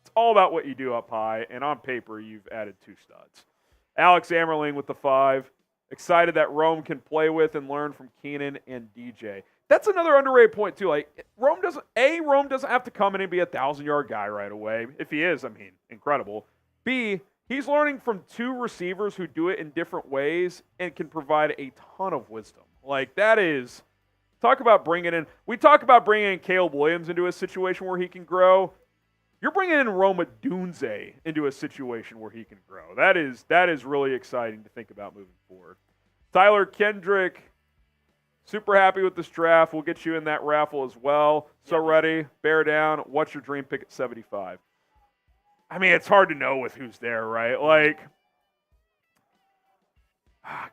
It's all about what you do up high, and on paper, you've added two studs. Alex Ammerling with the 5. Excited that Rome can play with and learn from Keenan and DJ. That's another underrated point, too. Rome doesn't have to come in and be a 1,000-yard guy right away. If he is, incredible. B, he's learning from two receivers who do it in different ways and can provide a ton of wisdom. talk about bringing in Caleb Williams into a situation where he can grow. You're bringing in Rome Odunze into a situation where he can grow. That is really exciting to think about moving forward. Tyler Kendrick, super happy with this draft. We'll get you in that raffle as well. So ready, bear down. What's your dream pick at 75? I mean, it's hard to know with who's there, right? Like,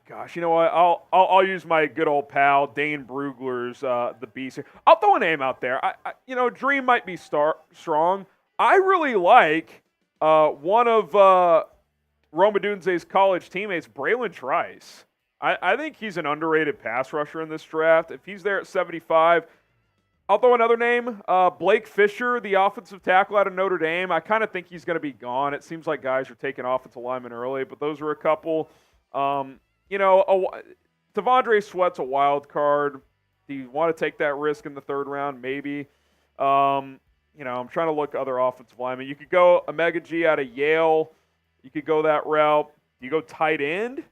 gosh, you know what? I'll use my good old pal Dane Brugler's the beast here. I'll throw a name out there. Dream might be strong. I really like one of Rome Odunze's college teammates, Braylon Trice. I think he's an underrated pass rusher in this draft. If he's there at 75, I'll throw another name, Blake Fisher, the offensive tackle out of Notre Dame. I kind of think he's going to be gone. It seems like guys are taking offensive linemen early, but those are a couple. Devondre Sweat's a wild card. Do you want to take that risk in the third round? Maybe. I'm trying to look at other offensive linemen. You could go Omega G out of Yale. You could go that route. You go tight end.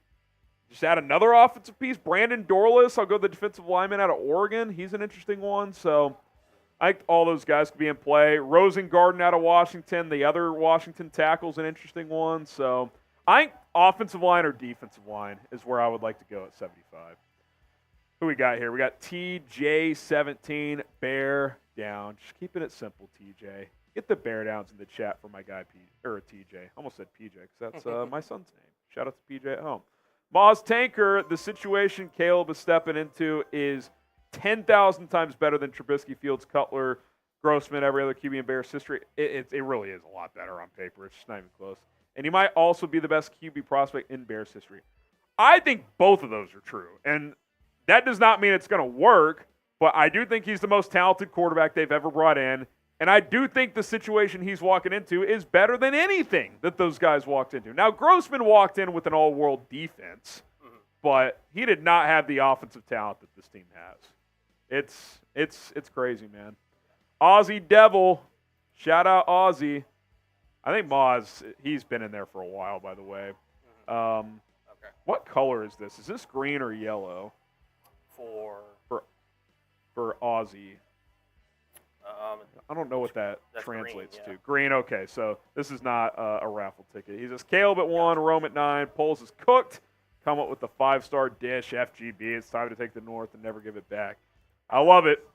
Just add another offensive piece. Brandon Dorless. I'll go the defensive lineman out of Oregon. He's an interesting one. So I think all those guys could be in play. Rosengarten out of Washington. The other Washington tackle's an interesting one. So I think offensive line or defensive line is where I would like to go at 75. Who we got here? We got TJ17, bear down. Just keeping it simple, TJ. Get the bear downs in the chat for my guy TJ. Almost said PJ because that's my son's name. Shout out to PJ at home. Moz Tanker, the situation Caleb is stepping into is 10,000 times better than Trubisky, Fields, Cutler, Grossman, every other QB in Bears history. It really is a lot better on paper. It's just not even close. And he might also be the best QB prospect in Bears history. I think both of those are true. And that does not mean it's going to work, but I do think he's the most talented quarterback they've ever brought in. And I do think the situation he's walking into is better than anything that those guys walked into. Now, Grossman walked in with an all-world defense, but he did not have the offensive talent that this team has. It's crazy, man. Aussie Devil, shout out Aussie. I think Moz, he's been in there for a while, by the way. Okay. What color is this? Is this green or yellow? For Aussie. I don't know what that translates to. Green, okay. So this is not a raffle ticket. He says, Caleb at 1, Rome at 9. Poles is cooked. Come up with the 5-star dish, FGB. It's time to take the North and never give it back. I love it.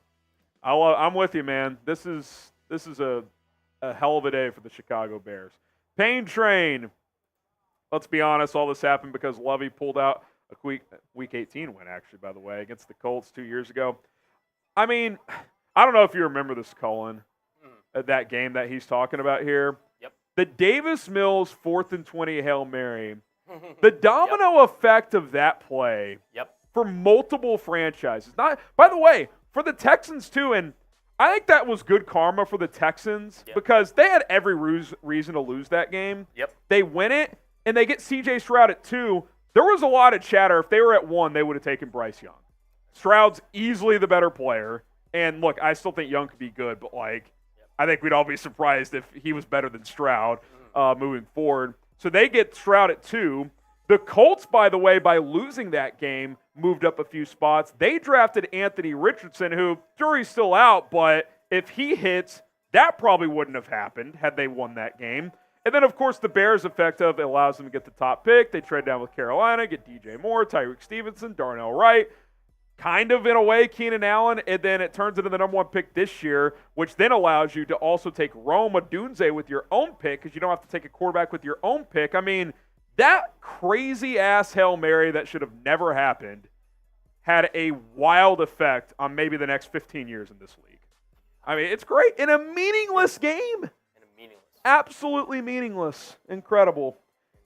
I'm with you, man. This is a hell of a day for the Chicago Bears. Pain Train. Let's be honest, all this happened because Lovey pulled out a Week 18 win, actually, by the way, against the Colts 2 years ago. I mean, I don't know if you remember this, Cullen, that game that he's talking about here. Yep. The Davis Mills 4th and 20 Hail Mary. The domino effect of that play for multiple franchises. By the way, for the Texans too, and I think that was good karma for the Texans because they had every reason to lose that game. Yep. They win it, and they get C.J. Stroud at 2. There was a lot of chatter. If they were at 1, they would have taken Bryce Young. Stroud's easily the better player. And, look, I still think Young could be good, but, I think we'd all be surprised if he was better than Stroud moving forward. So they get Stroud at 2. The Colts, by the way, by losing that game, moved up a few spots. They drafted Anthony Richardson, who, jury's still out, but if he hits, that probably wouldn't have happened had they won that game. And then, of course, the Bears' effect of it allows them to get the top pick. They trade down with Carolina, get DJ Moore, Tyreek Stevenson, Darnell Wright. Kind of, in a way, Keenan Allen, and then it turns into the number 1 pick this year, which then allows you to also take Rome Odunze with your own pick because you don't have to take a quarterback with your own pick. I mean, that crazy-ass Hail Mary that should have never happened had a wild effect on maybe the next 15 years in this league. I mean, it's great. In a meaningless game. Absolutely meaningless. Incredible.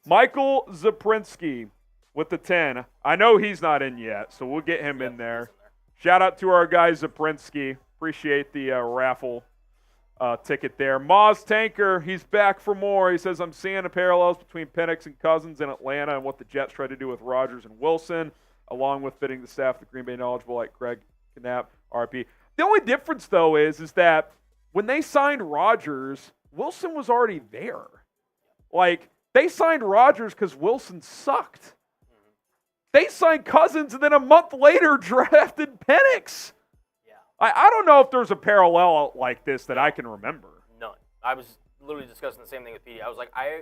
Michael Zaprinski with the 10. I know he's not in yet, so we'll get him in there. Shout out to our guy Zaprinski. Appreciate the raffle ticket there. Moz Tanker, he's back for more. He says, I'm seeing the parallels between Penix and Cousins in Atlanta and what the Jets tried to do with Rodgers and Wilson, along with fitting the staff of the Green Bay knowledgeable like Greg Knapp, RP. The only difference, though, is that when they signed Rodgers, Wilson was already there. They signed Rodgers because Wilson sucked. They signed Cousins and then a month later drafted Penix. I don't know if there's a parallel like this that I can remember. None. I was literally discussing the same thing with Petey. I was like, I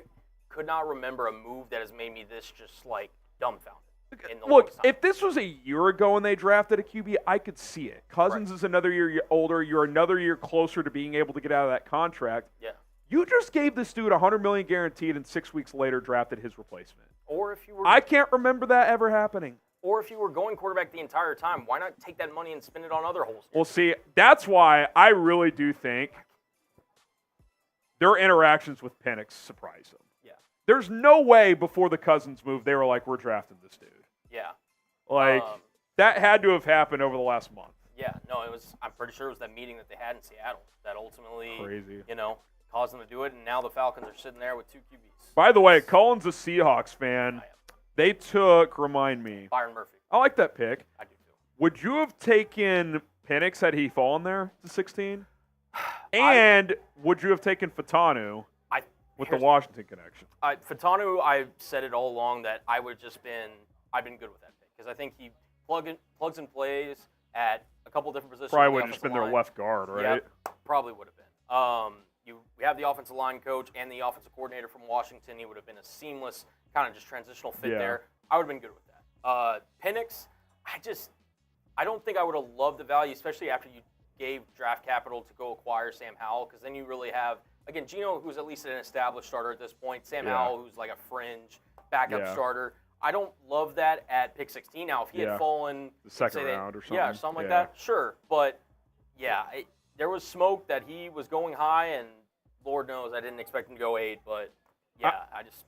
could not remember a move that has made me this just like dumbfounded. Look, if this was a year ago and they drafted a QB, I could see it. Cousins is another year older. You're another year closer to being able to get out of that contract. Yeah. You just gave this dude $100 million guaranteed, and 6 weeks later drafted his replacement. Or if you were, I can't remember that ever happening. Or if you were going quarterback the entire time, why not take that money and spend it on other holes? Well, see, that's why I really do think their interactions with Penix surprised them. Yeah. There's no way before the Cousins move they were like, we're drafting this dude. Yeah. Like, that had to have happened over the last month. Yeah, no, it was. I'm pretty sure it was that meeting that they had in Seattle that ultimately, Crazy. Caused them to do it, and now the Falcons are sitting there with 2 QBs. By the way, Cullen's a Seahawks fan. They took, remind me. Byron Murphy. I like that pick. I do too. Would you have taken Penix had he fallen there to 16? And would you have taken Fatanu with the Washington connection? Fatanu, I've said it all along that I've been good with that pick because I think he plugs and plays at a couple different positions. Probably would have just been their left guard, right? Yeah, probably would have been. We have the offensive line coach and the offensive coordinator from Washington. He would have been a seamless kind of just transitional fit there. I would have been good with that. Penix, I don't think I would have loved the value, especially after you gave draft capital to go acquire Sam Howell, because then you really have, again, Geno, who's at least an established starter at this point, Sam Howell, who's like a fringe backup starter. I don't love that at pick 16. Now, if he had fallen the second round or something. Yeah, or something like that, sure. But, there was smoke that he was going high, and Lord knows I didn't expect him to go 8, but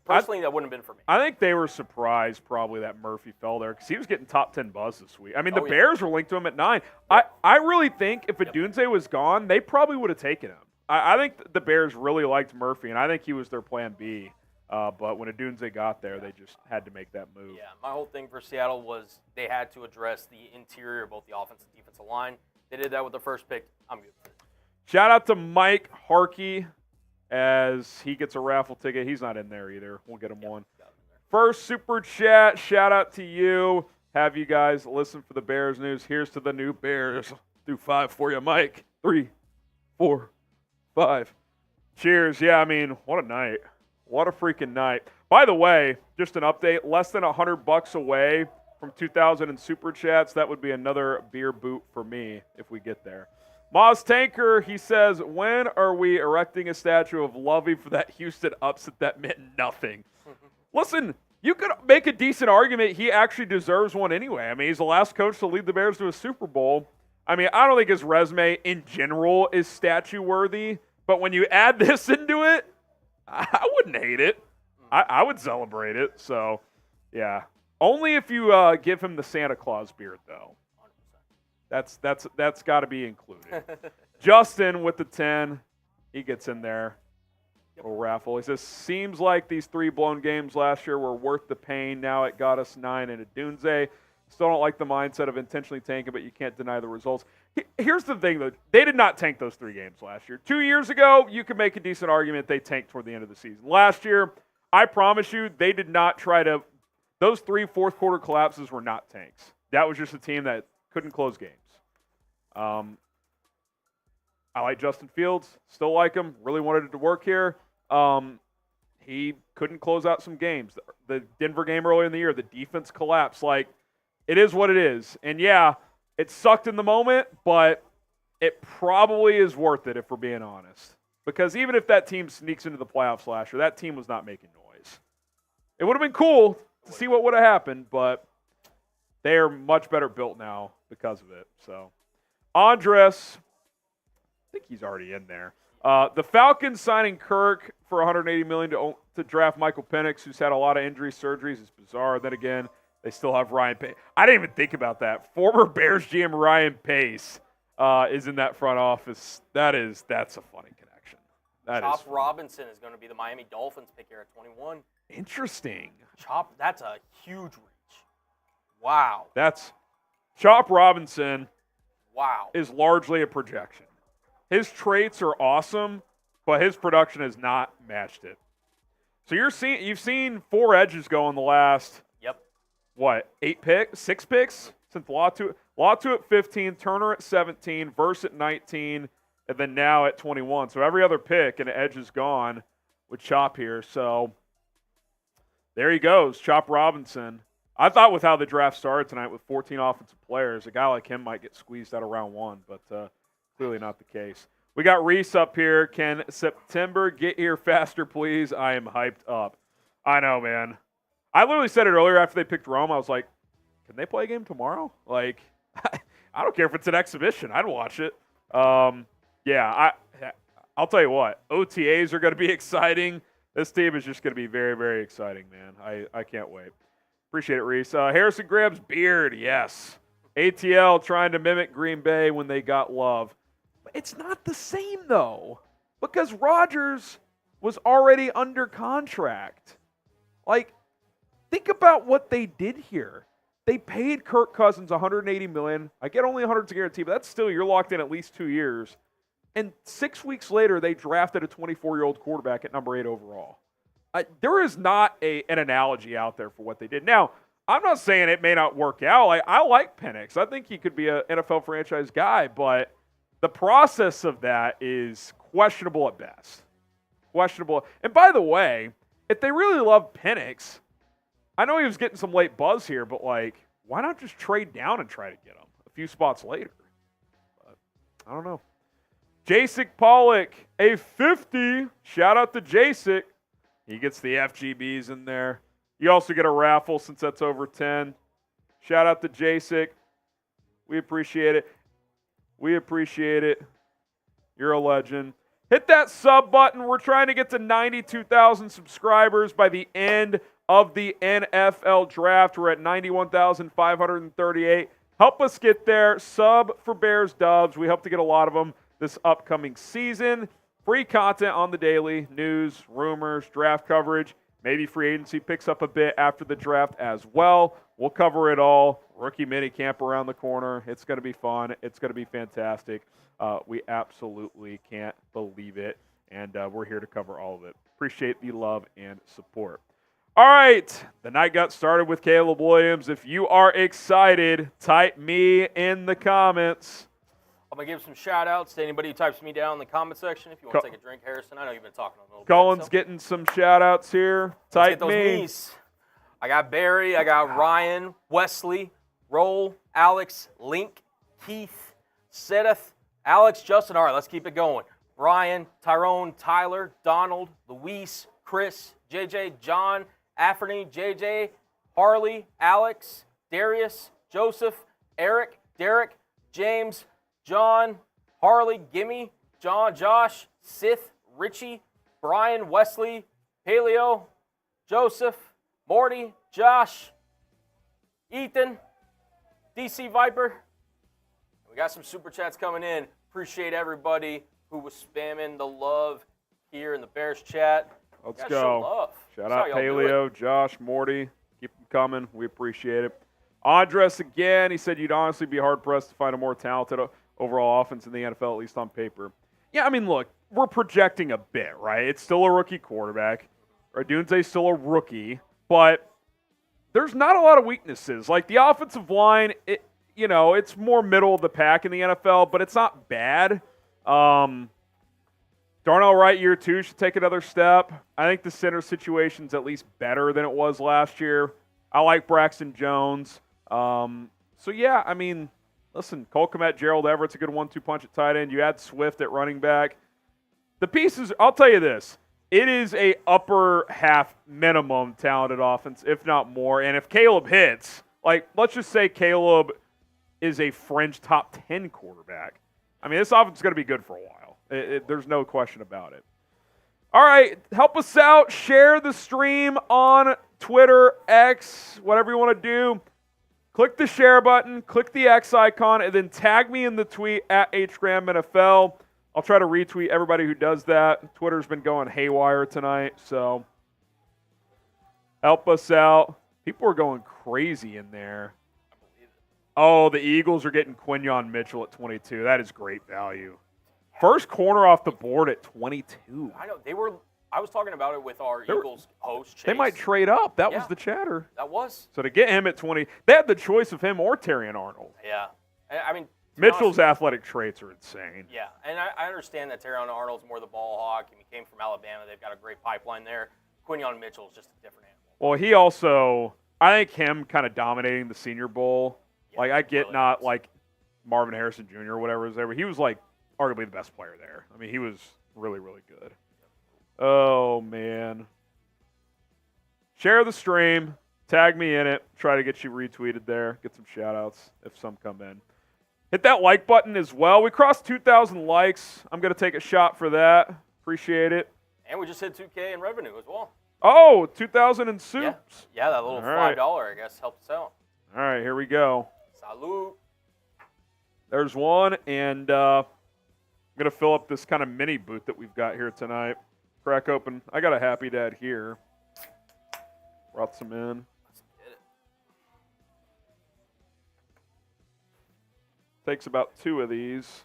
personally, that wouldn't have been for me. I think they were surprised probably that Murphy fell there because he was getting top 10 buzz this week. I mean, the Bears were linked to him at 9. I really think if Odunze was gone, they probably would have taken him. I think the Bears really liked Murphy, and I think he was their plan B. But when Odunze got there, they just had to make that move. Yeah, my whole thing for Seattle was they had to address the interior of both the offense and defensive line. They did that with the first pick. I'm good with it. Shout out to Mike Harkey as he gets a raffle ticket. He's not in there either. We'll get him one. First super chat, shout out to you. Have you guys listen for the Bears news. Here's to the new Bears. Do 5 for you, Mike. 3, 4, 5. Cheers. Yeah, I mean, what a night. What a freaking night. By the way, just an update, less than $100 away from 2,000 in super chats. That would be another beer boot for me if we get there. Moz Tanker, he says, when are we erecting a statue of Lovey for that Houston upset that meant nothing? Listen, you could make a decent argument he actually deserves one anyway. I mean, he's the last coach to lead the Bears to a Super Bowl. I mean, I don't think his resume in general is statue-worthy, but when you add this into it, I wouldn't hate it. I would celebrate it. So, yeah. Only if you give him the Santa Claus beard, though. That's got to be included. Justin with the 10. He gets in there. Little raffle. He says, seems like these 3 blown games last year were worth the pain. Now it got us 9 in Odunze. Still don't like the mindset of intentionally tanking, but you can't deny the results. Here's the thing, though. They did not tank those 3 games last year. 2 years ago, you could make a decent argument they tanked toward the end of the season. Last year, I promise you, they did not try to – those 3 fourth-quarter collapses were not tanks. That was just a team that couldn't close games. I like Justin Fields. Still like him. Really wanted it to work here. He couldn't close out some games. The Denver game earlier in the year, the defense collapsed. Like, it is what it is. And, yeah, it sucked in the moment, but it probably is worth it if we're being honest. Because even if that team sneaks into the playoffs last year, that team was not making noise. It would have been cool to see what would have happened, but they are much better built now because of it. So, Andres, I think he's already in there. The Falcons signing Kirk for $180 million to draft Michael Penix, who's had a lot of injury surgeries, is bizarre. Then again, they still have Ryan Pace. I didn't even think about that. Former Bears GM Ryan Pace is in that front office. That's a funny connection. Chop Robinson is going to be the Miami Dolphins pick here at 21. Interesting. That's a huge reach. Wow. Chop Robinson. Wow. Is largely a projection. His traits are awesome, but his production has not matched it. So you've seen 4 edges go in the last 6 picks? since Latu at 15, Turner at 17, Verse at 19, and then now at 21. So every other pick, and Edge is gone with Chop here. So there he goes, Chop Robinson. I thought with how the draft started tonight with 14 offensive players, a guy like him might get squeezed out of round 1, but clearly not the case. We got Reese up here. Can September get here faster, please? I am hyped up. I know, man. I literally said it earlier after they picked Rome. I was like, can they play a game tomorrow? Like, I don't care if it's an exhibition. I'd watch it. Yeah, I'll tell you what. OTAs are going to be exciting. This team is just going to be very, very exciting, man. I can't wait. Appreciate it, Reese. Harrison Graham's beard, yes. ATL trying to mimic Green Bay when they got Love. But it's not the same, though, because Rodgers was already under contract. Like, think about what they did here. They paid Kirk Cousins $180 million. I get only $100 guarantee, but that's still, you're locked in at least 2 years. And 6 weeks later, they drafted a 24-year-old quarterback at number 8 overall. There is not an analogy out there for what they did. Now, I'm not saying it may not work out. I like Penix. I think he could be an NFL franchise guy, but the process of that is questionable at best. Questionable. And by the way, if they really love Penix, I know he was getting some late buzz here, but like, why not just trade down and try to get him a few spots later? But I don't know. Jacek Pollock, a 50. Shout out to Jacek. He gets the FGBs in there. You also get a raffle since that's over 10. Shout out to Jacek. We appreciate it. We appreciate it. You're a legend. Hit that sub button. We're trying to get to 92,000 subscribers by the end of the NFL Draft. We're at 91,538. Help us get there. Sub for Bears Dubs. We hope to get a lot of them this upcoming season. Free content on the daily, news, rumors, draft coverage. Maybe free agency picks up a bit after the draft as well. We'll cover it all. Rookie mini camp around the corner. It's going to be fun. It's going to be fantastic. We absolutely can't believe it, and we're here to cover all of it. Appreciate the love and support. All right, the night got started with Caleb Williams. If you are excited, type me in the comments. I'm going to give some shout-outs to anybody who types me down in the comment section. If you want to take a drink, Harrison, I know you've been talking a little bit. Colin's getting some shout-outs here. Type those me. Knees. I got Barry, I got Ryan, Wesley, Roll, Alex, Link, Keith, Seth, Alex, Justin. All right, let's keep it going. Brian, Tyrone, Tyler, Donald, Luis, Chris, JJ, John, Afferny, JJ, Harley, Alex, Darius, Joseph, Eric, Derek, James, John, Harley, Gimme, John, Josh, Sith, Richie, Brian, Wesley, Paleo, Joseph, Morty, Josh, Ethan, DC Viper. We got some super chats coming in. Appreciate everybody who was spamming the love here in the Bears chat. Let's go. Shout out Paleo, Josh, Morty. Keep them coming. We appreciate it. Andres again. He said you'd honestly be hard-pressed to find a more talented overall offense in the NFL, at least on paper. Yeah, I mean, look, we're projecting a bit, right? It's still a rookie quarterback. Odunze's still a rookie, but there's not a lot of weaknesses. Like, the offensive line, it's more middle of the pack in the NFL, but it's not bad. Darnell Wright, year 2, should take another step. I think the center situation's at least better than it was last year. I like Braxton Jones. So, yeah, I mean, listen, Cole Kmet, Gerald Everett's a good 1-2 punch at tight end. You add Swift at running back. The pieces, I'll tell you this. It is a upper half minimum talented offense, if not more. And if Caleb hits, like, let's just say Caleb is a fringe top 10 quarterback. I mean, this offense is going to be good for a while. There's no question about it. All right, help us out. Share the stream on Twitter, X, whatever you want to do. Click the share button, click the X icon, and then tag me in the tweet at HGramNFL. I'll try to retweet everybody who does that. Twitter's been going haywire tonight, so help us out. People are going crazy in there. Oh, the Eagles are getting Quinyon Mitchell at 22. That is great value. First corner off the board at 22. I know. They were I was talking about it with our Eagles host, Chase. They might trade up. That was the chatter. That was. So to get him at 20, they had the choice of him or Terrion Arnold. Yeah. I mean, Mitchell's athletic traits are insane. Yeah, and I understand that Terrion Arnold's more the ball hawk, and he came from Alabama. They've got a great pipeline there. Quinyon Mitchell is just a different animal. Well, he also, I think him kind of dominating the Senior Bowl. Yeah, like, I get really not is. like Marvin Harrison Jr. or whatever was there, but he was like arguably the best player there. I mean, he was really, really good. Oh, man. Share the stream. Tag me in it. Try to get you retweeted there. Get some shout-outs if some come in. Hit that like button as well. We crossed 2,000 likes. I'm going to take a shot for that. Appreciate it. And we just hit 2K in revenue as well. Oh, 2,000 in soups. Yeah, that little All right. $5, I guess, helped us out. All right, here we go. Salute. There's one, and I'm going to fill up this kind of mini booth that we've got here tonight. Crack open. I got a Happy Dad here. Brought some in. Let's get it. Takes about 2 of these.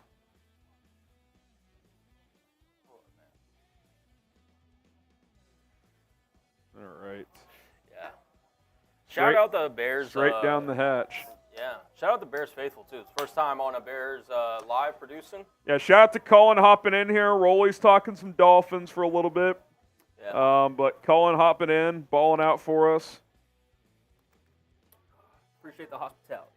All right. Yeah. Shout out the Bears. Straight down the hatch. Yeah. Shout out the Bears faithful, too. It's the first time on a Bears live producing. Yeah, shout out to Cullen hopping in here. Rolly's talking some Dolphins for a little bit. Yeah. But Cullen hopping in, balling out for us. Appreciate the hospitality.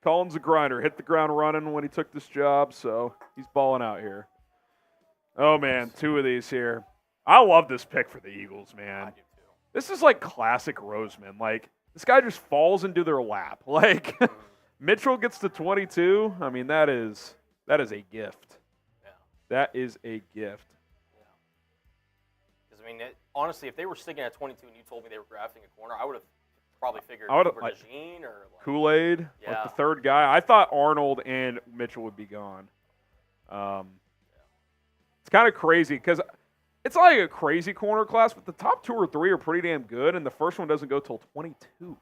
Cullen's a grinder. Hit the ground running when he took this job, so he's balling out here. Oh, man, 2 of these here. I love this pick for the Eagles, man. I do, too. This is like classic Roseman. Like, this guy just falls into their lap. Like, Mitchell gets to 22. I mean, that is a gift. Yeah. That is a gift. Because, I mean, honestly, if they were sticking at 22 and you told me they were drafting a corner, I would have probably figured I would've, Cooper DeJean or like, Kool-Aid, Yeah. like the third guy. I thought Arnold and Mitchell would be gone. It's kind of crazy because it's not like a crazy corner class, but the top 2 or 3 are pretty damn good, and the first one doesn't go till 22.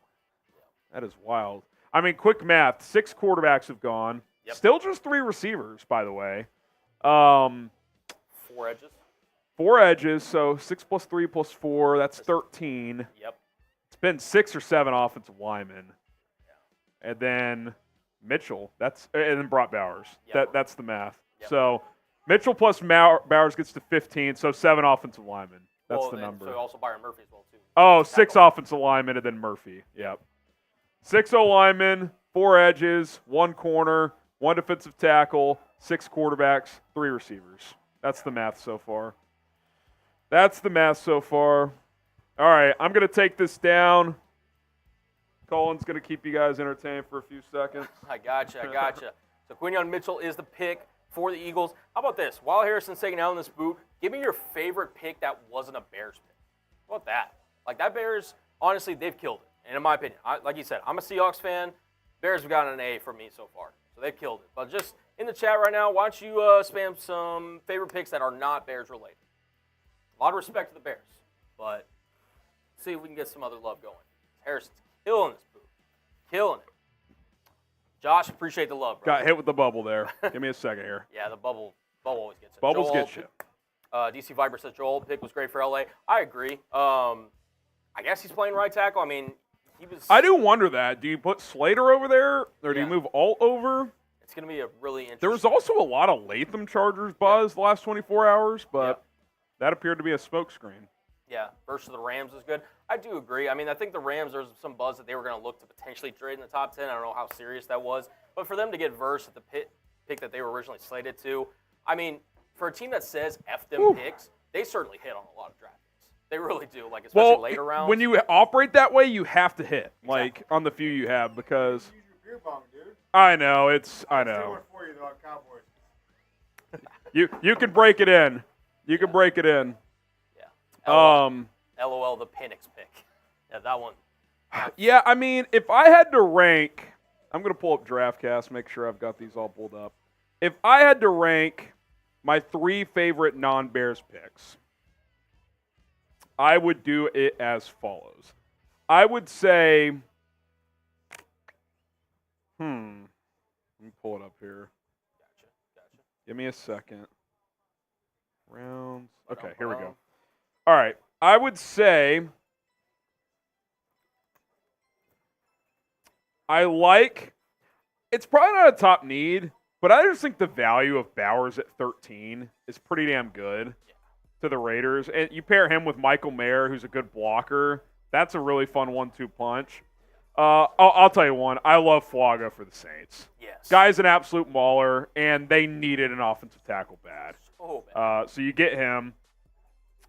That is wild. I mean, quick math, 6 quarterbacks have gone. Yep. Still just 3 receivers, by the way. 4 edges. 4 edges, so 6 plus 3 plus 4, that's 13. Yep. It's been 6 or 7 offensive linemen. Yeah. And then Mitchell, and then Brott Bowers. Yep. That's the math. Yep. So Mitchell plus Bowers gets to 15, so 7 offensive linemen. That's the number. So also Byron Murphy as well, too. Oh, 6 offensive linemen and then Murphy. Yep. 6 O-linemen, 4 edges, 1 corner, 1 defensive tackle, 6 quarterbacks, 3 receivers. That's the math so far. All right, I'm going to take this down. Colin's going to keep you guys entertained for a few seconds. I gotcha. So Quinyon Mitchell is the pick for the Eagles. How about this? While Harrison's taking out in this boot, give me your favorite pick that wasn't a Bears pick. How about that? Like, that Bears, honestly, they've killed it. And in my opinion, like you said, I'm a Seahawks fan. Bears have gotten an A from me so far. So they've killed it. But just in the chat right now, why don't you spam some favorite picks that are not Bears related? A lot of respect to the Bears. But see if we can get some other love going. Harrison's killing this boot. Killing it. Josh, appreciate the love, bro. Got hit with the bubble there. Give me a second here. Yeah, the bubble always gets it. Bubbles Joel, get you. DC Viper says Joel pick was great for LA. I agree. I guess he's playing right tackle. I mean, he was. I do wonder that. Do you put Slater over there, or do you move Alt over? It's going to be a really interesting. There was also a lot of Latham Chargers buzz the last 24 hours, but that appeared to be a smokescreen. Yeah, versus the Rams is good. I do agree. I mean, I think the Rams, there's some buzz that they were going to look to potentially trade in the top 10. I don't know how serious that was. But for them to get Verse at the pick that they were originally slated to, I mean, for a team that says F them picks, they certainly hit on a lot of draft picks. They really do, like especially later rounds. When you operate that way, you have to hit, like on the few you have, because Use your beer bong, dude. I know. I know. Say one for you, though, Cowboys. You can break it in. You can break it in. Yeah. LOL, the Penix pick. Yeah, that one. Yeah, I mean, if I had to rank, I'm going to pull up DraftCast, make sure I've got these all pulled up. If I had to rank my 3 favorite non-Bears picks, I would do it as follows. I would say, let me pull it up here. Gotcha. Give me a second. Rounds. Okay, here we go. All right. I would say it's probably not a top need, but I just think the value of Bowers at 13 is pretty damn good to the Raiders. And you pair him with Michael Mayer, who's a good blocker. That's a really fun 1-2 punch. I'll tell you one. I love Fuaga for the Saints. Yes. Guy's an absolute mauler, and they needed an offensive tackle bad. So bad. So you get him.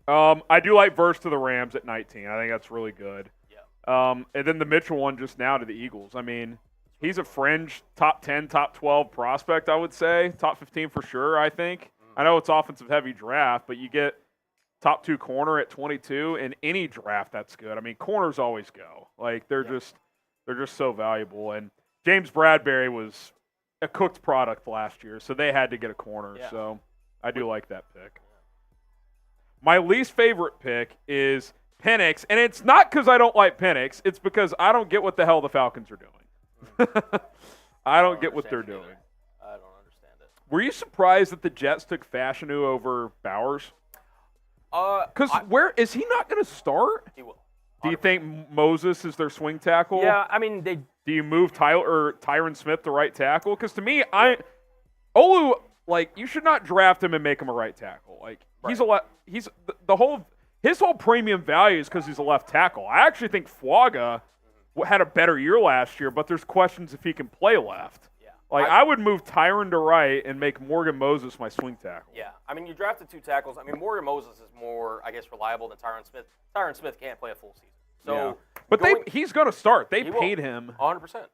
I do like Verse to the Rams at 19. I think that's really good. Yeah. And then the Mitchell one just now to the Eagles. I mean, he's a fringe top 10, top 12 prospect, I would say. Top 15 for sure, I think. I know it's offensive-heavy draft, but you get top 2 corner at 22 in any draft. That's good. I mean, corners always go. Like they're just so valuable. And James Bradbury was a cooked product last year, so they had to get a corner. Yeah. So I do like that pick. My least favorite pick is Penix, and it's not because I don't like Penix. It's because I don't get what the hell the Falcons are doing. I don't get what they're doing. I don't understand it. Were you surprised that the Jets took Fashanu over Bowers? Because where is he not going to start? He will. Do you think Moses is their swing tackle? Yeah, I mean Do you move Tyron Smith to right tackle? Because to me, Olu, like, you should not draft him and make him a right tackle. Like his whole premium value is because he's a left tackle. I actually think Fuaga had a better year last year, but there's questions if he can play left. Yeah. Like I would move Tyron to right and make Morgan Moses my swing tackle. Yeah. I mean, you drafted 2 tackles. I mean, Morgan Moses is more, I guess, reliable than Tyron Smith. Tyron Smith can't play a full season. So, yeah. But he's going to start. They paid him 100%.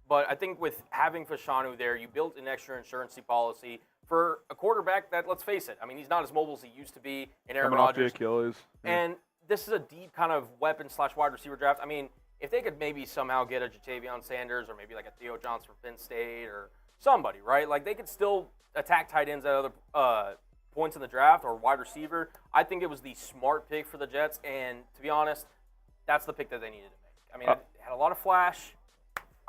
But I think with having Fashanu there, you built an extra insurance policy for a quarterback that, let's face it, I mean, he's not as mobile as he used to be in Aaron coming off the Rodgers. Achilles. And this is a deep kind of weapon/wide receiver draft. I mean, if they could maybe somehow get a Jatavion Sanders or maybe like a Theo Johnson from Penn State or somebody, right? Like they could still attack tight ends at other points in the draft or wide receiver. I think it was the smart pick for the Jets, and to be honest, that's the pick that they needed to make. I mean, it had a lot of flash.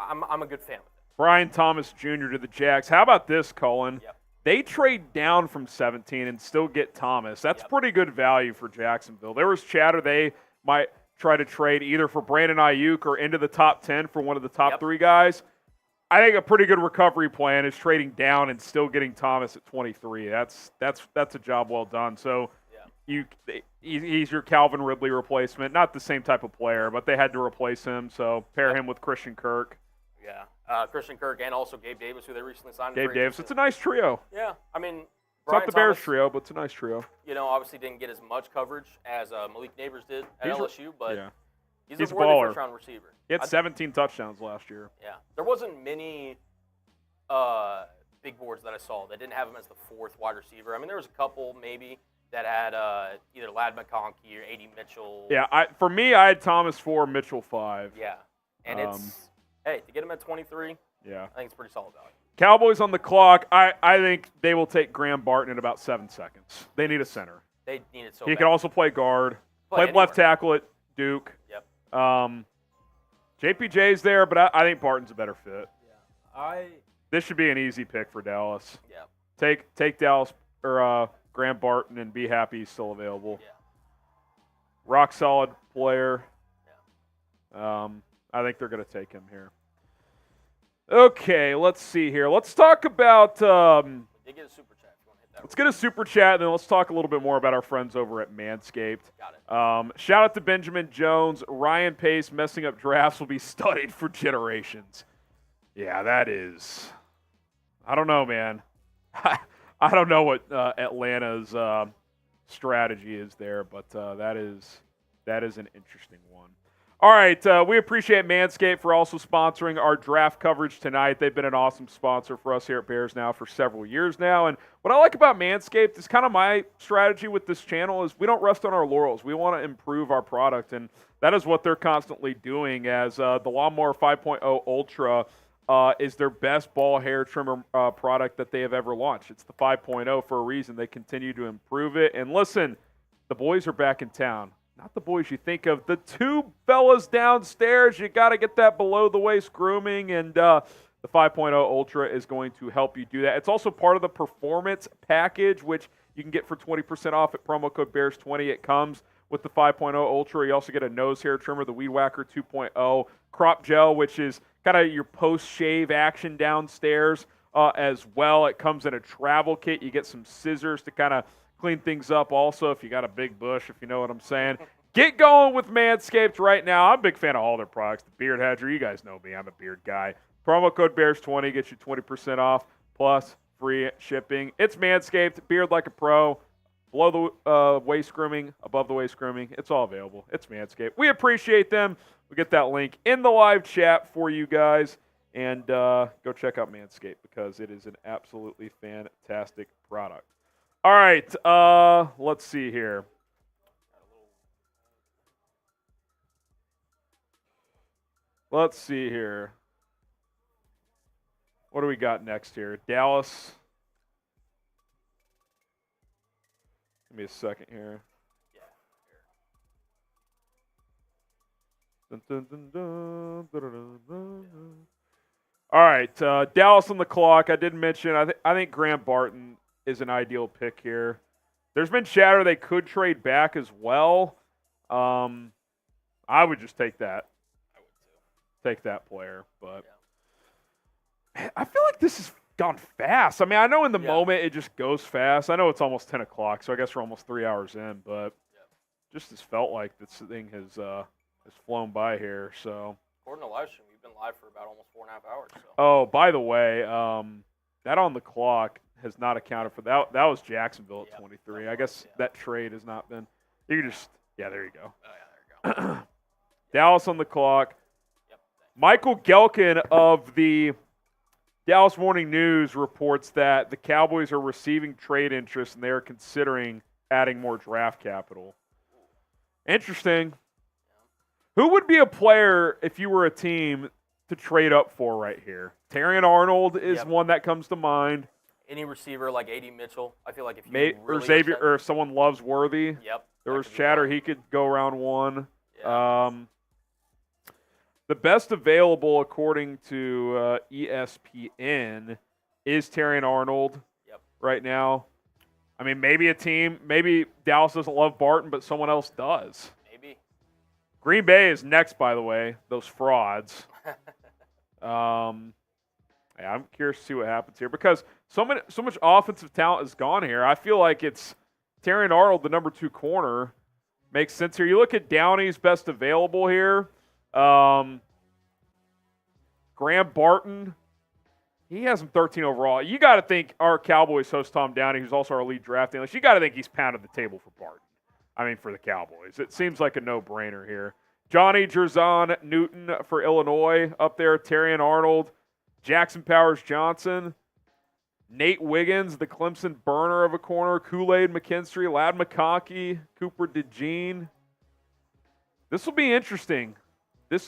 I'm a good fan of it. Brian Thomas Jr. to the Jags. How about this, Cullen? Yep. They trade down from 17 and still get Thomas. That's pretty good value for Jacksonville. There was chatter they might try to trade either for Brandon Ayuk or into the top 10 for one of the top 3 guys. I think a pretty good recovery plan is trading down and still getting Thomas at 23. That's a job well done. So he's your Calvin Ridley replacement. Not the same type of player, but they had to replace him. So pair him with Christian Kirk. Yeah, Christian Kirk and also Gabe Davis, who they recently signed. Gabe Davis. It's a nice trio. Yeah, I mean, it's not the Bears trio, but it's a nice trio. You know, obviously didn't get as much coverage as Malik Nabers did at LSU, but he's a baller. worthy first-round receiver. He had 17 touchdowns last year. Yeah, there wasn't many big boards that I saw that didn't have him as the 4th wide receiver. I mean, there was a couple maybe that had either Ladd McConkey or A.D. Mitchell. Yeah, for me, I had Thomas 4, Mitchell 5. Yeah, and hey, to get him at 23, I think it's pretty solid value. Cowboys on the clock. I think they will take Graham Barton in about 7 seconds. They need a center. They need it so He bad. can also play guard. Played left tackle at Duke. Yep. JPJ's there, but I think Barton's a better fit. Yeah. This should be an easy pick for Dallas. Yeah. Take Dallas or Graham Barton and be happy he's still available. Yeah. Rock solid player. Yeah. I think they're going to take him here. Okay, let's see here. Let's talk about. They get a super chat. If you want to hit that. Let's get a super chat, and then let's talk a little bit more about our friends over at Manscaped. Got it. Shout out to Benjamin Jones. Ryan Pace messing up drafts will be studied for generations. Yeah, that is. I don't know, man. I don't know what Atlanta's strategy is there, but that is an interesting one. All right, we appreciate Manscaped for also sponsoring our draft coverage tonight. They've been an awesome sponsor for us here at Bears Now for several years now. And what I like about Manscaped is kind of my strategy with this channel is we don't rest on our laurels. We want to improve our product, and that is what they're constantly doing as the Lawnmower 5.0 Ultra is their best ball hair trimmer product that they have ever launched. It's the 5.0 for a reason. They continue to improve it. And listen, the boys are back in town. Not the boys you think of. The 2 fellas downstairs, you got to get that below-the-waist grooming, and the 5.0 Ultra is going to help you do that. It's also part of the Performance Package, which you can get for 20% off at promo code Bears20. It comes with the 5.0 Ultra. You also get a nose hair trimmer, the Weed Whacker 2.0, crop gel, which is kind of your post-shave action downstairs as well. It comes in a travel kit. You get some scissors to kind of clean things up also if you got a big bush, if you know what I'm saying. Get going with Manscaped right now. I'm a big fan of all their products. The Beard Hedger, you guys know me. I'm a beard guy. Promo code Bears20 gets you 20% off plus free shipping. It's Manscaped, beard like a pro. Below the waist grooming, above the waist grooming. It's all available. It's Manscaped. We appreciate them. We'll get that link in the live chat for you guys. And go check out Manscaped because it is an absolutely fantastic product. All right, let's see here. What do we got next here? Dallas. Give me a second here. Dun, dun, dun, dun, dun, dun, dun, dun. All right, Dallas on the clock. I did mention I think Graham Barton is an ideal pick here. There's been chatter they could trade back as well. I would just take that. I would too. Take that player, but man, I feel like this has gone fast. I mean, I know in the moment it just goes fast. I know it's almost 10 o'clock, so I guess we're almost 3 hours in, but just has felt like this thing has flown by here. So according to live stream, we've been live for about almost 4.5 hours. So. Oh, by the way, that on the clock has not accounted for that. That was Jacksonville at 23. I guess that trade has not been. You can just there you go. Oh yeah, there you go. Dallas on the clock. Yep. Michael Gelkin of the Dallas Morning News reports that the Cowboys are receiving trade interest and they are considering adding more draft capital. Interesting. Who would be a player if you were a team to trade up for right here? Terrion Arnold is one that comes to mind. Any receiver like A.D. Mitchell, I feel like if you or Xavier, or if someone loves Worthy. Yep. There was chatter he could go round one. Yeah. The best available, according to ESPN, is Terrion Arnold right now. I mean, maybe Dallas doesn't love Barton, but someone else does. Maybe. Green Bay is next, by the way, those frauds. I'm curious to see what happens here because so much offensive talent has gone here. I feel like it's Terrion Arnold, the number 2 corner, makes sense here. You look at Downey's best available here. Graham Barton, he has him 13 overall. You got to think our Cowboys host Tom Downey, who's also our lead draft analyst, you got to think he's pounded the table for Barton. I mean, for the Cowboys. It seems like a no-brainer here. Johnny Jerzon Newton for Illinois up there. Terrion Arnold. Jackson Powers Johnson. Nate Wiggins, the Clemson burner of a corner. Kool-Aid McKinstry. Ladd McConkey. Cooper DeJean. This will be interesting. In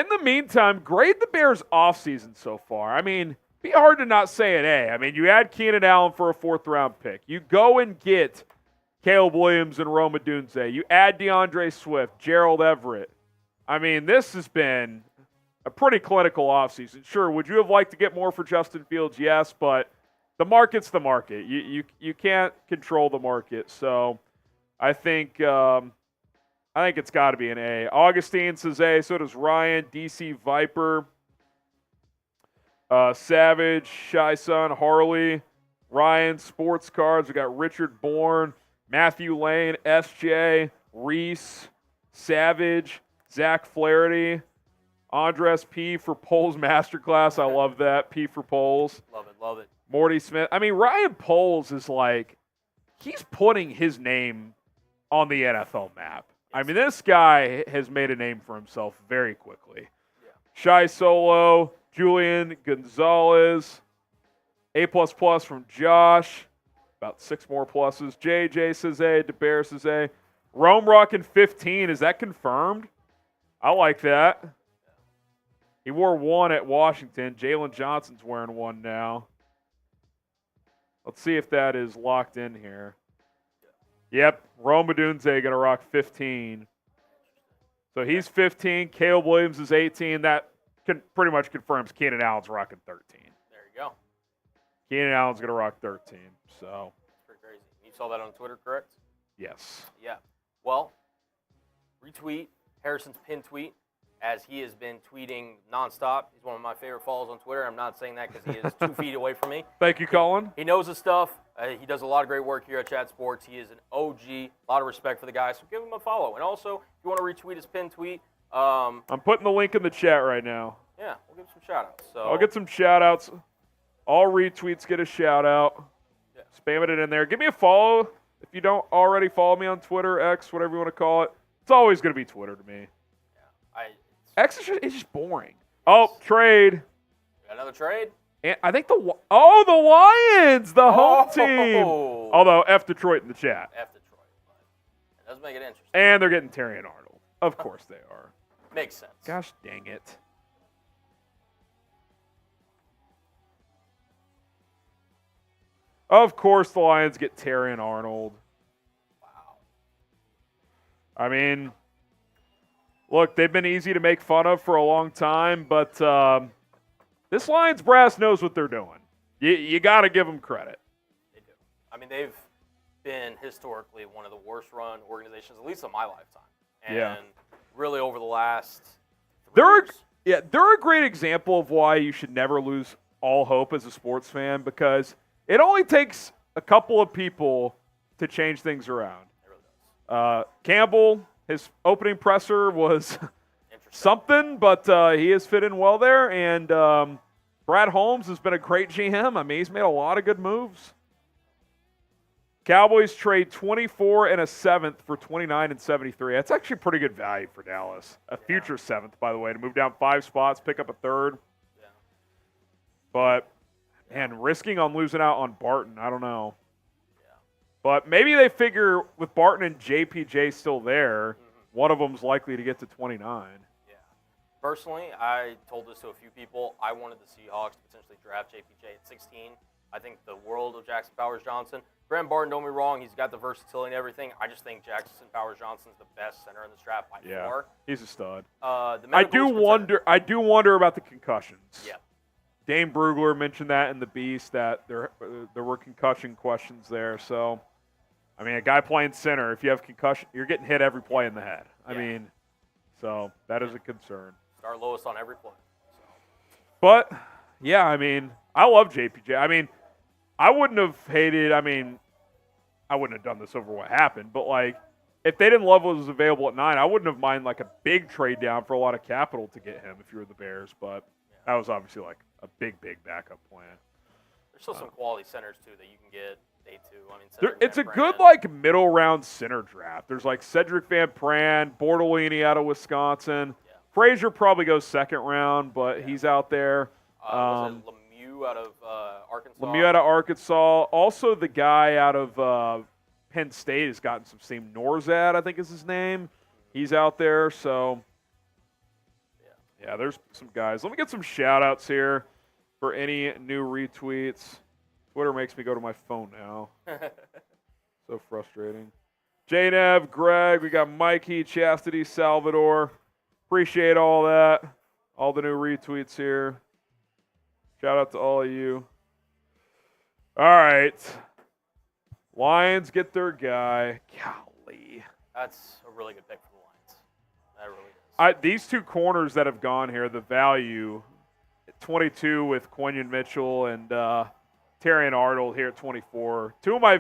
the meantime, grade the Bears' offseason so far. I mean, be hard to not say an A. I mean, you add Keenan Allen for a 4th-round pick. You go and get Caleb Williams and Rome Odunze. You add DeAndre Swift, Gerald Everett. I mean, this has been a pretty clinical offseason. Sure, would you have liked to get more for Justin Fields? Yes, but the market's the market. You can't control the market. So I think it's got to be an A. Augustine says A. So does Ryan. DC Viper. Savage, Shy Son, Harley, Ryan, Sports Cards. We got Richard Bourne, Matthew Lane, SJ, Reese, Savage, Zach Flaherty, Andres P for Poles Masterclass. I love that. P for Poles. Love it. Morty Smith. I mean, Ryan Poles is like, he's putting his name on the NFL map. I mean, this guy has made a name for himself very quickly. Yeah. Shy Solo, Julian Gonzalez, A++ from Josh, about 6 more pluses. JJ says A, DeBear says A. Rome rocking 15, is that confirmed? I like that. He wore 1 at Washington. Jalen Johnson's wearing 1 now. Let's see if that is locked in here. Yep, Rome Odunze going to rock 15. So he's 15. Caleb Williams is 18. That pretty much confirms Keenan Allen's rocking 13. There you go. Keenan Allen's going to rock 13. So, It's pretty crazy. You saw that on Twitter, correct? yes. Yeah. Well, retweet Harrison's pin tweet, as he has been tweeting nonstop. He's one of my favorite follows on Twitter. I'm not saying that because he is 2 feet away from me. Thank you, Colin. He knows his stuff. He does a lot of great work here at Chat Sports. He is an OG. A lot of respect for the guy, so give him a follow. And also, if you want to retweet his pin tweet, I'm putting the link in the chat right now. yeah, we'll give him some shout-outs. So, I'll get some shout-outs. All retweets get a shout-out. Yeah. Spam it in there. Give me a follow if you don't already follow me on Twitter, X, whatever you want to call it. It's always going to be Twitter to me. X is just boring. Oh, trade. We got another trade? And I think the Lions, the home team. Although F Detroit in the chat. F Detroit, but it does make it interesting. And they're getting Terry and Arnold. Of course they are. Makes sense. Gosh dang it. Of course the Lions get Terry and Arnold. Wow. I mean, look, they've been easy to make fun of for a long time, but this Lions brass knows what they're doing. You got to give them credit. They do. I mean, they've been historically one of the worst-run organizations, at least in my lifetime. And really over the last 3 years. They're a great example of why you should never lose all hope as a sports fan, because it only takes a couple of people to change things around. It really does. Campbell, his opening presser was something, but he has fit in well there. And Brad Holmes has been a great GM. I mean, he's made a lot of good moves. Cowboys trade 24 and a 7th for 29 and 73. That's actually pretty good value for Dallas. A future 7th, by the way, to move down 5 spots, pick up a 3rd. Yeah. But, man, risking on losing out on Barton, I don't know. Yeah. But maybe they figure with Barton and JPJ still there, one of them's likely to get to 29. Yeah. Personally, I told this to a few people. I wanted the Seahawks to potentially draft JPJ at 16. I think the world of Jackson Powers-Johnson. Graham Barton, don't be wrong, he's got the versatility and everything. I just think Jackson Powers-Johnson's the best center in this draft by far. He's a stud. I do wonder about the concussions. Yeah. Dane Brugler mentioned that in the Beast, that there were concussion questions there. So, I mean, a guy playing center, if you have concussion, you're getting hit every play in the head. I mean, so that is a concern. Start lowest on every play. So. But, yeah, I mean, I love JPJ. I mean, I wouldn't have hated, I wouldn't have done this over what happened, but, like, if they didn't love what was available at 9, I wouldn't have minded, like, a big trade down for a lot of capital to get him if you were the Bears, but that was obviously, like, a big backup plan. There's still some quality centers, too, that you can get day 2. I mean, it's a good, like, middle-round center draft. There's, like, Cedric Van Pran, Bortolini out of Wisconsin. Yeah. Frazier probably goes 2nd round, but he's out there. Was it Lemieux out of Arkansas? Lemieux out of Arkansas. Also, the guy out of Penn State has gotten some steam. Norzad, I think is his name. He's out there. So, yeah, there's some guys. Let me get some shout-outs here for any new retweets. Twitter makes me go to my phone now. So frustrating. J-Nev, Greg, we got Mikey, Chastity, Salvador. Appreciate all that. All the new retweets here. Shout out to all of you. All right. Lions get their guy. Golly. That's a really good pick for the Lions. That really is. These 2 corners that have gone here, the value, 22 with Quentin Mitchell and Terry and Arnold here at 24. 2 of my,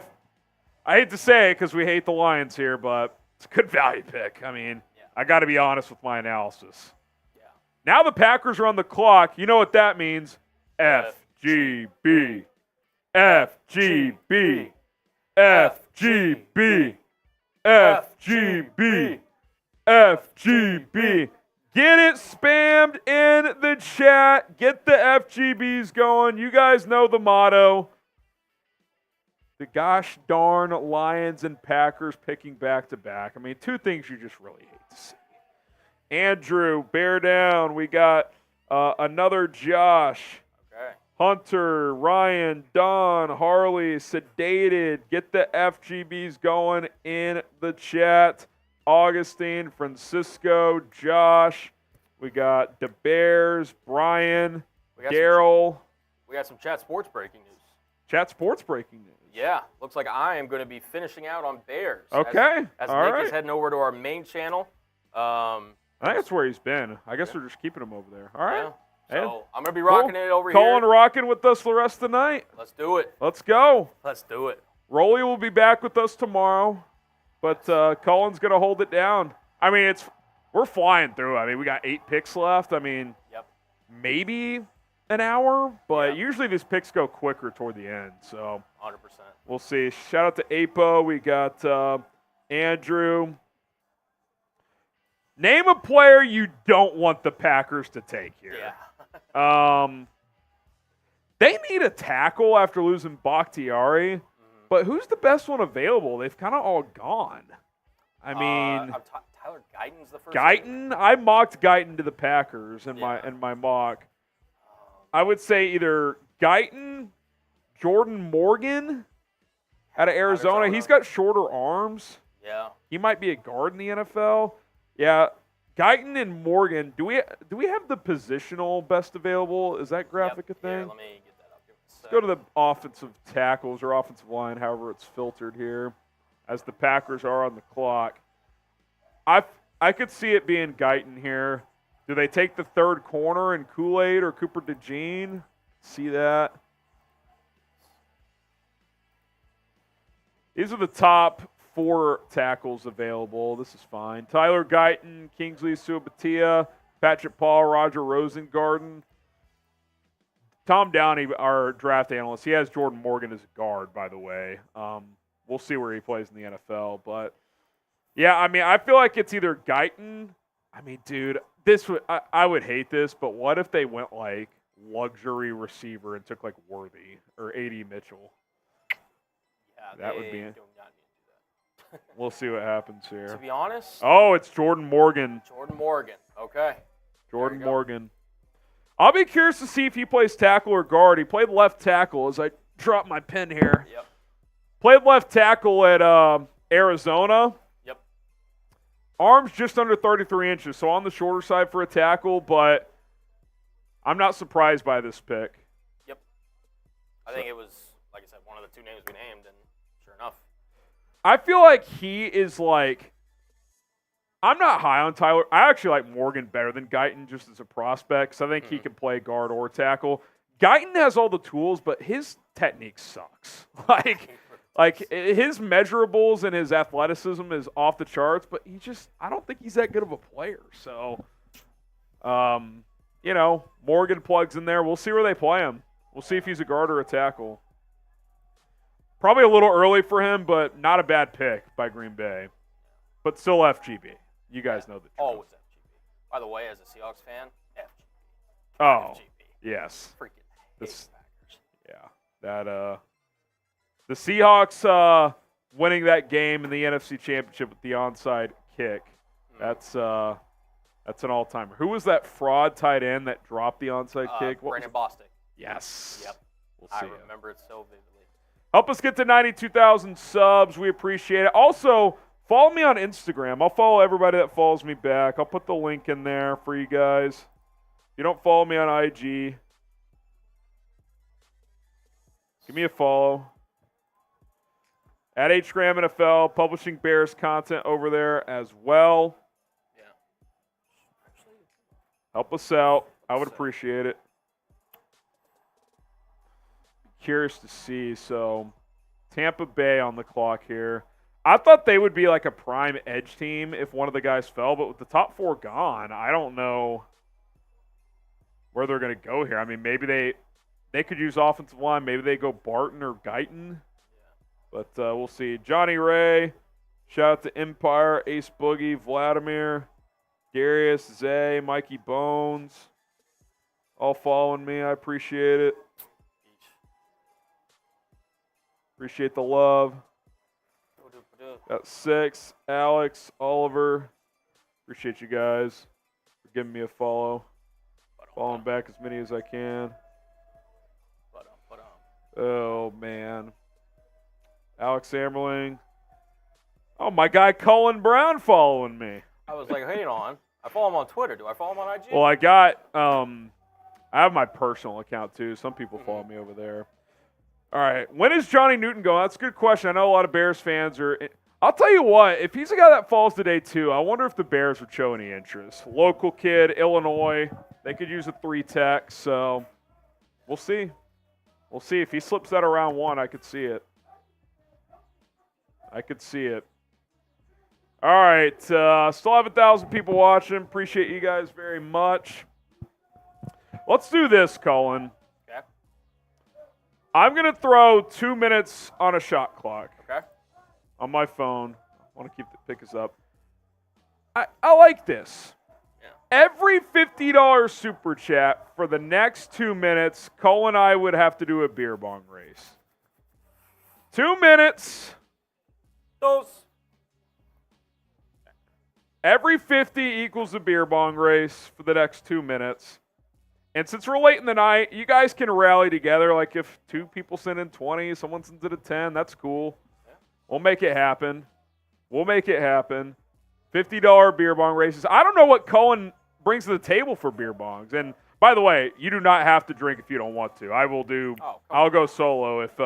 I hate to say it because we hate the Lions here, but it's a good value pick. I mean, I got to be honest with my analysis. Yeah. Now the Packers are on the clock. You know what that means. FGB. FGB. FGB. FGB. FGB. Get it spammed in the chat. Get the FGBs going. You guys know the motto. The gosh darn Lions and Packers picking back-to-back. I mean, 2 things you just really hate to see. Andrew, bear down. We got another Josh. Okay. Hunter, Ryan, Don, Harley, Sedated. Get the FGBs going in the chat. Augustine, Francisco, Josh. We got the Bears, Brian, Daryl. We got some Chat Sports breaking news. Chat Sports breaking news. Yeah, looks like I am going to be finishing out on Bears. Okay, As all Nick right. is heading over to our main channel. I think that's where he's been. I guess we're just keeping him over there. All right. Yeah. So I'm going to be rocking it over Colin here. rocking with us the rest of the night. Let's do it. Let's go. Let's do it. Rolly will be back with us tomorrow, but Colin's going to hold it down. I mean, we're flying through. I mean, we got 8 picks left. I mean, maybe an hour, but usually these picks go quicker toward the end. So 100%. We'll see. Shout out to Apo. We got Andrew. Name a player you don't want the Packers to take here. Yeah. They need a tackle after losing Bakhtiari, but who's the best one available? They've kind of all gone. I mean, Tyler Guyton's the first. Guyton. I mocked Guyton to the Packers in my mock. I would say either Guyton, Jordan Morgan out of Arizona. He's got shorter arms. Yeah. He might be a guard in the NFL. Yeah, Guyton and Morgan. Do we have the positional best available? Is that graphic a thing? Here, let me get that up. Let's go to the offensive tackles or offensive line, however it's filtered here, as the Packers are on the clock. I could see it being Guyton here. Do they take the third corner in Kool-Aid or Cooper DeJean? See that? These are the top 4 tackles available. This is fine. Tyler Guyton, Kingsley Suabatia, Patrick Paul, Roger Rosengarten. Tom Downey, our draft analyst, he has Jordan Morgan as a guard, by the way. We'll see where he plays in the NFL. But, yeah, I mean, I feel like it's either Guyton. I mean, dude, I would hate this, but what if they went, like, luxury receiver and took, like, Worthy or A.D. Mitchell? Yeah, that would be do it. not need to do that. We'll see what happens here. To be honest. Oh, it's Jordan Morgan. Jordan Morgan. Okay. Jordan Morgan. I'll be curious to see if he plays tackle or guard. He played left tackle as I drop my pen here. Yep. Played left tackle at Arizona. Yep. Arms just under 33 inches, so on the shorter side for a tackle, but I'm not surprised by this pick. Yep. I think it was, like I said, one of the 2 names we named, and sure enough. I feel like he is like, I'm not high on Tyler. I actually like Morgan better than Guyton just as a prospect, because I think he can play guard or tackle. Guyton has all the tools, but his technique sucks. Like his measurables and his athleticism is off the charts, but I don't think he's that good of a player. So, Morgan plugs in there. We'll see where they play him. We'll see if he's a guard or a tackle. Probably a little early for him, but not a bad pick by Green Bay. But still FGB. You guys know the truth. Always FGB. By the way, as a Seahawks fan, FGB. Oh, FGB. yes. Freaking hate This- Packers. Yeah, the Seahawks winning that game in the NFC Championship with the onside kick. That's an all-timer. Who was that fraud tight end that dropped the onside kick? Brandon Bostic. Yes. Yep. We'll I see. remember it so vividly. Help us get to 92,000 subs. We appreciate it. Also, follow me on Instagram. I'll follow everybody that follows me back. I'll put the link in there for you guys. If you don't follow me on IG, give me a follow. At HGram NFL, publishing Bears content over there as well. Yeah. Help us out. I would appreciate it. Curious to see. So, Tampa Bay on the clock here. I thought they would be like a prime edge team if one of the guys fell, but with the top 4 gone, I don't know where they're going to go here. I mean, maybe they could use offensive line. Maybe they go Barton or Guyton. But we'll see. Johnny Ray, shout out to Empire, Ace Boogie, Vladimir, Darius, Zay, Mikey Bones, all following me. I appreciate it. Appreciate the love. Got 6, Alex, Oliver. Appreciate you guys for giving me a follow. Following back as many as I can. Oh, man. Alex Amberling. Oh, my guy Colin Brown following me. I was like, hang on. I follow him on Twitter. Do I follow him on IG? Well, I have my personal account too. Some people follow me over there. All right. When is Johnny Newton going? That's a good question. I know a lot of Bears fans are. I'll tell you what. If he's a guy that falls to day 2, I wonder if the Bears would show any interest. Local kid, Illinois. They could use a 3-tech. So we'll see. We'll see. If he slips that around 1, I could see it. I could see it. All right. Still have 1,000 people watching. Appreciate you guys very much. Let's do this, Colin. Okay. I'm going to throw 2 minutes on a shot clock. Okay. On my phone. I want to pick this up. I like this. Yeah. Every $50 super chat for the next 2 minutes, Cole and I would have to do a beer bong race. 2 minutes. Those. Every 50 equals a beer bong race for the next 2 minutes. And since we're late in the night, you guys can rally together. Like if 2 people send in 20, someone sends in a 10, that's cool. Yeah. We'll make it happen. We'll make it happen. $50 beer bong races. I don't know what Cohen brings to the table for beer bongs. And by the way, you do not have to drink if you don't want to. I will do. I'll go solo if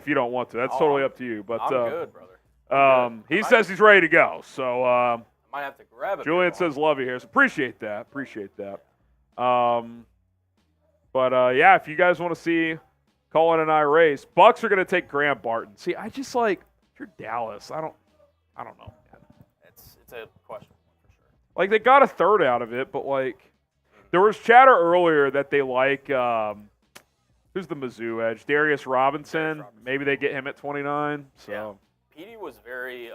you don't want to. That's totally up to you. But I'm good, brother. He says he's ready to go. So I might have to grab it. Julian says love you here. So appreciate that. Yeah, if you guys want to see Colin and I race, Bucks are going to take Graham Barton. See, I just like if you're Dallas. I don't know, man. It's a question for sure. Like they got a third out of it, but like there was chatter earlier that they like who's the Mizzou edge? Darius Robinson. Maybe they get him at 29. So yeah. Petey was very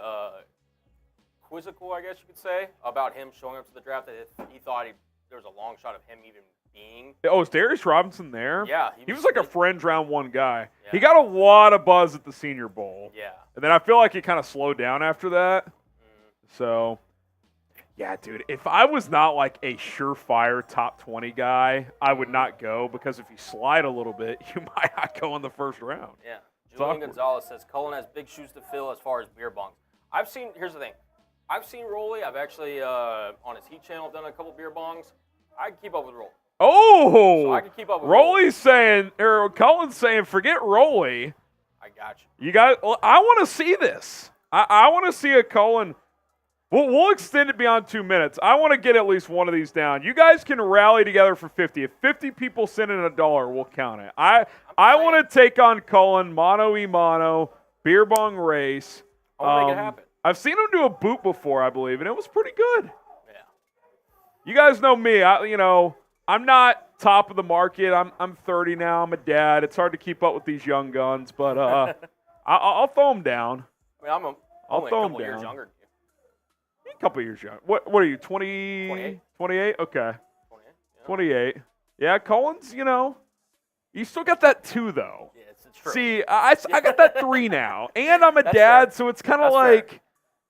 quizzical, I guess you could say, about him showing up to the draft. That he thought there was a long shot of him even being. Oh, is Darius Robinson there? Yeah. He was like a fringe round 1 guy. Yeah. He got a lot of buzz at the Senior Bowl. Yeah. And then I feel like he kind of slowed down after that. So, yeah, dude, if I was not like a surefire top 20 guy, I would not go because if you slide a little bit, you might not go in the first round. Yeah. Julian Gonzalez says Cullen has big shoes to fill as far as beer bongs. Here's the thing. I've seen Rolly. I've actually, on his Heat channel, done a couple beer bongs. I can keep up with Rolly. Oh! So I can keep up with Rolly's saying, or Cullen's saying, forget Rolly. I got you. You guys, I want to see this. I want to see a Cullen. We'll extend it beyond 2 minutes. I want to get at least one of these down. You guys can rally together for 50. If 50 people send in $1, we'll count it. I want to take on Cullen, mano-y-mano, beer bong race. I want to make it happen. I've seen him do a boot before, I believe, and it was pretty good. Yeah. You guys know me. I'm not top of the market. I'm 30 now. I'm a dad. It's hard to keep up with these young guns, but I'll throw them down. I mean, I'm only a couple years younger than you. A couple years young. What are you, 20? 28. 28? Okay. 28. Yeah. 28. Yeah, Collins, you still got that 2, though. Yeah, it's true. See, I got that 3 now. And I'm a That's dad, fair. so it's kind of That's like fair.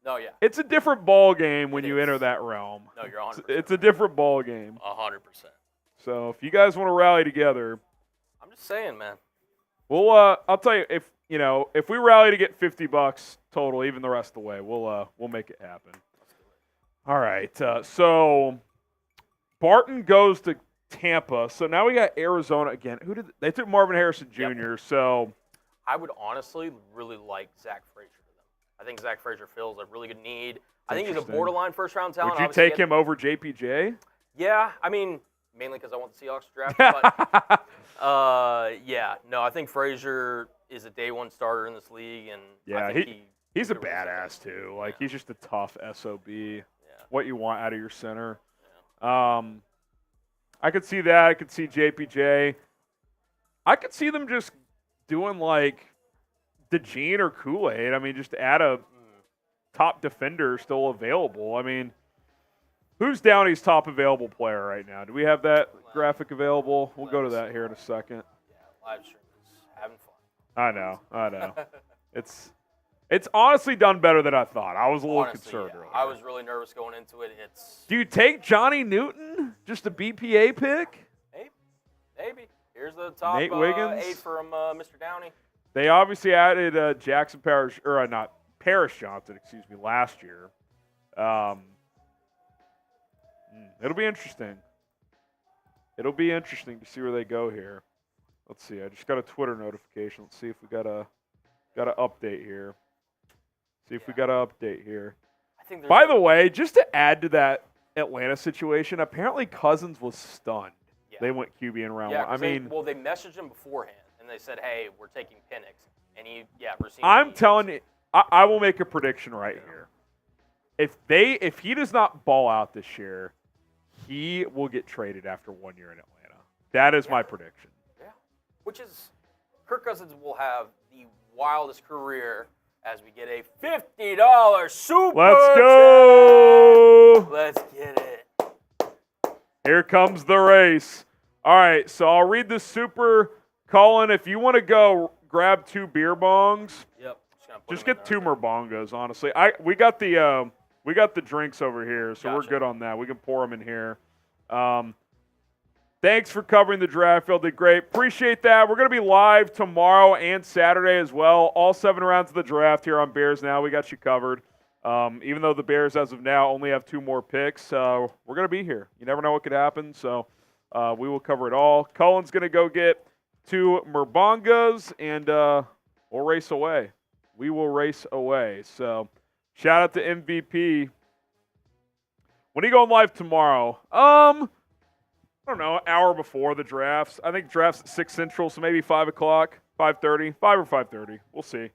No, yeah. it's a different ball game when It you is. enter that realm. No, you're 100%. It's a different ball game. 100%. So if you guys want to rally together, I'm just saying, man. we'll I'll tell you if we rally to get $50 total, even the rest of the way, we'll make it happen. All right. So Barton goes to Tampa. So now we got Arizona again. They took Marvin Harrison Jr. Yep. So I would honestly really like Zach Frazier to them. I think Zach Frazier fills a really good need. I think he's a borderline first-round talent. would you Obviously, take him over JPJ? Yeah, I mean, mainly because I want the Seahawks to draft him. But yeah, no, I think Frazier is a day 1 starter in this league, and Yeah, I think he's a could really badass too. Like he's just a tough SOB. Yeah. What you want out of your center. Yeah. I could see that. I could see JPJ. I could see them just doing like DeGene or Kool-Aid. I mean, just add a top defender still available. I mean, who's Downey's top available player right now? Do we have that graphic available? We'll go to that here in a second. Yeah, live stream is having fun. I know. It's honestly done better than I thought. I was a little concerned earlier. I was really nervous going into it. Do you take Johnny Newton? Just a BPA pick? Maybe. Here's the top Nate Wiggins? 8 from Mr. Downey. They obviously added Jackson Parrish, or not Parrish Johnson, excuse me, last year. It'll be interesting. It'll be interesting to see where they go here. Let's see. I just got a Twitter notification. Let's see if we got a update here. See if we got an update here. I think By the way, just to add to that Atlanta situation, apparently Cousins was stunned. Yeah. They went QB in round Yeah, one. I mean, they messaged him beforehand, and they said, "Hey, we're taking Penix," and he, received. I'm telling you, I will make a prediction right here. If he does not ball out this year, he will get traded after 1 year in Atlanta. That is my prediction. Yeah, which is Kirk Cousins will have the wildest career as we get a $50 super. Let's go. Let's get it. Here comes the race. All right, so I'll read the super. Colin, if you want to go grab 2 beer bongs, Yep. just get 2 more bongos. Honestly, we got the drinks over here, so we're Gotcha. good on that. We can pour them in here. Thanks for covering the draft. Phil did great. Appreciate that. We're going to be live tomorrow and Saturday as well. All 7 rounds of the draft here on Bears Now. We got you covered. Even though the Bears, as of now, only have 2 more picks, we're going to be here. You never know what could happen, so we will cover it all. Cullen's going to go get 2 Merbongas, and we'll race away. We will race away. So shout out to MVP. When are you going live tomorrow? I don't know, an hour before the drafts. I think draft's at 6 Central, so maybe 5 o'clock, 5:30, 5 or 5:30. We'll see.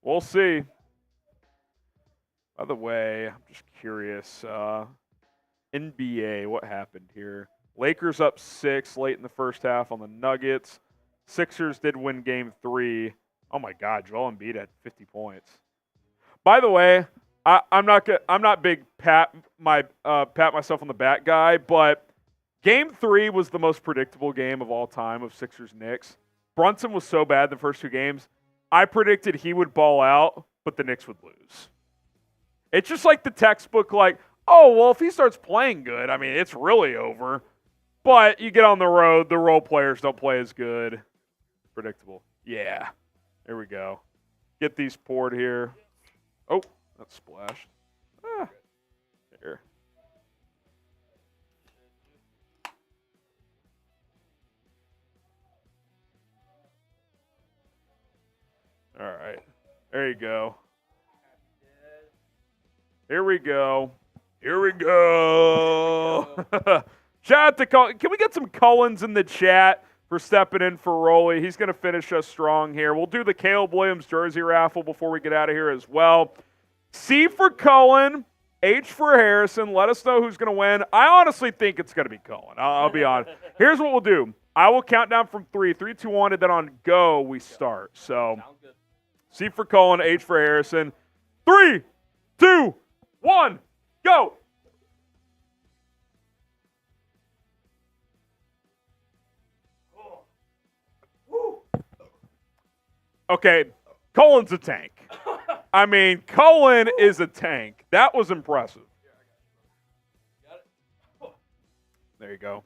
We'll see. By the way, I'm just curious. NBA, what happened here? Lakers up 6 late in the first half on the Nuggets. Sixers did win game 3. Oh my God, Joel Embiid had 50 points. By the way, I'm not big pat myself on the back guy, but game 3 was the most predictable game of all time of Sixers Knicks. Brunson was so bad the first 2 games. I predicted he would ball out, but the Knicks would lose. It's just like the textbook, like, oh, well, if he starts playing good, I mean, it's really over. But you get on the road, the role players don't play as good. Predictable. Yeah. There we go. Get these poured here. Oh, that's splashed. Here. All right. There you go. Here we go. Here we go. Shout out to Cullen. Can we get some Cullens in the chat for stepping in for Rolly? He's going to finish us strong here. We'll do the Caleb Williams jersey raffle before we get out of here as well. C for Cullen, H for Harrison. Let us know who's going to win. I honestly think it's going to be Cullen. I'll be honest. Here's what we'll do. I will count down from 3, 3, 2, 1, and then on go we start. So C for Cullen, H for Harrison. 3, 2, 1, go. Okay, Cullen's a tank. I mean, Cullen is a tank. That was impressive. There you go.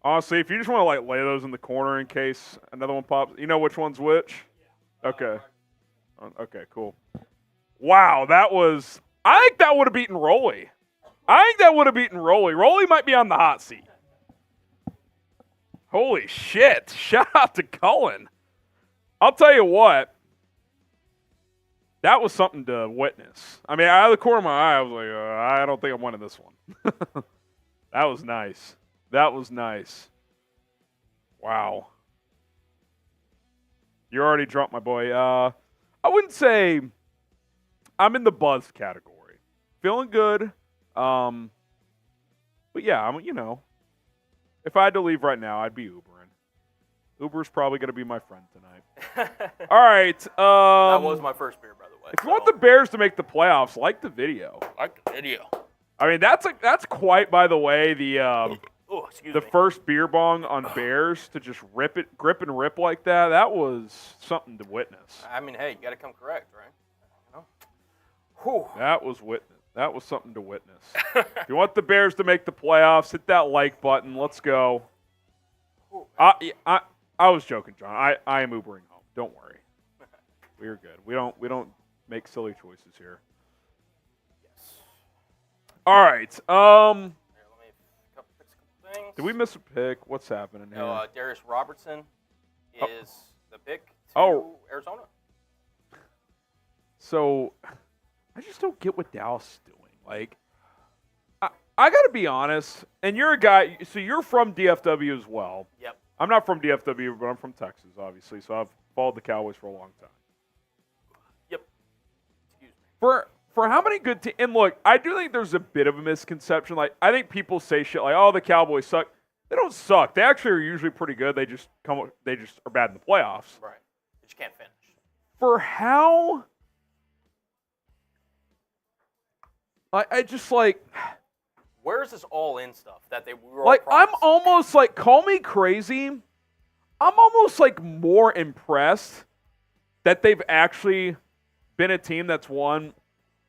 Honestly, if you just want to like lay those in the corner in case another one pops, you know which one's which? Okay. Okay, cool. Wow, that was – I think that would have beaten Rolly. Rolly might be on the hot seat. Holy shit. Shout out to Cullen. I'll tell you what. That was something to witness. I mean, out of the corner of my eye, I was like, I don't think I'm winning this one. That was nice. That was nice. Wow. You already dropped my boy. I wouldn't say I'm in the buzz category. Feeling good. But yeah, if I had to leave right now, I'd be Ubering. Uber's probably going to be my friend tonight. All right. That was my first beer, by the way. If you want the Bears to make the playoffs, like the video. I mean, that's quite, by the way, the first beer bong on Bears to just grip and rip like that. That was something to witness. I mean, hey, you got to come correct, right? That was something to witness. If you want the Bears to make the playoffs, hit that like button. Let's go. I was joking, John. I am Ubering home. Don't worry. We're good. We don't make silly choices here. Yes. All right. things. Did we miss a pick? What's happening here? No, Darius Robertson is the pick to Arizona. So, I just don't get what Dallas is doing. Like, I got to be honest, and you're a guy, so you're from DFW as well. Yep. I'm not from DFW, but I'm from Texas, obviously, so I've followed the Cowboys for a long time. Yep. Excuse me. For how many good teams, and look, I do think there's a bit of a misconception. Like, I think people say shit like, oh, the Cowboys suck. They don't suck. They actually are usually pretty good. They just are bad in the playoffs. Right. They just can't finish. For how... I just like... Where's this all-in stuff that we were all like, I'm promised? almost like, call me crazy, I'm almost like more impressed that they've actually been a team that's won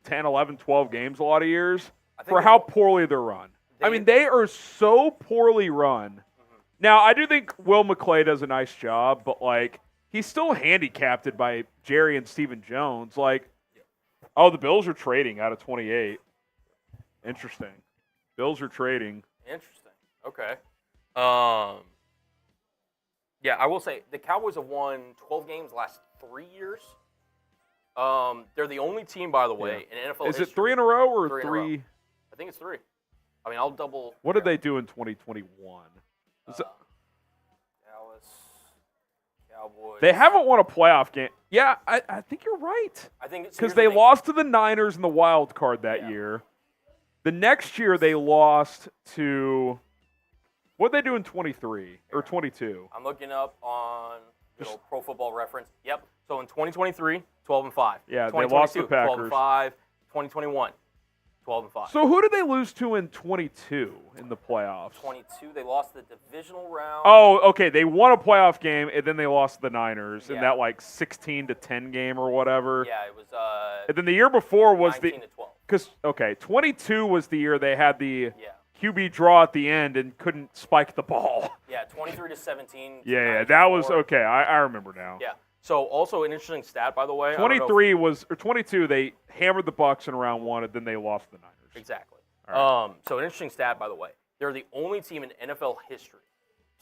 10, 11, 12 games a lot of years for how poorly they're run. I mean, they are so poorly run. Mm-hmm. Now, I do think Will McClay does a nice job, but, like, he's still handicapped by Jerry and Stephen Jones. Like, oh, the Bills are trading out of 28. Interesting. Bills are trading. Interesting. Okay. Yeah, I will say the Cowboys have won 12 games the last 3 years. They're the only team, by the way, in NFL Is history. it 3 in a row or Three in a three? row. I think it's 3. I mean, I'll double. What did they do in 2021? Dallas Cowboys. They haven't won a playoff game. Yeah, I think you're right. I think it's Because they lost to the Niners in the wild card that year. The next year they lost to what did they do in 23 or 22? I'm looking up on Pro Football Reference. Yep. So in 2023, 12-5. Yeah, they lost to the Packers. 12-5. 2021, 12-5. So who did they lose to in 22 in the playoffs? 22, they lost the divisional round. Oh, okay. They won a playoff game and then they lost to the Niners in Yeah. that like 16-10 game or whatever. Yeah, it was And then the year before was 19-12. because 22 was the year they had the Yeah. QB draw at the end and couldn't spike the ball. Yeah, 23-17. Yeah, that was okay. I remember now. Yeah. So also an interesting stat, by the way. 23 was or 22. They hammered the Bucs in round 1, and then they lost to the Niners. Exactly. All So an interesting stat, by the way. They're the only team in NFL history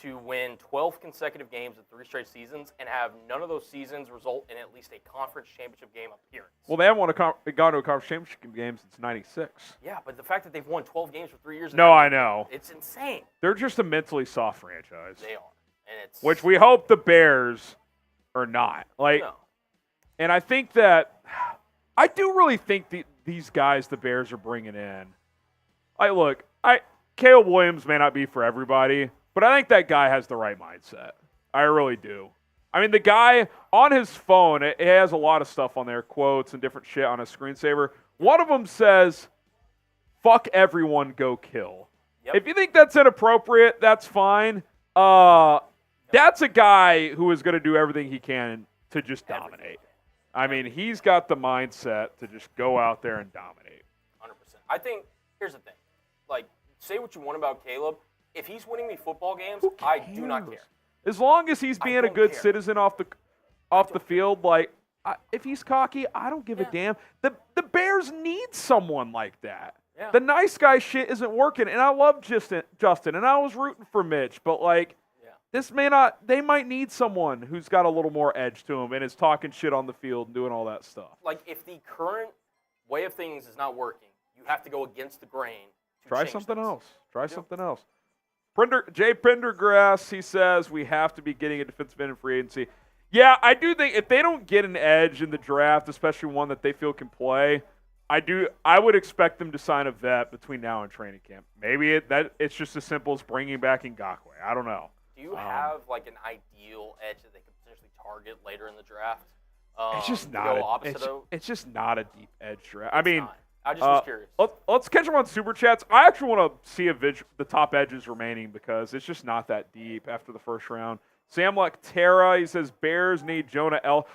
to win 12 consecutive games in 3 straight seasons and have none of those seasons result in at least a conference championship game appearance. Well, they haven't gone to a conference championship game since '96. Yeah, but the fact that they've won 12 games for 3 years. No, I know. It's insane. They're just a mentally soft franchise. They are, and it's Which we hope the Bears are not. Like, no. and I think that I do really think these guys the Bears are bringing in. Caleb Williams may not be for everybody, but I think that guy has the right mindset. I really do. I mean, the guy on his phone, it has a lot of stuff on there, quotes and different shit on a screensaver. One of them says, "Fuck everyone, go kill." Yep. If you think that's inappropriate, that's fine. That's a guy who is going to do everything he can to just dominate. I mean, he's got the mindset to just go out there and dominate. 100%. I think, here's the thing. Like, say what you want about Caleb. If he's winning me football games, I do not care. As long as he's being a don't good care. citizen off the field, like, if he's cocky, I don't give a damn. The Bears need someone like that. Yeah. The nice guy shit isn't working, and I love Justin, and I was rooting for Mitch, but, like, they might need someone who's got a little more edge to him and is talking shit on the field and doing all that stuff. Like, if the current way of things is not working, you have to go against the grain. Try something else. Try something else. Jay Pendergrass, he says, we have to be getting a defensive end in free agency. Yeah, I do think if they don't get an edge in the draft, especially one that they feel can play, I would expect them to sign a vet between now and training camp. Maybe it's just as simple as bringing back Ngakoue. I don't know. Do you have like an ideal edge that they could potentially target later in the draft? It's just It's just not a deep edge draft. I mean, I just was curious. Let's catch them on Super Chats. I actually want to see the top edges remaining because it's just not that deep after the first round. Sam Tara, he says Bears need Jonah Ellis.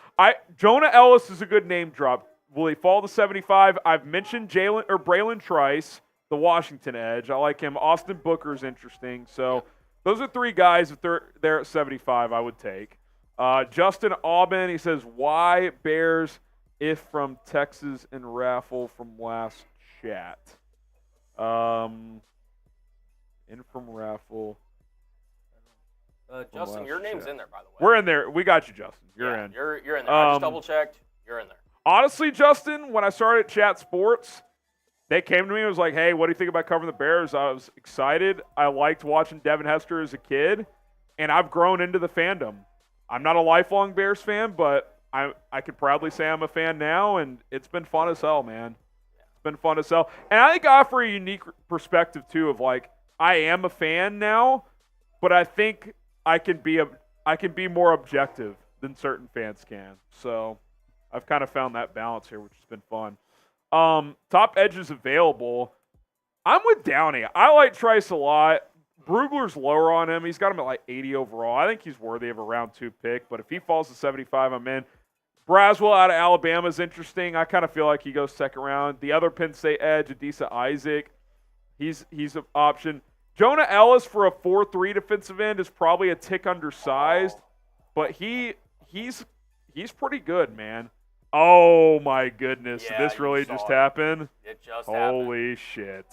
Jonah Ellis is a good name drop. Will he fall to 75? I've mentioned Braylon Trice, the Washington edge. I like him. Austin Booker's interesting. So those are 3 guys. If they're at 75, I would take. Justin Aubin, he says, why Bears if from Texas and raffle from last chat? In from raffle. Justin, your name's in there, by the way. We're in there. We got you, Justin. You're in. You're in there. I just double-checked. You're in there. Honestly, Justin, when I started Chat Sports, they came to me and was like, hey, what do you think about covering the Bears? I was excited. I liked watching Devin Hester as a kid, and I've grown into the fandom. I'm not a lifelong Bears fan, but I can proudly say I'm a fan now, and it's been fun as hell, man. It's been fun as hell. And I think I offer a unique perspective, too, of like, I am a fan now, but I think I can be more objective than certain fans can. So I've kind of found that balance here, which has been fun. Top edges available. I'm with Downey. I like Trice a lot. Brugler's lower on him. He's got him at like 80 overall. I think he's worthy of a round 2 pick, but if he falls to 75, I'm in. Braswell out of Alabama is interesting. I kind of feel like he goes second round. The other Penn State edge, Adisa Isaac, he's an option. Jonah Ellis for a 4-3 defensive end is probably a tick undersized, but he's pretty good, man. Oh, my goodness. Yeah, this really just happened? It just Holy shit.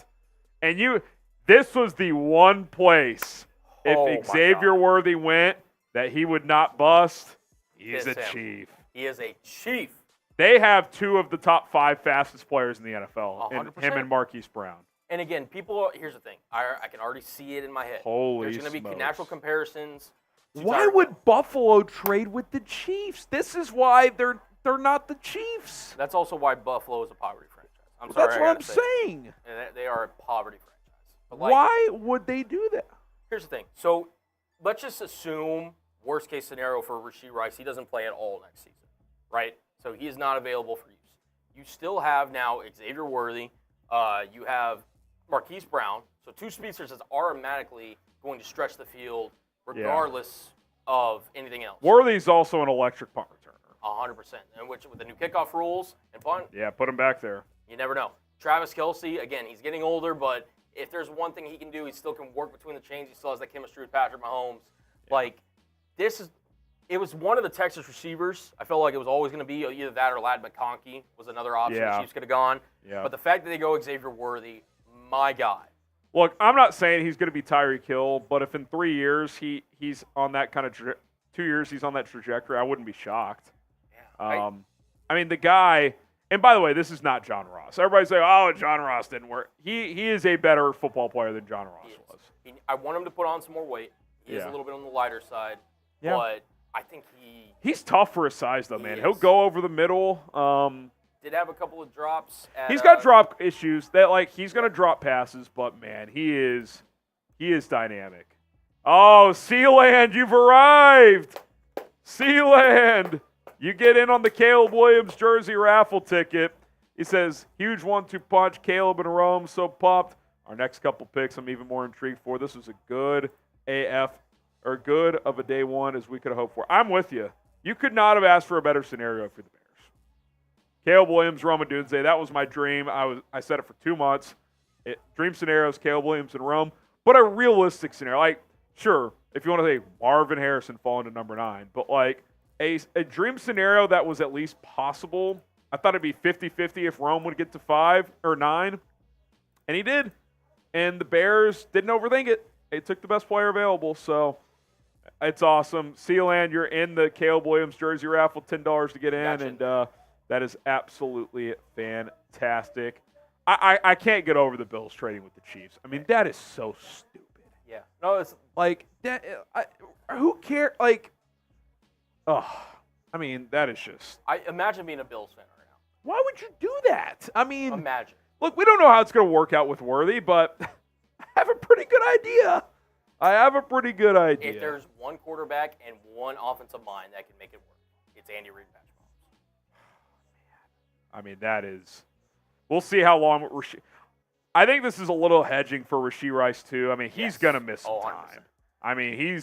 And this was the one place if Xavier Worthy went that he would not bust. He's a chief. He is a chief. They have 2 of the top 5 fastest players in the NFL, 100%. him and Marquise Brown. And again, here's the thing. I can already see it in my head. Holy There's going to be smokes. natural comparisons. Why would Buffalo trade with the Chiefs? This is why they're not the Chiefs. That's also why Buffalo is a poverty franchise. I'm sorry. That's what I'm saying. And they are a poverty franchise. But why would they do that? Here's the thing. So let's just assume worst case scenario for Rashee Rice, he doesn't play at all next season, right? So he is not available for use. You still have now Xavier Worthy. You have Marquise Brown. So 2 speedsters is automatically going to stretch the field regardless of anything else. Worthy's also an electric punt returner. 100%. And with the new kickoff rules and punt, yeah, put him back there. You never know. Travis Kelce, again, he's getting older, but if there's one thing he can do, he still can work between the chains. He still has that chemistry with Patrick Mahomes. Yeah. It was one of the Texas receivers. I felt like it was always going to be either that or Ladd McConkey was another option the Chiefs could have gone. Yeah. But the fact that they go Xavier Worthy, my God. Look, I'm not saying he's going to be Tyreek Hill, but if in 3 years he's on that kind of 2 years he's on that trajectory, I wouldn't be shocked. Yeah, I mean, the guy, and by the way, this is not John Ross. Everybody's saying, oh, John Ross didn't work. He is a better football player than John Ross was. I want him to put on some more weight. He is a little bit on the lighter side, but I think he's tough for his size, though, man. He'll go over the middle. Did have a couple of drops. He's got drop issues. That he's going to drop passes, but man, he is dynamic. Oh, Sealand, you've arrived. Sealand, you get in on the Caleb Williams jersey raffle ticket. He says, huge 1-2 punch, Caleb and Rome, so pumped. Our next couple picks I'm even more intrigued for. This was a good good of a day one as we could have hoped for. I'm with you. You could not have asked for a better scenario for the Bears. Caleb Williams, Rome Odunze, that was my dream. I said it for 2 months. Dream scenarios, Caleb Williams and Rome, but a realistic scenario. Sure, if you want to say Marvin Harrison falling to number 9, but a dream scenario that was at least possible. I thought it'd be 50-50 if Rome would get to 5 or 9, and he did. And the Bears didn't overthink it. They took the best player available, so it's awesome. Sealand, you're in the Caleb Williams jersey raffle, $10 to get in, and that is absolutely fantastic. I can't get over the Bills trading with the Chiefs. I mean, that is so stupid. Yeah. No, it's that. Who cares? I mean, that is just. I imagine being a Bills fan right now. Why would you do that? I mean, imagine. Look, we don't know how it's going to work out with Worthy, but I have a pretty good idea. If there's one quarterback and one offensive mind that can make it work, it's Andy Reid and Patrick Mahomes. I mean, that is. We'll see how long Rashee. I think this is a little hedging for Rashee Rice too. I mean, he's going to miss some time. I mean,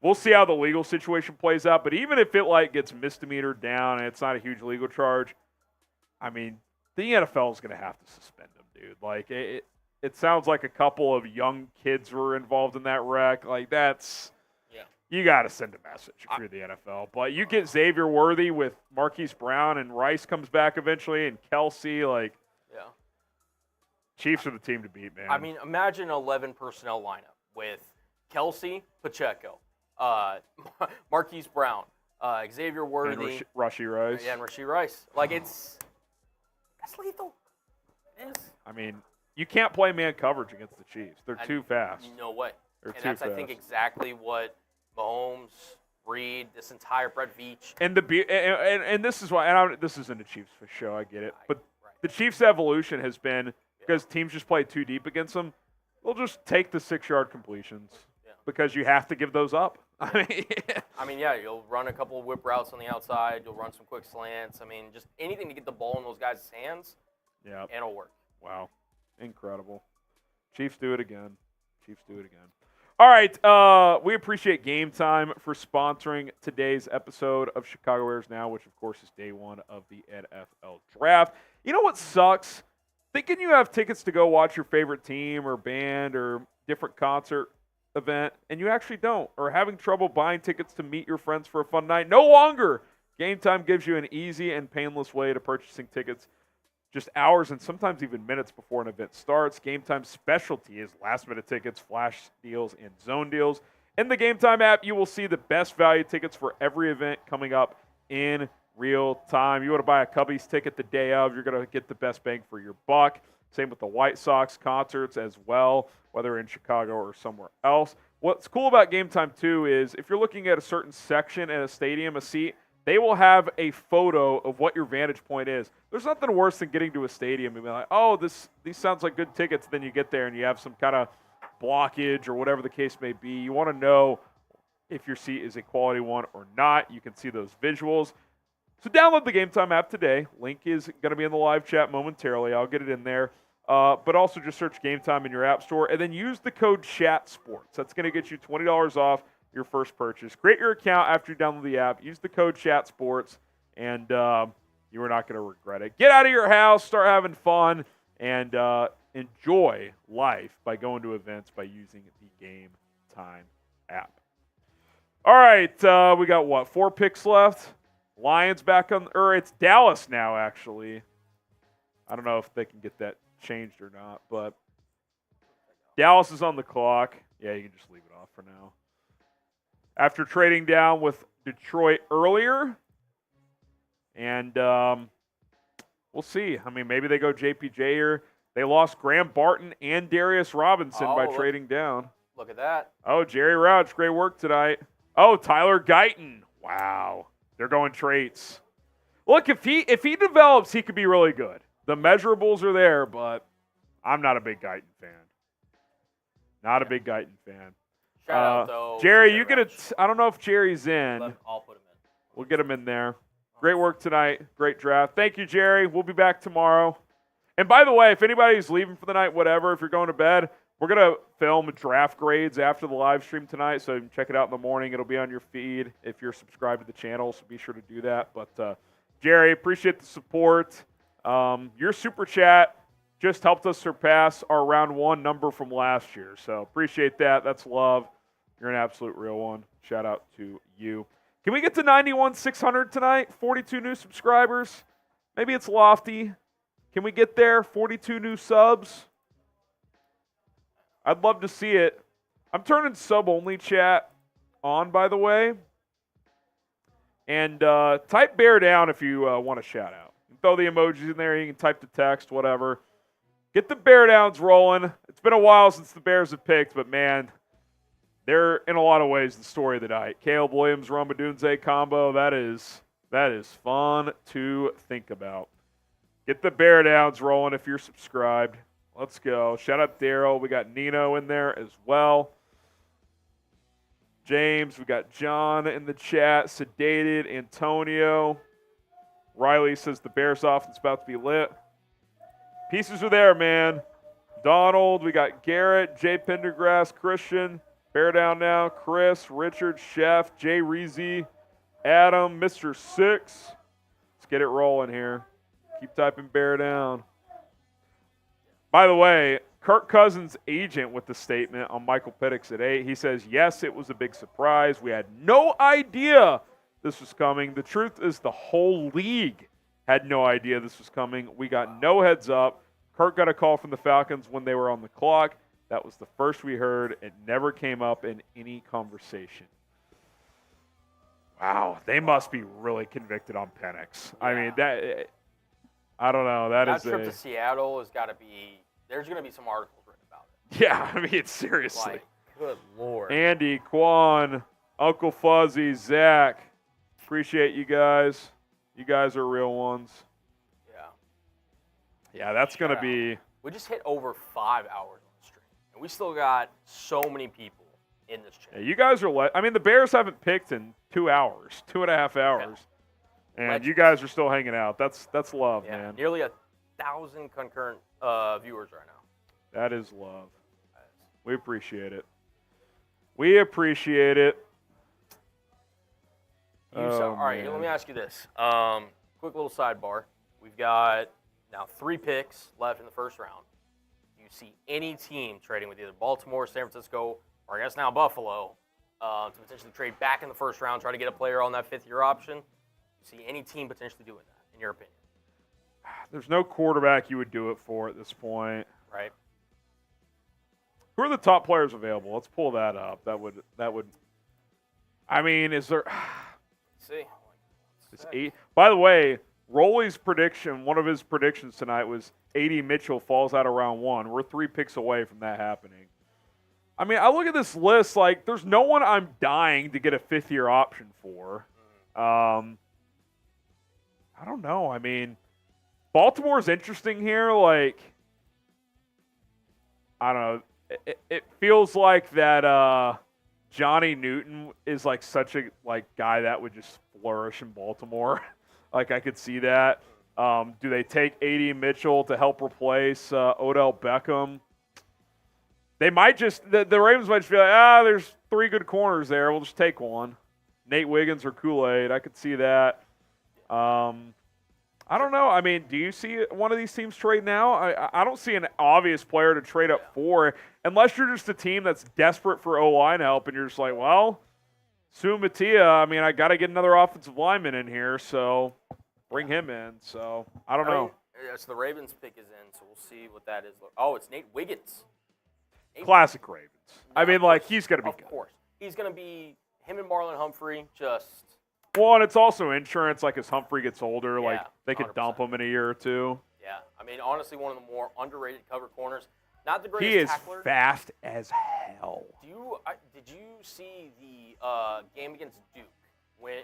we'll see how the legal situation plays out. But even if it gets misdemeanor down and it's not a huge legal charge, I mean, the NFL is going to have to suspend him, dude. It sounds like a couple of young kids were involved in that wreck. That's. Yeah. You got to send a message if you're the NFL. But you get Xavier Worthy with Marquise Brown and Rice comes back eventually and Kelce, Yeah. Chiefs are the team to beat, man. I mean, imagine an 11 personnel lineup with Kelsey, Pacheco, Marquise Brown, Xavier Worthy, and Rashee Rice. Yeah, and Rashee Rice. Like, that's lethal. It is. I mean, you can't play man coverage against the Chiefs. They're too fast. No way. They're and too that's, fast. I think, exactly what Mahomes, Reed, this entire Brett Veach. And this is why. This isn't a Chiefs for show. I get it. But the Chiefs' evolution has been because teams just play too deep against them. They'll just take the 6-yard completions because you have to give those up. I mean, you'll run a couple of whip routes on the outside. You'll run some quick slants. I mean, just anything to get the ball in those guys' hands. Yeah, and it'll work. Wow, incredible. Chiefs do it again. All right, we appreciate Game Time for sponsoring today's episode of Chicago Bears Now, which, of course, is day one of the NFL Draft. You know what sucks? Thinking you have tickets to go watch your favorite team or band or different concert event, and you actually don't, or having trouble buying tickets to meet your friends for a fun night. No longer. Game Time gives you an easy and painless way to purchasing tickets just hours and sometimes even minutes before an event starts. Game Time's specialty is last-minute tickets, flash deals, and zone deals. In the Game Time app, you will see the best value tickets for every event coming up in real time. You want to buy a Cubbies ticket the day of, you're going to get the best bang for your buck. Same with the White Sox concerts as well, whether in Chicago or somewhere else. What's cool about Game Time, too, is if you're looking at a certain section in a stadium, a seat, they will have a photo of what your vantage point is. There's nothing worse than getting to a stadium and be like, oh, these sounds like good tickets. Then you get there and you have some kind of blockage or whatever the case may be. You want to know if your seat is a quality one or not. You can see those visuals. So download the Game Time app today. Link is going to be in the live chat momentarily. I'll get it in there. But also just search Game Time in your app store and then use the code CHATSPORTS. That's going to get you $20 off your first purchase. Create your account after you download the app. Use the code CHATSPORTS, and you are not going to regret it. Get out of your house, start having fun, and enjoy life by going to events by using the Game Time app. All right, we got 4 picks left. Lions back on, or it's Dallas now, actually. I don't know if they can get that changed or not, but Dallas is on the clock. Yeah, you can just leave it off for now. After trading down with Detroit earlier. And we'll see. I mean, maybe they go JPJ here. They lost Graham Barton and Darius Robinson by trading down. Look at that. Oh, Jerry Rouch, great work tonight. Oh, Tyler Guyton. Wow. They're going traits. Look, if he develops, he could be really good. The measurables are there, but I'm not a big Guyton fan. Not a big Guyton fan. Shout out, though. Jerry, you get it. I don't know if Jerry's in. I'll put him in. We'll get him in there. Great work tonight. Great draft. Thank you, Jerry. We'll be back tomorrow. And by the way, if anybody's leaving for the night, whatever, if you're going to bed, we're going to film draft grades after the live stream tonight, so you can check it out in the morning. It'll be on your feed if you're subscribed to the channel, so be sure to do that. But, Jerry, appreciate the support. Your super chat just helped us surpass our round 1 number from last year, so appreciate that. That's love. You're an absolute real one. Shout out to you. Can we get to 91,600 tonight? 42 new subscribers. Maybe it's lofty. Can we get there? 42 new subs. I'd love to see it. I'm turning sub-only chat on, by the way. And type bear down if you want a shout out. You can throw the emojis in there. You can type the text, whatever. Get the bear downs rolling. It's been a while since the Bears have picked, but man, they're in a lot of ways the story of the night. Caleb Williams, Rome Odunze combo. That is fun to think about. Get the bear downs rolling if you're subscribed. Let's go. Shout out Daryl. We got Nino in there as well. James. We got John in the chat. Sedated. Antonio. Riley says the Bears offense about to be lit. Pieces are there, man. Donald. We got Garrett. Jay Pendergrass. Christian. Bear down now. Chris. Richard. Chef. Jay Reezy. Adam. Mr. Six. Let's get it rolling here. Keep typing bear down. By the way, Kirk Cousins' agent with the statement on Michael Penix at 8. He says, yes, it was a big surprise. We had no idea this was coming. The truth is the whole league had no idea this was coming. We got no heads up. Kirk got a call from the Falcons when they were on the clock. That was the first we heard. It never came up in any conversation. Wow, they must be really convicted on Penix. Yeah. I mean, I don't know. That trip to Seattle has got to be – there's going to be some articles written about it. Yeah, I mean, seriously. Like, good Lord. Andy, Quan, Uncle Fuzzy, Zach, appreciate you guys. You guys are real ones. Yeah, that's going to be – we just hit over 5 hours on the stream, and we still got so many people in this channel. Yeah, you guys are I mean, the Bears haven't picked in 2 hours, 2.5 hours. Yeah. And Legends. you guys are still hanging out. That's love, Yeah, man. nearly 1,000 concurrent viewers right now. That is love. We appreciate it. We appreciate it. All right, man. let me ask you this. Quick little sidebar. We've got now 3 picks left in the first round. Do you see any team trading with either Baltimore, San Francisco, or I guess now Buffalo to potentially trade back in the first round, try to get a player on that 5th-year option? See any team potentially doing that, in your opinion? There's no quarterback you would do it for at this point. Right. Who are the top players available? Let's pull that up. That would. I mean, is there? Let's see. It's 8. By the way, Rolly's prediction, one of his predictions tonight was A.D. Mitchell falls out of round 1. We're 3 picks away from that happening. I mean, I look at this list like there's no one I'm dying to get a 5th-year option for. I don't know. I mean, Baltimore's interesting here. Like, I don't know. It feels like that Johnny Newton is like such a guy that would just flourish in Baltimore. Like, I could see that. Do they take A.D. Mitchell to help replace Odell Beckham? They might just the Ravens might just be like, there's 3 good corners there. We'll just take one. Nate Wiggins or Kool-Aid. I could see that. I don't know. I mean, do you see one of these teams trade now? I don't see an obvious player to trade up for unless you're just a team that's desperate for O-line help and you're just like, well, Sue Mattia, I mean, I got to get another offensive lineman in here, so bring him in. So I don't know. So the Ravens pick is in, so we'll see what that is. Oh, it's Nate Wiggins. Classic Ravens. I mean, like, he's going to be good. Of course. He's going to be him and Marlon Humphrey just – well, and it's also insurance. Like, as Humphrey gets older, Yeah, like, they could 100%. dump him in a year or two. Yeah. I mean, honestly, one of the more underrated cover corners. Not the greatest He is tackler. fast as hell. Did you see the game against Duke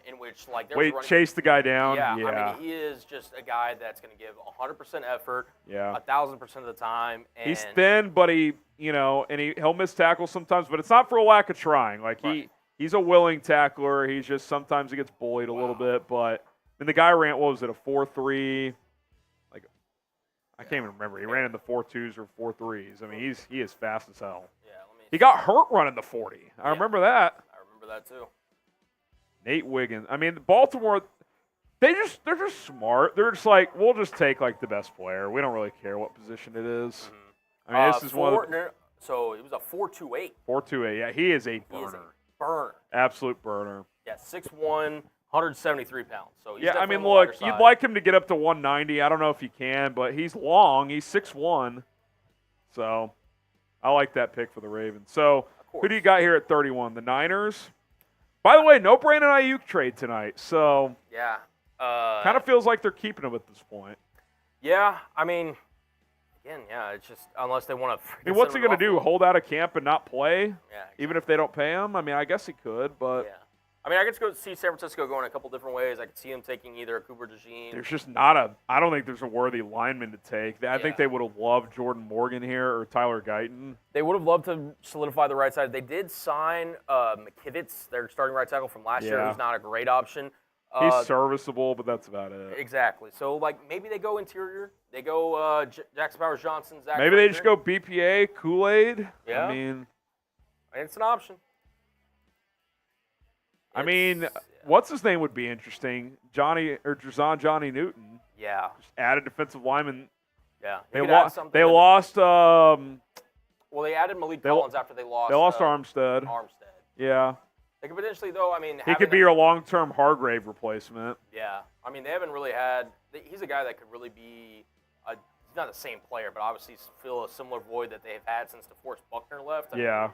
in which, like, there Wait, was chase the guy down? Yeah. I mean, he is just a guy that's going to give 100% effort, Yeah. 1,000% of the time. And He's thin, but he'll miss tackles sometimes, but it's not for a lack of trying. Like, Right. he's a willing tackler. He's just sometimes he gets bullied a little bit. But I mean, the guy ran, what was it, a 4.3? Like, I can't even remember. He ran in the 4.2s or 4.3s. I mean, he is fast as hell. Yeah, He got hurt running the 40. I remember that. I remember that too. Nate Wiggins. I mean, Baltimore, they're just smart. They're just like, we'll just take like the best player. We don't really care what position it is. I mean, this is one of the, So it was a 4.28. 4.28. Yeah, he is a He is a burner. burner. Absolute burner. Yeah, 6'1", 173 pounds. So he's Yeah, I definitely mean, on the lighter look, you'd side. like him to get up to 190. I don't know if he can, but he's long. He's 6'1". So I like that pick for the Ravens. So who do you got here at 31? The Niners? By the way, no Brandon Ayuk trade tonight. So Yeah. kind of feels like they're keeping him at this point. Yeah, I mean, again, yeah, it's just unless they want to. I mean, what's he going to do? Hold out of camp and not play? Yeah. Exactly. Even if they don't pay him? I mean, I guess he could, but Yeah. I mean, I could go see San Francisco going a couple different ways. I could see him taking either a Cooper DeJean. there's just not I don't think there's a worthy lineman to take. I think they would have loved Jordan Morgan here or Tyler Guyton. They would have loved to solidify the right side. They did sign McKivitz, their starting right tackle from last year. Yeah. Who's not a great option. He's serviceable, but that's about it. Exactly. So, like, maybe they go interior. They go Jackson Powers-Johnson, Zach Maybe they Frazier. just go BPA, Kool-Aid. Yeah. I mean, It's an option. What's his name would be interesting? Johnny Newton. Yeah. Just added defensive lineman. Yeah. They You could add lost. something They in. lost. Well, they added Malik they- Collins after they lost. They lost Armstead. Armstead. Yeah, They could potentially, though. I mean, he could be your long-term Hargrave replacement. Yeah. I mean, they haven't really had. He's a guy that could really be. He's not the same player, but obviously fill a similar void that they've had since DeForest Buckner left. I mean, Yeah.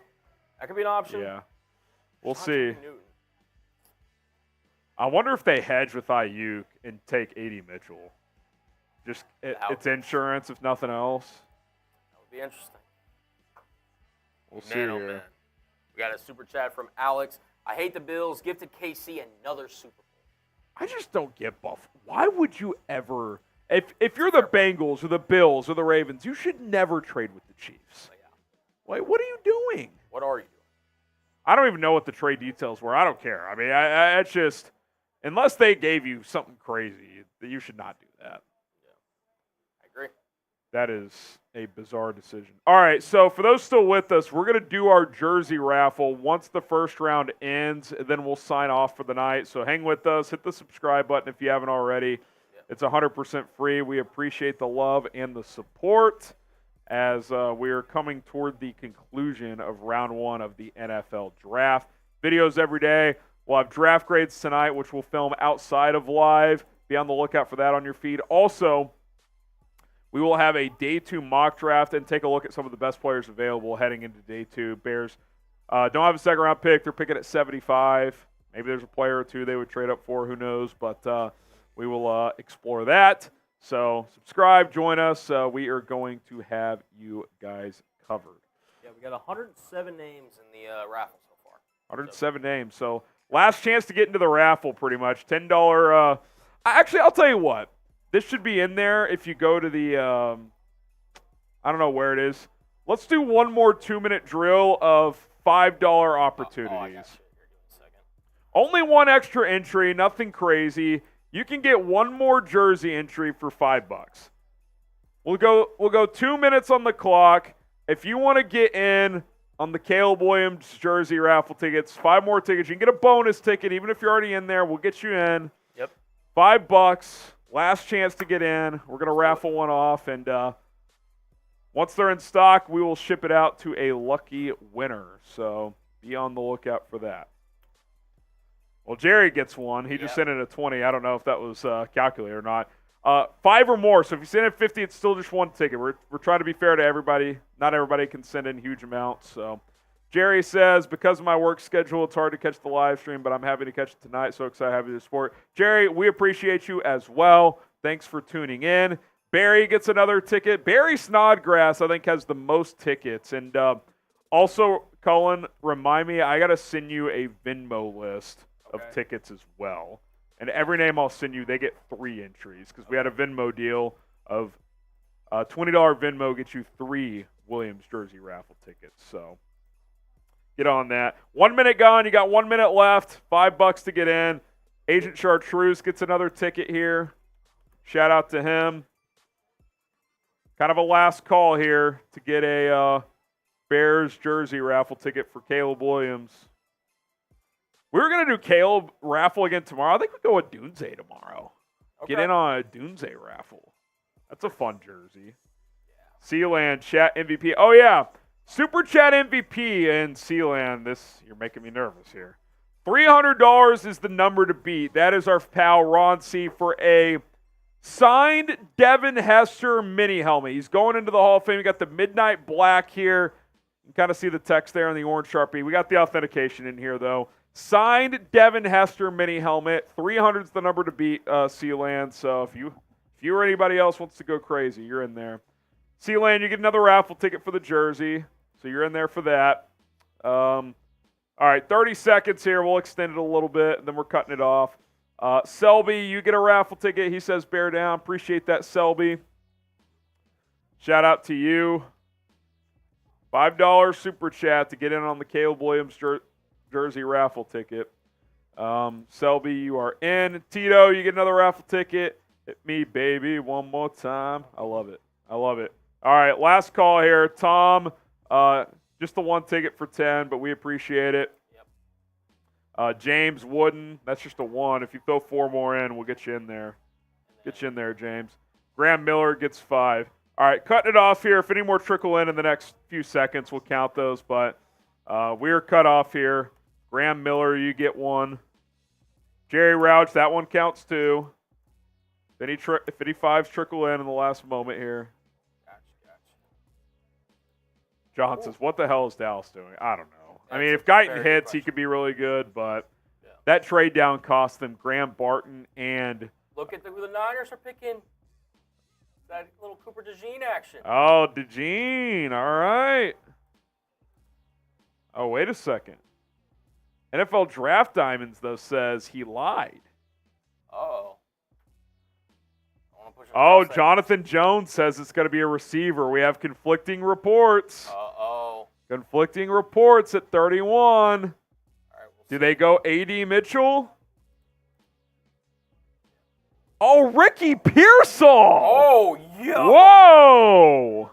that could be an option. Yeah. We'll John see. Newton. I wonder if they hedge with Ayuk and take A.D. Mitchell. Just it's insurance, if nothing else. That would be interesting. We'll see Man, oh here. man. We got a super chat from Alex. I hate the Bills. Gifted KC another Super Bowl. I just don't get Buff. Why would you ever, if you're the Bengals or the Bills or the Ravens, you should never trade with the Chiefs. Yeah. Like, what are you doing? What are you doing? I don't even know what the trade details were. I don't care. I mean, it's just, unless they gave you something crazy, you should not do that. Yeah. I agree. That is a bizarre decision. All right, so for those still with us, we're going to do our jersey raffle once the first round ends, and then we'll sign off for the night. So hang with us. Hit the subscribe button if you haven't already. Yep. It's 100% free. We appreciate the love and the support as we are coming toward the conclusion of round 1 of the NFL Draft. Videos every day. We'll have draft grades tonight, which we'll film outside of live. Be on the lookout for that on your feed. Also, we will have a day 2 mock draft and take a look at some of the best players available heading into day 2. Bears don't have a second round pick. They're picking at 75. Maybe there's a player or two they would trade up for. Who knows? But we will explore that. So subscribe, join us. We are going to have you guys covered. Yeah, we got 107 names in the raffle so far. 107 names. So last chance to get into the raffle pretty much. $10. Actually, I'll tell you what. This should be in there if you go to the, I don't know where it is. Let's do one more 2-minute drill of $5 opportunities. Oh, I got you. You're doing a second. Only one extra entry, nothing crazy. You can get one more jersey entry for $5. We'll go 2 minutes on the clock. If you want to get in on the Caleb Williams jersey raffle tickets, 5 more tickets. You can get a bonus ticket even if you're already in there. We'll get you in. Yep. $5. Last chance to get in. We're going to raffle one off, and once they're in stock, we will ship it out to a lucky winner. So be on the lookout for that. Well, Jerry gets one. He just sent in a 20. I don't know if that was calculated or not. 5 or more. So if you send in 50, it's still just one ticket. We're trying to be fair to everybody. Not everybody can send in huge amounts. So Jerry says, because of my work schedule, it's hard to catch the live stream, but I'm happy to catch it tonight. So excited to have you to support. Jerry, we appreciate you as well. Thanks for tuning in. Barry gets another ticket. Barry Snodgrass, I think, has the most tickets. And also, Cullen, remind me, I got to send you a Venmo list of tickets as well. And every name I'll send you, they get 3 entries because we had a Venmo deal of $20 Venmo gets you 3 Williams jersey raffle tickets. So get on that. 1 minute gone. You got 1 minute left. $5 to get in. Agent Chartreuse gets another ticket here. Shout out to him. Kind of a last call here to get a Bears jersey raffle ticket for Caleb Williams. We were going to do Caleb raffle again tomorrow. I think we'll go with Odunze tomorrow. Okay. Get in on a Odunze raffle. That's a fun jersey. Sealand, chat MVP. Oh, yeah. Super chat MVP and Sealand. You're making me nervous here. $300 is the number to beat. That is our pal Ron C for a signed Devin Hester mini helmet. He's going into the Hall of Fame. You got the midnight black here. You can kind of see the text there on the orange Sharpie. We got the authentication in here, though. Signed Devin Hester mini helmet. 300 is the number to beat, Sealand. So if you or anybody else wants to go crazy, you're in there. Sealand, you get another raffle ticket for the jersey. So you're in there for that. All right, 30 seconds here. We'll extend it a little bit, and then we're cutting it off. Selby, you get a raffle ticket. He says bear down. Appreciate that, Selby. Shout out to you. $5 super chat to get in on the Caleb Williams jersey raffle ticket. Selby, you are in. Tito, you get another raffle ticket. Hit me, baby, one more time. I love it. I love it. All right, last call here. Tom, just the one ticket for 10, but we appreciate it. Yep. James Wooden, that's just a 1. If you throw 4 more in, we'll get you in there. Get you in there, James. Graham Miller gets 5. All right, cutting it off here. If any more trickle in the next few seconds, we'll count those. But we're cut off here. Graham Miller, you get 1. Jerry Rouch, that one counts too. If any 5s trickle in the last moment here, John says, what the hell is Dallas doing? I don't know. I mean, That's if a very Guyton good hits, he question. could be really good, but Yeah. that trade down cost them Graham Barton and Look at who the Niners are picking. That little Cooper DeJean action. DeJean. All right. Oh, wait a second. NFL Draft Diamonds, though, says he lied. Uh-oh. I wanna push him Oh, across that. Jonathan Jones says it's going to be a receiver. We have conflicting reports. Uh-oh. Conflicting reports at 31. All right, we'll Do see. they go A.D. Mitchell? Oh, Ricky Pearsall. Oh, yo. Whoa.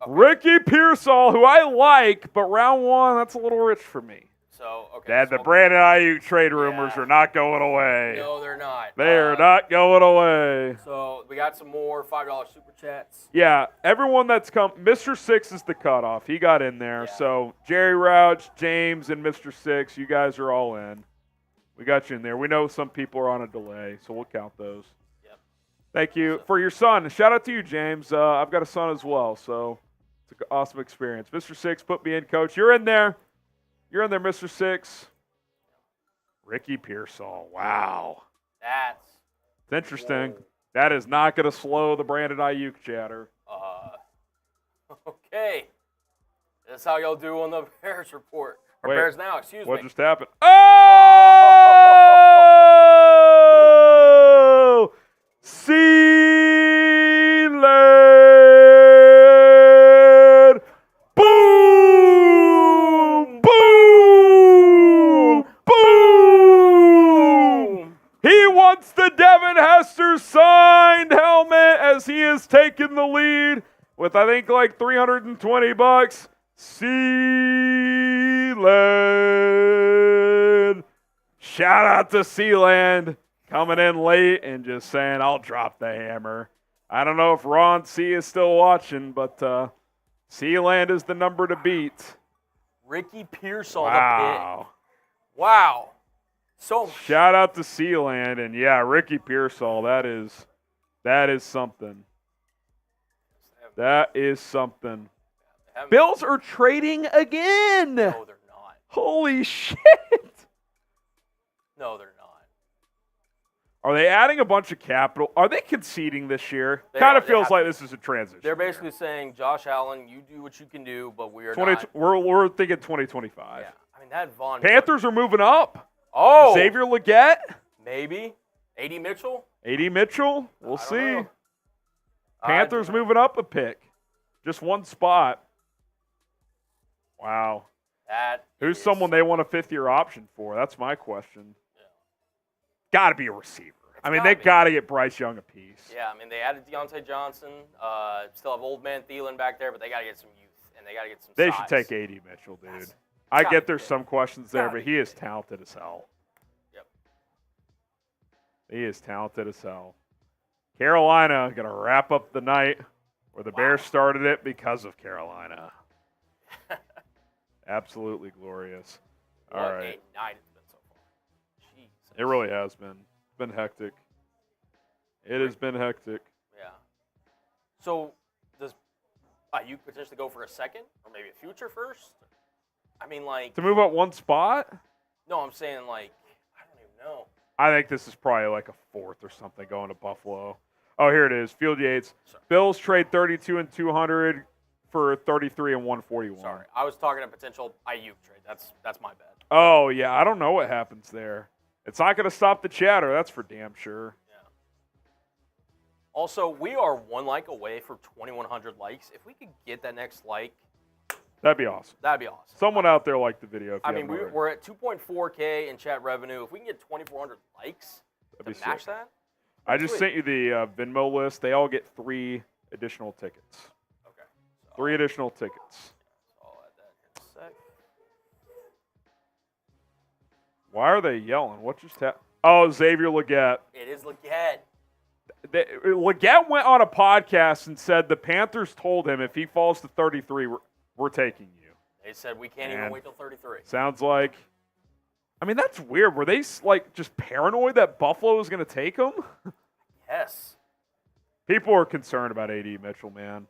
Okay. Ricky Pearsall, who I like, but round one, that's a little rich for me. So, okay. Dad, the so- Brandon Ayuk trade rumors Yeah. are not going away. No, they're not. They are not going away. So, we got some more $5 super chats. Yeah, everyone that's come, Mr. Six is the cutoff. He got in there. Yeah. So Jerry Rouch, James, and Mr. Six, you guys are all in. We got you in there. We know some people are on a delay, so we'll count those. Yep. Thank you. For your son, shout out to you, James. I've got a son as well, so it's an awesome experience. Mr. Six, put me in, coach. You're in there. You're in there, Mr. Six. Ricky Pearsall. Wow. That's It's interesting. That is not going to slow the Brandon Ayuk chatter. okay. That's how y'all do on the Bears report. Or Wait, Bears Now, excuse What me. just happened? Oh! Sealand! Boom! Boom! Boom! He wants the Devin Hester signed helmet as he has taken the lead with, I think, like $320. Sealand. Shout out to Sealand coming in late and just saying, I'll drop the hammer. I don't know if Ron C is still watching, but Sealand is the number to beat. Ricky Pearsall, the Wow. pit. Wow. So Shout out to Sealand. And yeah, Ricky Pearsall, that is something. That is something. Bills are trading again. No, they're not. Holy shit. No, they're not. Are they adding a bunch of capital? Are they conceding this year? They Kind are. of They feels have like to. this is a transition. They're year. basically saying, Josh Allen, you do what you can do, but we are 20, not. we're thinking 2025. Yeah. I mean, that Von. Panthers are moving up. Oh. Xavier Legette, Maybe. A.D. Mitchell. A.D. Mitchell. We'll I don't see. know. Panthers I don't know. moving up a pick. Just one spot. Wow. That Who's is- someone they want a fifth-year option for? That's my question. Yeah. Got to be a receiver. I mean, gotta they be. got to get Bryce Young a piece. Yeah, I mean, they added Deontay Johnson. Still have old man Thielen back there, but they got to get some youth, and they got to get some They size. should take A.D. Mitchell, dude. That's- I gotta get be there's good. some questions there, Gotta but be he is good. talented as hell. Yep. He is talented as hell. Carolina going to wrap up the night where the Bears started it because of Carolina. Absolutely glorious. All What right. a night it's been so far. Jesus. It really has been. It's been hectic. It has been hectic. Yeah. So, does you potentially go for a second or maybe a future first? I mean, like, To move up one spot, no, I'm saying, like, I don't even know. I think this is probably like a fourth or something going to Buffalo. Oh, here it is. Field Yates. Sorry. Bills trade 32 and 200 for 33 and 141. Sorry. I was talking a potential Ayuk trade. That's my bad. Oh, yeah. I don't know what happens there. It's not going to stop the chatter. That's for damn sure. Yeah. Also, we are one like away for 2,100 likes. If we could get that next like, That'd be awesome. that'd be awesome. Someone out there liked the video. If I you mean, haven't already. we're at 2.4K in chat revenue. If we can get 2,400 likes That'd to be match sick. that, I just sweet. sent you the Venmo list. They all get 3 additional tickets. okay. So 3 additional tickets. I'll add that in a sec. Why are they yelling? What just happened? Oh, Xavier Legette. It is Legette. Legette went on a podcast and said the Panthers told him if he falls to 33, we're taking you. They said we can't even Man. wait till 33. Sounds like. I mean, that's weird. Were they like just paranoid that Buffalo was going to take him? Yes. People are concerned about A.D. Mitchell, man.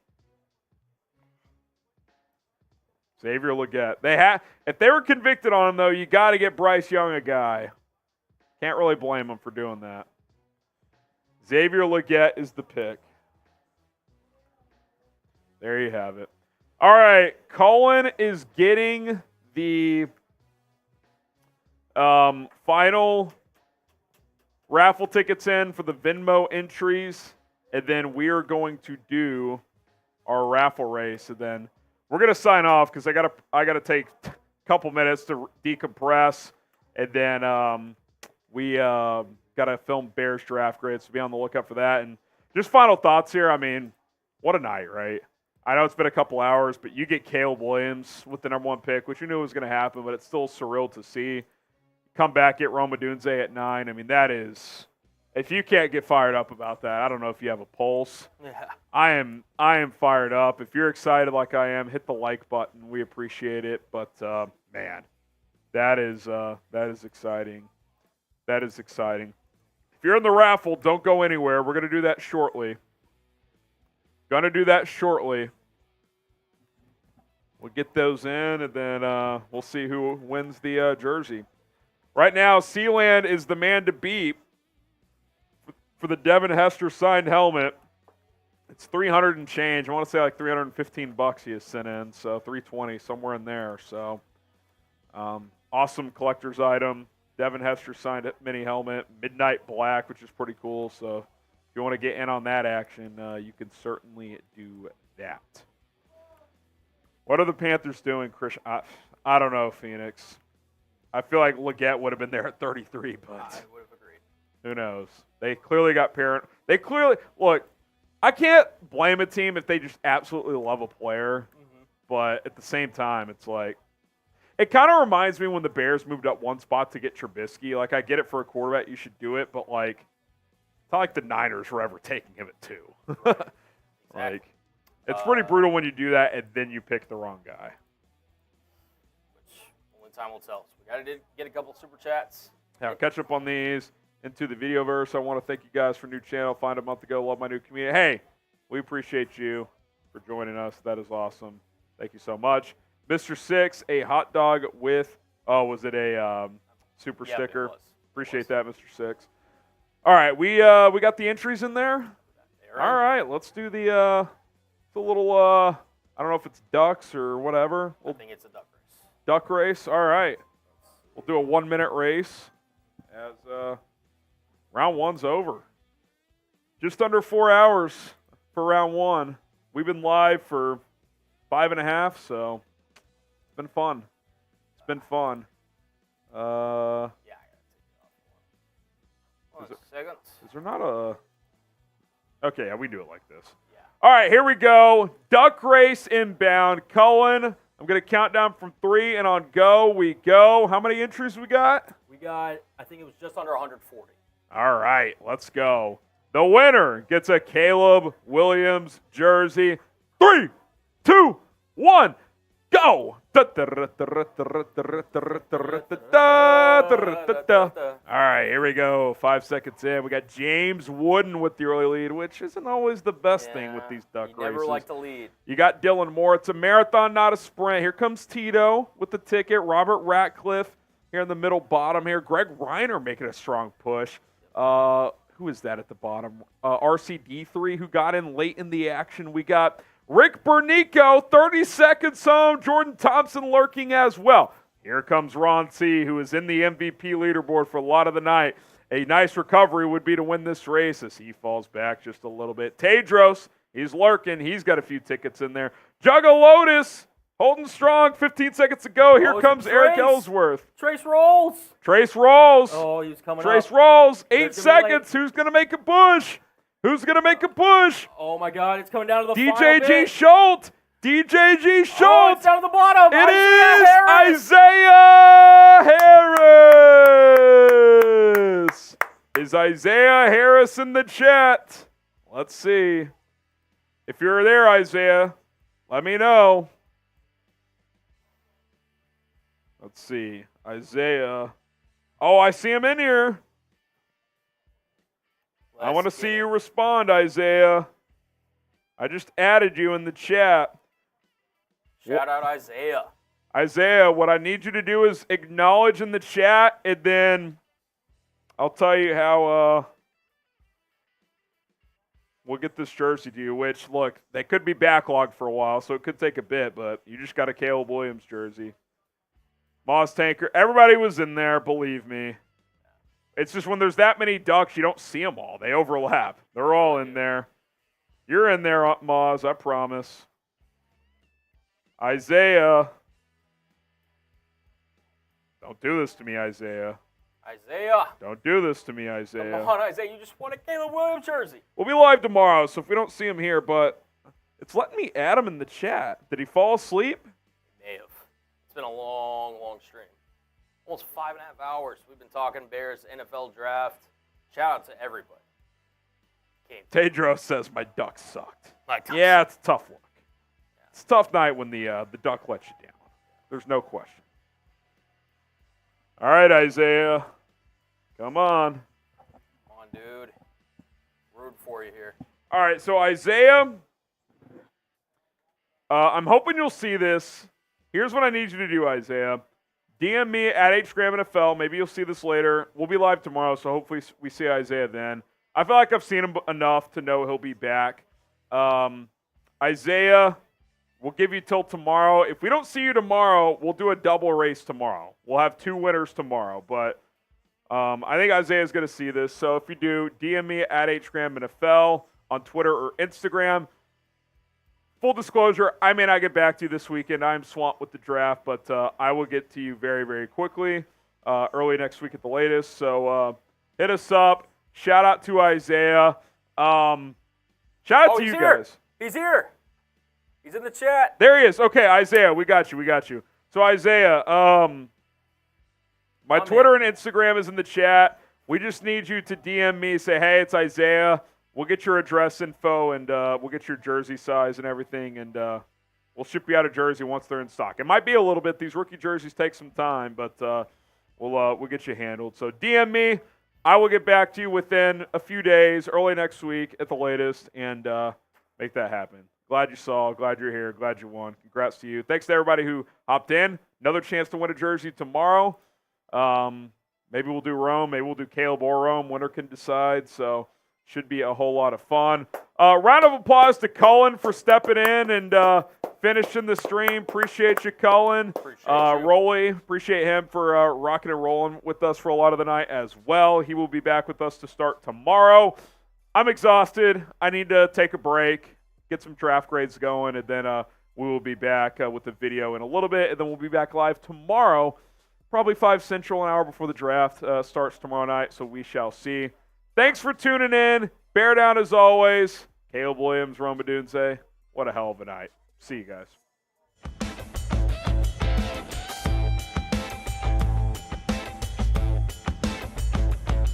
Xavier Legette. If they were convicted on him, though, you got to get Bryce Young a guy. Can't really blame him for doing that. Xavier Legette is the pick. There you have it. All right, Cullen is getting the final raffle tickets in for the Venmo entries, and then we are going to do our raffle race, and then we're going to sign off because I gotta take a couple minutes to decompress, and then we got to film Bears draft grades, so be on the lookout for that. And just final thoughts here. I mean, what a night, right? I know it's been a couple hours, but you get Caleb Williams with the number 1 pick, which you knew was going to happen, but it's still surreal to see. Come back, get Rome Odunze at 9. I mean, that is, if you can't get fired up about that, I don't know if you have a pulse. Yeah. I am fired up. If you're excited like I am, hit the like button. We appreciate it. But man, that is exciting. That is exciting. If you're in the raffle, don't go anywhere. We're going to do that shortly. We'll get those in, and then we'll see who wins the jersey. Right now, Sealand is the man to beat for the Devin Hester signed helmet. It's $300 and change. I want to say like $315 he has sent in, so $320, somewhere in there. So awesome collector's item. Devin Hester signed mini helmet, midnight black, which is pretty cool. So if you want to get in on that action, you can certainly do that. What are the Panthers doing, Chris? I don't know, Phoenix. I feel like Legette would have been there at 33, but I would have agreed. Who knows? They clearly got parent. They clearly look. I can't blame a team if they just absolutely love a player, but at the same time, it's like it kind of reminds me when the Bears moved up 1 spot to get Trubisky. Like I get it for a quarterback, you should do it, but like it's not like the Niners were ever taking him at 2. Exactly. Like it's pretty brutal when you do that and then you pick the wrong guy. Which only time will tell. So we got to get a couple super chats. Now, catch up on these into the video verse. I want to thank you guys for new channel. Find a month ago. Love my new community. Hey, we appreciate you for joining us. That is awesome. Thank you so much. Mr. Six, a hot dog with, was it a super sticker? It was. Appreciate that, Mr. Six. All right, we got the entries in there. All right, let's do the little, I don't know if it's ducks or whatever. I think it's a duck race. Duck race. All right. We'll do a 1-minute race as round 1's over. Just under 4 hours for round 1. We've been live for 5.5, so it's been fun. It's been fun. Yeah, I got to take it off. 1 second. Is there not a... Okay, yeah, we do it like this. Yeah. All right, here we go. Duck race inbound. Cullen, I'm going to count down from 3, and on go we go. How many entries we got? We got, I think it was just under 140. All right, let's go. The winner gets a Caleb Williams jersey. 3, 2, 1, go! All right, here we go. 5 seconds in. We got James Wooden with the early lead, which isn't always the best thing with these duck races. Never like to lead. You got Dylan Moore. It's a marathon, not a sprint. Here comes Tito with the ticket. Robert Ratcliffe here in the middle bottom here. Greg Reiner making a strong push. Who is that at the bottom? RCD3 who got in late in the action. We got Rick Bernico, 30 seconds home. Jordan Thompson lurking as well. Here comes Ron C., who is in the MVP leaderboard for a lot of the night. A nice recovery would be to win this race as he falls back just a little bit. Tedros, he's lurking. He's got a few tickets in there. Juggalotus, holding strong. 15 seconds to go. Here comes Eric Ellsworth. Trace rolls. Trace rolls. Oh, he's coming Trace up. rolls. 8 seconds. Who's going to make a push? Who's going to make a push? Oh, my God. It's coming down to the final DJG bit. Schultz. DJG Schultz. Oh, it's down to the bottom. It is Isaiah Isaiah Harris. Is Isaiah Harris in the chat? Let's see. If you're there, Isaiah, let me know. Let's see. Isaiah. Oh, I see him in here. I want to see you respond, Isaiah. I just added you in the chat. Shout out Isaiah. Isaiah, what I need you to do is acknowledge in the chat, and then I'll tell you how we'll get this jersey to you, which, look, they could be backlogged for a while, so it could take a bit, but you just got a Caleb Williams jersey. Moss Tanker, everybody was in there, believe me. It's just when there's that many Ducks, you don't see them all. They overlap. They're all in there. You're in there, Moz, I promise. Isaiah. Don't do this to me, Isaiah. Isaiah. Don't do this to me, Isaiah. Come on, Isaiah. You just won a Caleb Williams jersey. We'll be live tomorrow, so if we don't see him here, but it's letting me add him in the chat. Did he fall asleep? May have. It's been a long, long stream. Almost 5.5 hours. We've been talking Bears, NFL Draft. Shout out to everybody. Tedros says my Ducks sucked. Yeah, it's a tough look. It's a tough night when the Duck lets you down. There's no question. All right, Isaiah. Come on. Come on, dude. Rooting for you here. All right, so Isaiah, I'm hoping you'll see this. Here's what I need you to do, Isaiah. DM me at HGramNFL. Maybe you'll see this later. We'll be live tomorrow, so hopefully we see Isaiah then. I feel like I've seen him enough to know he'll be back. Isaiah, we'll give you till tomorrow. If we don't see you tomorrow, we'll do a double race tomorrow. We'll have 2 winners tomorrow, but I think Isaiah's going to see this. So if you do, DM me at HGramNFL on Twitter or Instagram. Full disclosure, I may not get back to you this weekend. I'm swamped with the draft, but I will get to you very, very quickly, early next week at the latest. So hit us up. Shout out to Isaiah. Shout out to you guys. He's here. He's in the chat. There he is. Okay, Isaiah, we got you. So Isaiah, my Twitter and Instagram is in the chat. We just need you to DM me, say, hey, it's Isaiah. We'll get your address info, and we'll get your jersey size and everything, and we'll ship you out a jersey once they're in stock. It might be a little bit. These rookie jerseys take some time, but we'll get you handled. So DM me. I will get back to you within a few days, early next week at the latest, and make that happen. Glad you saw. Glad you're here. Glad you won. Congrats to you. Thanks to everybody who hopped in. Another chance to win a jersey tomorrow. Maybe we'll do Rome. Maybe we'll do Caleb or Rome. Winner can decide. So should be a whole lot of fun. Round of applause to Cullen for stepping in and finishing the stream. Appreciate you, Cullen. Rolly, appreciate him for rocking and rolling with us for a lot of the night as well. He will be back with us to start tomorrow. I'm exhausted. I need to take a break, get some draft grades going, and then we will be back with the video in a little bit, and then we'll be back live tomorrow, probably 5 Central, an hour before the draft starts tomorrow night, so we shall see. Thanks for tuning in. Bear down as always. Caleb Williams, Rome Odunze. What a hell of a night. See you guys.